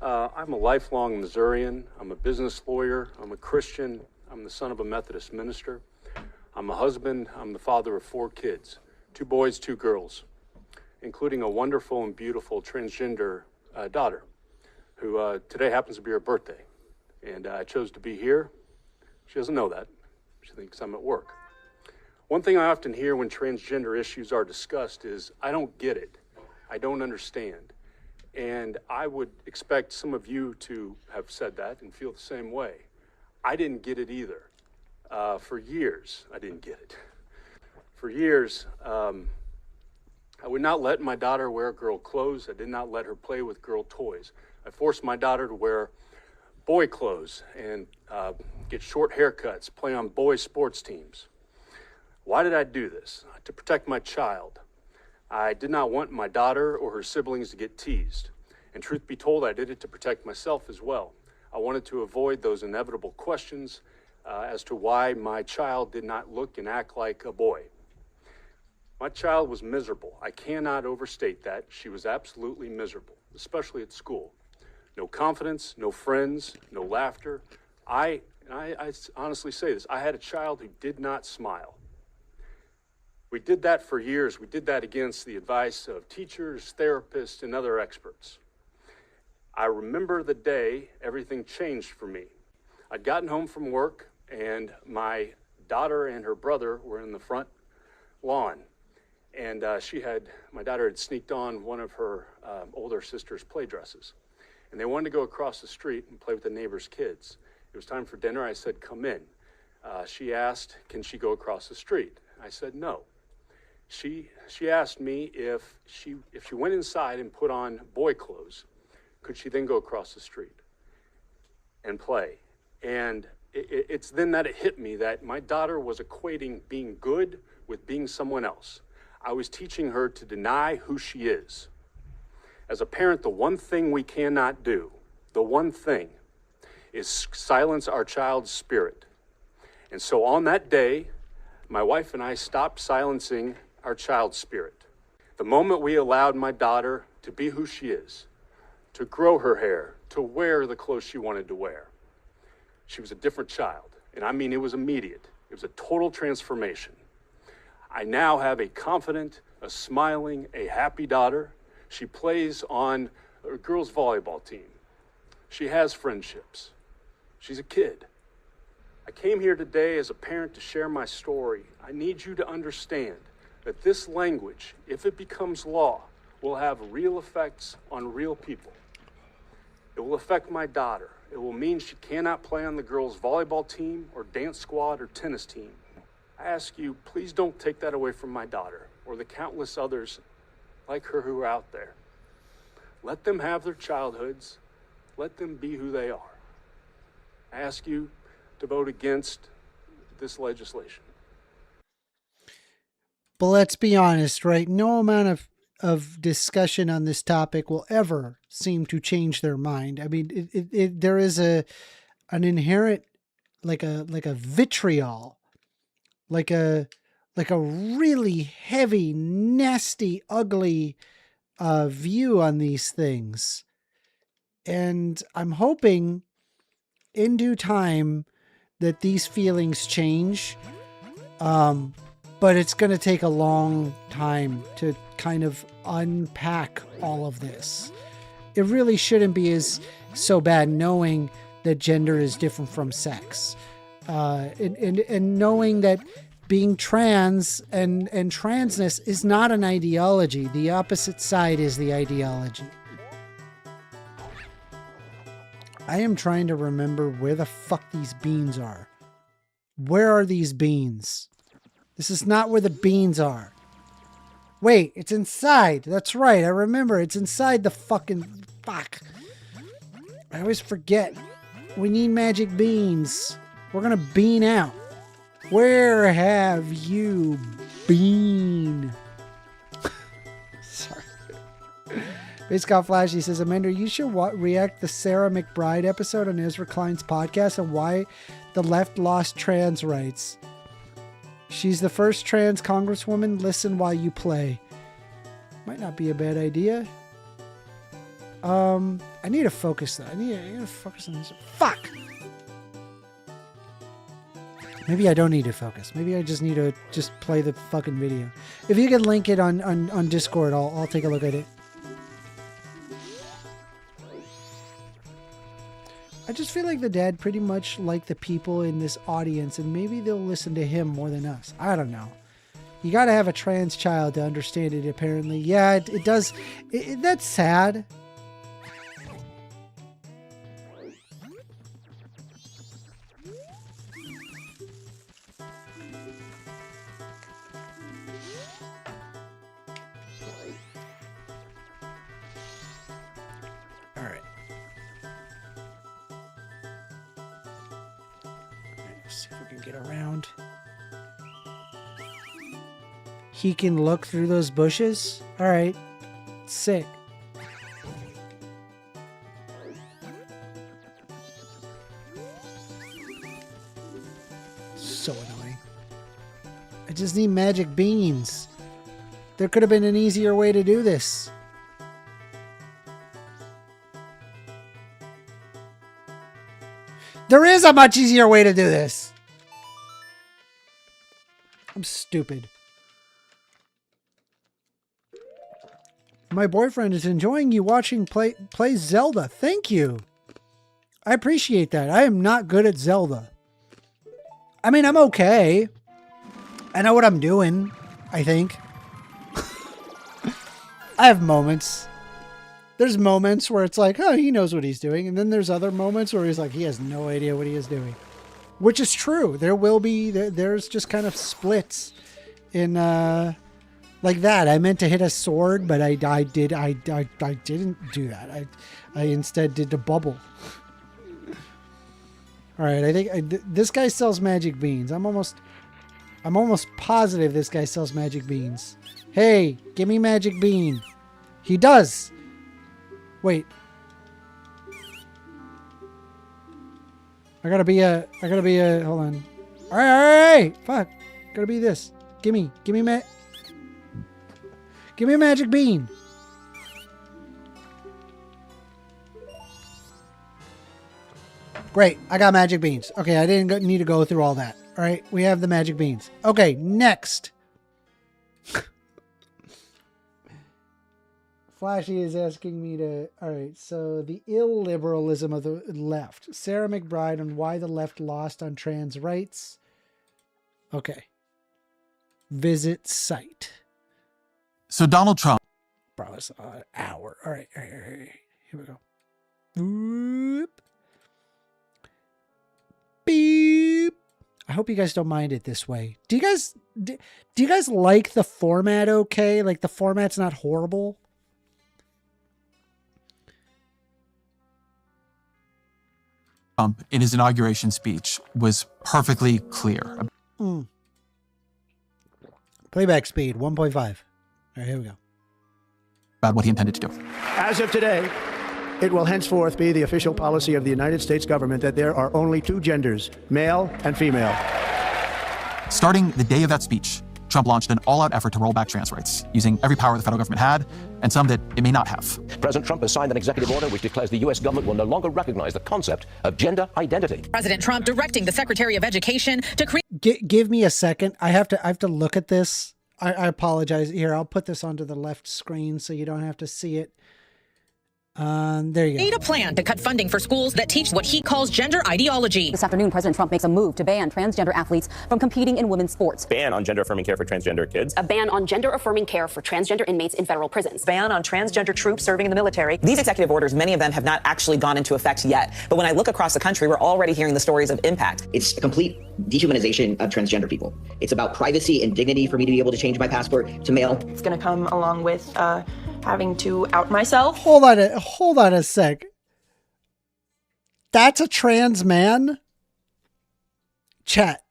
I'm a lifelong Missourian. I'm a business lawyer. I'm a Christian. I'm the son of a Methodist minister. I'm a husband. I'm the father of 4 kids, 2 boys, 2 girls, including a wonderful and beautiful transgender daughter, who today happens to be her birthday. And I chose to be here. She doesn't know that. She thinks I'm at work. One thing I often hear when transgender issues are discussed is, I don't get it. I don't understand. And I would expect some of you to have said that and feel the same way. I didn't get it either. For years, I didn't get it. For years, I I would not let my daughter wear girl clothes. I did not let her play with girl toys. I forced my daughter to wear boy clothes and get short haircuts, play on boy sports teams. Why did I do this? To protect my child. I did not want my daughter or her siblings to get teased. And truth be told, I did it to protect myself as well. I wanted to avoid those inevitable questions as to why my child did not look and act like a boy. My child was miserable. I cannot overstate that. She was absolutely miserable, especially at school. No confidence, no friends, no laughter. I honestly say this, I had a child who did not smile. We did that for years. We did that against the advice of teachers, therapists, and other experts. I remember the day everything changed for me. I'd gotten home from work, and my daughter and her brother were in the front lawn. And my daughter had sneaked on one of her older sister's play dresses. And they wanted to go across the street and play with the neighbor's kids. It was time for dinner. I said, come in. She asked, can she go across the street? I said, no. She asked me if she went inside and put on boy clothes, could she then go across the street and play? And it's then that it hit me that my daughter was equating being good with being someone else. I was teaching her to deny who she is. As a parent, the one thing we cannot do, the one thing, is silence our child's spirit. And so on that day, my wife and I stopped silencing our child's spirit. The moment we allowed my daughter to be who she is, to grow her hair, to wear the clothes she wanted to wear, she was a different child. And I mean, it was immediate. It was a total transformation. I now have a confident, a smiling, a happy daughter. She plays on a girls' volleyball team. She has friendships. She's a kid. I came here today as a parent to share my story. I need you to understand that this language, if it becomes law, will have real effects on real people. It will affect my daughter. It will mean she cannot play on the girls' volleyball team or dance squad or tennis team. I ask you, please don't take that away from my daughter or the countless others like her who are out there. Let them have their childhoods. Let them be who they are. I ask you to vote against this legislation. But let's be honest, right? No amount of discussion on this topic will ever seem to change their mind. I mean, there is an inherent, like a vitriol, like a really heavy, nasty, ugly view on these things. And I'm hoping in due time that these feelings change. But it's going to take a long time to kind of unpack all of this. It really shouldn't be so bad knowing that gender is different from sex. And knowing that being trans and transness is not an ideology. The opposite side is the ideology. I am trying to remember where the fuck these beans are. Where are these beans? This is not where the beans are. Wait, it's inside. That's right. I remember. It's inside the fucking... Fuck. I always forget. We need magic beans. We're gonna bean out. Where have you been? Sorry. Base Got Flashy says, Amender, you should react the Sarah McBride episode on Ezra Klein's podcast on why the left lost trans rights. She's the first trans congresswoman. Listen while you play. Might not be a bad idea. I need to focus though. I need to focus on this. Fuck! Maybe I don't need to focus. Maybe I just need to play the fucking video. If you can link it on Discord, I'll take a look at it. I just feel like the dad pretty much like the people in this audience, and maybe they'll listen to him more than us. I don't know. You got to have a trans child to understand it, apparently. Yeah, it does. That's sad. see if we can get around. He can look through those bushes? Alright. Sick. So annoying. I just need magic beans. There could have been an easier way to do this. There is a much easier way to do this. I'm stupid. My boyfriend is enjoying you watching play Zelda. Thank you. I appreciate that. I am not good at Zelda. I mean, I'm okay. I know what I'm doing, I think. I have moments. There's moments where it's like, oh, he knows what he's doing. And then there's other moments where he's like, he has no idea what he is doing. Which is true. There will be, there's just kind of splits in, like that. I meant to hit a sword, but I didn't do that. I instead did the bubble. All right, I think this guy sells magic beans. I'm almost positive this guy sells magic beans. Hey, give me magic bean. He does. Wait. I gotta be a, hold on. All right, fuck. Gotta be this. Give me a magic bean. Great, I got magic beans. Okay, I didn't need to go through all that. All right, we have the magic beans. Okay, next. Flashy is asking me to... All right, so the illiberalism of the left. Sarah McBride on why the left lost on trans rights. Okay. Visit site. So Donald Trump... Bro, it's an hour. All right, here we go. Whoop. Beep. I hope you guys don't mind it this way. Do you guys like the format okay? Like the format's not horrible? Trump, in his inauguration speech, was perfectly clear. Playback speed, 1.5. All right, here we go. About what he intended to do. As of today, it will henceforth be the official policy of the United States government that there are only two genders, male and female. Starting the day of that speech, Trump launched an all-out effort to roll back trans rights, using every power the federal government had, and some that it may not have. President Trump has signed an executive order which declares the U.S. government will no longer recognize the concept of gender identity. President Trump directing the Secretary of Education to create... Give me a second. I have to look at this. I apologize. Here, I'll put this onto the left screen so you don't have to see it. There you go. Made a plan to cut funding for schools that teach what he calls gender ideology. This afternoon, President Trump makes a move to ban transgender athletes from competing in women's sports. Ban on gender-affirming care for transgender kids. A ban on gender-affirming care for transgender inmates in federal prisons. Ban on transgender troops serving in the military. These executive orders, many of them have not actually gone into effect yet. But when I look across the country, we're already hearing the stories of impact. It's a complete dehumanization of transgender people. It's about privacy and dignity for me to be able to change my passport to male. It's going to come along with having to out myself. Hold on a sec. That's a trans man? Chat.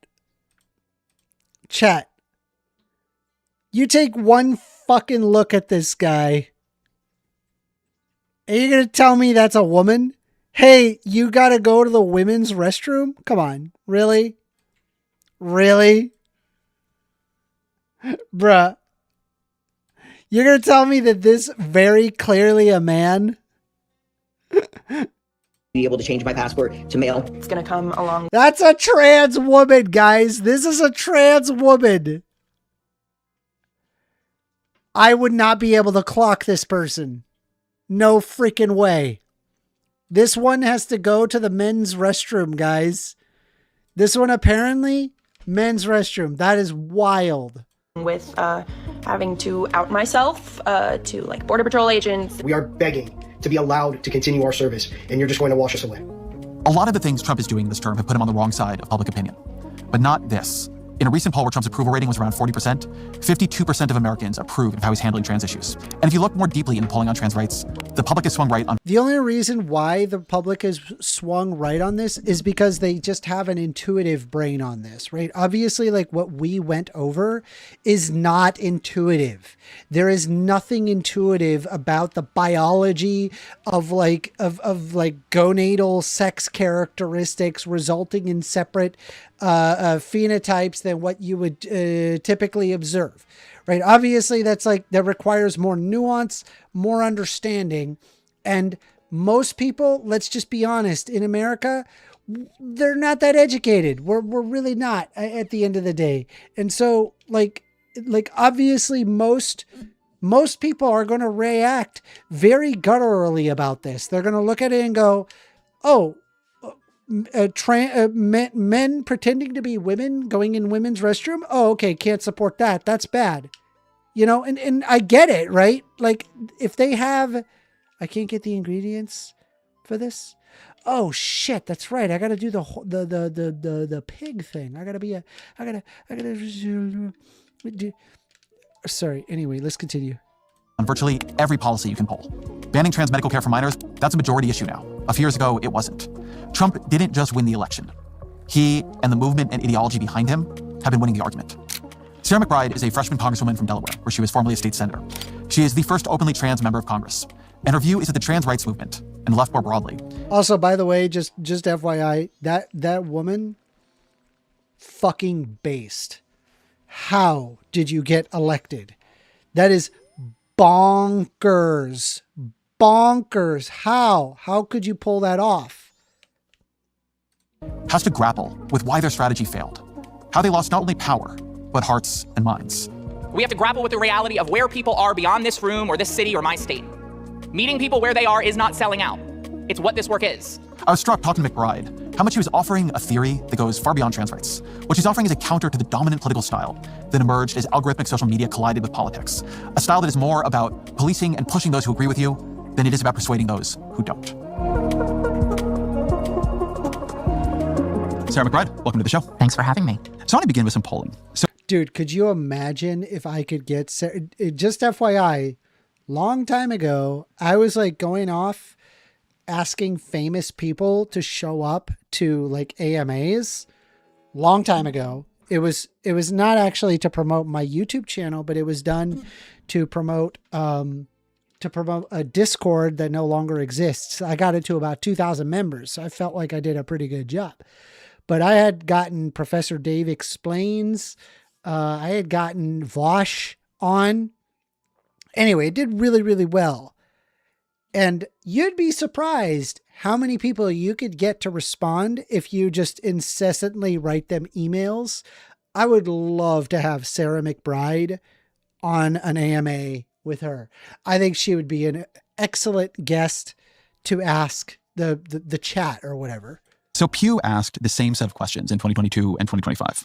You take one fucking look at this guy. Are you going to tell me that's a woman? Hey, you got to go to the women's restroom? Come on. Really? Really? Bruh. You're going to tell me that this very clearly a man? Be able to change my passport to male. It's going to come along. That's a trans woman, guys. This is a trans woman. I would not be able to clock this person. No freaking way. This one has to go to the men's restroom, guys. This one apparently, men's restroom. That is wild. With having to out myself to like Border Patrol agents. We are begging to be allowed to continue our service, and you're just going to wash us away. A lot of the things Trump is doing this term have put him on the wrong side of public opinion. But not this. In a recent poll where Trump's approval rating was around 40%, 52% of Americans approved of how he's handling trans issues. And if you look more deeply into polling on trans rights, the public has swung right on. The only reason why the public has swung right on this is because they just have an intuitive brain on this, right? Obviously, like what we went over is not intuitive. There is nothing intuitive about the biology of like gonadal sex characteristics resulting in separate phenotypes than what you would typically observe, right? Obviously, that requires more nuance, more understanding. And most people, let's just be honest, in America, they're not that educated. We're really not at the end of the day. And so like obviously most people are going to react very gutturally about this. They're going to look at it and go, oh, men pretending to be women going in women's restroom. Oh, okay. Can't support that. That's bad. You know, and I get it, right? Like if they have, I can't get the ingredients for this. Oh shit. That's right. I got to do the pig thing. I gotta sorry. Anyway, let's continue. On virtually every policy you can poll. Banning trans medical care for minors, that's a majority issue now. A few years ago, it wasn't. Trump didn't just win the election. He and the movement and ideology behind him have been winning the argument. Sarah McBride is a freshman congresswoman from Delaware, where she was formerly a state senator. She is the first openly trans member of Congress. And her view is that the trans rights movement, and the left more broadly. Also, by the way, just FYI, that woman fucking based. How did you get elected? That is bonkers. Bonkers. How could you pull that off? Has to grapple with why their strategy failed. How they lost not only power, but hearts and minds. We have to grapple with the reality of where people are beyond this room or this city or my state. Meeting people where they are is not selling out. It's what this work is. I was struck talking to McBride how much she was offering a theory that goes far beyond trans rights. What she's offering is a counter to the dominant political style that emerged as algorithmic social media collided with politics. A style that is more about policing and pushing those who agree with you than it is about persuading those who don't. Sarah McBride, welcome to the show. Thanks for having me. So I want to begin with some polling. Dude, could you imagine if I could get just FYI, long time ago, I was like going off asking famous people to show up to like AMAs. Long time ago. It was not actually to promote my YouTube channel, but it was done to promote a Discord that no longer exists. I got it to about 2,000 members. So I felt like I did a pretty good job. But I had gotten Professor Dave Explains. I had gotten Vosh on. Anyway, it did really, really well. And you'd be surprised how many people you could get to respond if you just incessantly write them emails. I would love to have Sarah McBride on an AMA with her. I think she would be an excellent guest to ask the chat or whatever. So Pew asked the same set of questions in 2022 and 2025.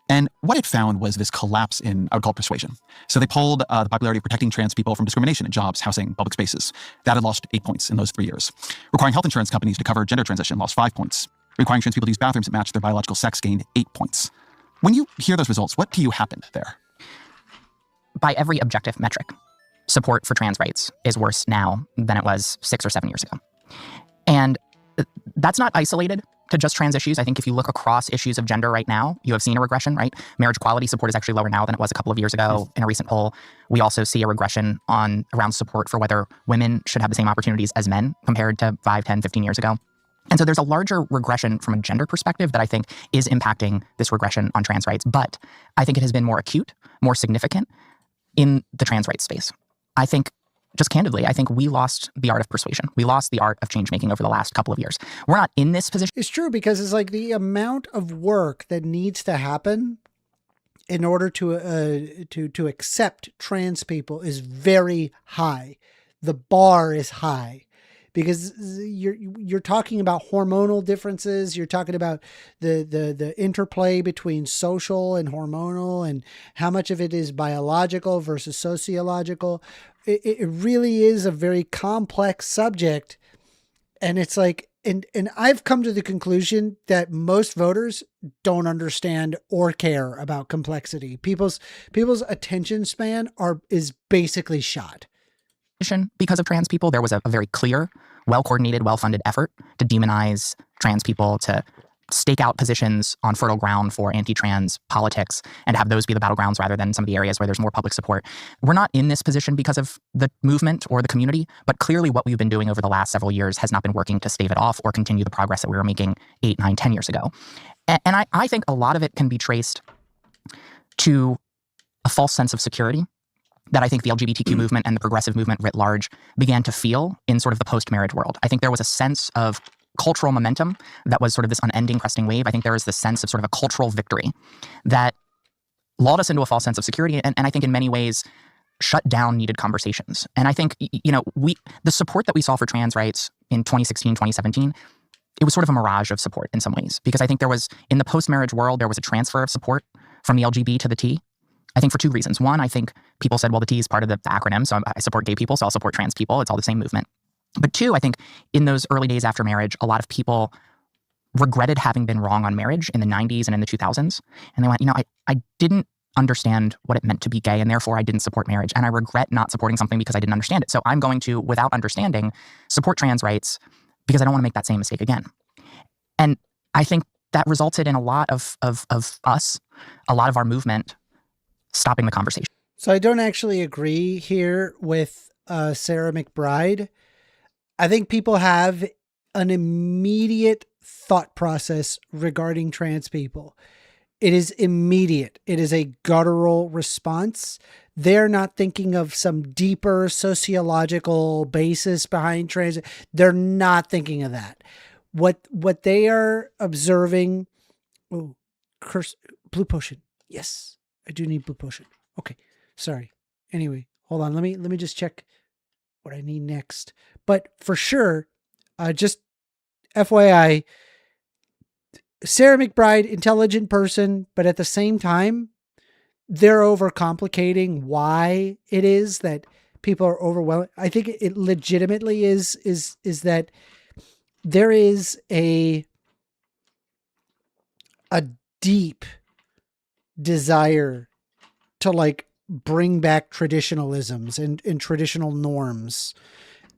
And what it found was this collapse in, I would call it persuasion. So they polled the popularity of protecting trans people from discrimination in jobs, housing, public spaces. That had lost 8 points in those 3 years. Requiring health insurance companies to cover gender transition lost 5 points. Requiring trans people to use bathrooms that match their biological sex gained 8 points. When you hear those results, what to you happened there? By every objective metric, support for trans rights is worse now than it was 6 or 7 years ago. And that's not isolated to just trans issues. I think if you look across issues of gender right now, you have seen a regression, right? Marriage equality support is actually lower now than it was a couple of years ago in a recent poll. We also see a regression around support for whether women should have the same opportunities as men compared to 5, 10, 15 years ago. And so there's a larger regression from a gender perspective that I think is impacting this regression on trans rights. But I think it has been more acute, more significant in the trans rights space. I think, just candidly, I think we lost the art of persuasion. We lost the art of change making over the last couple of years. We're not in this position. It's true, because it's like the amount of work that needs to happen in order to accept trans people is very high. The bar is high. Because you're talking about hormonal differences, you're talking about the interplay between social and hormonal, and how much of it is biological versus sociological. It really is a very complex subject, and it's like and I've come to the conclusion that most voters don't understand or care about complexity. People's attention span is basically shot. Because of trans people, there was a very clear, well-coordinated, well-funded effort to demonize trans people, to stake out positions on fertile ground for anti-trans politics and have those be the battlegrounds rather than some of the areas where there's more public support. We're not in this position because of the movement or the community, but clearly what we've been doing over the last several years has not been working to stave it off or continue the progress that we were making 8, 9, 10 years ago. And I think a lot of it can be traced to a false sense of security that I think the LGBTQ movement and the progressive movement writ large began to feel in sort of the post-marriage world. I think there was a sense of cultural momentum that was sort of this unending cresting wave. I think there was this sense of sort of a cultural victory that lulled us into a false sense of security, and I think in many ways shut down needed conversations. And I think, the support that we saw for trans rights in 2016, 2017, it was sort of a mirage of support in some ways, because I think there was, in the post-marriage world, there was a transfer of support from the LGB to the T. I think for two reasons. One, I think people said, well, the T is part of the acronym, so I support gay people, so I'll support trans people. It's all the same movement. But two, I think in those early days after marriage, a lot of people regretted having been wrong on marriage in the 90s and in the 2000s. And they went, I didn't understand what it meant to be gay, and therefore I didn't support marriage. And I regret not supporting something because I didn't understand it. So I'm going to, without understanding, support trans rights because I don't want to make that same mistake again. And I think that resulted in a lot of us, a lot of our movement, stopping the conversation. So I don't actually agree here with Sarah McBride. I think people have an immediate thought process regarding trans people. It is immediate. It is a guttural response. They're not thinking of some deeper sociological basis behind trans. They're not thinking of that. What they are observing. Oh, blue potion. Yes, I do need blue potion. Okay, sorry. Anyway, hold on. Let me just check what I need next. But for sure, just FYI, Sarah McBride, intelligent person, but at the same time, they're overcomplicating why it is that people are overwhelmed. I think it legitimately is that there is a deep desire to bring back traditionalisms and traditional norms.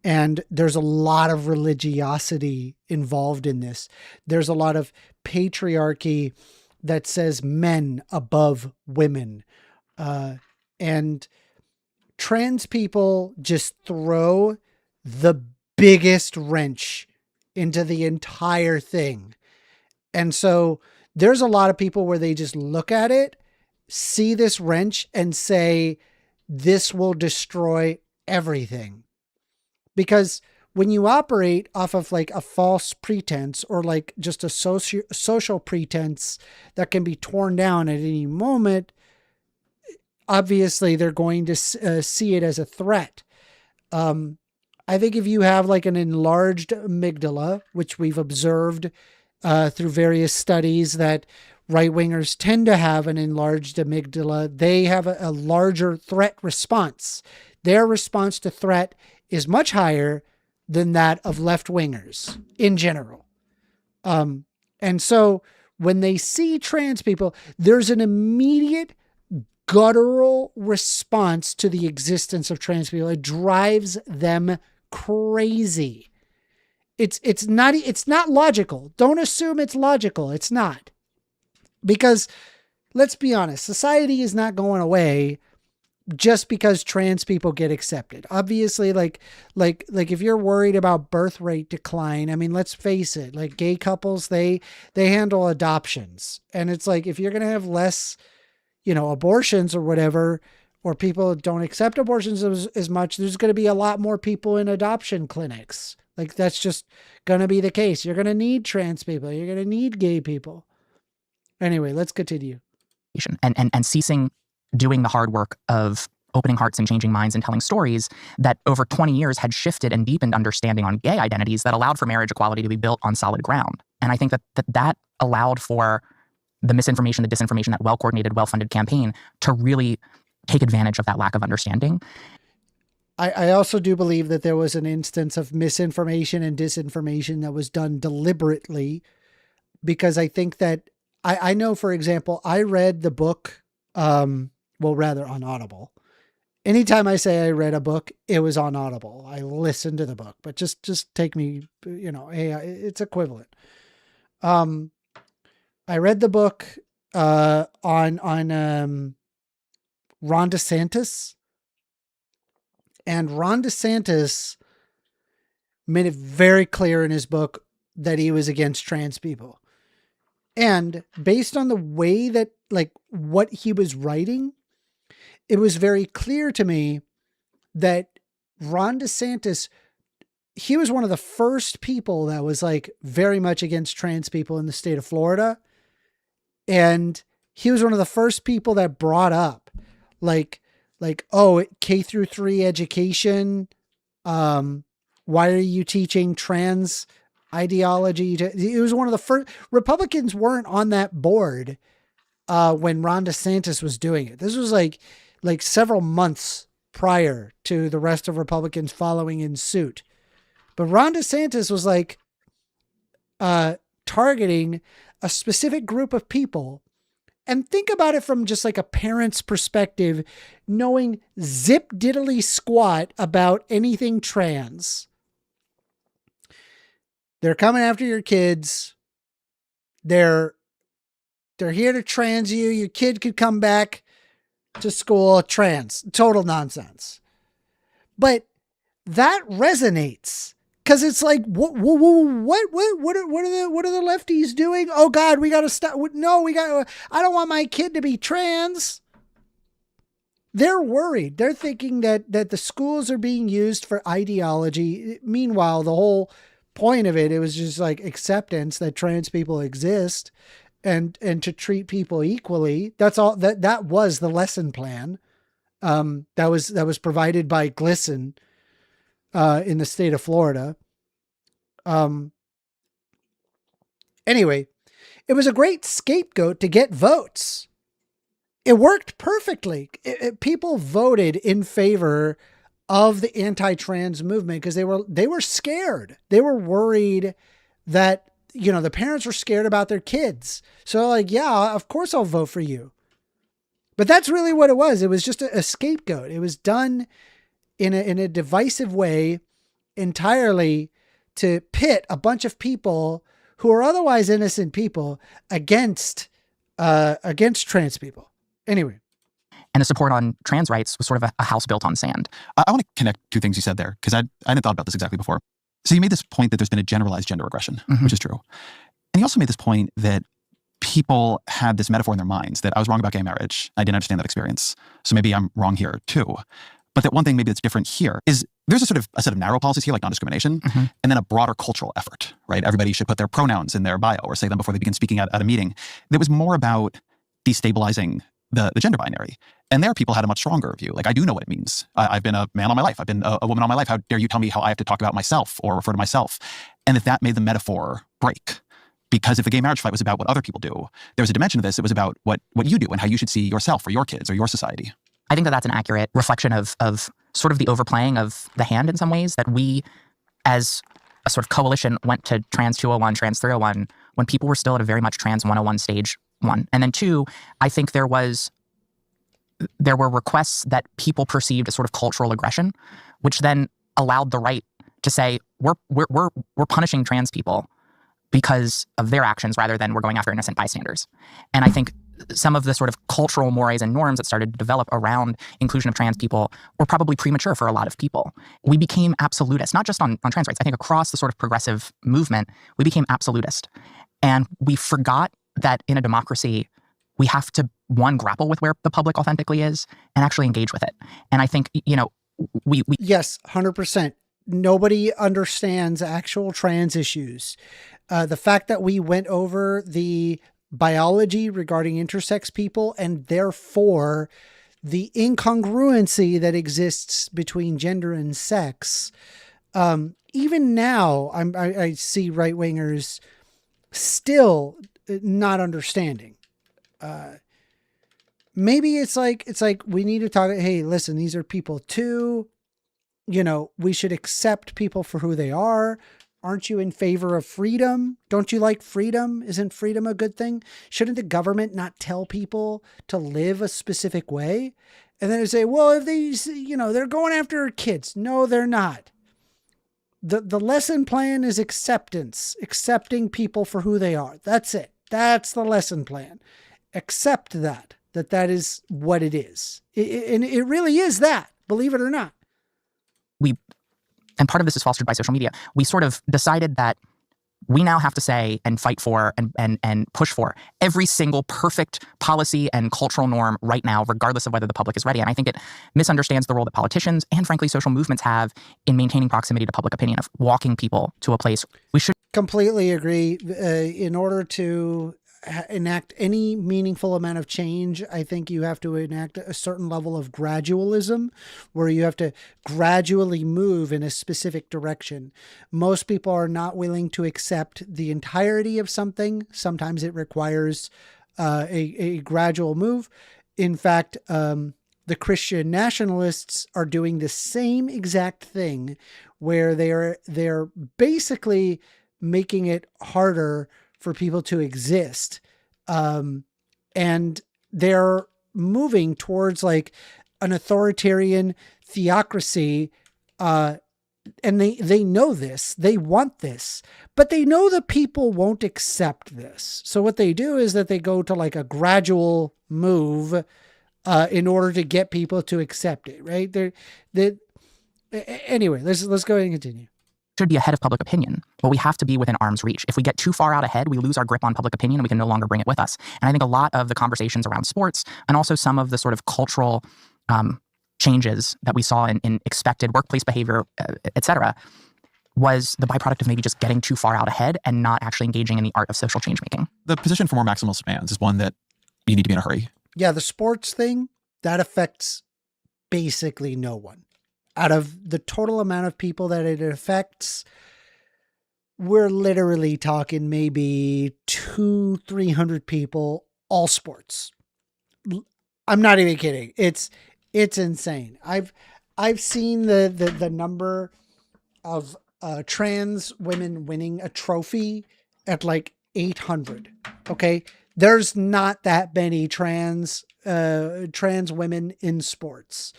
And there's a lot of religiosity involved in this. There's a lot of patriarchy that says men above women. And trans people just throw the biggest wrench into the entire thing. And so there's a lot of people where they just look at it, see this wrench, and say, this will destroy everything. Because when you operate off of a false pretense or just a social pretense that can be torn down at any moment, obviously they're going to see it as a threat. I think if you have an enlarged amygdala, which we've observed through various studies that right-wingers tend to have an enlarged amygdala, they have a larger threat response. Their response to threat is much higher than that of left-wingers in general. And so when they see trans people, there's an immediate guttural response to the existence of trans people. It drives them crazy. It's not logical. Don't assume it's logical. It's not. Because let's be honest, society is not going away just because trans people get accepted. Obviously, like if you're worried about birth rate decline, I mean, let's face it, gay couples, they handle adoptions. And it's if you're going to have less, abortions or whatever, or people don't accept abortions as much, there's going to be a lot more people in adoption clinics. That's just going to be the case. You're going to need trans people. You're going to need gay people. Anyway, let's continue. And ceasing doing the hard work of opening hearts and changing minds and telling stories that over 20 years had shifted and deepened understanding on gay identities that allowed for marriage equality to be built on solid ground. And I think that allowed for the misinformation, the disinformation, that well-coordinated, well-funded campaign to really take advantage of that lack of understanding. I also do believe that there was an instance of misinformation and disinformation that was done deliberately, because I think that I know, for example, I read the book, well, rather on Audible. Anytime I say I read a book, it was on Audible. I listened to the book, but just take me, hey, it's equivalent. I read the book on Ron DeSantis, and Ron DeSantis made it very clear in his book that he was against trans people. And based on the way that, like, what he was writing, it was very clear to me that Ron DeSantis, he was one of the first people that was like very much against trans people in the state of Florida. And he was one of the first people that brought up like, oh, K-3 education. Why are you teaching trans ideology? It was one of the first. Republicans weren't on that board when Ron DeSantis was doing it. This was like several months prior to the rest of Republicans following in suit. But Ron DeSantis was like targeting a specific group of people. And think about it from just like a parent's perspective, knowing zip diddly squat about anything trans. They're coming after your kids. They're here to trans you. Your kid could come back to school trans. Total nonsense. But that resonates. Cause it's like, what are the lefties doing? Oh God, we got to stop. No, I don't want my kid to be trans. They're worried. They're thinking that the schools are being used for ideology. Meanwhile, the whole point of it was just like acceptance that trans people exist and to treat people equally. That's all that was the lesson plan. That was provided by GLSEN. In the state of Florida. Anyway, it was a great scapegoat to get votes. It worked perfectly. People voted in favor of the anti-trans movement because they were scared. They were worried that, the parents were scared about their kids. So like, yeah, of course I'll vote for you. But that's really what it was. It was just a scapegoat. It was done in a divisive way entirely to pit a bunch of people who are otherwise innocent people against trans people. Anyway. And the support on trans rights was sort of a house built on sand. I want to connect two things you said there, because I hadn't thought about this exactly before. So you made this point that there's been a generalized gender aggression, which is true. And you also made this point that people had this metaphor in their minds that I was wrong about gay marriage. I didn't understand that experience. So maybe I'm wrong here too. But that one thing maybe that's different here is there's a set of narrow policies here, like non-discrimination, and then a broader cultural effort, right? Everybody should put their pronouns in their bio or say them before they begin speaking at a meeting. That was more about destabilizing the gender binary. And there people had a much stronger view. Like, I do know what it means. I've been a man all my life. I've been a woman all my life. How dare you tell me how I have to talk about myself or refer to myself? And that made the metaphor break. Because if the gay marriage fight was about what other people do, there was a dimension of this. It was about what you do and how you should see yourself or your kids or your society. I think that's an accurate reflection of sort of the overplaying of the hand in some ways, that we as a sort of coalition went to trans 201, trans 301, when people were still at a very much trans 101 stage one. And then two, I think there were requests that people perceived as sort of cultural aggression, which then allowed the right to say, we're punishing trans people because of their actions rather than we're going after innocent bystanders. And I think some of the sort of cultural mores and norms that started to develop around inclusion of trans people were probably premature for a lot of people. We became absolutist, not just on trans rights. I think across the sort of progressive movement, we became absolutist. And we forgot that in a democracy, we have to, one, grapple with where the public authentically is and actually engage with it. And I think, we Yes, 100%. Nobody understands actual trans issues. The fact that we went over the biology regarding intersex people and therefore the incongruency that exists between gender and sex. Even now, I see right-wingers still not understanding. Maybe it's like we need to talk. Hey, listen, these are people too. we should accept people for who they are. Aren't you in favor of freedom? Don't you like freedom? Isn't freedom a good thing? Shouldn't the government not tell people to live a specific way? And then they say, well, if they're going after kids. No, they're not. The lesson plan is acceptance, accepting people for who they are. That's it. That's the lesson plan. Accept that is what it is. And it really is that, believe it or not. And part of this is fostered by social media. We sort of decided that we now have to say and fight for and push for every single perfect policy and cultural norm right now, regardless of whether the public is ready. And I think it misunderstands the role that politicians and, frankly, social movements have in maintaining proximity to public opinion, of walking people to a place we should. Completely agree. In order to enact any meaningful amount of change, I think you have to enact a certain level of gradualism, where you have to gradually move in a specific direction. Most people are not willing to accept the entirety of something. Sometimes it requires a gradual move. In fact, the Christian nationalists are doing the same exact thing, where they're basically making it harder for people to exist. And they're moving towards like an authoritarian theocracy. And they know this, they want this, but they know the people won't accept this. So what they do is that they go to like a gradual move, in order to get people to accept it. Right. Anyway, let's go ahead and continue. Should be ahead of public opinion, but we have to be within arm's reach. If we get too far out ahead, we lose our grip on public opinion and we can no longer bring it with us. And I think a lot of the conversations around sports and also some of the sort of cultural changes that we saw in expected workplace behavior, et cetera, was the byproduct of maybe just getting too far out ahead and not actually engaging in the art of social change making. The position for more maximalist bans is one that you need to be in a hurry. Yeah, the sports thing, that affects basically no one. Out of the total amount of people that it affects, we're literally talking maybe 200-300 people, all sports. I'm not even kidding. It's insane. I've seen the number of trans women winning a trophy at like 800. Okay. There's not that many trans women in sports.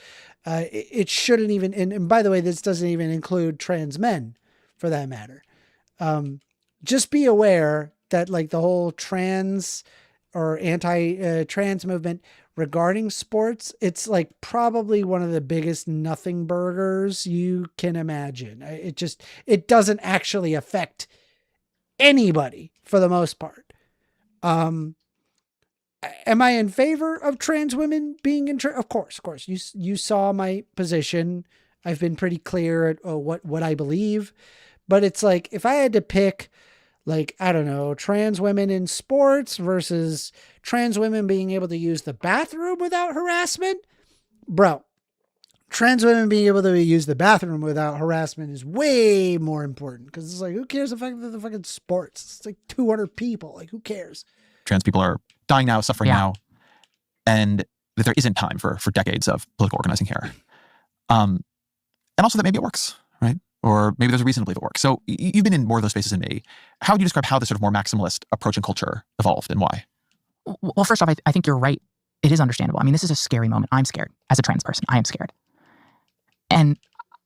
It shouldn't even, and by the way, this doesn't even include trans men for that matter. Just be aware that like the whole trans or anti-trans movement regarding sports, it's like probably one of the biggest nothing burgers you can imagine. It doesn't actually affect anybody for the most part. Am I in favor of trans women being in? Of course. You saw my position. I've been pretty clear at what I believe, but it's like if I had to pick, like I don't know, trans women in sports versus trans women being able to use the bathroom without harassment, bro. Trans women being able to use the bathroom without harassment is way more important because it's like who cares the fact that the fucking sports? It's like 200 people. Like who cares? Trans people are dying now, suffering now, and that there isn't time for decades of political organizing here. And also that maybe it works, right? Or maybe there's a reason to believe it works. So you've been in more of those spaces than me. How would you describe how the sort of more maximalist approach and culture evolved and why? Well, first off, I think you're right. It is understandable. I mean, this is a scary moment. I'm scared. As a trans person, I am scared. And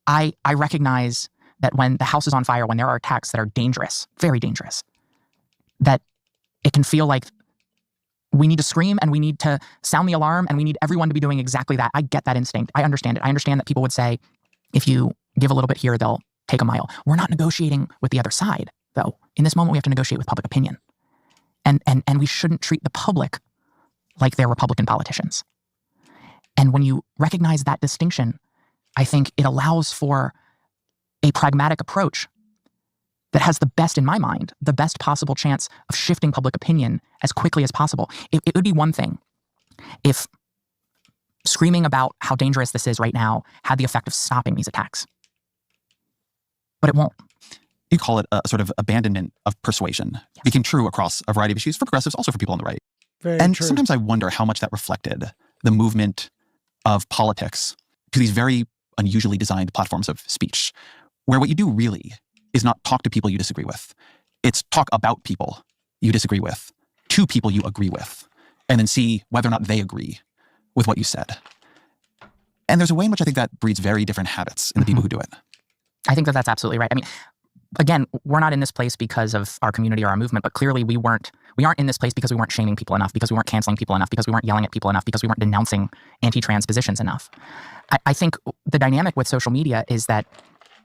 I recognize that when the house is on fire, when there are attacks that are dangerous, very dangerous, that it can feel like we need to scream and we need to sound the alarm and we need everyone to be doing exactly that. I get that instinct. I understand it. I understand that people would say, if you give a little bit here, they'll take a mile. We're not negotiating with the other side, though. In this moment, we have to negotiate with public opinion. And we shouldn't treat the public like they're Republican politicians. And when you recognize that distinction, I think it allows for a pragmatic approach that has the best, in my mind, the best possible chance of shifting public opinion as quickly as possible. It would be one thing if screaming about how dangerous this is right now had the effect of stopping these attacks. But it won't. You call it a sort of abandonment of persuasion. Yes. Became true across a variety of issues for progressives, also for people on the right. Very and true. Sometimes I wonder how much that reflected the movement of politics to these very unusually designed platforms of speech, where what you do really is not talk to people you disagree with. It's talk about people you disagree with to people you agree with, and then see whether or not they agree with what you said. And there's a way in which I think that breeds very different habits in the people who do it. I think that that's absolutely right. I mean, again, we're not in this place because of our community or our movement, but clearly we aren't in this place because we weren't shaming people enough, because we weren't canceling people enough, because we weren't yelling at people enough, because we weren't denouncing anti-trans positions enough. I think the dynamic with social media is that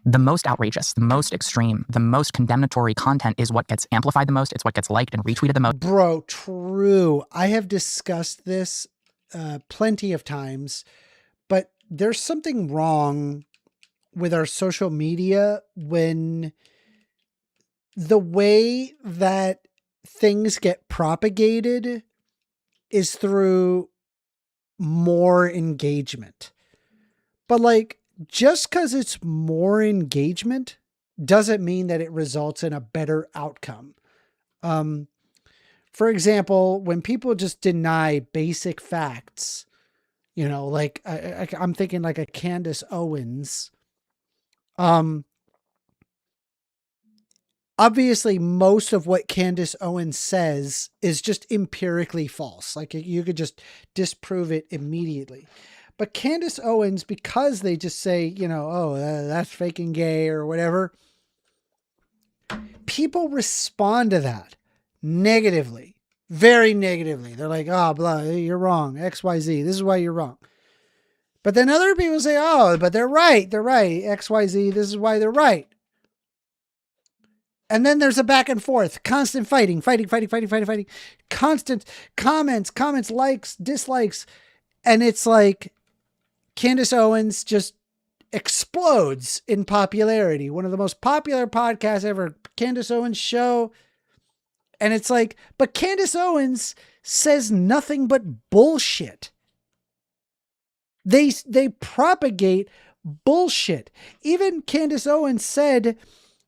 the most outrageous, the most extreme, the most condemnatory content is what gets amplified the most. It's what gets liked and retweeted the most. Bro, true. I have discussed this plenty of times, but there's something wrong with our social media when the way that things get propagated is through more engagement. But like, just because it's more engagement doesn't mean that it results in a better outcome. For example, when people just deny basic facts, you know, like I'm thinking like a Candace Owens, obviously most of what Candace Owens says is just empirically false. Like you could just disprove it immediately. But Candace Owens, because they just say, you know, oh, that's faking gay or whatever, people respond to that negatively, very negatively. They're like, oh, blah, you're wrong, XYZ, this is why you're wrong. But then other people say, oh, but they're right, XYZ, this is why they're right. And then there's a back and forth, constant fighting, constant comments, likes, dislikes. And it's like Candace Owens just explodes in popularity. One of the most popular podcasts ever, Candace Owens Show. And it's like, but Candace Owens says nothing but bullshit. They propagate bullshit. Even Candace Owens said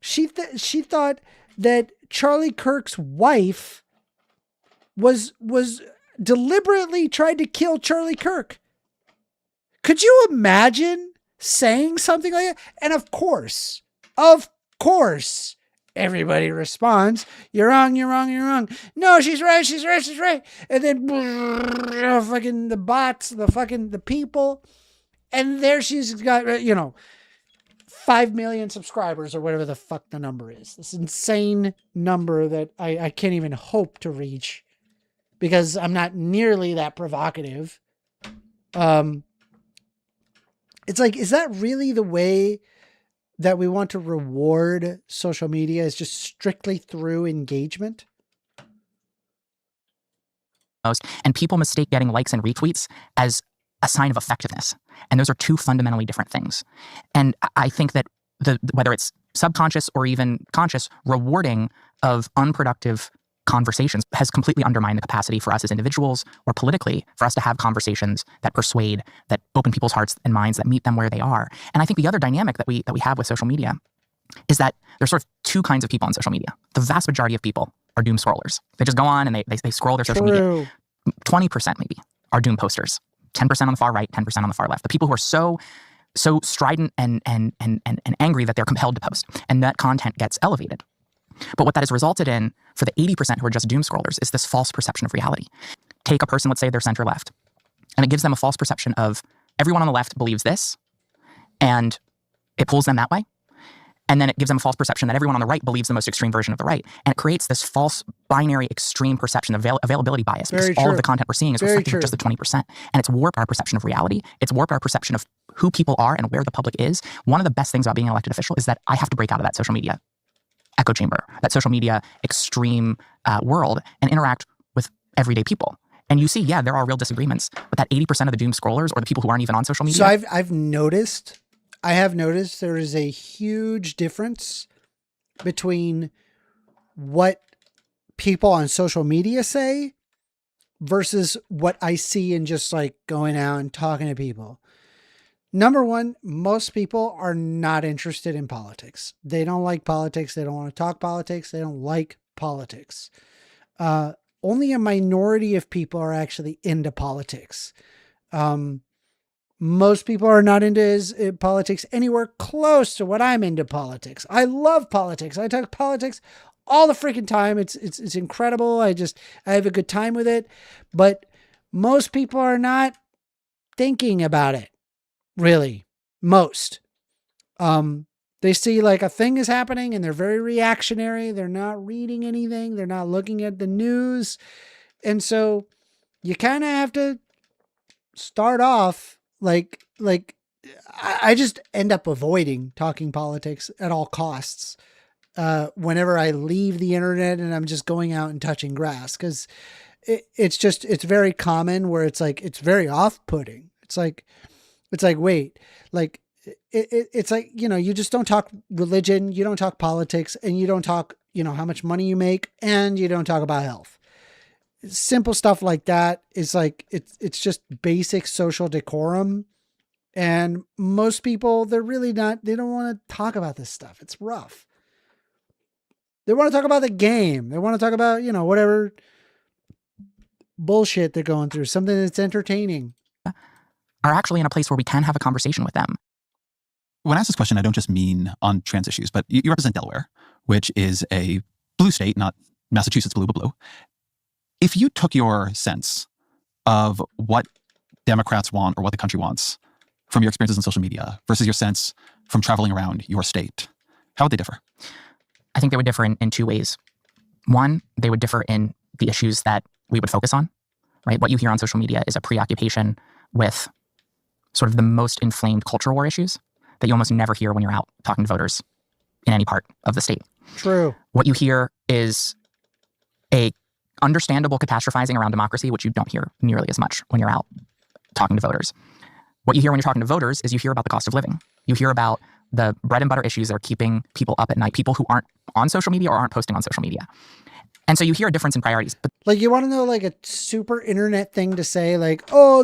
she thought that Charlie Kirk's wife was deliberately tried to kill Charlie Kirk. Could you imagine saying something like that? And of course, everybody responds, you're wrong. No, she's right. And then fucking the bots, the people. And there she's got, 5 million subscribers or whatever the fuck the number is. This insane number that I can't even hope to reach because I'm not nearly that provocative. It's like, is that really the way that we want to reward social media, is just strictly through engagement? And people mistake getting likes and retweets as a sign of effectiveness. And those are two fundamentally different things. And I think that whether it's subconscious or even conscious, rewarding of unproductive conversations has completely undermined the capacity for us as individuals or politically for us to have conversations that persuade, that open people's hearts and minds, that meet them where they are. And I think the other dynamic that we have with social media is that there's sort of two kinds of people on social media. The vast majority of people are doom scrollers. They just go on and they scroll their social media. 20% maybe are doom posters. 10% on the far right, 10% on the far left. The people who are so strident and angry that they're compelled to post, and that content gets elevated. But what that has resulted in for the 80% who are just doom scrollers is this false perception of reality. Take a person, let's say they're center left, and it gives them a false perception of everyone on the left believes this, and it pulls them that way. And then it gives them a false perception that everyone on the right believes the most extreme version of the right. And it creates this false binary extreme perception of availability bias, because all of the content we're seeing is reflective of just the 20%. And it's warped our perception of reality. It's warped our perception of who people are and where the public is. One of the best things about being an elected official is that I have to break out of that social media echo chamber, that social media extreme world, and interact with everyday people. And you see, yeah, there are real disagreements, but that 80% of the doom scrollers or the people who aren't even on social media. So I have noticed there is a huge difference between what people on social media say versus what I see in just like going out and talking to people. Number one, most people are not interested in politics. They don't like politics. They don't want to talk politics. They don't like politics. Only a minority of people are actually into politics. Most people are not into his politics anywhere close to what I'm into politics. I love politics. I talk politics all the freaking time. It's incredible. I have a good time with it. But most people are not thinking about it, really. Most. They see like a thing is happening and they're very reactionary. They're not reading anything. They're not looking at the news. And so you kind of have to start off like I just end up avoiding talking politics at all costs whenever I leave the internet and I'm just going out and touching grass, because it's very common where it's like, it's very off-putting. It's like, wait, like, it's like, you know, you just don't talk religion, you don't talk politics, and you don't talk, you know, how much money you make, and you don't talk about health. Simple stuff like that is like, it's just basic social decorum. And most people, they're really not, they don't want to talk about this stuff. It's rough. They want to talk about the game. They want to talk about, you know, whatever bullshit they're going through, something that's entertaining. Are actually in a place where we can have a conversation with them. When I ask this question, I don't just mean on trans issues, but you represent Delaware, which is a blue state, not Massachusetts blue, but blue. If you took your sense of what Democrats want or what the country wants from your experiences on social media versus your sense from traveling around your state, how would they differ? I think they would differ in two ways. One, they would differ in the issues that we would focus on, right? What you hear on social media is a preoccupation with sort of the most inflamed culture war issues that you almost never hear when you're out talking to voters in any part of the state. True. What you hear is a understandable catastrophizing around democracy, which you don't hear nearly as much when you're out talking to voters. What you hear when you're talking to voters is you hear about the cost of living. You hear about the bread and butter issues that are keeping people up at night, people who aren't on social media or aren't posting on social media. And so you hear a difference in priorities. But like, you want to know like a super internet thing to say, like, oh,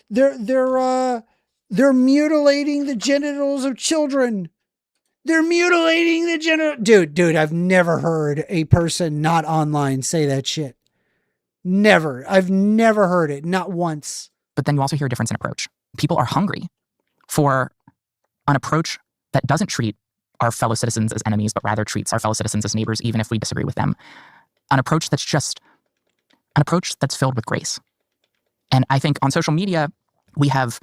they're mutilating the genitals of children. They're mutilating the Dude, I've never heard a person not online say that shit. Never. I've never heard it. Not once. But then you also hear a difference in approach. People are hungry for an approach that doesn't treat our fellow citizens as enemies, but rather treats our fellow citizens as neighbors, even if we disagree with them. An approach that's just an approach that's filled with grace. And I think on social media, we have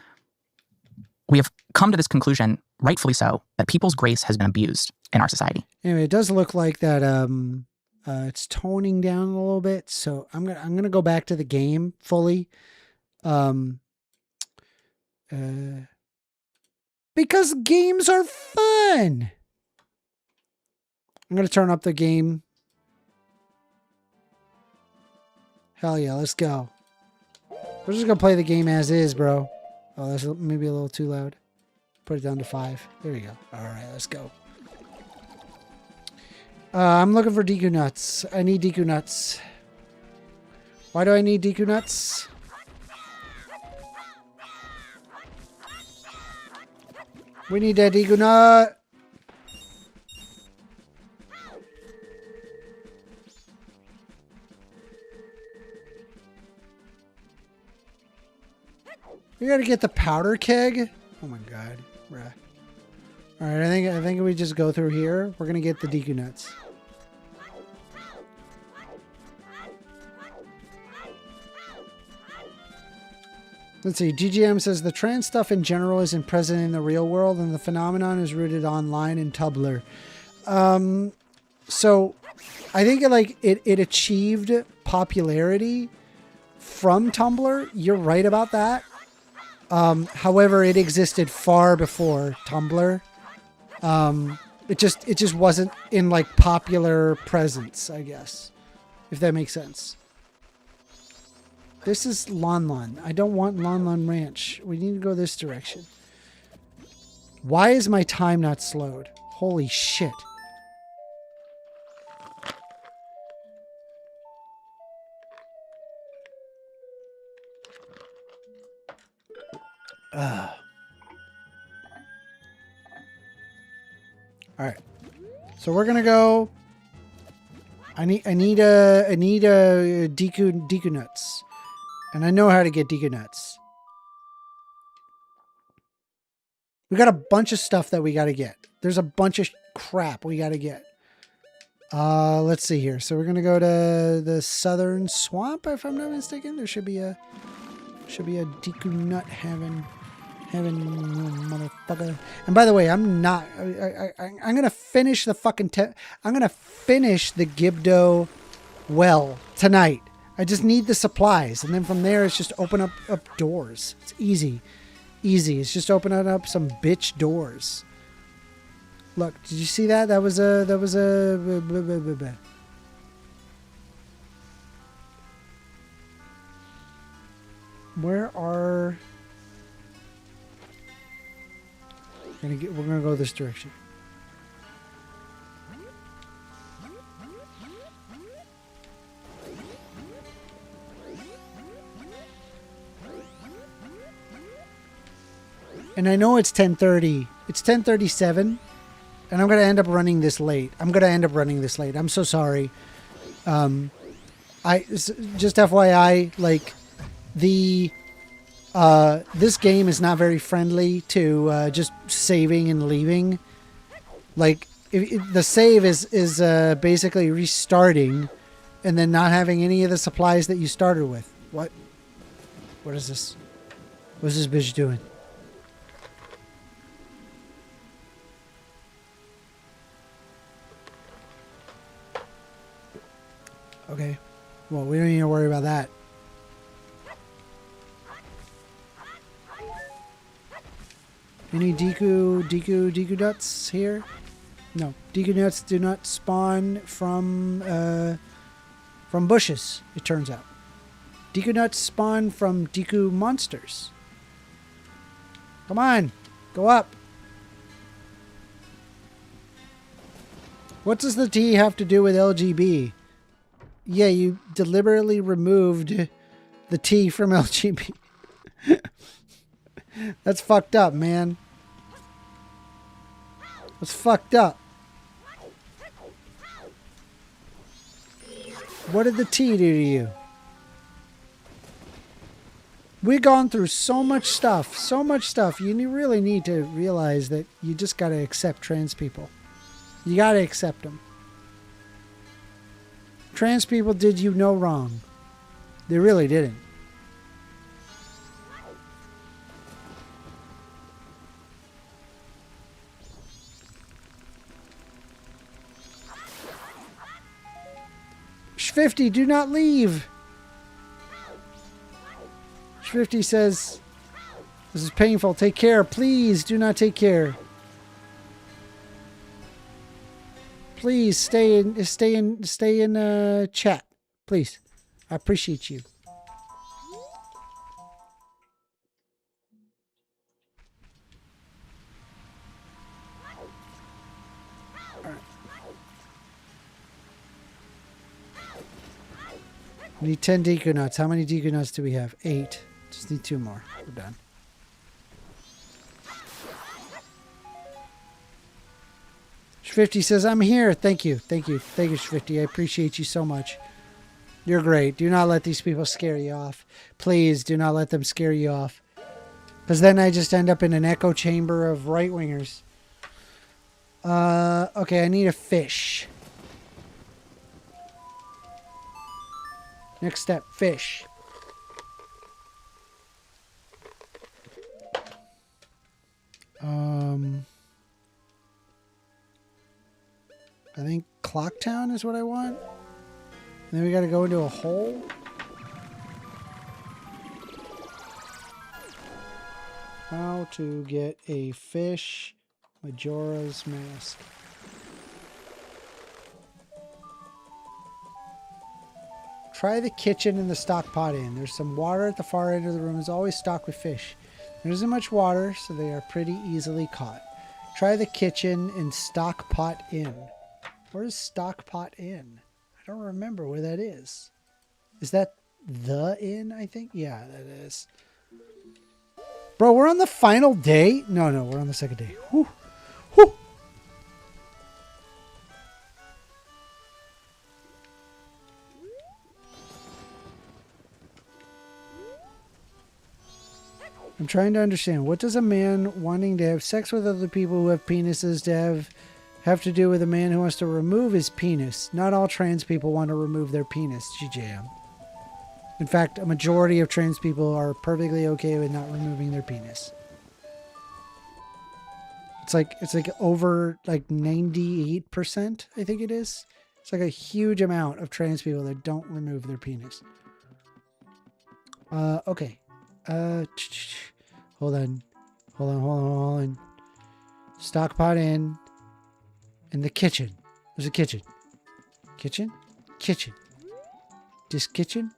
come to this conclusion, rightfully so, that people's grace has been abused in our society. Anyway, it does look like that it's toning down a little bit, so I'm gonna go back to the game fully. Because games are fun. I'm gonna turn up the game. Hell yeah, let's go. We're just gonna play the game as is, bro. Oh, that's maybe a little too loud. Put it down to 5. There we go. All right, let's go. I'm looking for Deku nuts. I need Deku nuts. Why do I need Deku nuts? We need that Deku nut. We gotta get the powder keg. Oh my god, bruh. All right, I think we just go through here. We're gonna get the Deku nuts. Let's see. GGM says the trans stuff in general isn't present in the real world, and the phenomenon is rooted online in Tumblr. So I think it achieved popularity from Tumblr. You're right about that. However, it existed far before Tumblr. It just wasn't in like popular presence, I guess, if that makes sense. This is Lon Lon. I don't want Lon Lon Ranch. We need to go this direction. Why is my time not slowed? Holy shit. All right. So we're gonna go. I need a Deku nuts, and I know how to get Deku nuts. We got a bunch of stuff that we got to get. There's a bunch of crap we got to get. Let's see here. So we're going to go to the southern swamp, if I'm not mistaken. There should be a Deku nut having motherfucker. And by the way, I'm going to finish the fucking I'm going to finish the Gibdo well tonight. I just need the supplies, and then from there it's just open up doors. It's easy. It's just opening up some bitch doors. Look, did you see that? That was a Where are we're gonna go this direction. And I know it's 10:30. It's 10:37. And I'm going to end up running this late. I'm so sorry. Just FYI, like this game is not very friendly to just saving and leaving. Like the save is basically restarting and then not having any of the supplies that you started with. What is this? What's this bitch doing? Okay. Well, we don't need to worry about that. Any Deku nuts here? No. Deku nuts do not spawn from bushes, it turns out. Deku nuts spawn from Deku monsters. Come on. Go up. What does the T have to do with LGB? Yeah, you deliberately removed the T from LGB. That's fucked up, man. That's fucked up. What did the T do to you? We've gone through so much stuff. You really need to realize that you just got to accept trans people. You got to accept them. Trans people did you no wrong. They really didn't. Sh50, do not leave. Sh50 says, this is painful. Take care. Please do not take care. Please stay in chat. Please. I appreciate you. All right. We need 10 Deku nuts. How many Deku nuts do we have? 8. Just need 2 more. We're done. Sh50 says, I'm here. Thank you. Thank you, Sh50. I appreciate you so much. You're great. Do not let these people scare you off. Please do not let them scare you off. Because then I just end up in an echo chamber of right-wingers. Okay, I need a fish. Next step, fish. I think Clocktown is what I want. And then we got to go into a hole. How to get a fish Majora's Mask. Try the kitchen and the stock pot in. There's some water at the far end of the room. It's always stocked with fish. There isn't much water, so they are pretty easily caught. Try the kitchen and stock pot in. Where's stock pot in? I don't remember where that is. Is that the inn, I think? Yeah, that is. Bro, we're on the final day? No, we're on the second day. Whew. Whew. I'm trying to understand. What does a man wanting to have sex with other people who have penises have to do with a man who wants to remove his penis? Not all trans people want to remove their penis, GJM. In fact, a majority of trans people are perfectly okay with not removing their penis. It's like over like 98%, I think it is. It's like a huge amount of trans people that don't remove their penis. Okay. Hold on. Stock pot in the kitchen. There's a kitchen. Kitchen. This kitchen.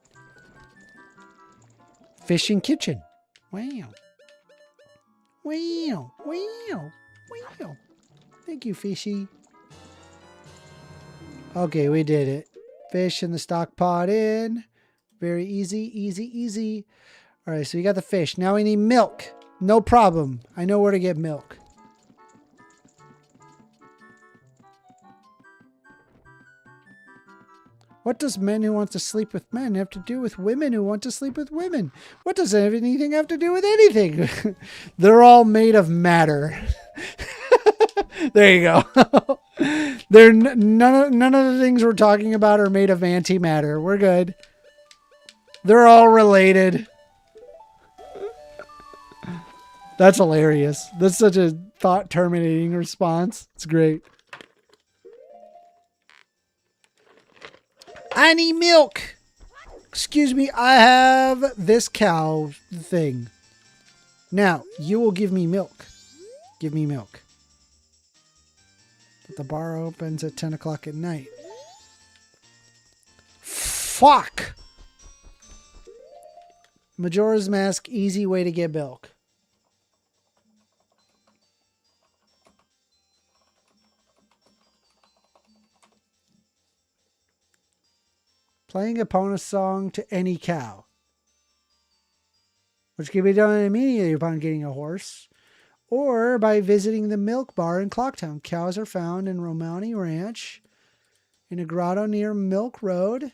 Fishing kitchen. Wow. Thank you, fishy. Okay, we did it. Fish in the stock pot in. Very easy. All right, so we got the fish. Now we need milk. No problem. I know where to get milk. What does men who want to sleep with men have to do with women who want to sleep with women? What does anything have to do with anything? They're all made of matter. There you go. They're none of the things we're talking about are made of antimatter. We're good. They're all related. That's hilarious. That's such a thought-terminating response. It's great. I need milk. Excuse me, I have this cow thing. Now, you will give me milk. Give me milk. But the bar opens at 10 o'clock at night. Fuck! Majora's Mask, easy way to get milk. Playing a bonus song to any cow, which can be done immediately upon getting a horse, or by visiting the milk bar in Clocktown. Cows are found in Romani Ranch, in a grotto near Milk Road.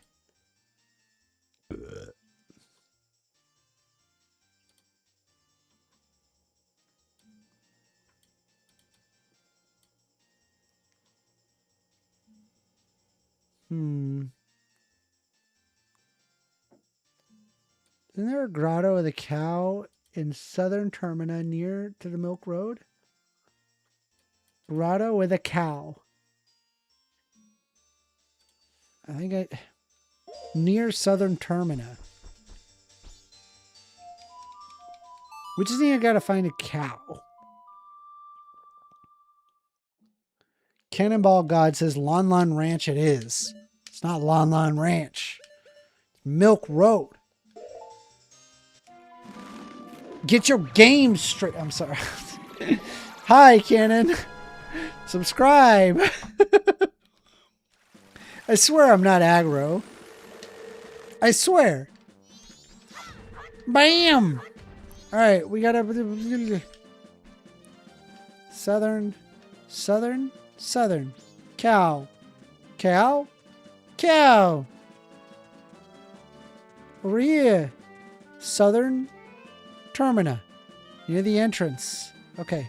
Isn't there a grotto with a cow in southern Termina near to the Milk Road? Grotto with a cow. Near southern Termina. We just need to find a cow. Cannonball God says Lon Lon Ranch it is. It's not Lon Lon Ranch. Milk Road. Get your game straight. I'm sorry. Hi, Cannon. Subscribe. I swear I'm not aggro. I swear. Bam. All right, we got a southern cow. Over here. Southern Termina. Near the entrance. Okay.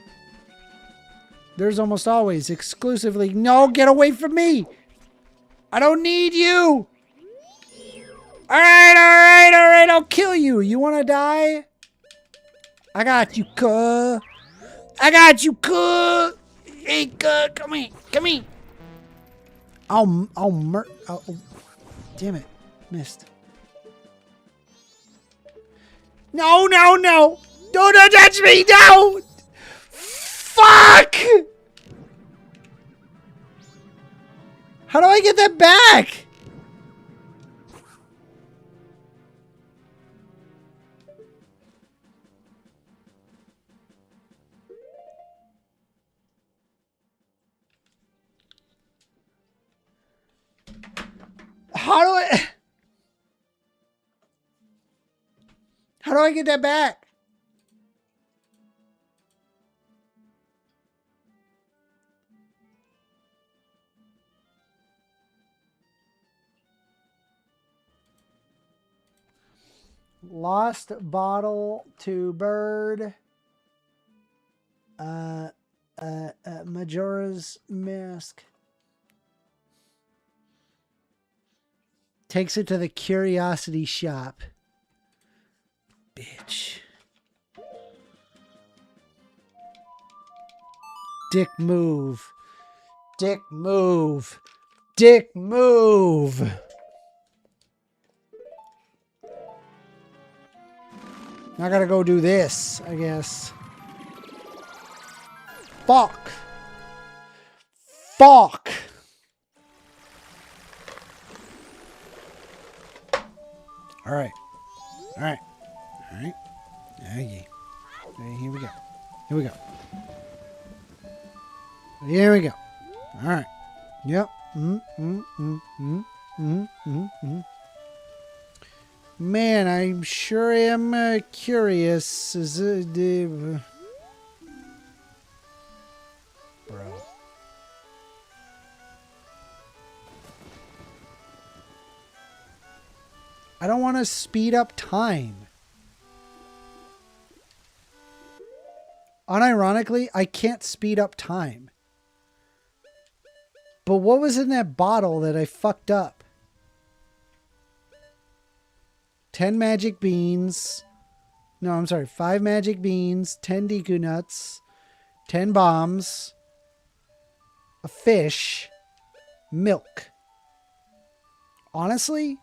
There's almost always exclusively... No, get away from me! I don't need you! Alright, I'll kill you. You wanna die? I got you, cuh. Hey, cuh, come here. Oh, damn it. Missed. No. Don't touch me, no! Fuck! How do I get that back? How do I get that back? Lost bottle to bird. Majora's Mask. Takes it to the curiosity shop. Bitch. Dick move. Dick move. Dick move. Now I gotta go do this, I guess. Fuck. Fuck. All right. All right. All right. Okay. Here we go. Here we go. Here we go. All right. Yep. Man, I sure am curious. Bro. I don't want to speed up time. Unironically, I can't speed up time. But what was in that bottle that I fucked up? 10 magic beans. No, I'm sorry. 5 magic beans, 10 Deku nuts, 10 bombs, a fish, milk. Honestly,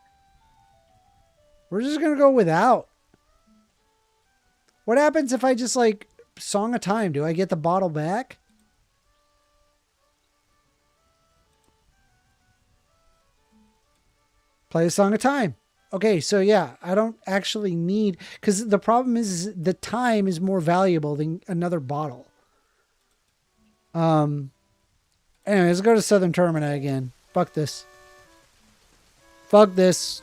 we're just going to go without. What happens if I just like Song of Time? Do I get the bottle back? Play a Song of Time. Okay, so yeah, I don't actually need... Because the problem is the time is more valuable than another bottle. Anyway, let's go to Southern Termina again. Fuck this. Fuck this.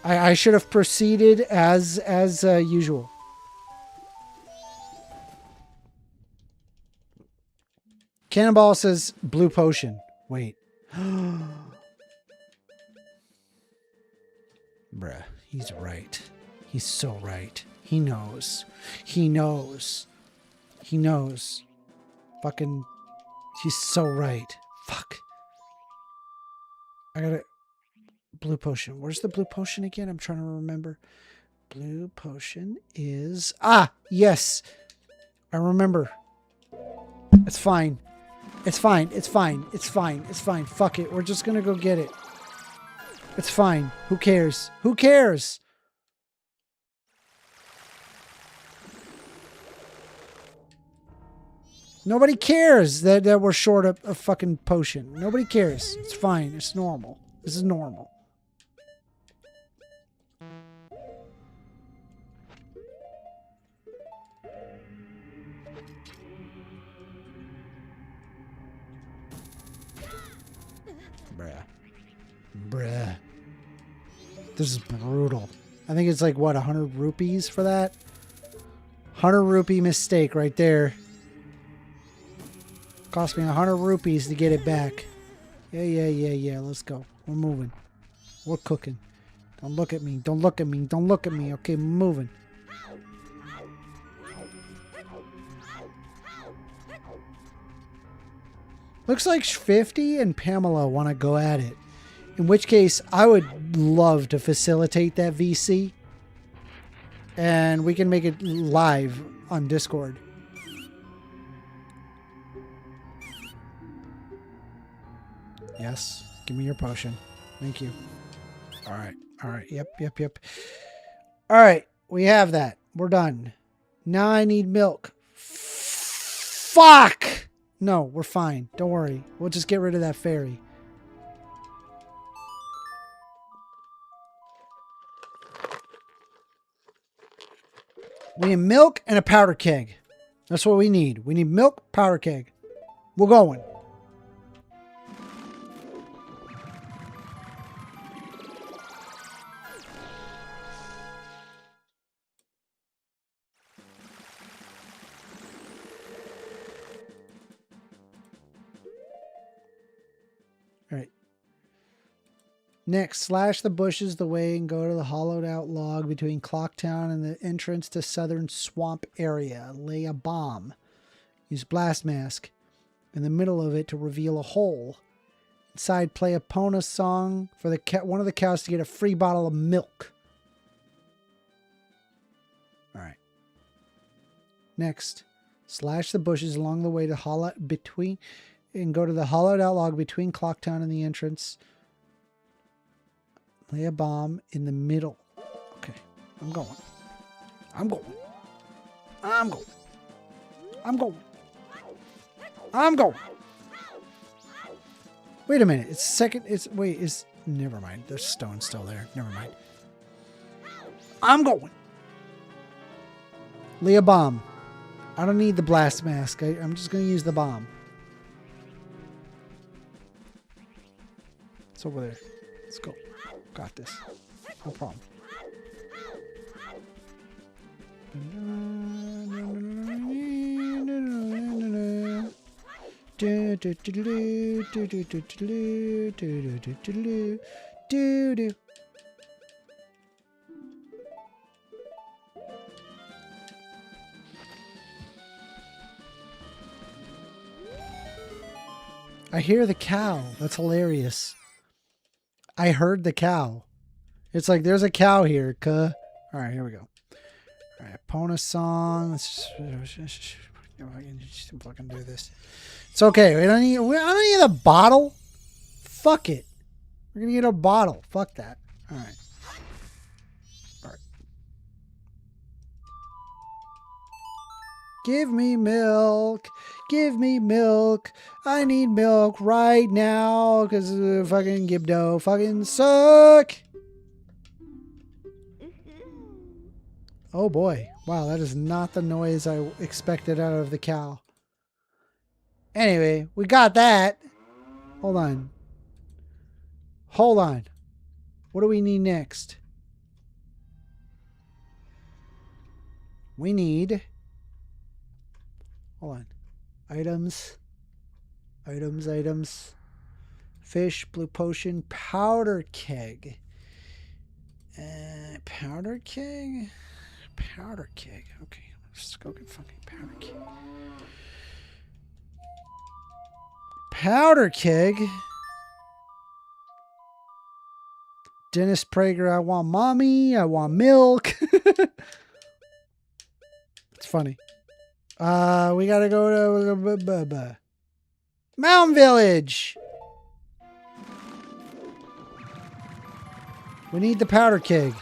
I should have proceeded as usual. Cannonball says blue potion. Wait. Bruh, he's right. He's so right. He knows. He knows. He knows. Fucking, he's so right. Fuck. I gotta... Blue potion. Where's the blue potion again? I'm trying to remember. Blue potion is... Ah! Yes! I remember. It's fine. It's fine. It's fine. It's fine. It's fine. Fuck it. We're just gonna go get it. It's fine. Who cares? Who cares? Nobody cares that we're short a fucking potion. Nobody cares. It's fine. It's normal. This is normal. Bruh. Bruh. This is brutal. I think it's like, what, 100 rupees for that? 100 rupee mistake right there. Cost me 100 rupees to get it back. Yeah. Let's go. We're moving. We're cooking. Don't look at me. Don't look at me. Don't look at me. Okay, moving. Looks like 50 and Pamela want to go at it. In which case, I would love to facilitate that VC. And we can make it live on Discord. Yes. Give me your potion. Thank you. All right. All right. Yep. All right. We have that. We're done. Now I need milk. Fuck! No, we're fine. Don't worry. We'll just get rid of that fairy. We need milk and a powder keg. That's what we need. We need milk, powder keg. We're going. All right. Next, slash the bushes the way and go to the hollowed out log between Clocktown and the entrance to Southern Swamp area. Lay a bomb. Use blast mask in the middle of it to reveal a hole. Inside, play a Pona song for the one of the cows to get a free bottle of milk. All right. Next, slash the bushes along the way to hollow between and go to the hollowed out log between Clocktown and the entrance. Lay a bomb in the middle. Okay, I'm going. I'm going. I'm going. I'm going. I'm going. Wait a minute. It's second. It's wait. Is never mind. There's stone still there. Never mind. I'm going. Lay a bomb. I don't need the blast mask. I'm just going to use the bomb. It's over there. Let's go. Got this. No problem. I hear the cow. That's hilarious. I heard the cow. It's like there's a cow here. All right, here we go. All right, Pona song. Let's just fucking do this. It's okay. I don't need a bottle. Fuck it. We're gonna get a bottle. Fuck that. All right. All right. Give me milk. Give me milk. I need milk right now because fucking Gibdo fucking suck. Oh boy. Wow, that is not the noise I expected out of the cow. Anyway, we got that. Hold on. Hold on. What do we need next? We need... Hold on. Items. Items. Fish, blue potion, powder keg. Powder keg? Powder keg. Okay, let's go get fucking powder keg. Powder keg? Dennis Prager, I want mommy. I want milk. It's funny. We gotta go to Mountain Village. We need the powder keg.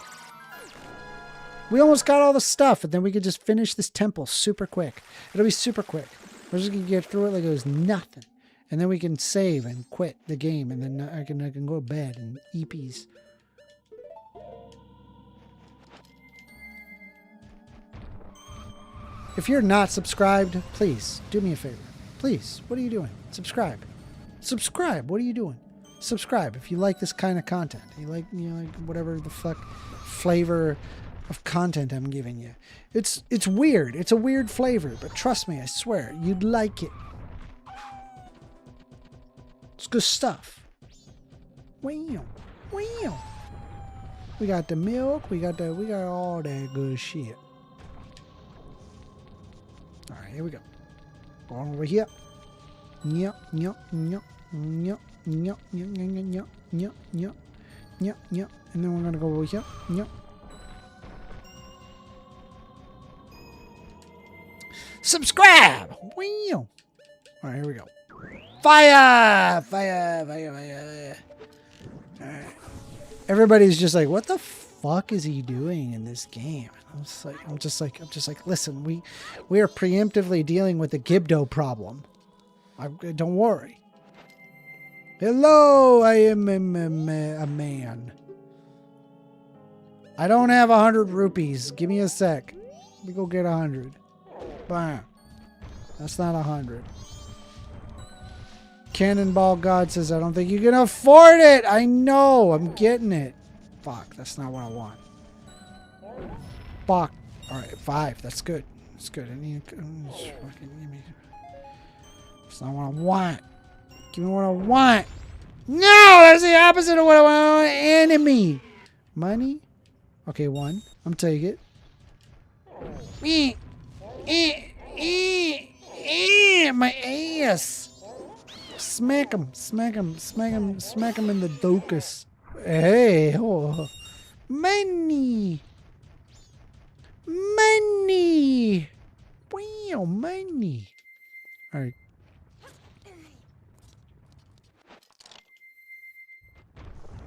We almost got all the stuff, and then we could just finish this temple super quick. It'll be super quick. We're just gonna get through it like it was nothing, and then we can save and quit the game, and then I can go to bed and eat peas. If you're not subscribed, please do me a favor. Please, what are you doing? Subscribe. Subscribe. What are you doing? Subscribe if you like this kind of content. You like whatever the fuck flavor of content I'm giving you. It's weird. It's a weird flavor, but trust me, I swear, you'd like it. It's good stuff. Wow. We got the milk. We got all that good shit. All right, here we go. Going over here. Nyop. And then we're gonna go over here. Nyop. Subscribe! Wow! Alright, here we go. Fire! Alright. Everybody's just like, what the fuck is he doing in this game? I'm just like, listen, we are preemptively dealing with the Gibdo problem. Don't worry. Hello, I am a man. I don't have 100 rupees. Give me a sec. Let me go get 100. Bam. That's not 100. Cannonball God says, I don't think you can afford it. I know. I'm getting it. Fuck. That's not what I want. Fuck. All right. 5. That's good. That's good. I need. That's not what I want. Give me what I want. No, that's the opposite of what I want. Enemy. Money? Okay, 1. I'm taking it. My ass. Smack him, smack him, smack him, smack him in the docus. Hey, oh. Money. Money. Wow, money. All right.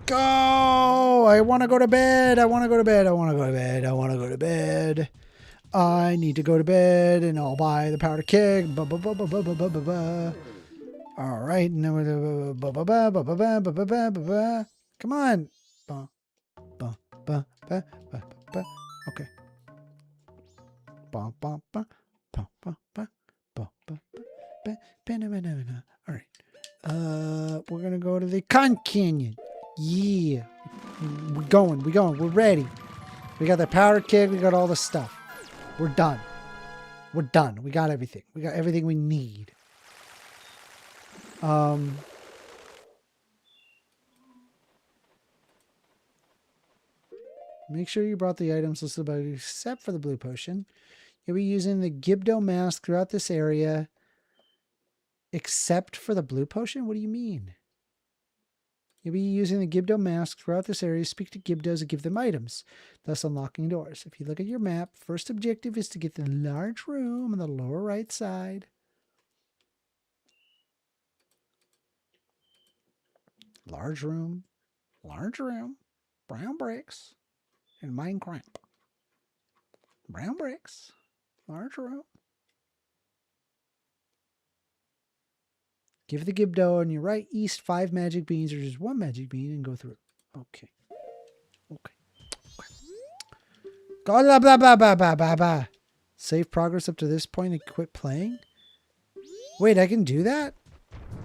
Go! I want to go to bed. I want to go to bed. I want to go to bed. I want to go to bed. I need to go to bed, and I'll buy the powder keg. All right. Come on. Okay. All right. We're gonna go to the Con Canyon. Yeah. We're going. We're ready. We got the powder keg. We got all the stuff. We're done. We're done. We got everything. We got everything we need. Make sure you brought the items listed above, except for the blue potion. You'll be using the Gibdo mask throughout this area, except for the blue potion? What do you mean? You'll be using the Gibdo mask throughout this area. Speak to Gibdos and give them items, thus unlocking doors. If you look at your map, first objective is to get the large room on the lower right side. Large room, brown bricks, and Minecraft. Brown bricks, large room. Give the Gibdo on your right east 5 magic beans, or just 1 magic bean, and go through. Okay. Go blah blah blah blah blah blah blah. Save progress up to this point and quit playing? Wait, I can do that?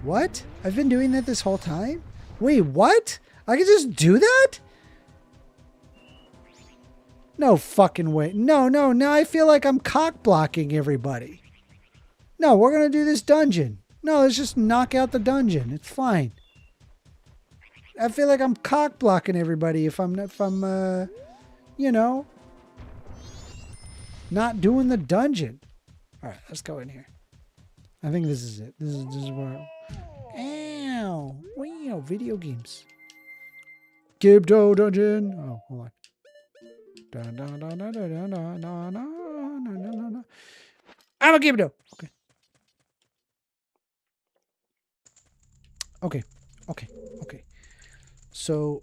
What? I've been doing that this whole time? Wait, what? I can just do that? No fucking way. No, now I feel like I'm cock blocking everybody. No, we're gonna do this dungeon. No, let's just knock out the dungeon. It's fine. I feel like I'm cock blocking everybody if I'm you know, not doing the dungeon. All right, let's go in here. I think this is it. This is where. Ow! Wow! Video games. Gibdo dungeon. Oh, hold on. I'm a Gibdo. Okay. So,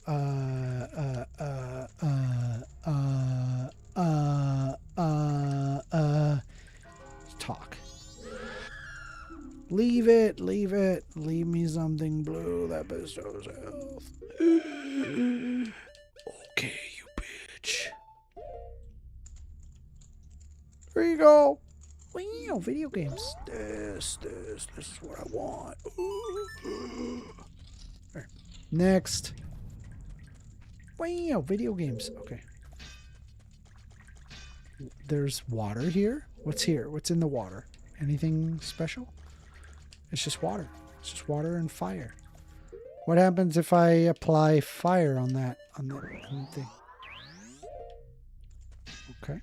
talk. Leave it. Leave me something blue that bestows health. Okay, you bitch. There you go. Wow, video games. This is what I want. Right. Next. Wow, video games. Okay. There's water here. What's here? What's in the water? Anything special? It's just water. It's just water and fire. What happens if I apply fire on that thing? Okay.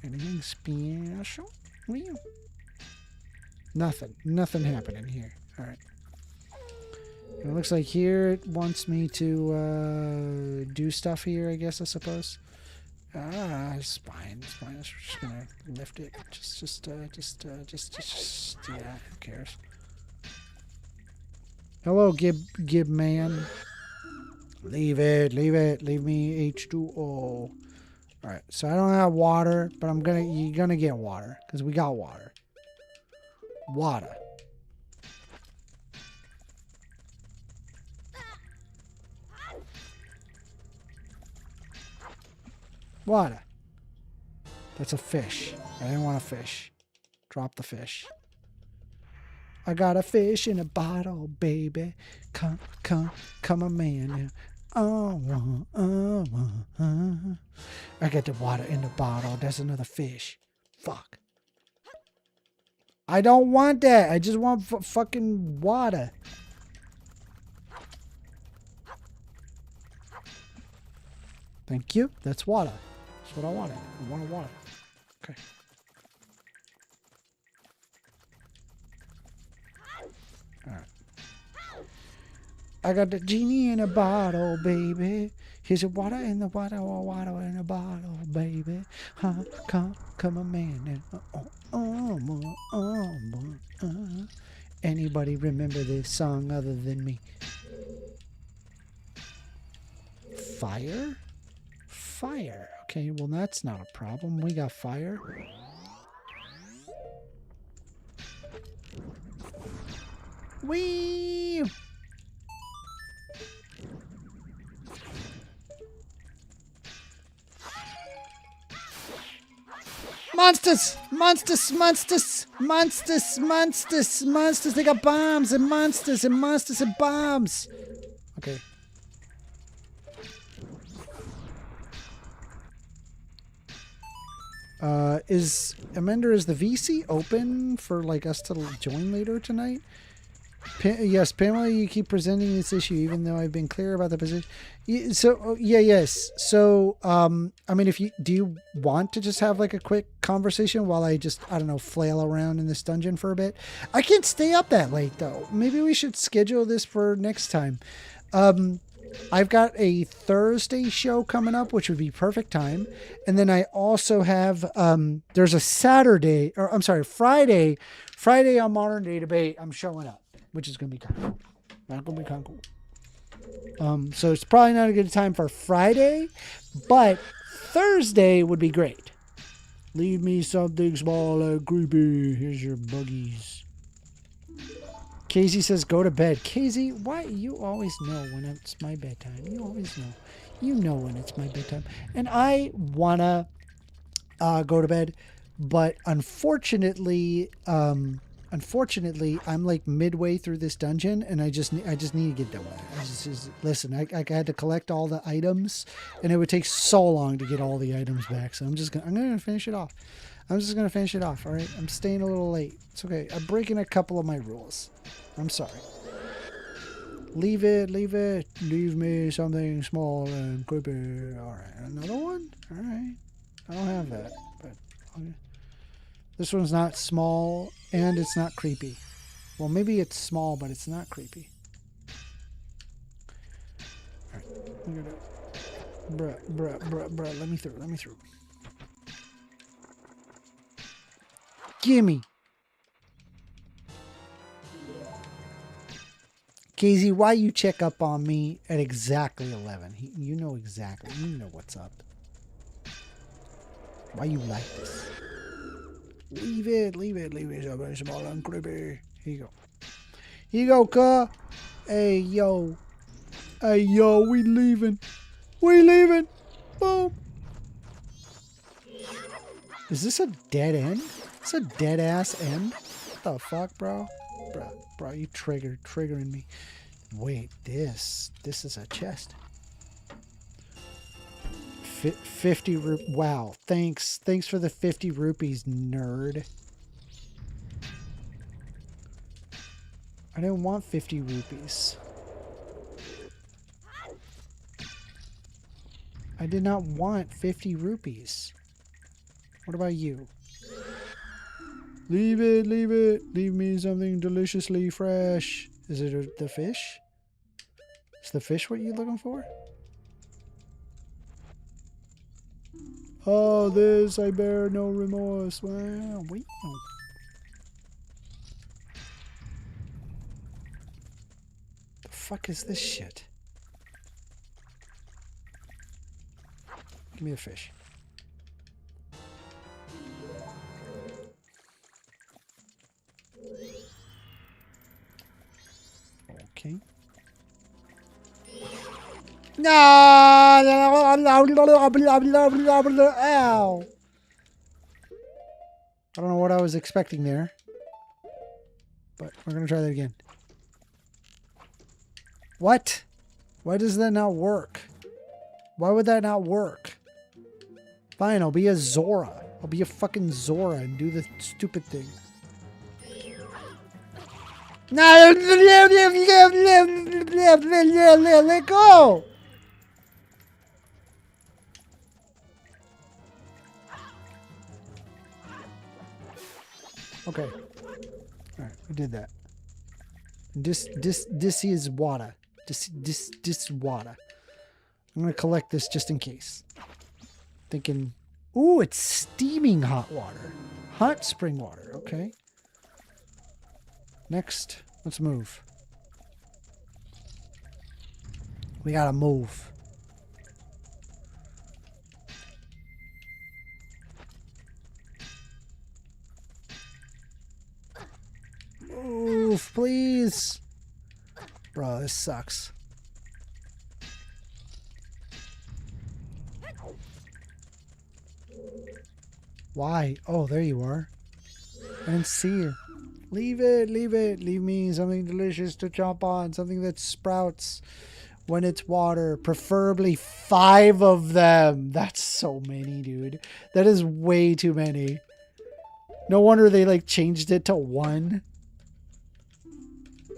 Anything special? Wow. Nothing happening here. All right. And it looks like here it wants me to do stuff here, I guess, I suppose. It's fine. We're just gonna lift it. Just yeah, who cares? Hello, Gib man. Leave it. Leave me H2O. All right, so I don't have water, but you're gonna get water because we got water. Water. Water. That's a fish. I didn't want a fish. Drop the fish. I got a fish in a bottle, baby. Come on, man. I got the water in the bottle. There's another fish. Fuck. I don't want that. I just want fucking water. Thank you. That's water. That's what I wanted. I wanted water. Okay. Alright. I got the genie in a bottle, baby. Here's your water in the water, or water in a bottle, baby. Huh? Come a man. And, Anybody remember this song other than me? Fire? Fire. Okay, well that's not a problem. We got fire. Whee! Monsters! Monsters! Monsters! Monsters! Monsters! Monsters! They got bombs and monsters and monsters and bombs! Okay. Is the VC open for like us to join later tonight? Yes, Pamela, you keep presenting this issue even though I've been clear about the position. Yes. So, I mean, do you want to just have like a quick conversation while I just, I don't know, flail around in this dungeon for a bit? I can't stay up that late though. Maybe we should schedule this for next time. I've got a Thursday show coming up, which would be perfect time. And then I also have, there's a Friday on Modern Day Debate. I'm showing up, which is going to be kind of cool. Not going to be kind of cool. So it's probably not a good time for Friday, but Thursday would be great. Leave me something small and creepy. Here's your buggies. Casey says, go to bed. Casey, why? You always know when it's my bedtime. You always know. You know when it's my bedtime. And I want to go to bed, but unfortunately, I'm like midway through this dungeon, and I just need to get done with it. Listen, I had to collect all the items, and it would take so long to get all the items back. So I'm gonna finish it off. I'm just gonna finish it off. All right. I'm staying a little late. It's okay. I'm breaking a couple of my rules. I'm sorry. Leave it. Leave me something small and creepy. All right. Another one. All right. I don't have that, but okay. This one's not small and it's not creepy. Well, maybe it's small, but it's not creepy. All right. Look at that. Bruh. Let me through. Gimme. Casey, why you check up on me at exactly 11? You know exactly. You know what's up. Why you like this? Leave it. Something small and creepy. Here you go, car. Hey, yo, we leaving. Boom. Is this a dead end? It's a dead ass end. What the fuck, bro? Bro, you triggering me. Wait, this is a chest. 50 rupees. Wow, thanks for the 50 rupees, nerd. I didn't want 50 rupees. I did not want 50 rupees. What about you? Leave it. Leave me something deliciously fresh. Is it the fish? Is the fish what you're looking for? Oh, this I bear no remorse. Wow. Wait. The fuck is this shit? Give me the fish. Okay. No! Ow! I don't know what I was expecting there. But we're going to try that again. What? Why does that not work? Why would that not work? Fine, I'll be a Zora. I'll be a fucking Zora and do the stupid thing. No, let go. Okay. All right, we did that. This is water. This water. I'm gonna collect this just in case. Thinking, ooh, it's steaming hot water. Hot spring water, okay. Next, let's move. We gotta move. Move, please. Bro, this sucks. Why? Oh, there you are. I didn't see you. Leave it, leave it. Leave me something delicious to chomp on. Something that sprouts when it's water. Preferably 5 of them. That's so many, dude. That is way too many. No wonder they like changed it to 1.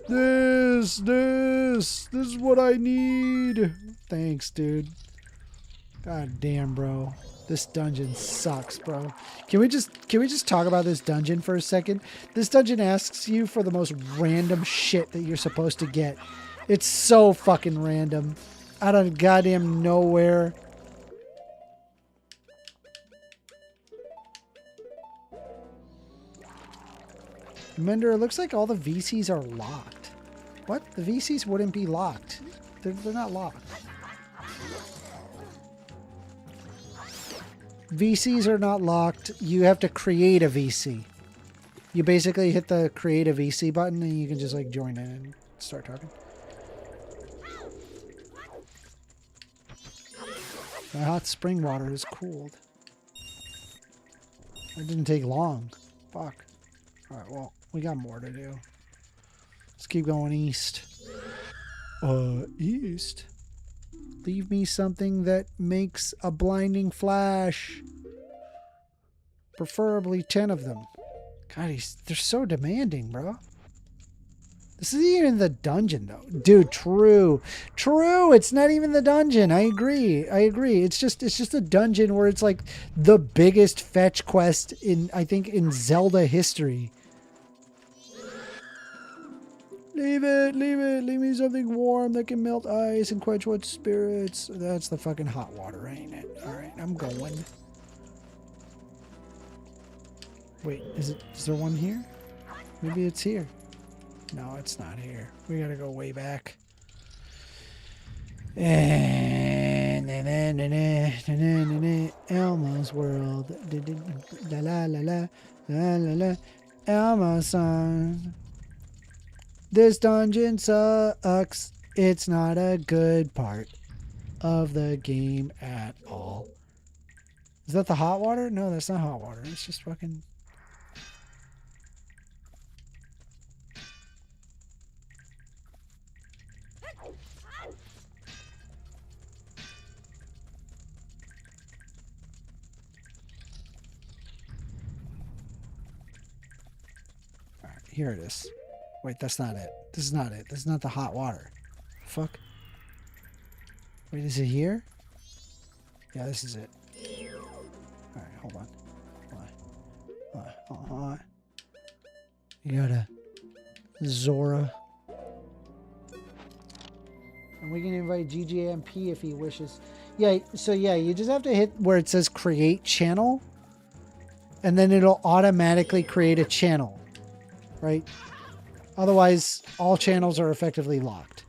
This is what I need. Thanks, dude. God damn, bro. This dungeon sucks, bro. Can we just talk about this dungeon for a second? This dungeon asks you for the most random shit that you're supposed to get. It's so fucking random. Out of goddamn nowhere. Mender, it looks like all the VCs are locked. What? The VCs wouldn't be locked. They're not locked. VCs are not locked. You have to create a VC. You basically hit the create a VC button and you can just like join in and start talking. My hot spring water is cooled. It didn't take long. Fuck. Alright, well, we got more to do. Let's keep going east. East? Leave me something that makes a blinding flash. Preferably 10 of them. God, they're so demanding, bro. This isn't even the dungeon, though. Dude, true. True, it's not even the dungeon. I agree. It's just a dungeon where it's like the biggest fetch quest in, I think, in Zelda history. Leave it, leave it. Leave me something warm that can melt ice and quench what spirits. That's the fucking hot water, ain't it? Alright, I'm going. Wait, is there one here? Maybe it's here. No, it's not here. We gotta go way back. Elmo's world. La la la la la la la. Elmo's song. This dungeon sucks. It's not a good part of the game at all. Is that the hot water? No, that's not hot water. It's just fucking... Alright, here it is. Wait, that's not it. This is not it. This is not the hot water. Fuck. Wait, is it here? Yeah, this is it. Alright, hold on. Hold on. You gotta... Zora. And we can invite GGMP if he wishes. Yeah, so yeah, you just have to hit where it says create channel. And then it'll automatically create a channel. Right? Otherwise, all channels are effectively locked.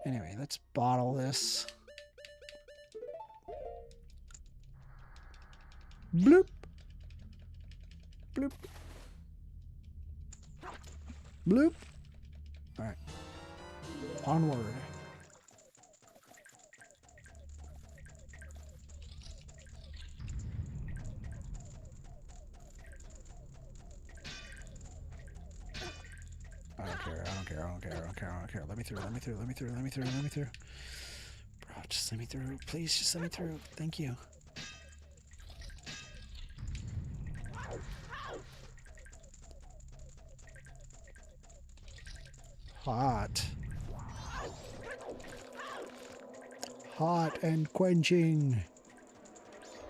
Anyway, let's bottle this. Bloop. Bloop. Bloop. Alright. Onward. I don't care. Let me through. Bro, just let me through. Please, just let me through. Thank you. Hot. Hot and quenching.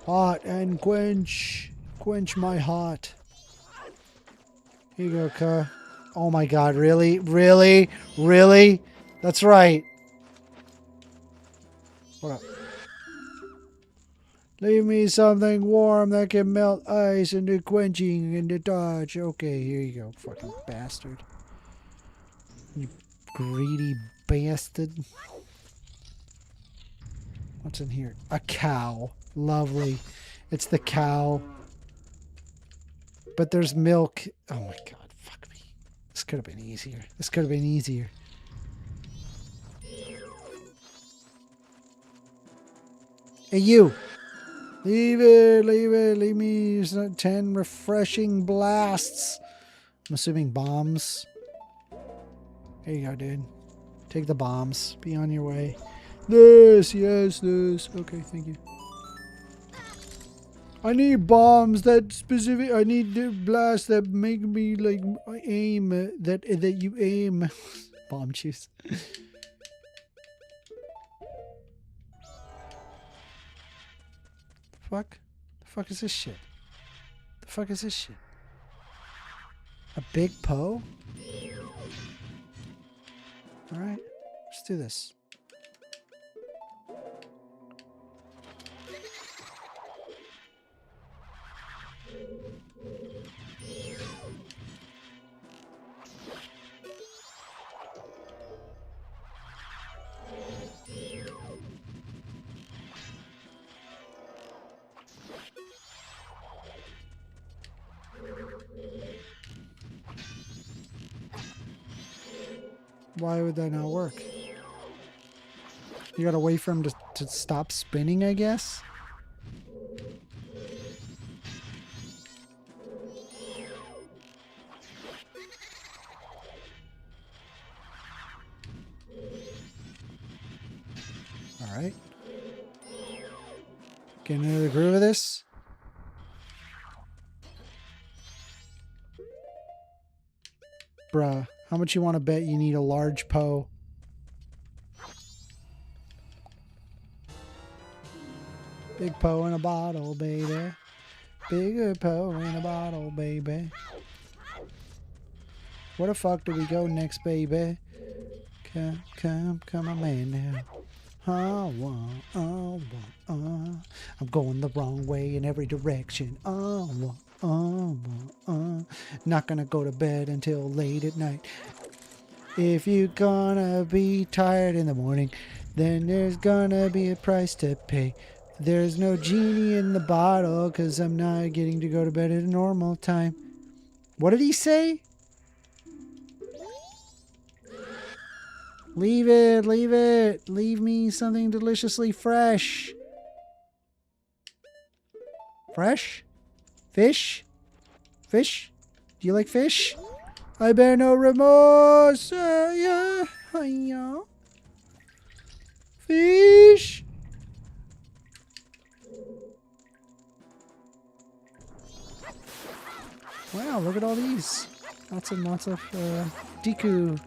Hot and quench. Quench my hot. Here you go, Ka. Oh my god, really? Really? Really? That's right. What up? Leave me something warm that can melt ice into quenching into touch. Okay, here you go, fucking bastard. You greedy bastard. What's in here? A cow. Lovely. It's the cow. But there's milk. Oh my god, fuck me. This could have been easier. This could have been easier. Hey, you. Leave it, leave it, leave me 10 refreshing blasts. I'm assuming bombs. Here you go, dude. Take the bombs. Be on your way. This, yes, this. Okay, thank you. I need bombs that specific. I need the blasts that make me like aim. That you aim. Bomb juice. Fuck? The fuck is this shit? The fuck is this shit? A big Poe? Alright, let's do this. Why would that not work? You gotta wait for him to stop spinning, I guess? Alright. Getting into the groove of this? Bruh. How much you want to bet you need a large Poe? Big Poe in a bottle, baby. Bigger Poe in a bottle, baby. Where the fuck do we go next, baby? Come on, man now. I'm going the wrong way in every direction. Not gonna go to bed until late at night. If you're gonna be tired in the morning, then there's gonna be a price to pay. There's no genie in the bottle, 'cause I'm not getting to go to bed at a normal time. What did he say? Leave it, leave it. Leave me something deliciously fresh. Fresh? Fish? Fish? Do you like fish? I bear no remorse. Yeah. Fish. Wow, look at all these. Lots and lots of Deku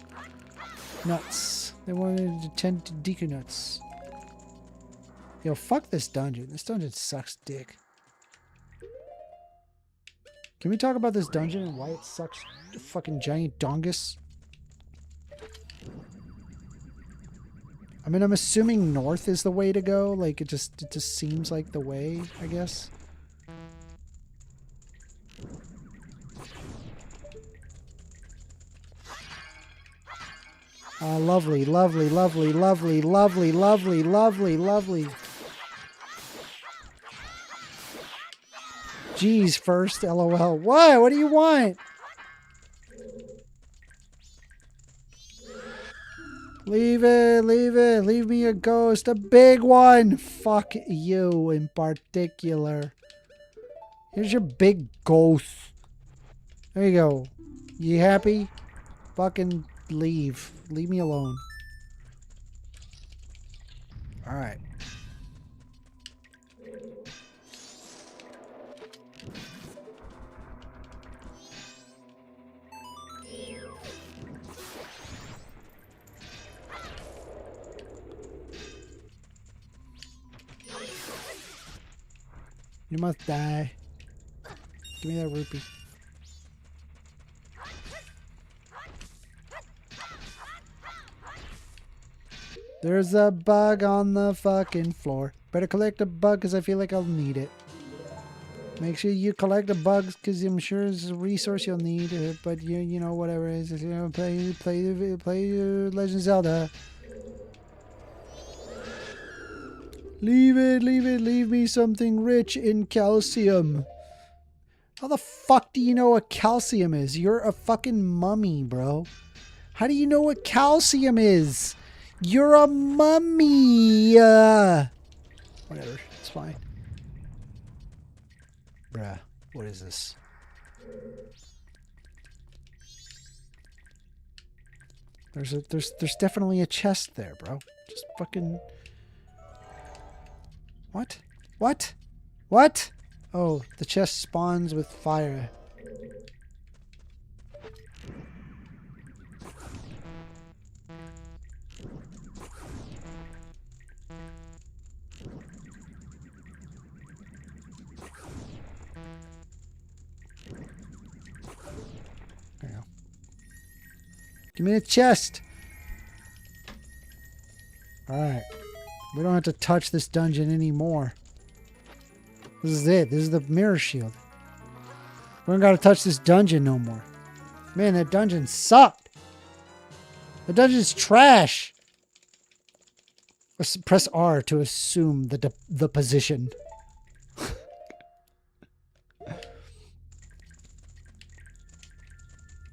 nuts. They wanted to tend to Deku nuts. Yo, fuck this dungeon. This dungeon sucks dick. Can we talk about this dungeon and why it sucks fucking giant dongus? I mean, I'm assuming north is the way to go. Like, it just seems like the way, I guess. Lovely, lovely, lovely, lovely, lovely, lovely, lovely, lovely. Geez, first, LOL. What? What do you want? Leave it, leave it. Leave me a ghost. A big one. Fuck you in particular. Here's your big ghost. There you go. You happy? Fucking leave. Leave me alone. Alright. You must die. Give me that rupee. There's a bug on the fucking floor. Better collect a bug because I feel like I'll need it. Make sure you collect the bugs because I'm sure it's a resource you'll need. But you know, whatever it is, you know, play Legend of Zelda. Leave me something rich in calcium. How the fuck do you know what calcium is? You're a fucking mummy, bro. How do you know what calcium is? You're a mummy. Whatever, it's fine. Bruh, what is this? There's definitely a chest there, bro. Just fucking. What? What? What? Oh, the chest spawns with fire. There you go. Give me the chest. Alright. We don't have to touch this dungeon anymore. This is it. This is the mirror shield. We don't got to touch this dungeon no more. Man, that dungeon sucked. The dungeon's trash. Press R to assume the position.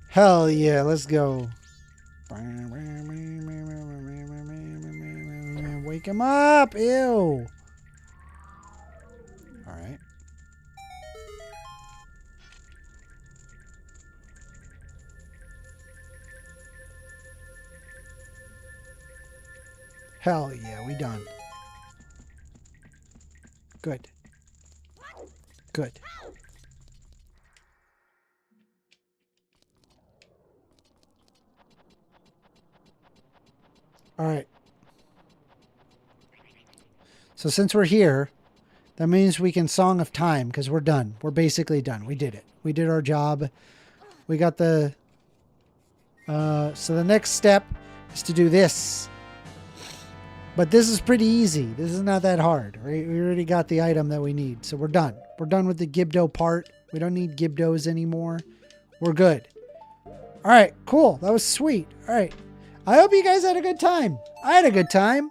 Hell yeah, let's go. Wake him up! Ew! Alright. Hell yeah, we done. Good. Good. Alright. So since we're here, that means we can Song of Time because we're done. We're basically done. We did it. We did our job. We got the... so the next step is to do this. But this is pretty easy. This is not that hard. Right? We already got the item that we need. So we're done. We're done with the Gibdo part. We don't need Gibdos anymore. We're good. All right, cool. That was sweet. All right. I hope you guys had a good time. I had a good time.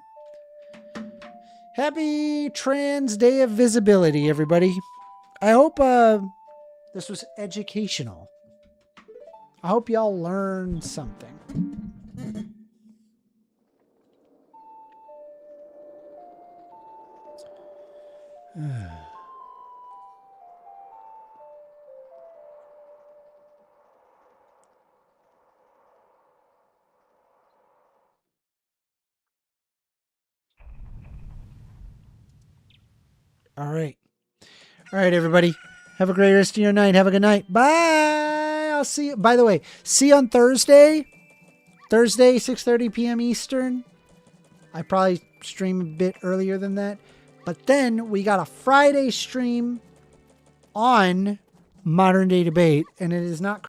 Happy Trans Day of Visibility, everybody. I hope this was educational. I hope y'all learned something. All right. All right, everybody. Have a great rest of your night. Have a good night. Bye. I'll see you. By the way, see you on Thursday. Thursday, 6:30 p.m. Eastern. I probably stream a bit earlier than that. But then we got a Friday stream on Modern Day Debate, and it is not